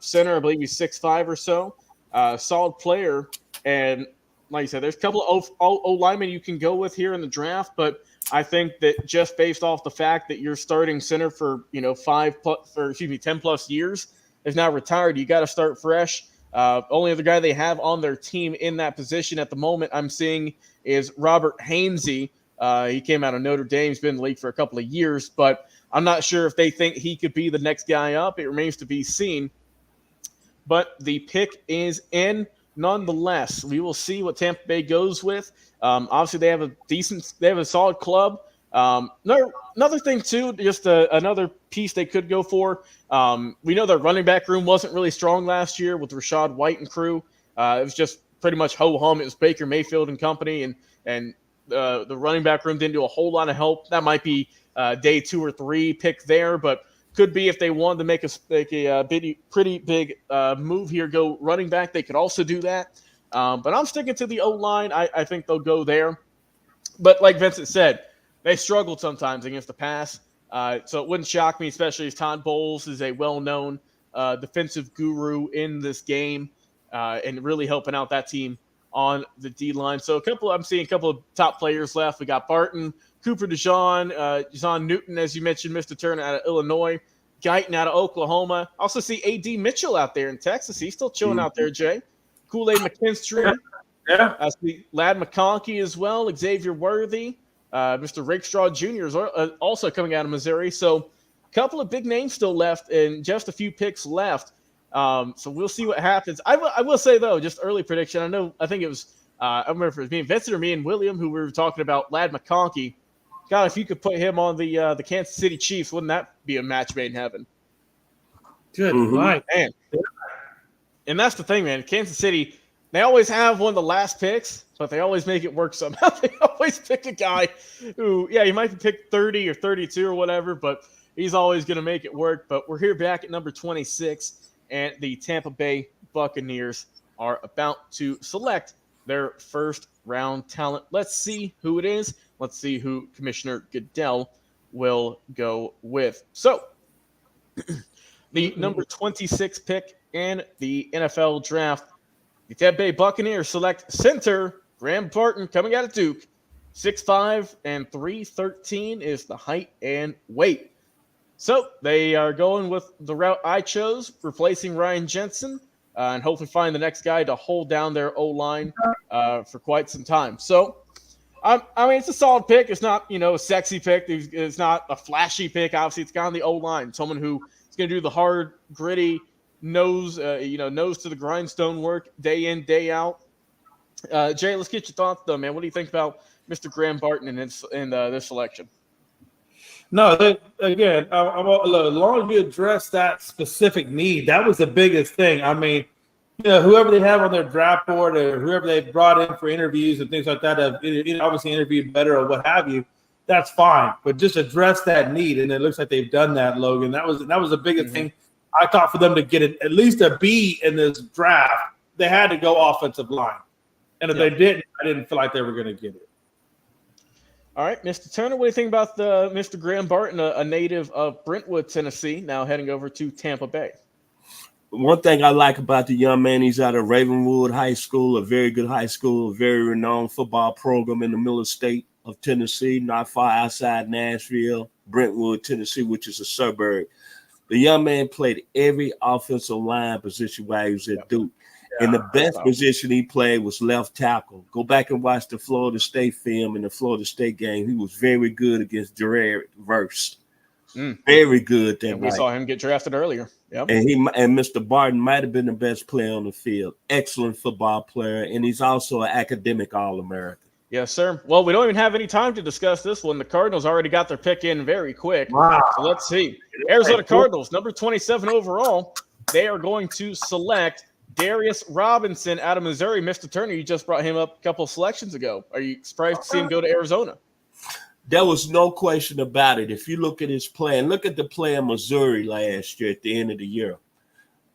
Center, I believe he's 6'5" or so. Solid player. And like you said, there's a couple of O-linemen you can go with here in the draft, but I think that just based off the fact that you're starting center for 10 plus years is now retired, you got to start fresh. Only other guy they have on their team in that position at the moment I'm seeing is Robert Hainsey. He came out of Notre Dame. He's been in the league for a couple of years, but I'm not sure if they think he could be the next guy up. It remains to be seen. But the pick is in nonetheless. We will see what Tampa Bay goes with. Obviously, they have a solid club. Another thing too, just another piece they could go for. We know their running back room wasn't really strong last year with Rashad White and crew. It was just pretty much ho-hum. It was Baker Mayfield and company, and the running back room didn't do a whole lot of help. That might be day 2 or 3 pick there, but could be if they wanted to make a pretty big move here, go running back. They could also do that. But I'm sticking to the O-line. I think they'll go there. But like Vincent said, they struggled sometimes against the pass. So it wouldn't shock me, especially as Todd Bowles is a well-known defensive guru in this game and really helping out that team on the D-line. So I'm seeing a couple of top players left. We got Barton, Cooper DeJean Newton, as you mentioned, Mr. Turner out of Illinois, Guyton out of Oklahoma. Also see A.D. Mitchell out there in Texas. He's still chilling out there, Jay. Kool-Aid McKinstry. Yeah. I see Lad McConkey as well, Xavier Worthy. Mr. Rakestraw Jr. is also coming out of Missouri. So a couple of big names still left and just a few picks left. So we'll see what happens. I will say, though, just early prediction. I think it was I don't remember if it was me and Vincent or me and William who we were talking about Lad McConkey. God, if you could put him on the Kansas City Chiefs, wouldn't that be a match made in heaven? Good night, man. And that's the thing, man. Kansas City, they always have one of the last picks, but they always make it work somehow. They always pick a guy who, he might be picked 30 or 32 or whatever, but he's always going to make it work. But we're here back at number 26, and the Tampa Bay Buccaneers are about to select their first round talent. Let's see who it is. Let's see who Commissioner Goodell will go with. So, the number 26 pick in the NFL draft, the Tampa Bay Buccaneers select center Graham Barton, coming out of Duke. 6'5" and 313 is the height and weight. So they are going with the route I chose, replacing Ryan Jensen, and hopefully find the next guy to hold down their O-line for quite some time. So, I mean, it's a solid pick. It's not, a sexy pick. It's not a flashy pick. Obviously, it's got on the O-line. Someone who is going to do the hard, gritty, nose to the grindstone work day in, day out. Jay, let's get your thoughts, though, man. What do you think about Mr. Graham Barton and this selection? No, again, as long as you address that specific need, that was the biggest thing. I mean, whoever they have on their draft board or whoever they brought in for interviews and things like that, have obviously interviewed better or what have you, that's fine. But just address that need, and it looks like they've done that, Logan. That was the biggest thing I thought for them to get at least a B in this draft. They had to go offensive line, and if they didn't, I didn't feel like they were going to get it. All right, Mr. Turner, what do you think about Mr. Graham Barton, a native of Brentwood, Tennessee, now heading over to Tampa Bay? One thing I like about the young man, he's out of Ravenwood High School, a very good high school, a very renowned football program in the middle of the state of Tennessee, not far outside Nashville, Brentwood, Tennessee, which is a suburb. The young man played every offensive line position while he was at Duke. And the best position he played was left tackle. Go back and watch the Florida State film in the Florida State game. He was very good against Jared Verse. Very good that night. We saw him get drafted earlier. Yep. And Mr. Barton might have been the best player on the field. Excellent football player, and he's also an academic All-American. Yes, sir. Well, we don't even have any time to discuss this one. The Cardinals already got their pick in very quick. Wow. So let's see. Arizona Cardinals, number 27 overall. They are going to select Darius Robinson out of Missouri. Mr. Turner, you just brought him up a couple of selections ago. Are you surprised to see him go to Arizona? There was no question about it. If you look at his play, and look at the play in Missouri last year at the end of the year.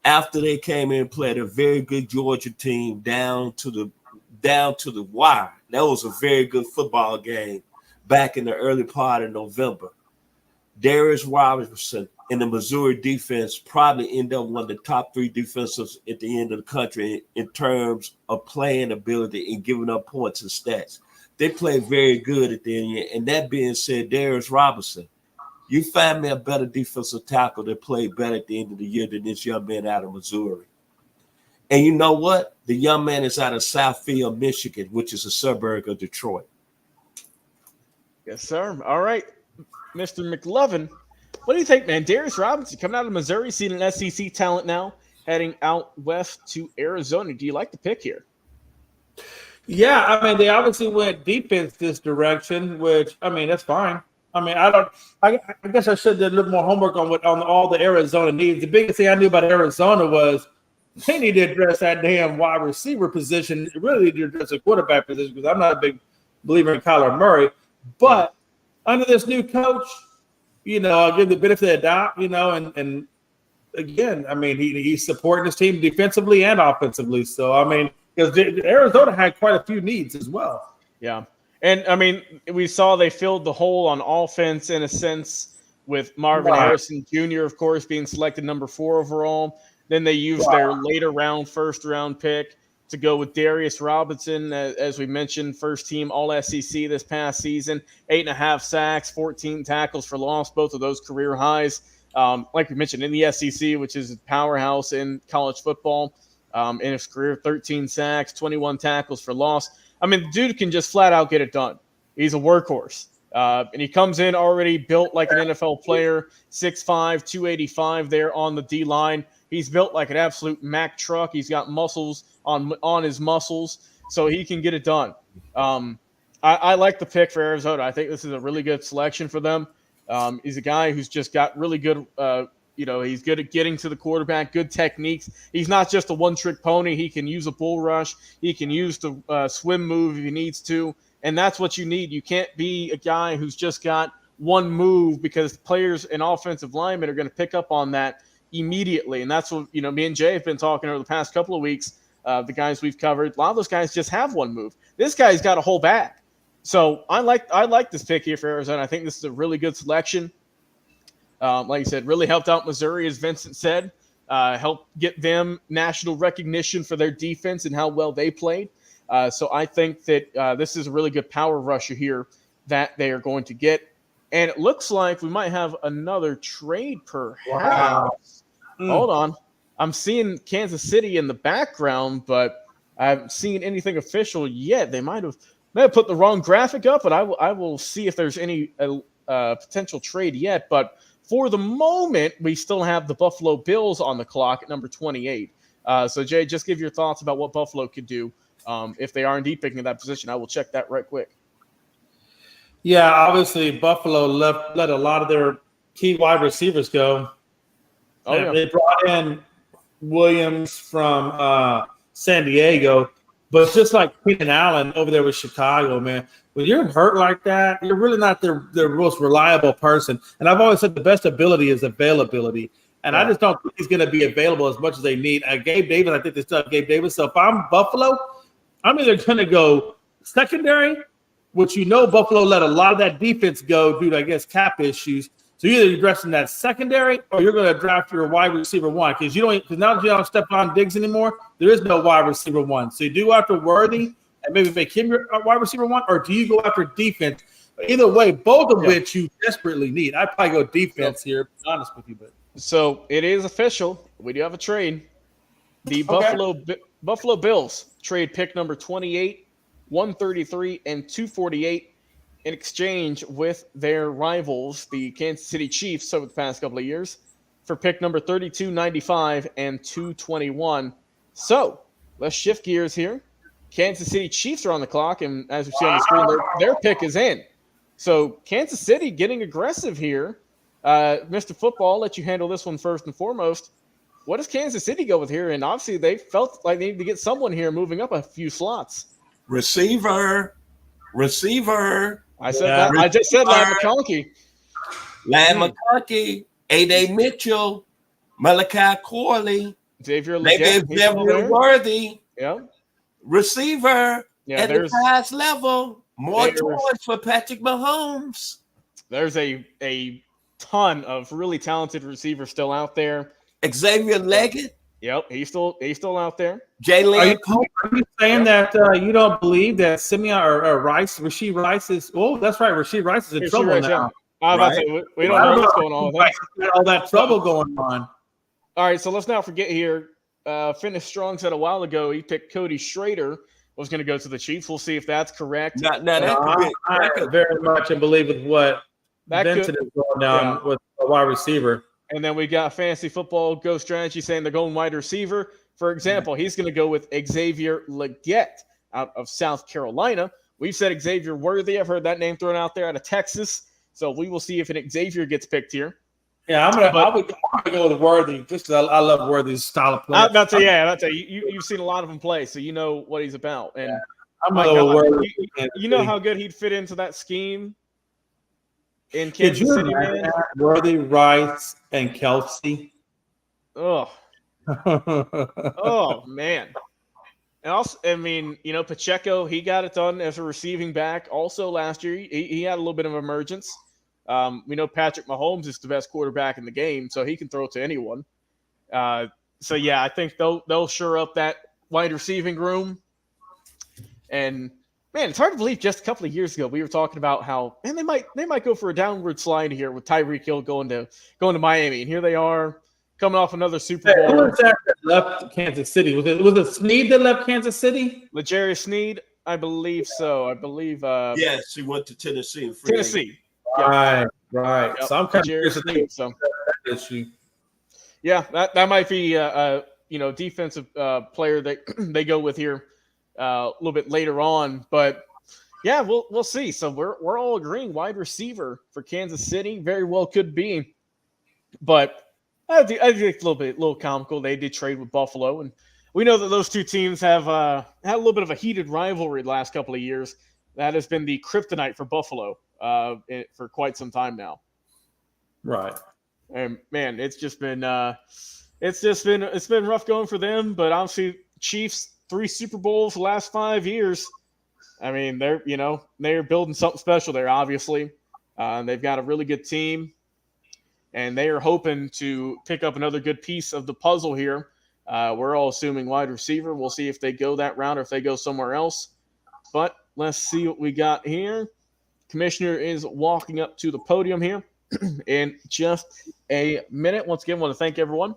After they came in and played a very good Georgia team down to the wire. That was a very good football game back in the early part of November. Darius Robinson in the Missouri defense probably ended up one of the top 3 defensives at the end of the country in terms of playing ability and giving up points and stats. They played very good at the end. And that being said, Darius Robinson, you find me a better defensive tackle that played better at the end of the year than this young man out of Missouri. And you know what? The young man is out of Southfield, Michigan, which is a suburb of Detroit. Yes, sir. All right, Mr. McLovin, what do you think, man? Darius Robinson coming out of Missouri, seeing an SEC talent now, heading out west to Arizona. Do you like the pick here? Yeah, I mean, they obviously went defense this direction, which, I mean, that's fine. I mean, I guess I should have done a little more homework on all the Arizona needs. The biggest thing I knew about Arizona was they need to address that damn wide receiver position. They really need to address the quarterback position because I'm not a big believer in Kyler Murray. But under this new coach, I'll give the benefit of the doubt, and again, I mean, he's supporting his team defensively and offensively. So, I mean, because Arizona had quite a few needs as well. Yeah. And, I mean, we saw they filled the hole on offense in a sense with Marvin Harrison Jr., of course, being selected number 4 overall. Then they used their later round, first-round pick to go with Darius Robinson, as we mentioned, first-team All-SEC this past season, 8.5 sacks, 14 tackles for loss, both of those career highs. Like we mentioned, in the SEC, which is a powerhouse in college football, in his career, 13 sacks, 21 tackles for loss. I mean, the dude can just flat out get it done. He's a workhorse. And he comes in already built like an NFL player, 6'5", 285 there on the D-line. He's built like an absolute Mack truck. He's got muscles on his muscles, so he can get it done. I like the pick for Arizona. I think this is a really good selection for them. He's a guy who's just got really good he's good at getting to the quarterback, good techniques. He's not just a one-trick pony. He can use a bull rush. He can use the swim move if he needs to, and that's what you need. You can't be a guy who's just got one move because players and offensive linemen are going to pick up on that immediately, and that's what me and Jay have been talking over the past couple of weeks. The guys we've covered, a lot of those guys just have one move. This guy's got a whole bag. So I like this pick here for Arizona. I think this is a really good selection. Like you said, really helped out Missouri, as Vincent said, helped get them national recognition for their defense and how well they played. So I think that this is a really good power rusher here that they are going to get. And it looks like we might have another trade perhaps. Wow. Hold on. I'm seeing Kansas City in the background, but I haven't seen anything official yet. They might have put the wrong graphic up, but I will see if there's any potential trade yet. But for the moment, we still have the Buffalo Bills on the clock at number 28. So, Jay, just give your thoughts about what Buffalo could do if they are indeed picking that position. I will check that right quick. Yeah, obviously Buffalo let a lot of their key wide receivers go. Oh, yeah. They brought in Williams from San Diego, but just like Keenan Allen over there with Chicago, man, when you're hurt like that, you're really not their most reliable person. And I've always said the best ability is availability. And I just don't think he's going to be available as much as they need. Gabe Davis, I think they still have Gabe Davis. So if I'm Buffalo, I'm either going to go secondary, which Buffalo let a lot of that defense go due to, I guess, cap issues. So either you're dressing that secondary or you're going to draft your wide receiver one because now that you don't have Stephon Diggs anymore, there is no wide receiver one. So you do after Worthy and maybe make him your wide receiver one, or do you go after defense? Either way, both of which you desperately need. I'd probably go defense here, to be honest with you. But So it is official. We do have a trade. The Buffalo Bills trade pick number 28, 133, and 248 in exchange with their rivals, the Kansas City Chiefs, over the past couple of years, for pick number 32, 95, and 221. So let's shift gears here. Kansas City Chiefs are on the clock, and as you see on the screen, their pick is in. So Kansas City getting aggressive here. Mr. Football, I'll let you handle this one first and foremost. What does Kansas City go with here? And obviously they felt like they needed to get someone here moving up a few slots. Receiver. I said that. I just said Ladd McConkey. A.J. Mitchell, Malachi Corley, Xavier Worthy. Yeah. Receiver at the highest level. More toys for Patrick Mahomes. There's a ton of really talented receivers still out there. Xavier Leggett. Yep, he's still out there. Jalen. Are you saying that you don't believe that Simeon or Rasheed Rice is? Oh, that's right. Rasheed Rice is in trouble now. I was about to say, we don't know what's going on with him. All that trouble going on. All right, so let's not forget here. Fitness Strong said a while ago he picked Cody Schrader was going to go to the Chiefs. We'll see if that's correct. I very much believe with what Vincent is going down with a wide receiver. And then we got Fantasy Football Go Strategy saying they're going wide receiver. For example, he's going to go with Xavier Leggett out of South Carolina. We've said Xavier Worthy. I've heard that name thrown out there out of Texas. So we will see if an Xavier gets picked here. Yeah, I would go with Worthy just because I love Worthy's style of play. That's you've seen a lot of him play, so you know what he's about. And I'm going to go with Worthy. You know how good he'd fit into that scheme in Kansas City, man? Worthy, Rice, and Kelsey. Oh. Oh, man. And also, I mean, Pacheco, he got it done as a receiving back. Also last year, he had a little bit of emergence. We know Patrick Mahomes is the best quarterback in the game, so he can throw to anyone. So yeah, I think they'll shore up that wide receiving room. And man, it's hard to believe just a couple of years ago we were talking about how they might go for a downward slide here with Tyreek Hill going to Miami, and here they are coming off another Super Bowl. Who was that left Kansas City? Was it Snead that left Kansas City? L'Jarius Sneed, I believe so. I believe. Yes, he went to Tennessee. Tennessee. Right. Yep. So I'm kind of curious to think so. Yeah, that might be a defensive player that they go with here a little bit later on, but yeah, we'll see. So we're all agreeing wide receiver for Kansas City very well could be, but I think it's a little comical. They did trade with Buffalo, and we know that those two teams have had a little bit of a heated rivalry the last couple of years. That has been the kryptonite for Buffalo for quite some time now. Right. And man, it's been rough going for them. But obviously, Chiefs 3 Super Bowls the last 5 years. I mean, they're building something special there. Obviously, they've got a really good team, and they are hoping to pick up another good piece of the puzzle here. We're all assuming wide receiver. We'll see if they go that route or if they go somewhere else. But let's see what we got here. Commissioner is walking up to the podium here in just a minute. Once again, I want to thank everyone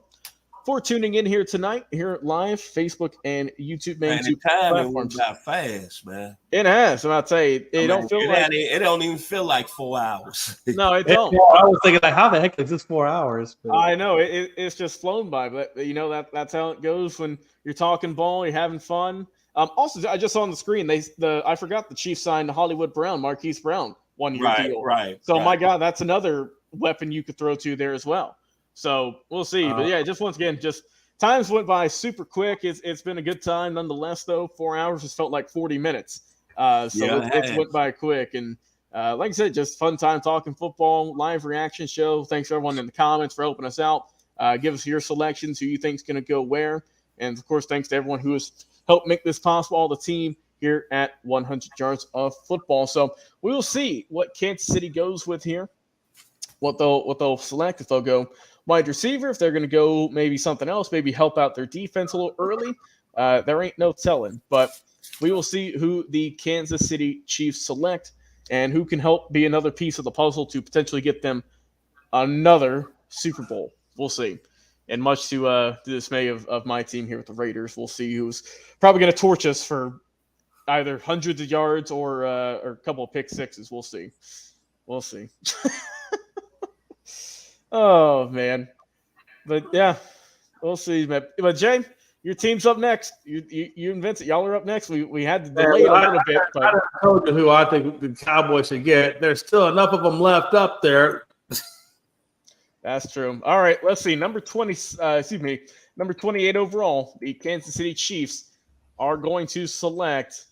for tuning in here tonight, here live, Facebook and YouTube. Time went by fast, man. It has. I'll tell you, it don't even feel like 4 hours. No, it don't. I was thinking, like, how the heck is this 4 hours? But I know it's just flown by, but that's how it goes when you're talking ball, you're having fun. Also, I just saw on the screen I forgot the Chiefs signed Hollywood Brown, Marquise Brown, one-year deal. So, my God, that's another weapon you could throw to there as well. So we'll see. But yeah, just once again, just times went by super quick. It's been a good time nonetheless, though. 4 hours just felt like 40 minutes. It's went by quick. And like I said, just fun time talking football, live reaction show. Thanks to everyone in the comments for helping us out. Give us your selections, who you think is going to go where. And, of course, thanks to everyone who has helped make this possible, all the team here at 100 Yards of Football. So we will see what Kansas City goes with here, what they'll select, if they'll go wide receiver, if they're going to go maybe something else, maybe help out their defense a little early. There ain't no telling. But we will see who the Kansas City Chiefs select and who can help be another piece of the puzzle to potentially get them another Super Bowl. We'll see. And much to the dismay of my team here with the Raiders, we'll see who's probably going to torch us for either hundreds of yards or a couple of pick sixes. We'll see. We'll see. Oh, man. But, yeah, we'll see. But Jay, your team's up next. You and Vincent, y'all are up next. We had to delay it a little bit. But I told you who I think the Cowboys should get. There's still enough of them left up there. That's true. All right, let's see. Number 28 overall, the Kansas City Chiefs are going to select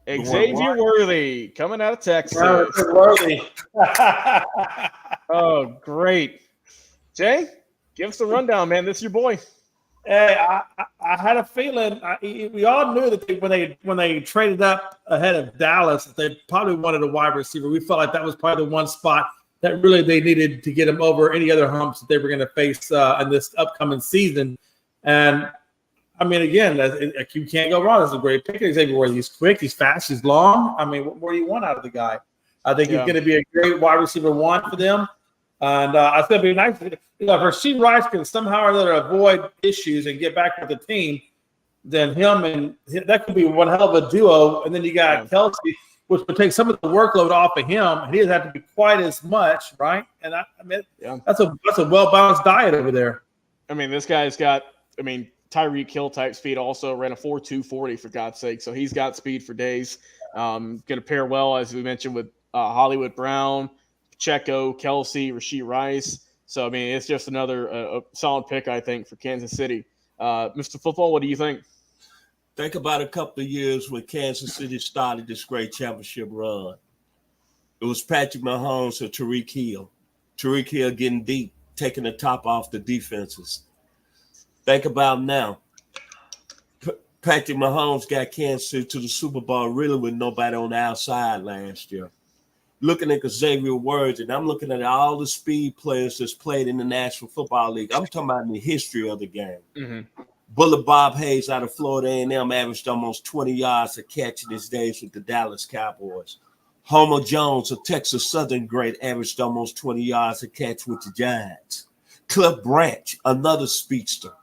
Xavier Worthy, coming out of Texas. Worthy. Oh, great. Jay, give us the rundown, man. This is your boy. Hey, I had a feeling. We all knew that when they traded up ahead of Dallas, that they probably wanted a wide receiver. We felt like that was probably the one spot that really they needed to get them over any other humps that they were going to face in this upcoming season. And I mean, again, you can't go wrong. That's a great pick. Xavier Worthy. He's quick. He's fast. He's long. I mean, what more do you want out of the guy? I think he's going to be a great wide receiver one for them. And I think it'd be nice if Rasheed Rice can somehow or other avoid issues and get back with the team, then that could be one hell of a duo. And then you got Kelsey, which would take some of the workload off of him, and he doesn't have to be quite as much, right? And that's a well-balanced diet over there. I mean, this guy's got, Tyreek Hill type speed, also ran a 4.2 40 for God's sake. So he's got speed for days. Going to pair well, as we mentioned, with Hollywood Brown, Pacheco, Kelsey, Rasheed Rice. So, it's just another a solid pick, I think, for Kansas City. Mr. Football, what do you think? Think about a couple of years when Kansas City started this great championship run. It was Patrick Mahomes and Tyreek Hill. Tyreek Hill getting deep, taking the top off the defenses. Think about now. Patrick Mahomes got Kansas City to the Super Bowl really with nobody on the outside last year. Looking at Xavier Worthy, and I'm looking at all the speed players that's played in the National Football League. I'm talking about in the history of the game. Mm-hmm. Bullet Bob Hayes out of Florida A&M averaged almost 20 yards a catch in his days with the Dallas Cowboys. Homer Jones, a Texas Southern great, averaged almost 20 yards a catch with the Giants. Cliff Branch, another speedster,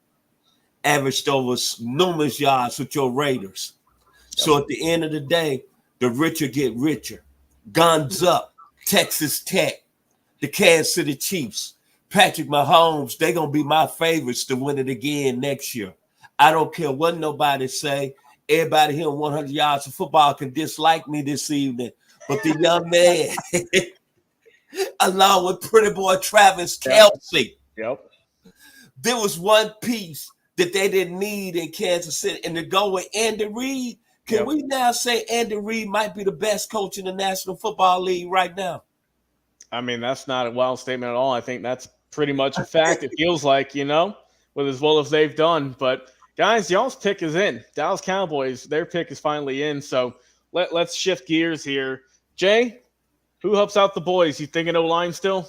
averaged over numerous yards with your Raiders. Yep. So at the end of the day, the richer get richer. Guns up, Texas Tech, the Kansas City Chiefs, Patrick Mahomes, they're going to be my favorites to win it again next year. I don't care what nobody say. Everybody here on 100 Yards of Football can dislike me this evening. But the young man, along with pretty boy Travis Kelce, there was one piece that they didn't need in Kansas City. And to go with Andy Reid, can we now say Andy Reid might be the best coach in the National Football League right now? That's not a wild statement at all. I think that's pretty much a fact. It feels like, with as well as they've done. But, guys, y'all's pick is in. Dallas Cowboys, their pick is finally in. So let's shift gears here. Jay, who helps out the boys? You thinking O-line still?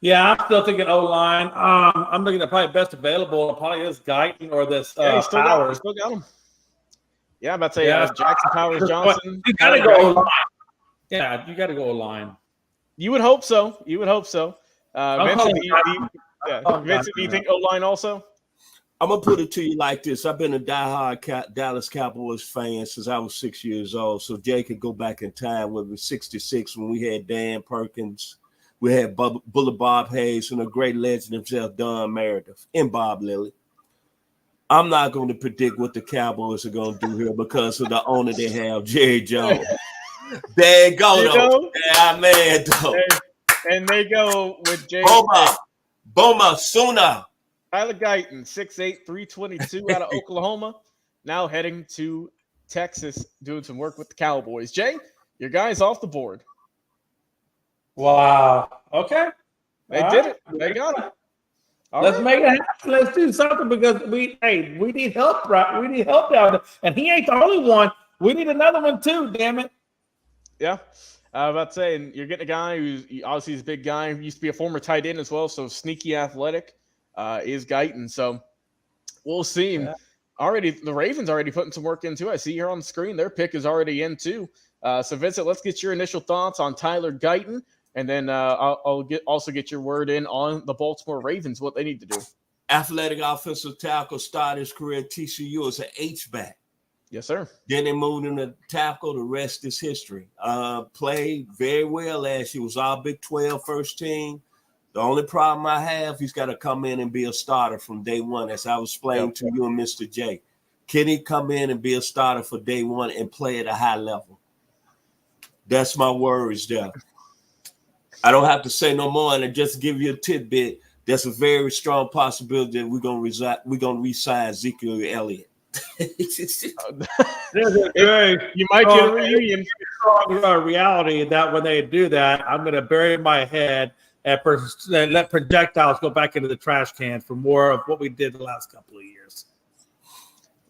Yeah, I'm still thinking O-line. I'm looking at probably best available. It probably is Guyton or this Powers. Still got him. Yeah, I'm about to say Jackson Powers Johnson. You got to go O-line. Yeah, you got to go O-line. You would hope so. Vincent, Vincent, do you think O-line also? I'm going to put it to you like this. I've been a diehard Dallas Cowboys fan since I was 6 years old. So Jay could go back in time when we were 66 when we had Dan Perkins. We had Bullet Bob Hayes and a great legend himself, Don Meredith, and Bob Lilly. I'm not going to predict what the Cowboys are going to do here because of the owner they have, Jerry Jones. There you go, though. Yeah, man, though. And they go with Jay. Boma Suna. Tyler Guyton, 6'8", 322 out of Oklahoma, now heading to Texas, doing some work with the Cowboys. Jay, your guy's off the board. Wow. Okay. They did it. They got it. Let's make it happen. Let's do something because we need help, right? We need help down there. And he ain't the only one. We need another one too, damn it. Yeah. I was about to say, and you're getting a guy who's obviously he's a big guy. He used to be a former tight end as well, so sneaky athletic is Guyton. So we'll see. Yeah. Already, the Ravens already putting some work into it. I see here on the screen, their pick is already in too. So Vincent, let's get your initial thoughts on Tyler Guyton, and then I'll also get your word in on the Baltimore Ravens, what they need to do. Athletic offensive tackle, started his career at TCU as an H-back. Yes, sir. Then they moved him to tackle. The rest is history. Played very well last year. Was all Big 12 first team. The only problem I have, he's got to come in and be a starter from day one, as I was explaining to you and Mr. J. Can he come in and be a starter for day one and play at a high level? That's my worries there. I don't have to say no more, and just give you a tidbit. There's a very strong possibility that we're gonna re-sign Ezekiel Elliott. You might get a reunion. Reality that when they do that, I'm going to bury my head and let projectiles go back into the trash can for more of what we did the last couple of years.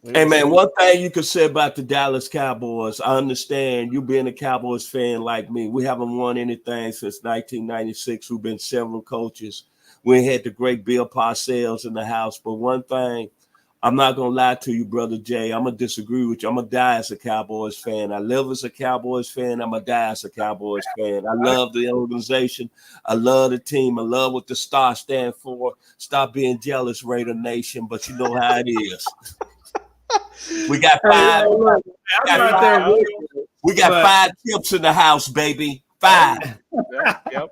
Hey, man, one thing you could say about the Dallas Cowboys, I understand you being a Cowboys fan like me. We haven't won anything since 1996. We've been several coaches. We had the great Bill Parcells in the house. But one thing, I'm not going to lie to you, Brother Jay. I'm going to disagree with you. I'm going to die as a Cowboys fan. I live as a Cowboys fan. I'm going to die as a Cowboys fan. I love the organization. I love the team. I love what the star stand for. Stop being jealous, Raider Nation, but you know how it is. We got five. We got 5 tips in the house, baby. 5. Yep.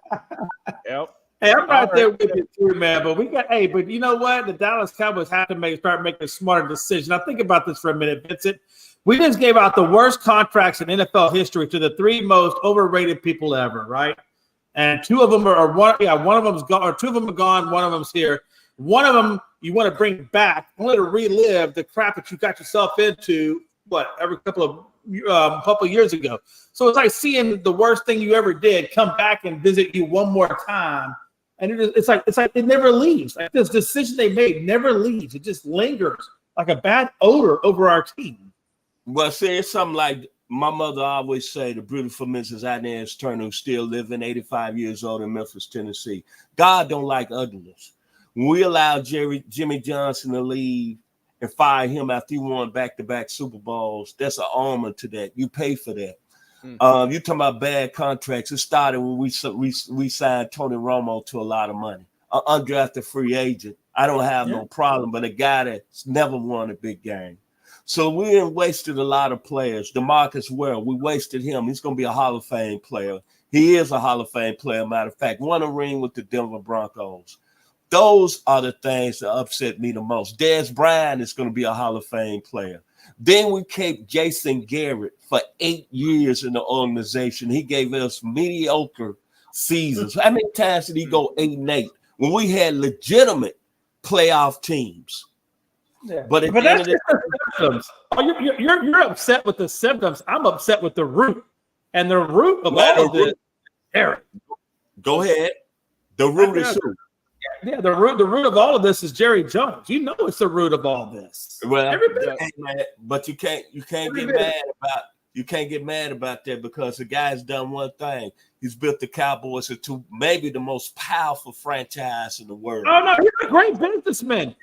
Hey, I'm right there with you too, man. But but you know what? The Dallas Cowboys have to start making a smarter decision. Now think about this for a minute, Vincent. We just gave out the worst contracts in NFL history to the 3 most overrated people ever, right? And 2 of them one of them's gone, or 2 of them are gone, one of them's here. One of them you want to bring back, only to relive the crap that you got yourself into, every couple of years ago. So it's like seeing the worst thing you ever did come back and visit you one more time. And it's like it never leaves. Like this decision they made never leaves. It just lingers like a bad odor over our team. Well, see, it's something like my mother always say, the beautiful Mrs. Inez Turner, who's still living, 85 years old in Memphis, Tennessee. God don't like ugliness. When we allowed Jimmy Johnson to leave and fire him after he won back-to-back Super Bowls, that's an armor to that. You pay for that. You're talking about bad contracts. It started when we signed Tony Romo to a lot of money. An undrafted free agent. I don't have no problem, but a guy that's never won a big game. So we wasted a lot of players. DeMarcus Ware, we wasted him. He's going to be a Hall of Fame player. He is a Hall of Fame player, matter of fact. Won a ring with the Denver Broncos. Those are the things that upset me the most. Dez Bryant is going to be a Hall of Fame player. Then we kept Jason Garrett for 8 years in the organization. He gave us mediocre seasons. How many times did he go 8-8 when we had legitimate playoff teams? Yeah. But that's just the symptoms. You're upset with the symptoms. I'm upset with the root. And the root of all of this, Eric. Go ahead. The root is who? Yeah, the root of all of this is Jerry Jones. You know it's the root of all this. Well, but you can't get mad about that because the guy's done one thing. He's built the Cowboys into maybe the most powerful franchise in the world. Oh no, he's a great businessman.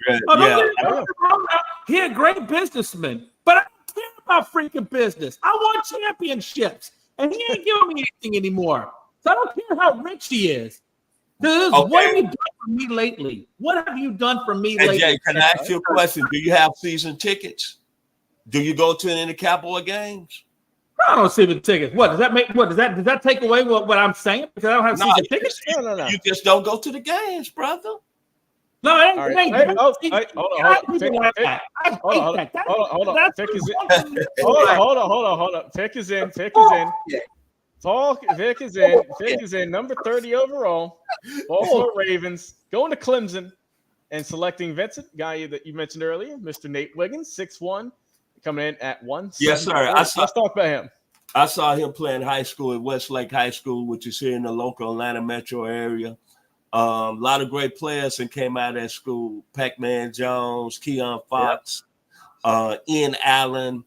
He's a great businessman. But I don't care about freaking business. I want championships, and he ain't giving me anything anymore. So I don't care how rich he is. What have you done for me lately? What have you done for me lately? Jay, can I ask you a question? Do you have season tickets? Do you go to any Cowboy games? I don't see the tickets. What does that make? Does that take away what I'm saying? Because I don't have season tickets. No. You just don't go to the games, brother. No, it ain't. All right. It ain't Hey, good. oh, See, hey, hold on, I hold on. hate people like that. I hate Hold on, that. That- hold on. that's- Vic is in. Hold on. Vic is in. Vic is in. Vic is in. Number 30 overall. Baltimore Ravens going to Clemson and selecting Vincent, guy that you mentioned earlier, Mr. Nate Wiggins, 6'1", coming in at 1. Yes, sir. Let's talk about him. I saw him playing high school at Westlake High School, which is here in the local Atlanta metro area. A lot of great players and came out of that school. Pac-Man Jones, Keon Fox, Ian Allen,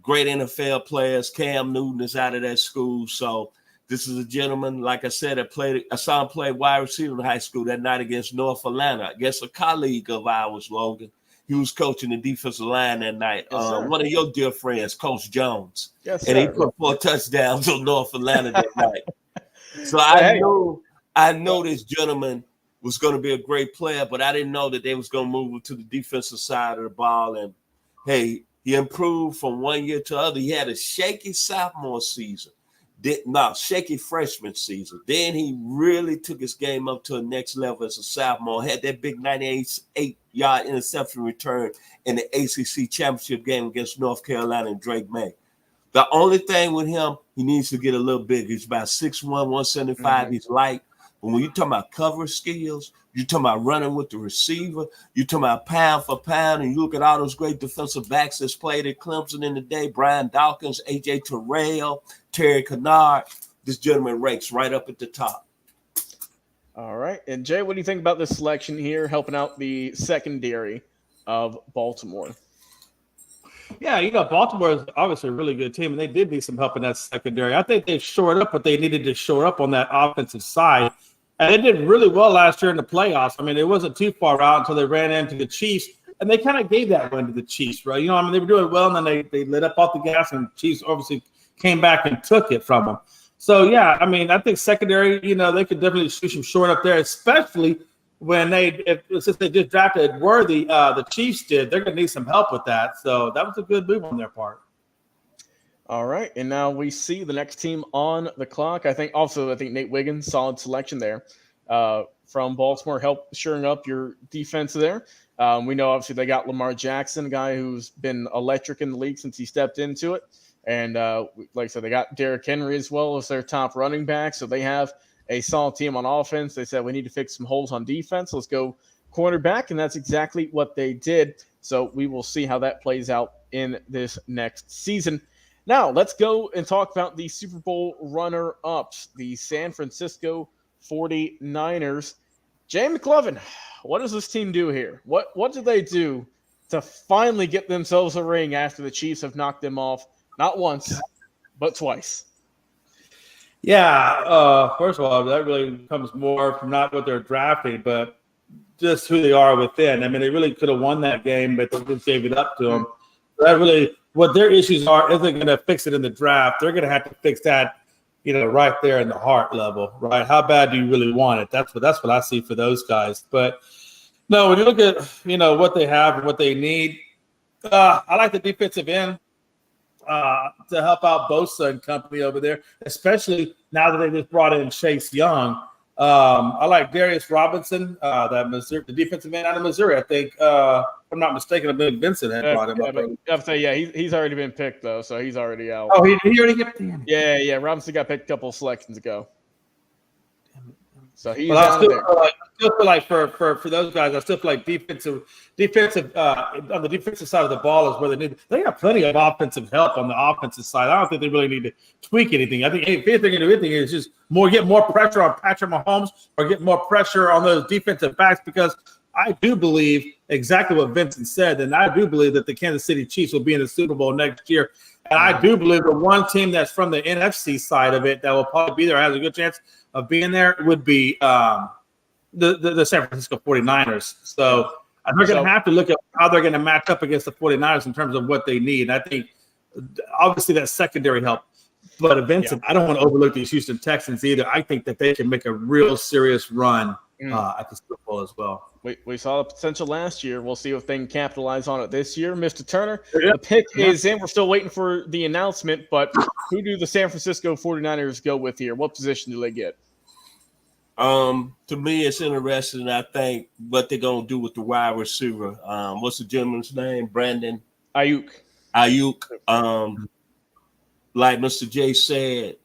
great NFL players. Cam Newton is out of that school. So this is a gentleman, like I said, I saw him play wide receiver in high school that night against North Atlanta, against a colleague of ours, Logan. He was coaching the defensive line that night. Yes, one of your dear friends, Coach Jones. Yes, and he sir. put 4 touchdowns on North Atlanta that night. So I know this gentleman was going to be a great player, but I didn't know that they was going to move him to the defensive side of the ball. And hey, he improved from one year to the other. He had a shaky sophomore season. Shaky freshman season. Then he really took his game up to the next level as a sophomore. Had that big 98-yard interception return in the ACC championship game against North Carolina and Drake May. The only thing with him, he needs to get a little bigger. He's about 6'1", 175. Mm-hmm. He's light. But when you're talking about cover skills, you're talking about running with the receiver, you're talking about pound for pound, and you look at all those great defensive backs that's played at Clemson in the day, Brian Dawkins, A.J. Terrell, Terry Kennard, this gentleman ranks right up at the top. All right. And Jay, what do you think about this selection here, helping out the secondary of Baltimore? Yeah, Baltimore is obviously a really good team, and they did need some help in that secondary. I think they've shored up what they needed to shore up on that offensive side. And they did really well last year in the playoffs. I mean, it wasn't too far out until they ran into the Chiefs, and they kind of gave that win to the Chiefs, right? They were doing well, and then they lit up off the gas, and the Chiefs obviously came back and took it from them. So, yeah, I mean, I think secondary, they could definitely shoot some short up there, especially when since they just drafted Worthy, the Chiefs did. They're going to need some help with that. So that was a good move on their part. All right, and now we see the next team on the clock. I think Nate Wiggins, solid selection there from Baltimore, help shoring up your defense there. We know obviously they got Lamar Jackson, a guy who's been electric in the league since he stepped into it. And like I said, they got Derrick Henry as well as their top running back. So they have a solid team on offense. They said we need to fix some holes on defense. Let's go cornerback, and that's exactly what they did. So we will see how that plays out in this next season. Now, let's go and talk about the Super Bowl runner-ups, the San Francisco 49ers. Jay McLovin, what does this team do here? What do they do to finally get themselves a ring after the Chiefs have knocked them off not once, but twice? Yeah, first of all, that really comes more from not what they're drafting, but just who they are within. I mean, they really could have won that game, but they just gave it up to them. That really, what their issues are, isn't going to fix it in the draft. They're going to have to fix that, right there in the heart level, right? How bad do you really want it? That's what I see for those guys. But no, when you look at what they have and what they need, I like the defensive end to help out Bosa and company over there, especially now that they just brought in Chase Young. I like Darius Robinson, the defensive man out of Missouri. I think, if I'm not mistaken, I believe Vincent had brought him up. I have to say, he's already been picked, though, so he's already out. Oh, he already got picked? Yeah, Robinson got picked a couple of selections ago. So he's well, out there. I still feel like for those guys, I still feel like defensive on the defensive side of the ball is where they have plenty of offensive help on the offensive side. I don't think they really need to tweak anything. I think if they're going to do anything is just get more pressure on Patrick Mahomes or get more pressure on those defensive backs, because I do believe exactly what Vincent said, and I do believe that the Kansas City Chiefs will be in the Super Bowl next year. And I do believe the one team that's from the NFC side of it that will probably be there, has a good chance of being there, would be the San Francisco 49ers. So they're going to have to look at how they're going to match up against the 49ers in terms of what they need. And I think, obviously, that secondary help. But Vincent, I don't want to overlook these Houston Texans either. I think that they can make a real serious run at the Super Bowl as well. We saw the potential last year. We'll see if they can capitalize on it this year. Mr. Turner, the pick is in. We're still waiting for the announcement, but who do the San Francisco 49ers go with here? What position do they get? To me, it's interesting. I think what they're gonna do with the wide receiver. What's the gentleman's name? Brandon Ayuk. Ayuk. Like Mr. J said,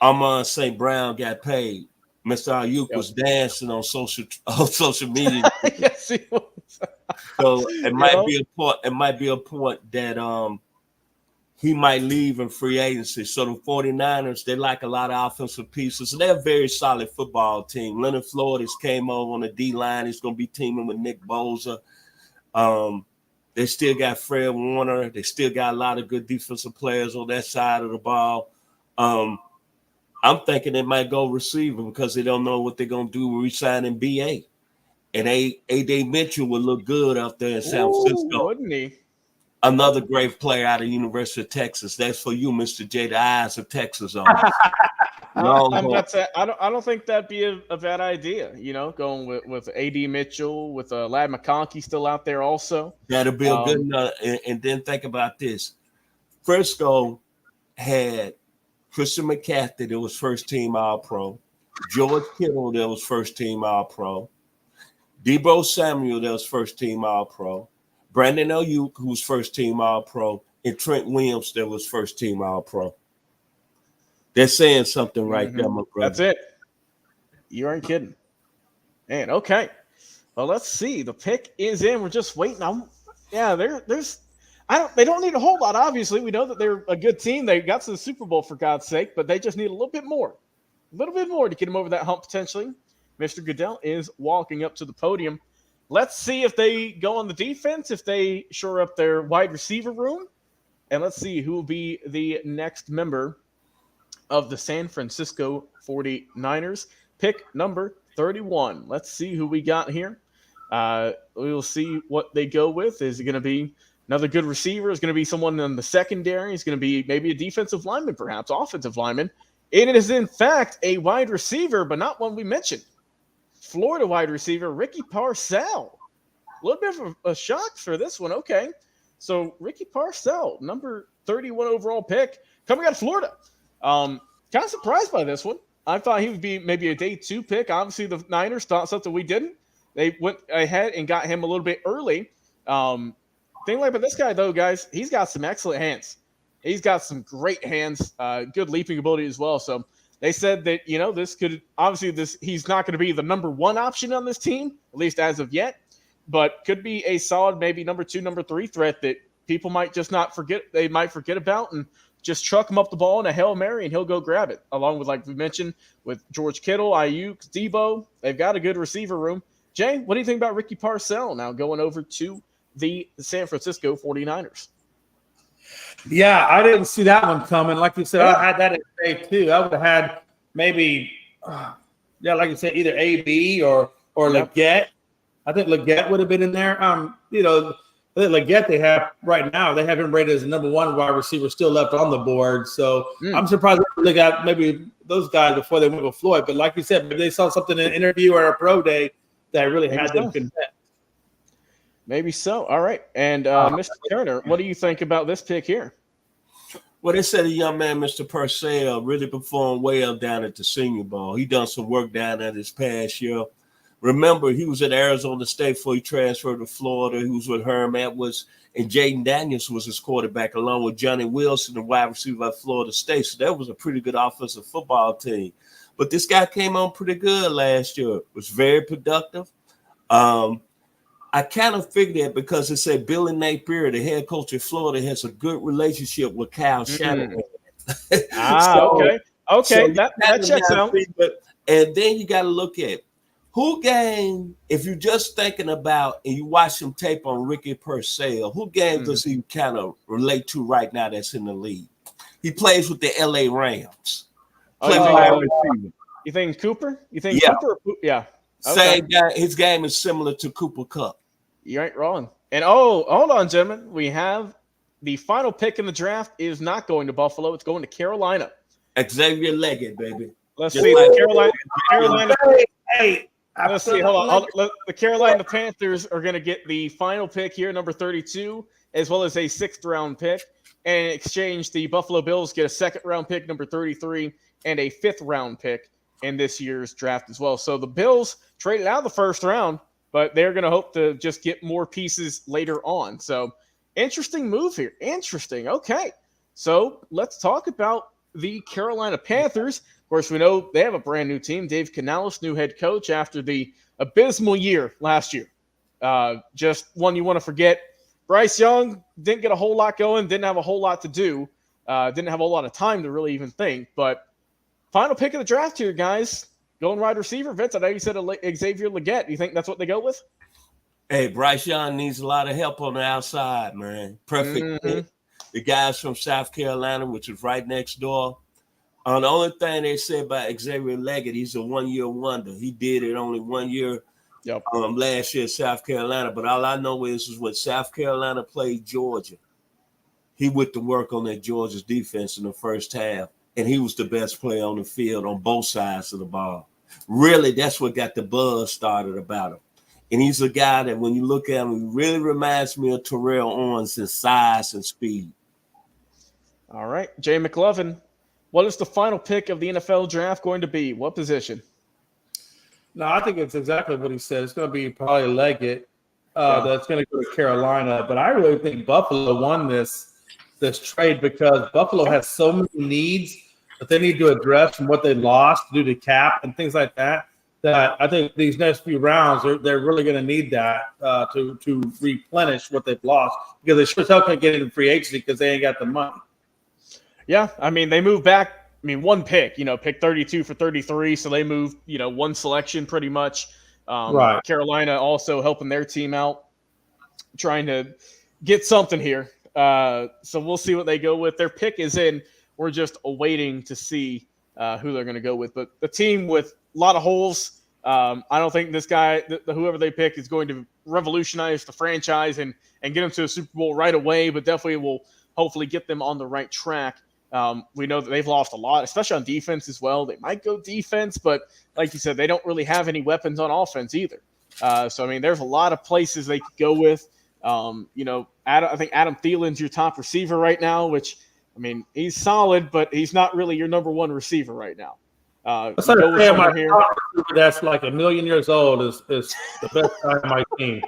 Amon St. Brown got paid. Mr. Ayuk was dancing on social media. Yes, he was. So it might be a point. It might be a point that he might leave in free agency. So the 49ers, they like a lot of offensive pieces. So they're a very solid football team. Leonard Flores came over on the D-line. He's going to be teaming with Nick Bosa. They still got Fred Warner. They still got a lot of good defensive players on that side of the ball. I'm thinking they might go receiver because they don't know what they're going to do with re-signing B.A. And A.D. Mitchell would look good out there in San Francisco. Wouldn't he? Another great player out of the University of Texas. That's for you, Mr. J. The eyes of Texas on. I don't think that'd be a bad idea. Going with A.D. Mitchell, with Ladd McConkey still out there also. That'll be a good. And then think about this. Frisco had Christian McCaffrey, that was first team All-Pro. George Kittle, that was first team All-Pro. Deebo Samuel, that was first team All-Pro. Brandon Ayuk, who was first team All-Pro. And Trent Williams, that was first team All-Pro. They're saying something right there, my brother. That's it. You aren't kidding. Man, okay. Well, let's see. The pick is in. We're just waiting. They don't need a whole lot, obviously. We know that they're a good team. They got to the Super Bowl, for God's sake, but they just need a little bit more. A little bit more to get them over that hump, potentially. Mr. Goodell is walking up to the podium. Let's see if they go on the defense, if they shore up their wide receiver room, and let's see who will be the next member of the San Francisco 49ers. Pick number 31. Let's see who we got here. We will see what they go with. Is it going to be another good receiver? Is it going to be someone in the secondary? Is it going to be maybe a defensive lineman, perhaps offensive lineman? It is, in fact, a wide receiver, but not one we mentioned. Florida wide receiver Ricky Parcell. A little bit of a shock for this one. Okay. So Ricky Parcell, number 31 overall pick, coming out of Florida. Kind of surprised by this one. I thought he would be maybe a day 2 pick. Obviously, the Niners thought something we didn't. They went ahead and got him a little bit early. Thing like about this guy, though, guys, he's got some excellent hands. He's got some great hands, good leaping ability as well. So they said that, this could obviously he's not going to be the number 1 option on this team, at least as of yet, but could be a solid maybe number 2, number 3 threat that people might just not forget. They might forget about and just truck him up the ball in a Hail Mary and he'll go grab it. Along with, like we mentioned, with George Kittle, Ayuk, Deebo, they've got a good receiver room. Jay, what do you think about Ricky Parcell now going over to the San Francisco 49ers? Yeah, I didn't see that one coming. Like you said, I had that in day 2. I would have had maybe, like you said, either AB or Leggett. I think Leggett would have been in there. Leggett they have right now, they have him rated as the number 1 wide receiver still left on the board. So I'm surprised they got maybe those guys before they went with Floyd. But like you said, maybe they saw something in an interview or a pro day that really had them convinced. Maybe so. All right. And Mr. Turner, what do you think about this pick here? Well, they said a young man, Mr. Purcell, really performed well down at the Senior Bowl. He done some work down there this past year. Remember, he was at Arizona State before he transferred to Florida. He was with Herm Edwards, and Jaden Daniels was his quarterback, along with Johnny Wilson, the wide receiver at Florida State. So that was a pretty good offensive football team. But this guy came on pretty good last year. Was very productive. I kind of figured that because it said Billy Napier, the head coach of Florida, has a good relationship with Kyle Shanahan. Okay. So that checks out. And then you got to look at who game, if you're just thinking about and you watch some tape on Ricky Purcell, who game does he kind of relate to right now that's in the league? He plays with the LA Rams. You think Cooper? Cooper? Yeah. Okay. Same guy. His game is similar to Cooper Kupp. You ain't wrong. And hold on, gentlemen. We have the final pick in the draft is not going to Buffalo. It's going to Carolina. Xavier Leggett, baby. Let's see. The Carolina. Hey. Let's see. Hold on. The Carolina Panthers are going to get the final pick here, number 32, as well as a 6th round pick. And in exchange, the Buffalo Bills get a 2nd round pick, number 33, and a 5th round pick in this year's draft as well. So the Bills traded out of the first round, but they're going to hope to just get more pieces later on. So interesting move here. Interesting. Okay. So let's talk about the Carolina Panthers. Of course, we know they have a brand new team. Dave Canales, new head coach after the abysmal year last year. Just one you want to forget. Bryce Young didn't get a whole lot going, didn't have a whole lot to do, didn't have a lot of time to really even think. But final pick of the draft here, guys. Going wide receiver. Vince, I know you said Xavier Legette. Do you think that's what they go with? Hey, Bryce Young needs a lot of help on the outside, man. Perfect fit. The guys from South Carolina, which is right next door. The only thing they say about Xavier Legette, he's a one-year wonder. He did it only 1 year last year at South Carolina. But all I know is when South Carolina played Georgia, he went to work on that Georgia's defense in the first half, and he was the best player on the field on both sides of the ball. Really, that's what got the buzz started about him. And he's a guy that when you look at him, he really reminds me of Terrell Owens in size and speed. All right. Jay McLovin, what is the final pick of the NFL draft going to be? What position? No, I think it's exactly what he said. It's going to be probably Leggett. That's going to go to Carolina. But I really think Buffalo won this trade because Buffalo has so many needs that they need to address from what they lost due to cap and things like that. That I think these next few rounds, they're really going to need that to replenish what they've lost because they sure as hell can't get into free agency because they ain't got the money. Yeah, I mean, they moved back, one pick, pick 32 for 33, so they moved, one selection pretty much. Right. Carolina also helping their team out, trying to get something here. So we'll see what they go with. Their pick is in. We're just awaiting to see who they're going to go with. But the team with a lot of holes, I don't think this guy, whoever they pick, is going to revolutionize the franchise and get them to a Super Bowl right away, but definitely will hopefully get them on the right track. We know that they've lost a lot, especially on defense as well. They might go defense, but like you said, they don't really have any weapons on offense either. So, there's a lot of places they could go with. I think Adam Thielen's your top receiver right now, which, he's solid, but he's not really your number one receiver right now. That's like that's like 1,000,000 years old is the best guy on my team.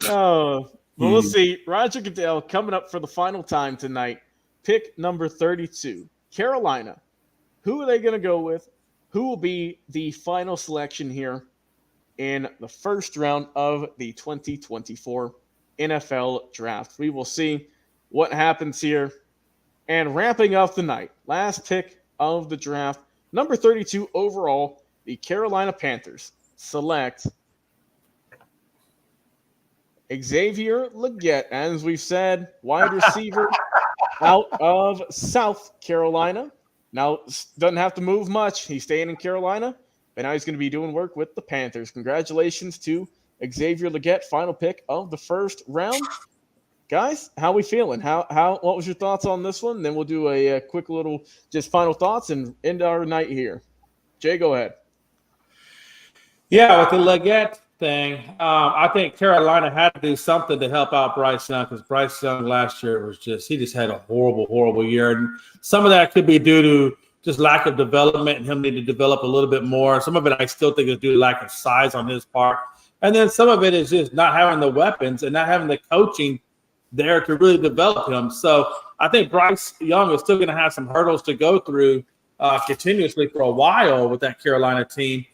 Oh, well, we'll see. Roger Goodell coming up for the final time tonight. Pick number 32, Carolina. Who are they going to go with? Who will be the final selection here in the first round of the 2024 NFL Draft? We will see what happens here. And wrapping up the night, last pick of the draft, number 32 overall, the Carolina Panthers select Xavier Legette, as we've said, wide receiver out of South Carolina. Now, doesn't have to move much. He's staying in Carolina, and now he's going to be doing work with the Panthers. Congratulations to Xavier Legette, final pick of the first round. Guys, how we feeling? What was your thoughts on this one? Then we'll do a quick little just final thoughts and end our night here. Jay, go ahead. Yeah, with the Legette thing, I think Carolina had to do something to help out Bryce Young because Bryce Young last year he just had a horrible year. And some of that could be due to just lack of development and him needing to develop a little bit more. Some of it I still think is due to lack of size on his part. And then some of it is just not having the weapons and not having the coaching there to really develop him. So I think Bryce Young is still going to have some hurdles to go through continuously for a while with that Carolina team.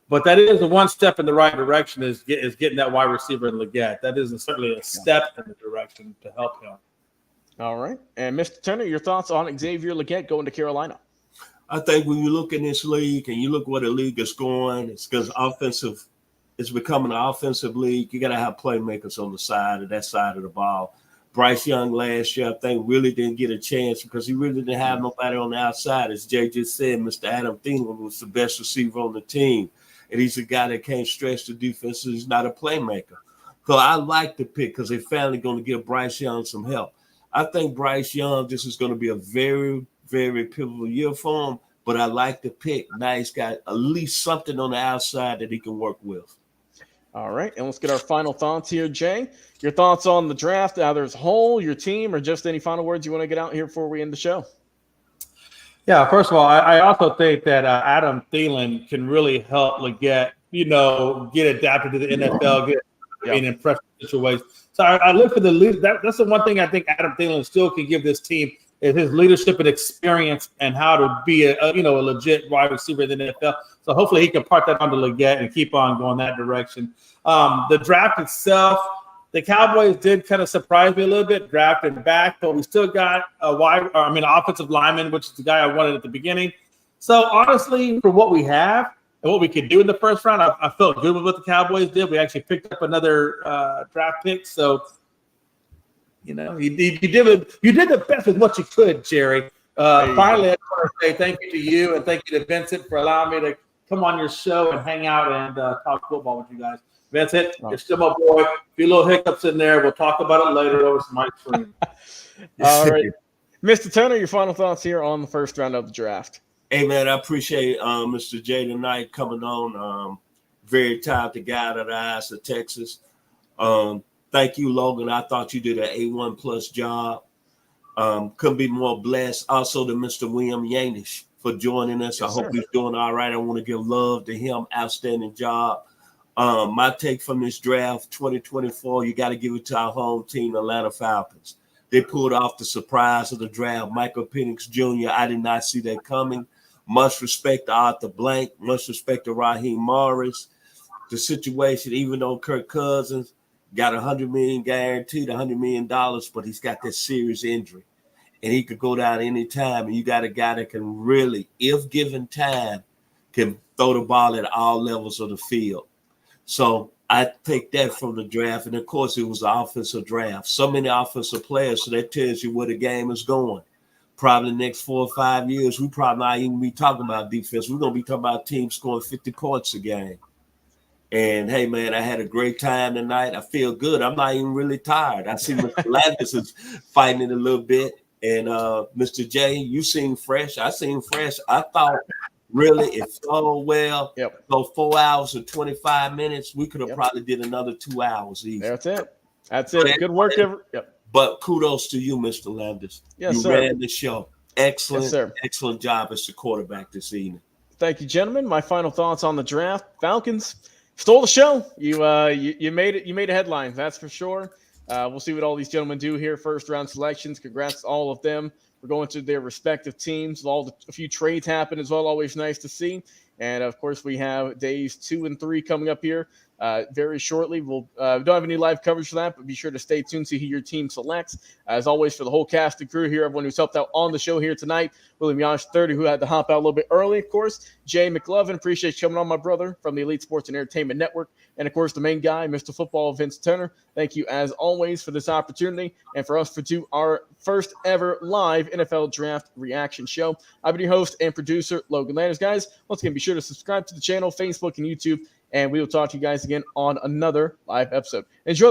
But that is the one step in the right direction is getting that wide receiver in Legette. That is certainly a step in the direction to help him. All right. And Mr. Turner, your thoughts on Xavier Legette going to Carolina? I think when you look in this league and you look where the league is going, it's because it's becoming an offensive league. You got to have playmakers on the side of that side of the ball. Bryce Young last year, I think, really didn't get a chance because he really didn't have nobody on the outside. As Jay just said, Mr. Adam Thielen was the best receiver on the team. And he's a guy that can't stretch the defense. So he's not a playmaker. So I like the pick because they're finally going to give Bryce Young some help. I think Bryce Young, this is going to be a very, very pivotal year for him. But I like the pick. Now he's got at least something on the outside that he can work with. All right, and let's get our final thoughts here, Jay. Your thoughts on the draft, either as a whole, your team, or just any final words you want to get out here before we end the show? Yeah, first of all, I also think that Adam Thielen can really help Leggett, get adapted to the NFL, in pressure situations. So I look for the lead. That's the one thing I think Adam Thielen still can give this team is his leadership and experience and how to be a legit wide receiver in the NFL. So hopefully he can part that onto Leggett and keep on going that direction. The draft itself, the Cowboys did kind of surprise me a little bit, drafting back, but we still got offensive lineman, which is the guy I wanted at the beginning. So honestly, for what we have and what we could do in the first round, I felt good with what the Cowboys did. We actually picked up another draft pick. So, you did the best with what you could, Jerry. Finally, I want to say thank you to you and thank you to Vincent for allowing me to come on your show and hang out and talk football with you guys. Vincent, you're still my boy. A few little hiccups in there. We'll talk about it later over some ice cream. All right. Mr. Turner, your final thoughts here on the first round of the draft. Hey, man, I appreciate Mr. J tonight coming on. Very talented guy out of the eyes of Texas. Thank you, Logan. I thought you did an A1 plus job. Couldn't be more blessed. Also to Mr. William Yanish for joining us. I hope he's doing all right. I want to give love to him. Outstanding job. My take from this draft 2024, you got to give it to our home team, Atlanta Falcons. They pulled off the surprise of the draft. Michael Penix Jr., I did not see that coming. Much respect to Arthur Blank. Much respect to Raheem Morris. The situation, even though Kirk Cousins got $100 million guaranteed, $100 million, but he's got that serious injury. And he could go down any time. And you got a guy that can really, if given time, can throw the ball at all levels of the field. So I take that from the draft. And, of course, it was an offensive draft. So many offensive players, so that tells you where the game is going. Probably the next 4 or 5 years, we probably not even be talking about defense. We're going to be talking about teams scoring 50 points a game. And, hey, man, I had a great time tonight. I feel good. I'm not even really tired. I see Mr. Landers is fighting it a little bit. And, Mr. J, you seem fresh. I seem fresh. I thought – really, it flowed well. So 4 hours and 25 minutes, we could have probably did another 2 hours easy. That's it. Good work. But kudos to you, Mr. Landers. Yes, you sir. ran the show. Excellent, yes, sir. Excellent job as the quarterback this evening. Thank you, gentlemen. My final thoughts on the draft. Falcons stole the show. You made it. You made a headline, that's for sure. We'll see what all these gentlemen do here. First round selections. Congrats to all of them. We're going to their respective teams. A few trades happen as well. Always nice to see. And, of course, we have days 2 and 3 coming up here very shortly. We don't have any live coverage for that, but be sure to stay tuned to who your team selects. As always, for the whole cast and crew here, everyone who's helped out on the show here tonight, William Yanish III, who had to hop out a little bit early, of course. Jay McLovin, appreciate you coming on, my brother, from the Elite Sports and Entertainment Network. And, of course, the main guy, Mr. Football, Vincent Turner. Thank you, as always, for this opportunity and for us to do our first ever live NFL Draft reaction show. I've been your host and producer, Logan Landers. Guys, once again, be sure to subscribe to the channel, Facebook, and YouTube, and we will talk to you guys again on another live episode. Enjoy.